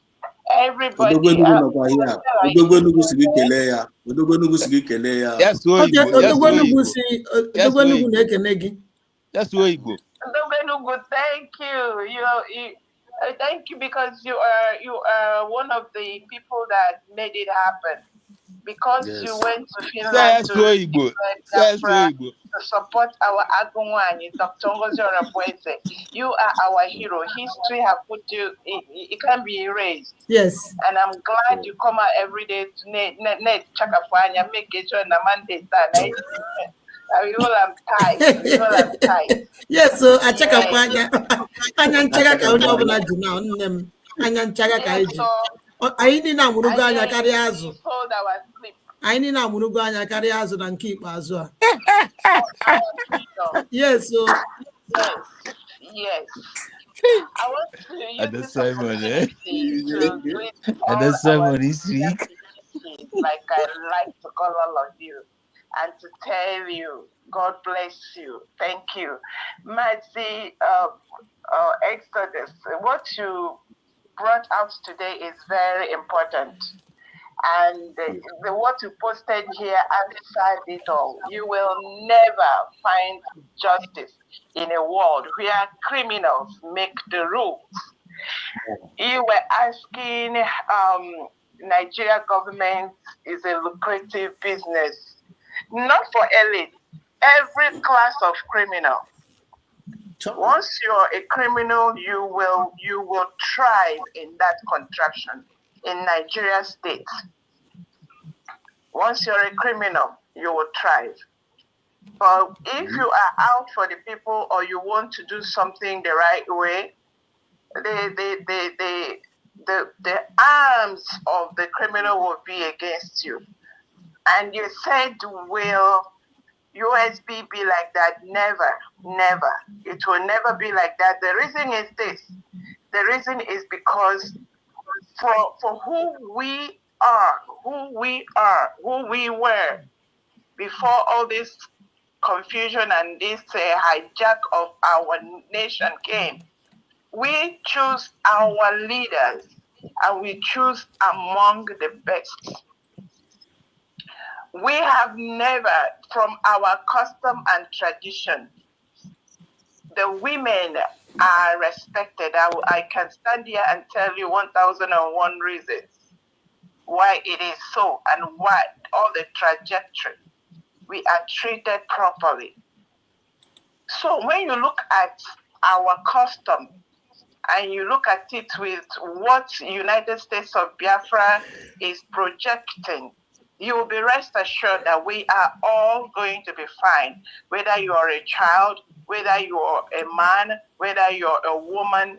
Everybody. That's why Igbo. Thank you. Thank you, because you are one of the people that made it happen. Because you went to Finland to support our Agumwani, Dr. Ngozi Orabueze. You are our hero. History have put you, it can be erased. Yes. And I'm glad you come out every day to make it on a Monday. I'm tight. Yes, so I check up on you. I didn't know Muruganya Kariazo. I didn't know Muruganya Kariazo and keep as well. Yes, so yes. I want to use this opportunity to greet all our this week. Like I like to call all of you and to tell you, God bless you. Thank you. Mazi Exodus, what you brought out today is very important. And what you posted here answered it all. You will never find justice in a world where criminals make the rules. You were asking, Nigeria government is a lucrative business. Not for elite. Every class of criminal. Once you're a criminal, you will thrive in that contraction in Nigeria state. Once you're a criminal, you will thrive. But if you are out for the people or you want to do something the right way, the arms of the criminal will be against you. And you said, will USB be like that? Never, never. It will never be like that. The reason is this. The reason is because for who we are, who we were before all this confusion and this hijack of our nation came, we choose our leaders and we choose among the best. We have never, from our custom and tradition, the women are respected. I can stand here and tell you 1001 reasons why it is so and why all the trajectory we are treated properly. So when you look at our custom and you look at it with what United States of Biafra is projecting, you will be rest assured that we are all going to be fine. Whether you are a child, whether you are a man, whether you're a woman,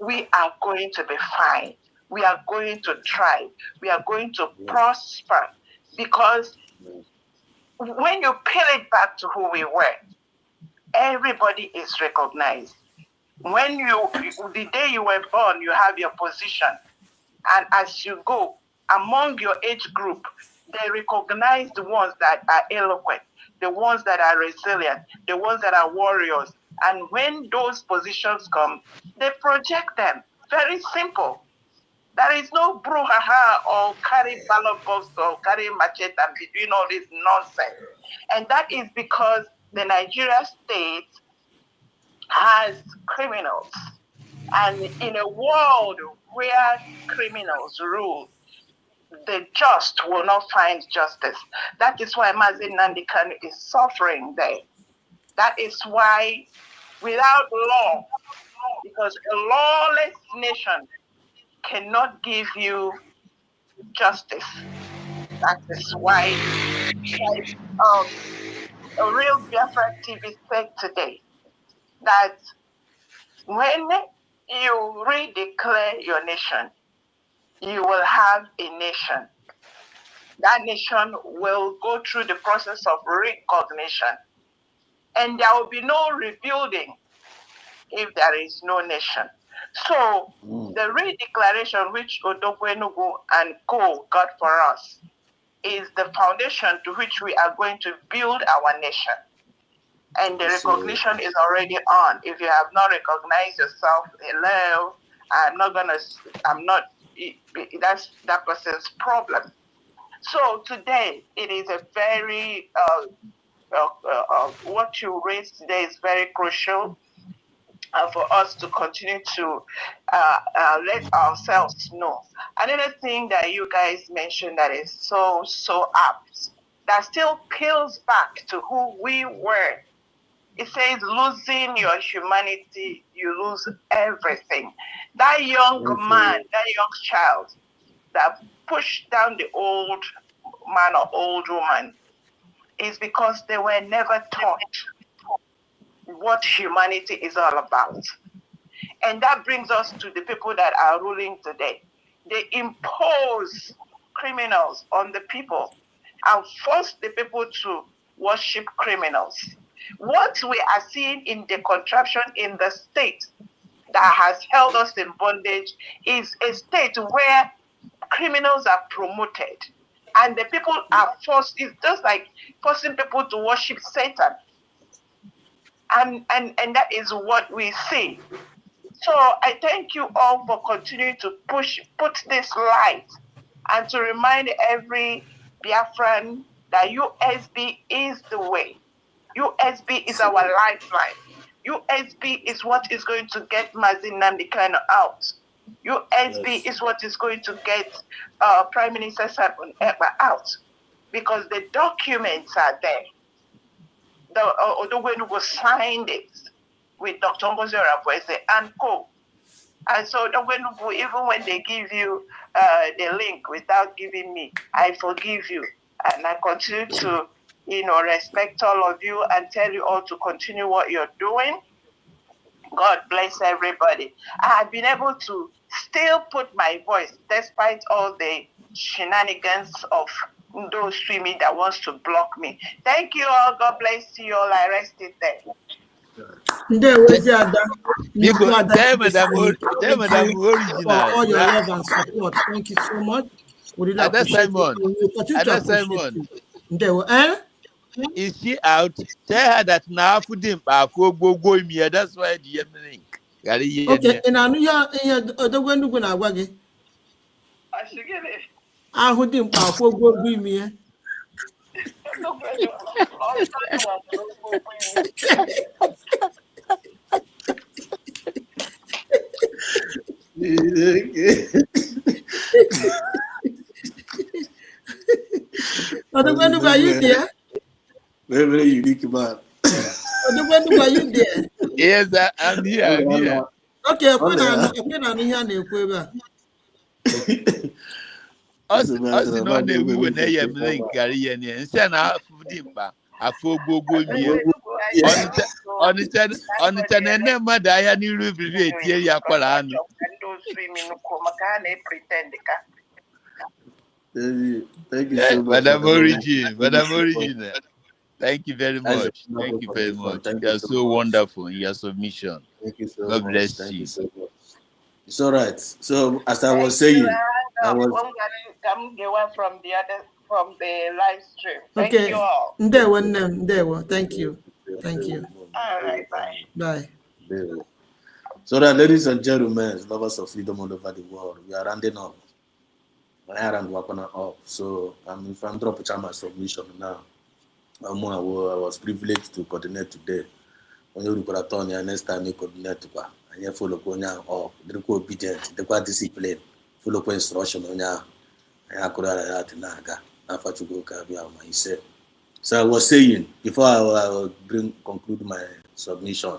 we are going to be fine. We are going to thrive. We are going to prosper. Because when you peel it back to who we were, everybody is recognized. When the day you were born, you have your position. And as you go among your age group, they recognize the ones that are eloquent, the ones that are resilient, the ones that are warriors. And when those positions come, they project them. Very simple. There is no brouhaha or carry ballot box or carry machete and be doing all this nonsense. And that is because the Nigeria state has criminals. And in a world where criminals rule, the just will not find justice. That is why Mazi Nnamdi Kanu is suffering there. That is why without law, because a lawless nation cannot give you justice. That is why a real Biafra TV said today that when you redeclare your nation, you will have a nation. That nation will go through the process of recognition. And there will be no rebuilding if there is no nation. So the redeclaration which Odogwenugu and Co got for us is the foundation to which we are going to build our nation. And the recognition is already on. If you have not recognized yourself, hello, that's that person's problem. So today, it is a very, what you raised today is very crucial for us to continue to let ourselves know. Another thing that you guys mentioned that is so apt, that still peels back to who we were. It says, losing your humanity, you lose everything. That young man, that young child that pushed down the old man or old woman is because they were never taught what humanity is all about. And that brings us to the people that are ruling today. They impose criminals on the people and force the people to worship criminals. What we are seeing in the contraption in the state that has held us in bondage is a state where criminals are promoted and the people are forced. It's just like forcing people to worship Satan. And that is what we see. So I thank you all for continuing to put this light and to remind every Biafran that USB is the way. USB is our lifeline. USB is what is going to get Mazin Nnamdi Kanu out. USB is what is going to get Prime Minister Simon Ekpa out, because the documents are there. The Odogwenugo signed it with Dr. Ngozi Orakweze and co. And so Odogwenugo, even when they give you the link without giving me, I forgive you. And I continue to respect all of you and tell you all to continue what you're doing. God bless everybody. I have been able to still put my voice despite all the shenanigans of those streaming that wants to block me. Thank you all. God bless you all. I rest it there. Original. For all your love and support. Thank you so much. We really appreciate it. We continue to appreciate you. Is she out? Tell her that now for them, go me. That's why the link. Okay, and I know the one who gonna wag. I would him for go be me. Are you there? Very, very unique man. Are you there? Yes, I'm here. I'm here. Okay, when I'm here, Us no na ewu na ya link carry ya ni nse na afudimpa afogbogo mi onita na ene mmadụ ahịa n'iru biri etie ya kwara anụ. Thank you so much. Madam Origin. Thank you very much. Thank you very much. You are so wonderful in your submission. Thank you so much. God bless you. You so much. It's all right. So as I was saying, from the live stream. Thank you all. Thank you. Thank you. All right, bye. Bye. So that, ladies and gentlemen, lovers of freedom all over the world, we are rounding up. I am working up. So if I'm dropping my submission now, I was privileged to coordinate today. When you look at Tony, next time you coordinate, and you follow up, they're obedient, they're disciplined, follow instruction on ya. So I was saying, before I will conclude my submission,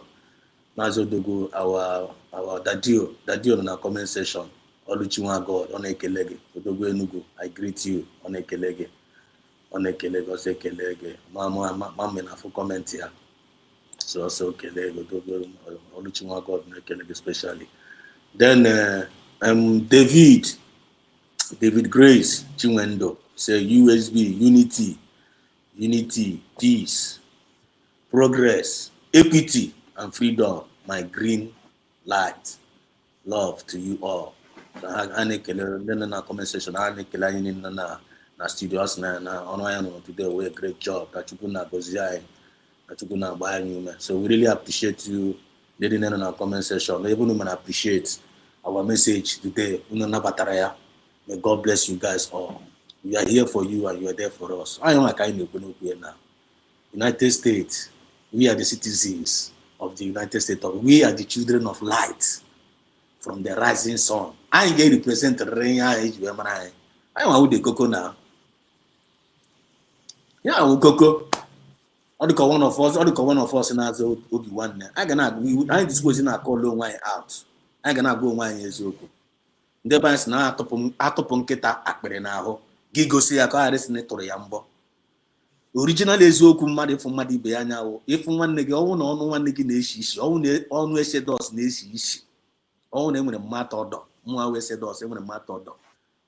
Mazodogo, our Dadio on our comment section, Oluchiwa God, on Ekelege, Odogo Enugu, I greet you, on Ekelege, Osekelege, Mama na for comment here. So also Kelege, Odogo, Oluchiwa God, on Ekelege especially. Then David Grace Chinwendo say USB, unity, peace, progress, equity, and freedom. My green light. Love to you all. Then na comment section, na studios na today we a great job. So we really appreciate you. Letting in our comment section. Even women appreciate our message today. May God bless you guys all. We are here for you and you are there for us. I am like I know now. United States, we are the citizens of the United States. We are the children of light from the rising sun. I ain't going to represent the rain. I want the cocoa now. Yeah, we cocoa. All the one of us in as one. I disposing our call wine out. I gonna go wine years old. The banks na atopon keta akpere na ahụ gị gosi ya ka arịsị netụrụ ya mbọ original eziokwu mmadụ ịfụ mmadụ ibe ya anya wụ ịfụ nwanne gị ọnwụ na ọnụ nwanne gị na-eshi isi ọnụ esedos na-eshi isi ọnwụ na enwere mmatụ ọdọ mwa wee esedos enwere mmatụ ọdọ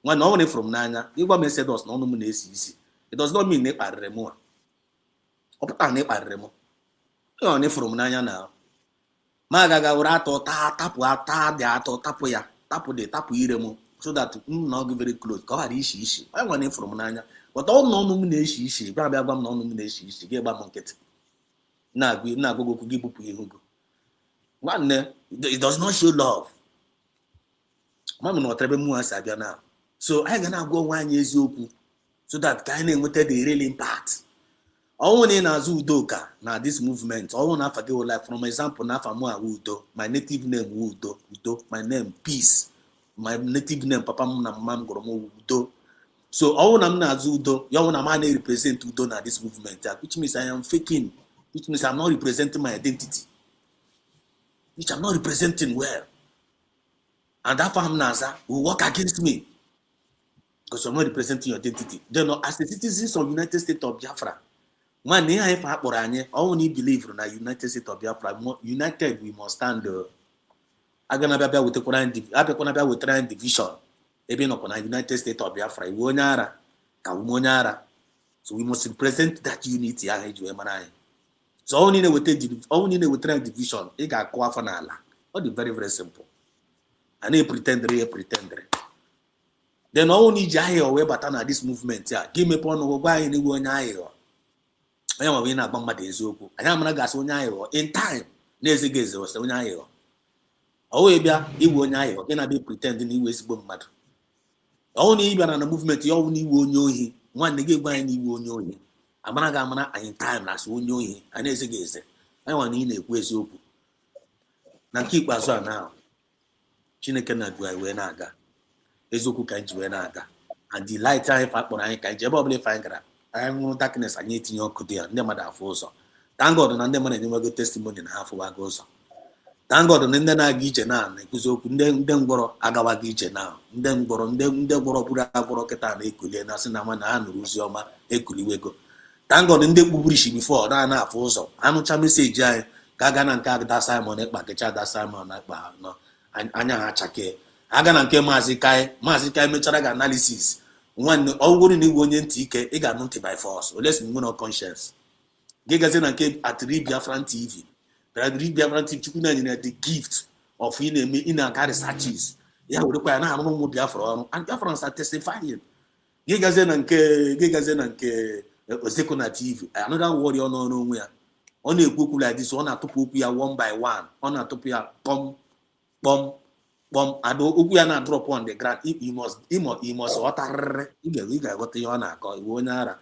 nwanne ọnwụ na ịfụrụ m n'anya ịgwa m esedos na ọnụ m na-esi isi it does not mean na ịkparịrị m ọ pụtara na ịkparịrị m ọ na ịfụrụ m n'anya na ma agaga were atọ tapụ ata dị atọ tapụ ya tapu ire m so that not very close ka ọ ghara ishi ishi I nwere ifụrụ m n'anya but ọnụ m na-eshi ishi bịa gwa m na ọnụ m na-eshi ishi gị gba m nkịtị na-agwa okwu gị bupụ ihu gị nwanne it does not show love. Mama na ọtara ebe mụ si abịa na So I gonna go one years open so that kind of the real impact. All in Azudoka now this movement, all one forget like from example now for Udo, my native name Udo, my name Peace, my native name Papa Mam Goromo Udo. So all I'm not Udo, you want a man represent Udo na this movement, which means I am faking, which means I'm not representing my identity, which I'm not representing well. And that farm Naza will work against me because I'm not representing your identity. Then, as a citizens of United States of Biafra, one day I only believe in the United States of Biafra. United, we must stand. I'm gonna be with the Quran, with Quran division. Even on the United States of Biafra, so we must represent that unity. So only with Quran division, it got Kwafanala. All the very, very simple. And they pretend. Then only Jai or Webatana this movement. Yeah, give me upon Oba in the one eye. I am a winner Bamba de Zoku. I am a gas one eye in time. Nezigaz was one eye. Oh, Abia, you won't eye, can I be pretending he was boom mad? Only even on the movement, you only won't know him. One they give by any won't know him. Amanagamana in time last won't know him. And Nezigaz. I want in a Wezoku. Now keep us on now. Chinekana do I wenaga. Ezoku kanji wenaga. And the light time fact when I can probably find that I'm darkness and yet in your kudia, never that force. Thank God and then money never go testimony in half of our goes. Thank God and then I give now, Kuzo, then borrow Agawa Gije now, then borrow Pura Boroketa, Ekuli, and Asinaman and Ruzioma, Ekuli Wego. Thank God in the Burishi before, Rana Foso. I don't chami say Jai, Gagan and Kagda Simon, Ekbaka Simon, no, and Anya Chake. Agana nke Mazikai Mecharaga analysis. One all in the TK, it got not by force, or less no conscience. Gigazen and came at Biafran TV. But Biafran TV, the gift of in a carry satches. Yeah, we require now no more Biafran, and Biafrans are testifying. Gigazen and Zekona TV, another warrior no nowhere. Only a book like this one at Topia one by one, on a Topia, bomb. I don't na drop on the ground. He must water. He get what you wanna call Wonara.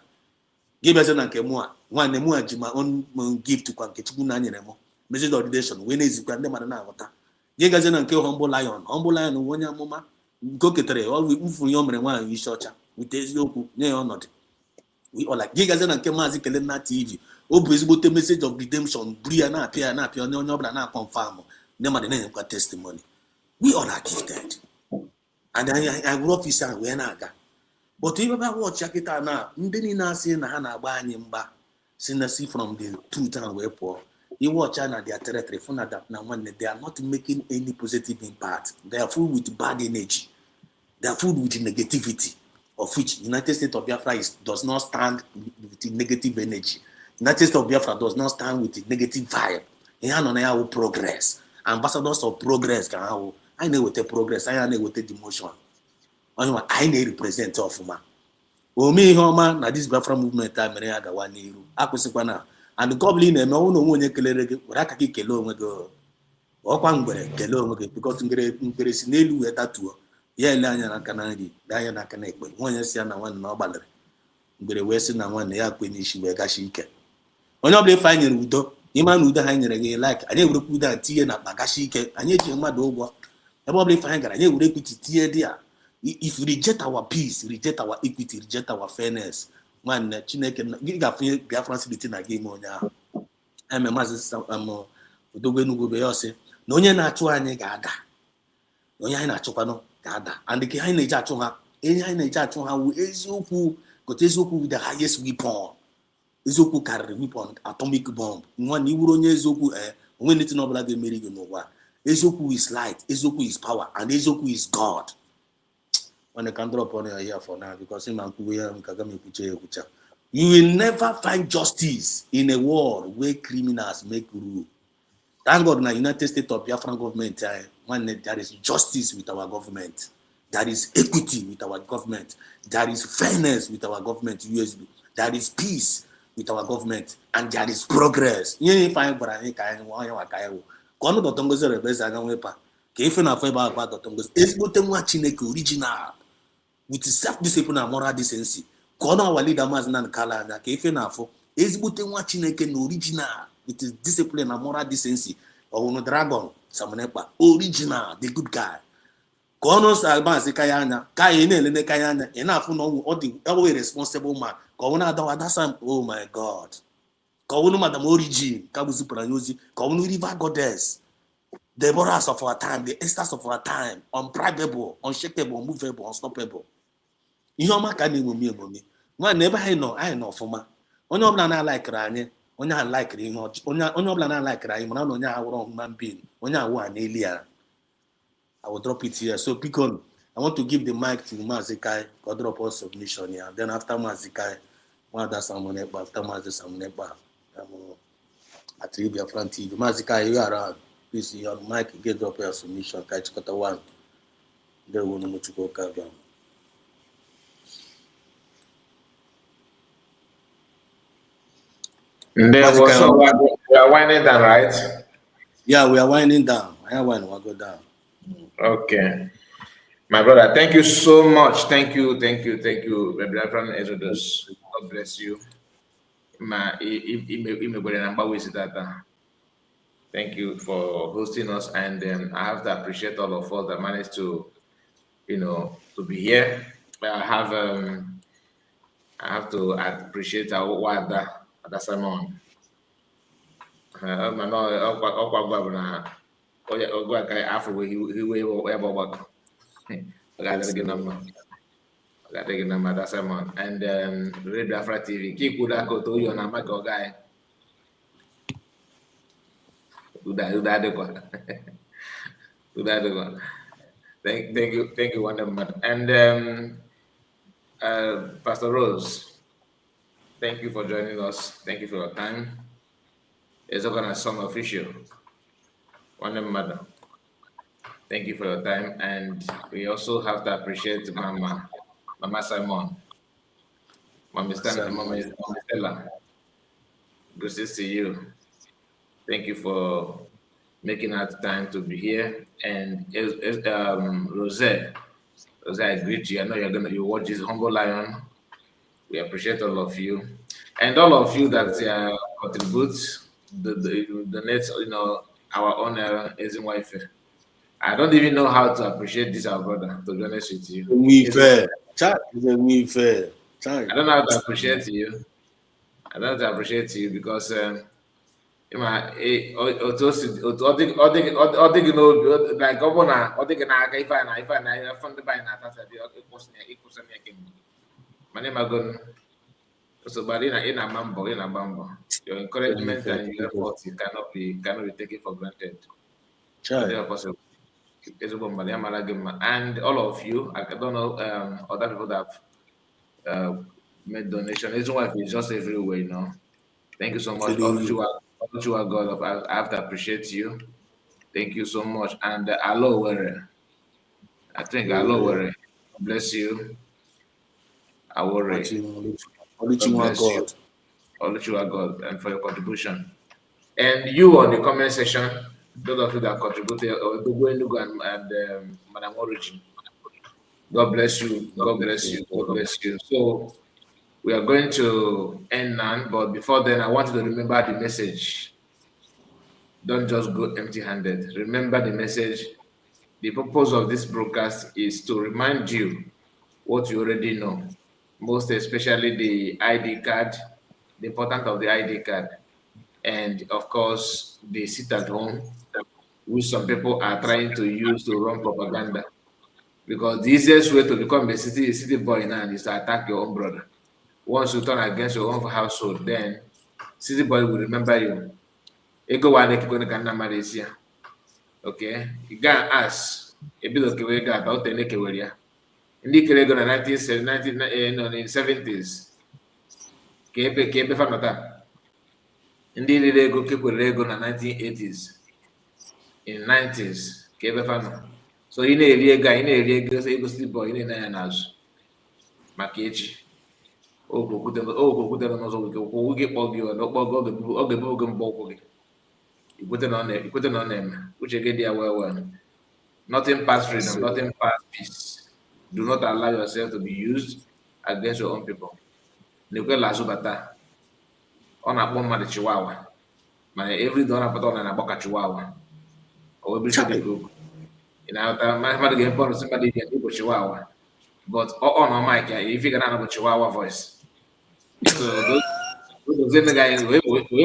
Give us an Ankemua. One the more Jima own give to Quankechuna Nemo. Message ordination. When is Grandemana water? Give us an Anke humble lion. Humble lion, one mama. Go get all we from Yom and one you short. We taste you, nay or not. We all like Give us an Ankemazi Kelena TV. Oh, please put the message of redemption. Briana, Piana, Piano, Nobla, confirm. Never the name got testimony. We all are gifted. And I grew up with Wenaga. But if I watch Yakita now, Ndina saying Hana Banimba, see from the two town where poor. You watch China, their territory, now when they are not making any positive impact. They are full with bad energy. They are full with negativity, of which United States of Biafra does not stand with negative energy. United States of Biafra does not stand with negative vibe. He will progress. Ambassadors of progress can have. I know what the progress, I know what the demotion. I need represent of ma. Me Homa, na this Biafra movement time, Mereaga 1 year. Aquasipana, and the goblin and no one Kelere, Rakaki Kelo, or Quangre, Kelo, because in Nelu at that tour. Yeah, Lana Canadi, Diana Canek, 1 year, and 1 noble. But a Western and 1 year queen issue where Gashike. Honorably finding Udo, Iman Uda hanging again like I never put that tea and a Bagashike, and yet your mother over. Probably find that I would equity dear. If you reject our peace, reject our equity, reject our fairness, man, Chineke, give a Biafran city na game on ya. I'm a master, the way no be say, no, you're not trying gada. No, you're not chopano gada. And the Kahina Jachunga, any Jachunga, Ezoku, got Ezoku with the highest weapon. Ezoku carry weapon, atomic bomb. One you would only Ezoku, when it's not like a miracle, no one. Ezoku is light, Ezoku is power, and Ezoku is God. When I can drop on here for now, because you will never find justice in a world where criminals make rule. Thank God in the United States of Biafran government, when there is justice with our government, there is equity with our government, there is fairness with our government, USB, there is peace with our government, and there is progress. You find Kono dotongoze rebeza aga wepa. Ke ife na feba agba dotongoze. Ezigbote nwa Chineke original. with self-discipline and moral decency. Ka ọ na-awa leader Maazị Nnamdi Kanu anya ka ife na-afụ ezigbote nwa Chineke na original with his discipline and moral decency. Ọwụnụ Dragon Samonekpa original the good guy. Ka ọ nụsa Maazị Kaya anya ka anyị na-elele Kaya anya ị na-afụ na ọ dị a responsible man. Ka ọ na-adawa dasa oh my God. Ka ọ bụrụ Madam Origin ka bụzipụrụ anyị ozi ka ọ bụrụ River Goddess, the Deborahs of our time, the Esthers of our time, unbribable, unshakable, unmovable, unstoppable. Ihe ọma ka na-emume emume nwanne ebe anyị nọ ọfụma. Onye ọbụla na-alaikiri anyị onye ahụ laikiri ihe ọjọọ, onye ọbụla na-alaikiri anyị mana na onye ahụ wụrụ human being, onye ahụ a n'eli ya. I will drop it here. So Picon, I want to give the mic to Maazị Kai ka ọ drop us submission here. Then after Maazị Kai, Maazị Samonekpa, after Maazị Samonekpa, at Biafran TV. Maazị Kai, you are around. Please, your mic, get up your submission. Kai Chikota 1. There will no Muchuko Kabiam. So we are winding down, right? Yeah, we are winding down. I am winding, we'll go down. Okay. My brother, thank you so much. Thank you. Biafran Exodus. God bless you. Thank you for hosting us, and I have to appreciate all of us that managed to, to be here. I have to appreciate our Wada at Simon. And Biafra TV. Keep good at you and my guy. Thank you, wonderful. And Pastor Rose, thank you for joining us. Thank you for your time. It's a song official. Wonderful mother. Thank you for your time, and we also have to appreciate Mama Simon, Mama Stella. Good to see you. Thank you for making out time to be here. And Rose, I greet you. I know you watch this Humble Lion. We appreciate all of you, and all of you that contribute the net. Our honor is in wife. I don't even know how to appreciate this, our brother. To be honest with you, I don't know how to appreciate you. I don't know how to appreciate you because. Like so, but in a mambo, your encouragement and your efforts cannot be taken for granted. And all of you, I don't know other people that have made donations. His wife is just everywhere, Thank you so much. All you are God. I have to appreciate you. Thank you so much. And hello, I think hello, bless you. I worry. All you are God, and for your contribution. And you on the comment section, those of you that contributed, and Madam Origin. God bless you. God bless you. God bless you. So we are going to end now, but before then, I want you to remember the message. Don't just go empty-handed. Remember the message. The purpose of this broadcast is to remind you what you already know, most especially the ID card, the importance of the ID card, and of course, the sit at home, which some people are trying to use to run propaganda. Because the easiest way to become a city boy now is to attack your own brother. Once you turn against your own household, then city boy will remember you. Okay, you can ask a bit of a got out in the Indicate in the 1970s. Kepe Famata. Indeed, they go keep with Lego in the 1980s. In 90s, Kepe Fama. So in a guy, in a go sleep boy in a house. Makichi. Go put them on get bog you and all the bogan bog. You put it on them, which again they are well. Nothing past freedom, nothing past peace. Do not allow yourself to be used against your own people. Nikwela Zubata, on a bomb at Chihuahua. My every donor put on a boca Chihuahua. Or every city group. In our my mother gave born somebody in Chihuahua. But on mic, if you can have a Chihuahua voice. So those the guy where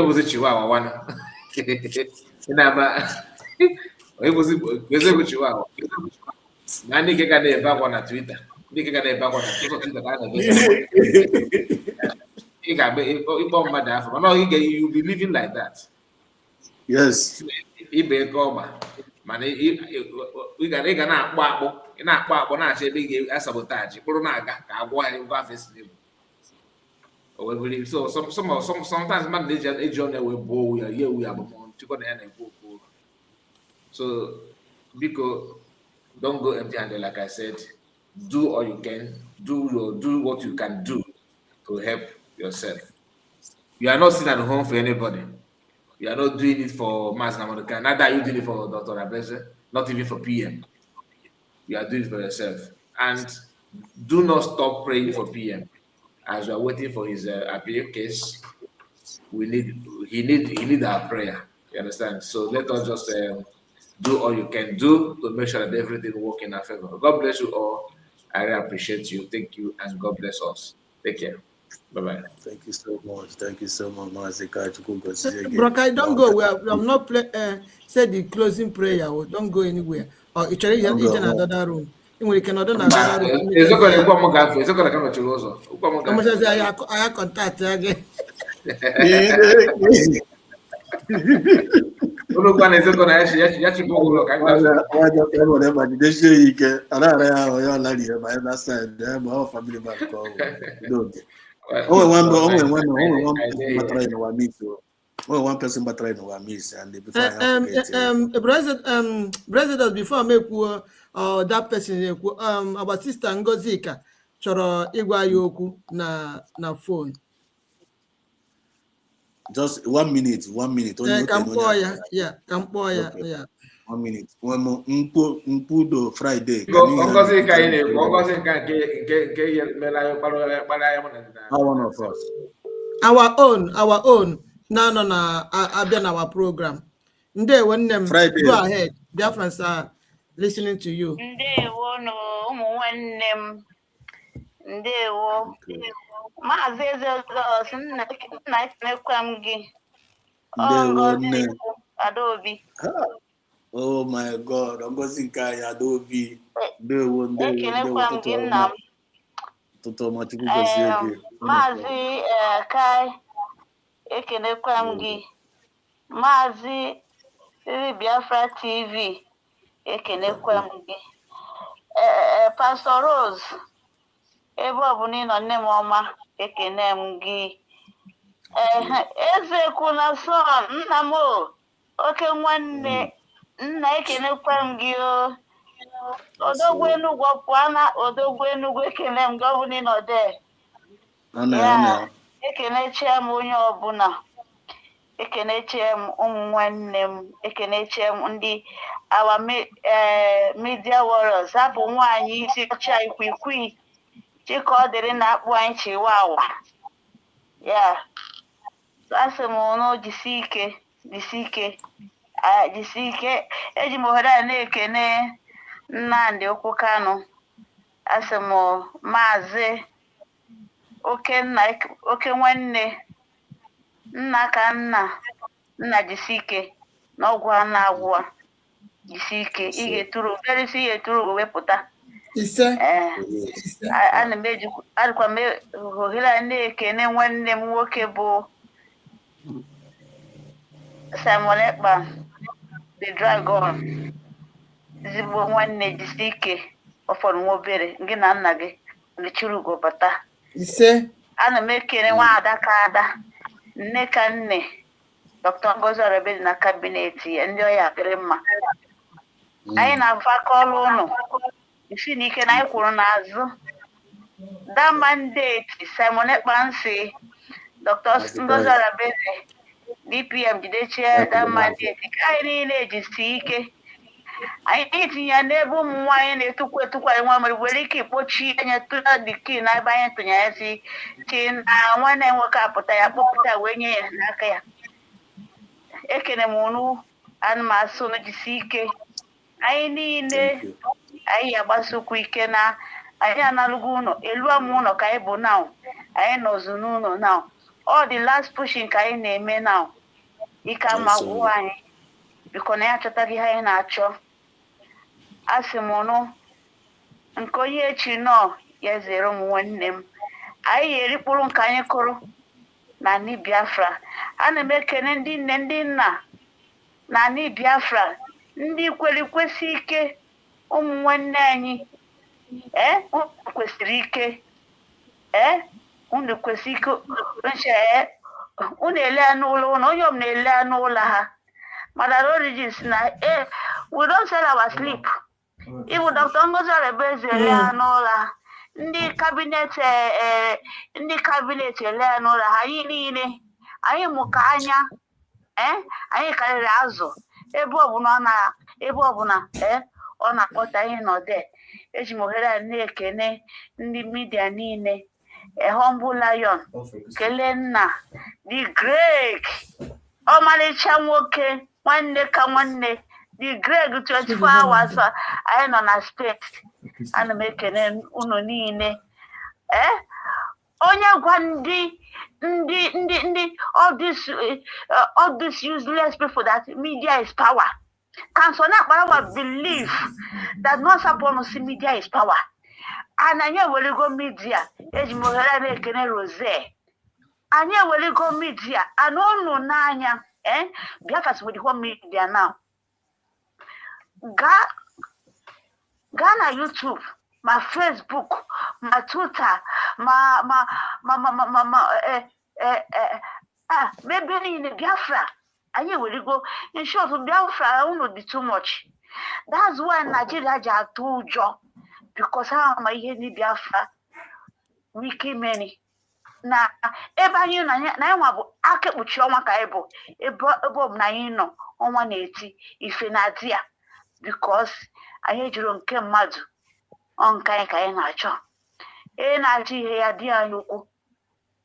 was it Chihuahua one? Where was it Chihuahua? Nani ke kana eba kwa na Twitter. Ndi ke kana eba kwa na Twitter kana beza kwa. Ikbo mmadụ afọ mana you be living like that. Yes. Ibe kọma mana ị ga na-akpọ akpọ ị na-akpọ akpọ na-achọ ebe ị ga-asabotaji kpụrụ na-aga ka agwọ ya ngwa festival. So sometimes mmadụ na-eji ọnya wee buo ya ye ya abụmọnụ chịkọ na ya na-ekwu okwu. So biko don't go empty-handed, like I said. Do all you can. Do what you can do to help yourself. You are not sitting at home for anybody. You are not doing it for Mass Namonika. Neither are you doing it for Dr. Abeze, not even for PM. You are doing it for yourself. And do not stop praying for PM. As we are waiting for his appeal case, he need our prayer. You understand? So let us just do all you can do to make sure that everything works in our favor. God bless you all. I really appreciate you. Thank you, and God bless us. Take care. Bye-bye. Thank you so much. Thank you so much, Mazika. Brokai, don't go. We have not said the closing prayer. Don't go anywhere. Or it's already in another room. We cannot do another room. It's not going to come to Chiloso. I contact again. One person but trying to miss and before President, before I make that person our sister Ngozika chọrọ ịgwa ya okwu na phone. Just 1 minute. Kampoya, yeah. 1 minute. Mpudo Friday. One of us. Our own. No, I've done our program. Ndewo nnem. Go ahead. Biafrans are listening to you. Ndewo no nwannem. Ndewo. Maazi Ezeokus nna ekwenekwa m gị. Adaobi. Oh my God, Ngozi nke anyị Adaobi. Ndewo. Ekenekwa m gị nna m. Maazi Kai. Ekenekwa m gị. Maazi Biafra TV. Ekenekwa m gị. Pastor Rose. Ebe ọ bụ na ị nọ nne m ọma, ekene m gị. Eze kwuna son nna m oke nwanne nna ekenekwa m gị o. Odogwu Enugwu pụọ na Odogwu Enugwu ekene m gị ọ bụ na ị nọ there. Ya ekenechie m onye ọbụla. Ekenechie m ụmụ nwanne m. Ekenechie m ndị our media warriors. Hapụ nwaanyị isi ọcha ikwikwi. Chika ọ dịrị na-akpụ anyị Chihuahua. Ya. Asị m ụnụ jisi ike. Eji m ohere a na-ekene Nnamdi Okwu Kanu. Asị m Maazị oke nwanne nna ka nna jisi ike n'ọgwụ a na-agwụ jisi ike ị ga-eturu verisi ihe eturu wepụta. Ana m adịkwa m ohere na-ekene nwanne m nwoke bụ Simon Ekpa the Dragon. Ezigbo nwanne jisi ike ọfọdụ nwa obere gị na nna gị lichiri ugo bata. Ana m ekene nwaada ka ada nne ka nne Dr. Ngozi Orebe dị na kabinet ya ndị ọya adịrị mma. Anyị na-afakọ ọrụ ụnụ isi n'ike na anyị kwuru n'azụ that mandate Simon Ekpa nsị Dr. Ngozi Orebe DPM jidechie that mandate ka anyị niile ejisi ike anyị tinye n'ebe ụmụ nwaanyị na-etukwa etukwa nwa mere were ike ikpochi anya tụna diki na ebe anyị tụnyere chi na nwanne nwoke apụta ya kpọpụta wee nye ya n'aka ya. Ekene m unu anụmasị unu jisi ike. Anyị niile anyị agbasokwu ike na anyị analụgo ụlọ elu ama ụlọ ka anyị bụ now. Anyị nọzụ n'ụlọ now. All the last pushing ka anyị na-eme now. Ike ama gwụ anyị biko na ya achọtaghị ihe anyị na-achọ. Asị m nụ nke onye echi nọ ya zere ụmụ nwanne m. Anyị ga-erikpụrụ nke anyị kụrụ na ani Biafra. Ana m ekene ndị nne ndị nna na ani Biafra, ndị kwesị ike ụmụ nwanne anyị. Unu kwesịrị ike. Unu kwesị ike. Unu ele n'ụlọ ụlọ, onye ọbụla ele n'ụlọ ha. Mother Origins na we don't sell our sleep. Ibu Dr. Ngozi Arabeze ele n'ụlọ ha. Ndị kabinet ele n'ụlọ ha. Anyị niile anyị mụ ka anya. Anyị karịrị azụ ebe ọbụla ọ na-akpọta anyị nọde. Eji m ohere a na-ekene ndị midia niile. Humble Lion, kelee nna the Greg, ọmalịcha nwoke nwanne ka nwanne the Greg 24 hours anyị nọ na steeti. Ana m ekene unu niile. Onye gwa ndị all these useless people that media is power. Can so na kpara believe that not supposed to see media is power. And anyị eweligo media eji m ohere na-ekene Rose. Anyị eweligo media and unu n'anya Biafra with the media now. Gaa na YouTube, my Facebook, my Twitter, maybe in Biafra. Anyị eweligo in short Biafra unu dị too much. That's why Nigeria ji atụ ụjọ. Because ha ma ihe ni Biafra wiki many na ebe anyị na anyị nwa bụ aka ekpuchi ọnwa ka anyị bụ ebe ọbụla anyị nọ ọnwa na-eti ife na di ya because anyị jụrụ nke mmadụ nke anyị ka anyị na-achọ na-achọ ihe ya di anyị ukwu.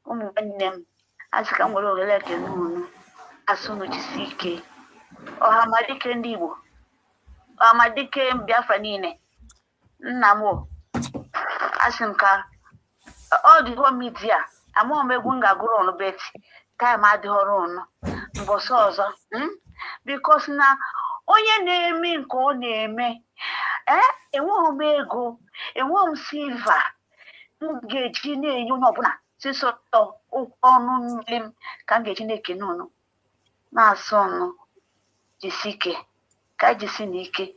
Ụmụ nwanne m asị ka m nwere ohere ekene unu asụ unu jisi ike. Ọhamadike ndị Igbo, ọhamadike Biafra niile. Nna m asị m ka ọ dị ho media amụọ m egwu m ga-agụrụ ọnụ beti taịm adịghọrọ ọnụ mbọsị ọzọ bikos na onye na-eme nke ọ na-eme enweghị m ego, enweghị m silva m ga-eji na-enye onye ọbụla sisọtọ ọnụ mmiri m ka m ga-eji na-ekene ọnụ na-asụ ọnụ jisi ike ka jisi n'ike.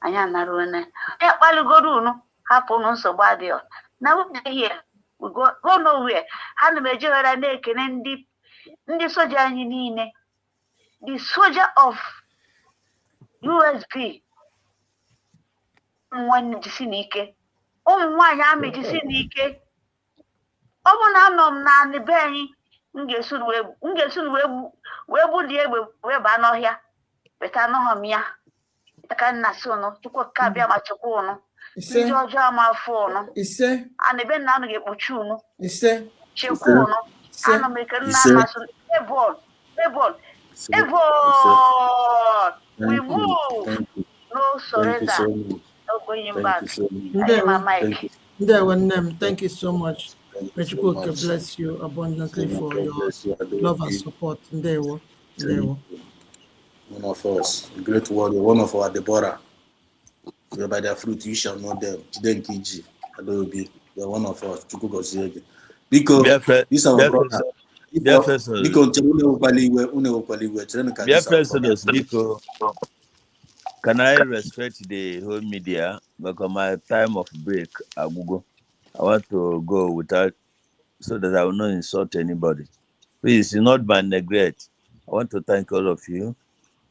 Anyị anara one kpaligoro unu hapụ unu nsogbu adịghị na here we go nowhere. Ha na m ejegara na-ekene ndị soja anyị niile, the soldier of USB. Nwanne jisi n'ike, ụmụ nwaanyị amị jisi n'ike. Ọ bụ na anọ m na be anyị m ga-esu wee bulie egbe wee baa n'ọhịa beta anọghị m ya. Ka nna si unu Chukwu ka bịa ma chukwu unu ndị ọjọọ ama afọ unu ana ebe nna unu ga-ekpuchi unu chekwa unu. Ana m ekene nna na-asụ we move no surrender no going back. Ndewo nne m, thank you so much. May Chukwu bless you abundantly for your love and support. Ndewo. One of us, a great warrior, one of our Deborah. So by their fruit you shall know them. Chiden Kiji, Adobe, they are one of us. Because this is our brother. Because can I respect the whole media? Because my time of break, I want to go without, so that I will not insult anybody. Please, not by neglect. I want to thank all of you.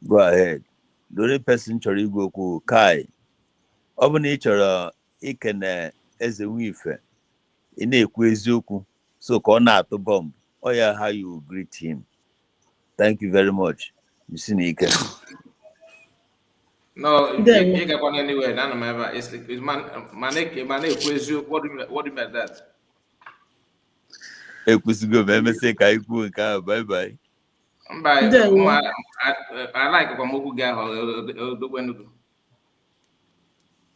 Go ahead. The only person chọrọ igwe okwu Kai. Ọ bụ na ị chọrọ ikene eze Nwife, ị na-ekwu eziokwu, so ka ọ na-atụ bomb. Oh yeah, how you greet him. Thank you very much. You see n'ike. No, you There. get one anywhere. None of my it's man, what do you mean by that? Ekusigo meme say ka ikwu nke a, bye bye. There. I like Kwamoku guy or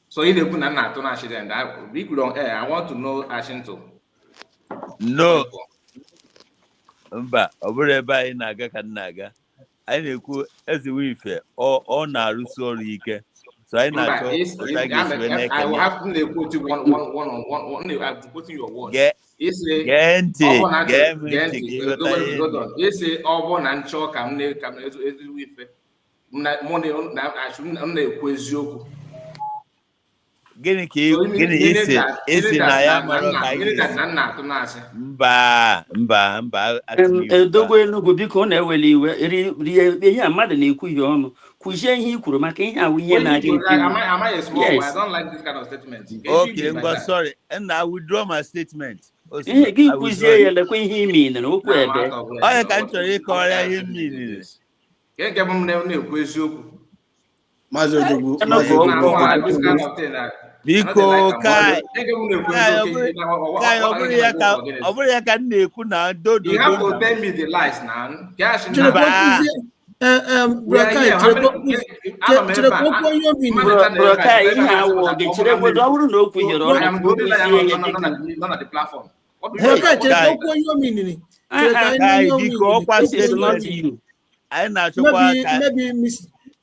so you put an accident. We could on air. I want to know Ashinto. No. Mba, obere ebe anyị na-aga ka na-aga. Anyị na-ekwu eze wife ọ na-arụsi ọrụ ike. So I I will have to quote you one. I'm quoting your words. It's a It's a Obon and Chalk and with money I shouldn't equate. Gịnị ka isi na ya mara ka mba Edogbo Enugu biko na-eweli iwe rie ihe mmadụ na-ekwu ihe ọnụ kwuzie ihe i kwuru maka ihe awụ ihe na-adị I don't like this kind of statement. Okay, sorry, and I withdraw my statement. Ihe gị kwuzie ya lekwa ihe ime na okwu ebe onye ka m chọrọ ịkọrọ ihe mmiri nke bụ m na-ekwu eziokwu biko kai ọ bụrụ ya ka m na-ekwu na dodo you have to tell me the lies now.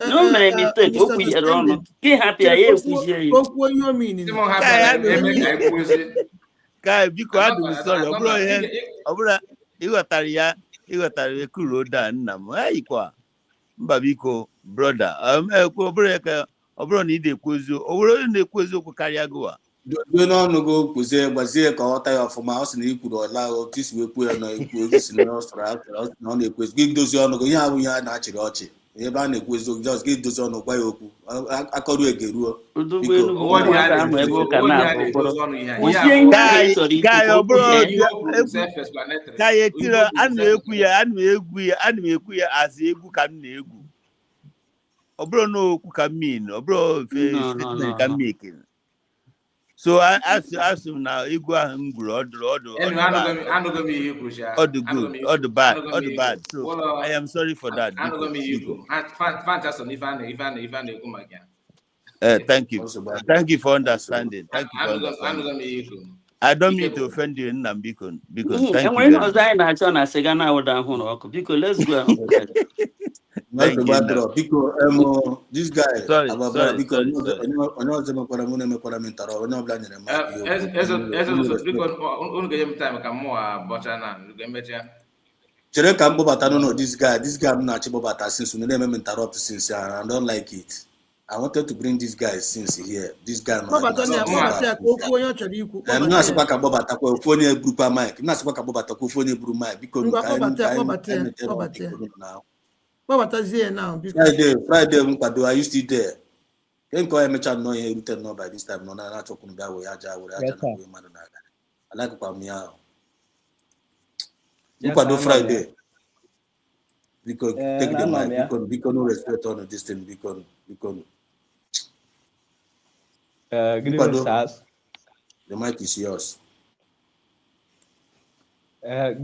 No mere mistake okwu yere ọnụ gị hapụ ya ekwuzie kai biko adụ m sorry ọ bụrụ ịghọtara ekuru oda nna m ayikwa mba biko broda ọ bụrụ na ị na-ekwu eziokwu ọ bụrụ na na-ekwu eziokwu karịa gụwa dozie n'ọnụ gị kwụzie gbazie ka ọ ghọta ya ọfụma ọ sị na ikwuru ọla otu isi wee kwuo ya na ekwu esi na ọ na-ekwu eziokwu gị dozie ọnụ gị ihe abụghị ya na-achịrị ọchị ebe a na-ekwu eziokwu jọs gị dozie ọnụ gwa ya okwu akọrụ egeruo ka ya etiri ana m ekwu ya azụ egwu ka m na-egwu ọ bụrụ na okwu ka m ọ bụrụ ofe ka m ekere so asị m na egwu ahụ m gwuru ọdụ bad so I am sorry for that. Thank you for understanding. I don't mean to offend you, Nnambiko, because thank you. Let's go. This guy, chere ka m gbabata no this guy m na-achị gbabata since we never interrupt since I don't like it. I wanted to bring this guy since here. This guy no. I'm not supposed to gbabata kwa phone group mic. I'm not supposed to gbabata kwa phone group mic because Friday mkwado I used to there. Can go emecha no here written no by this time no na talk no that way aja na we man na. I like kwa mia. Mkwado Friday. Because take the mic because no respect on this thing because good the mic is yours. Good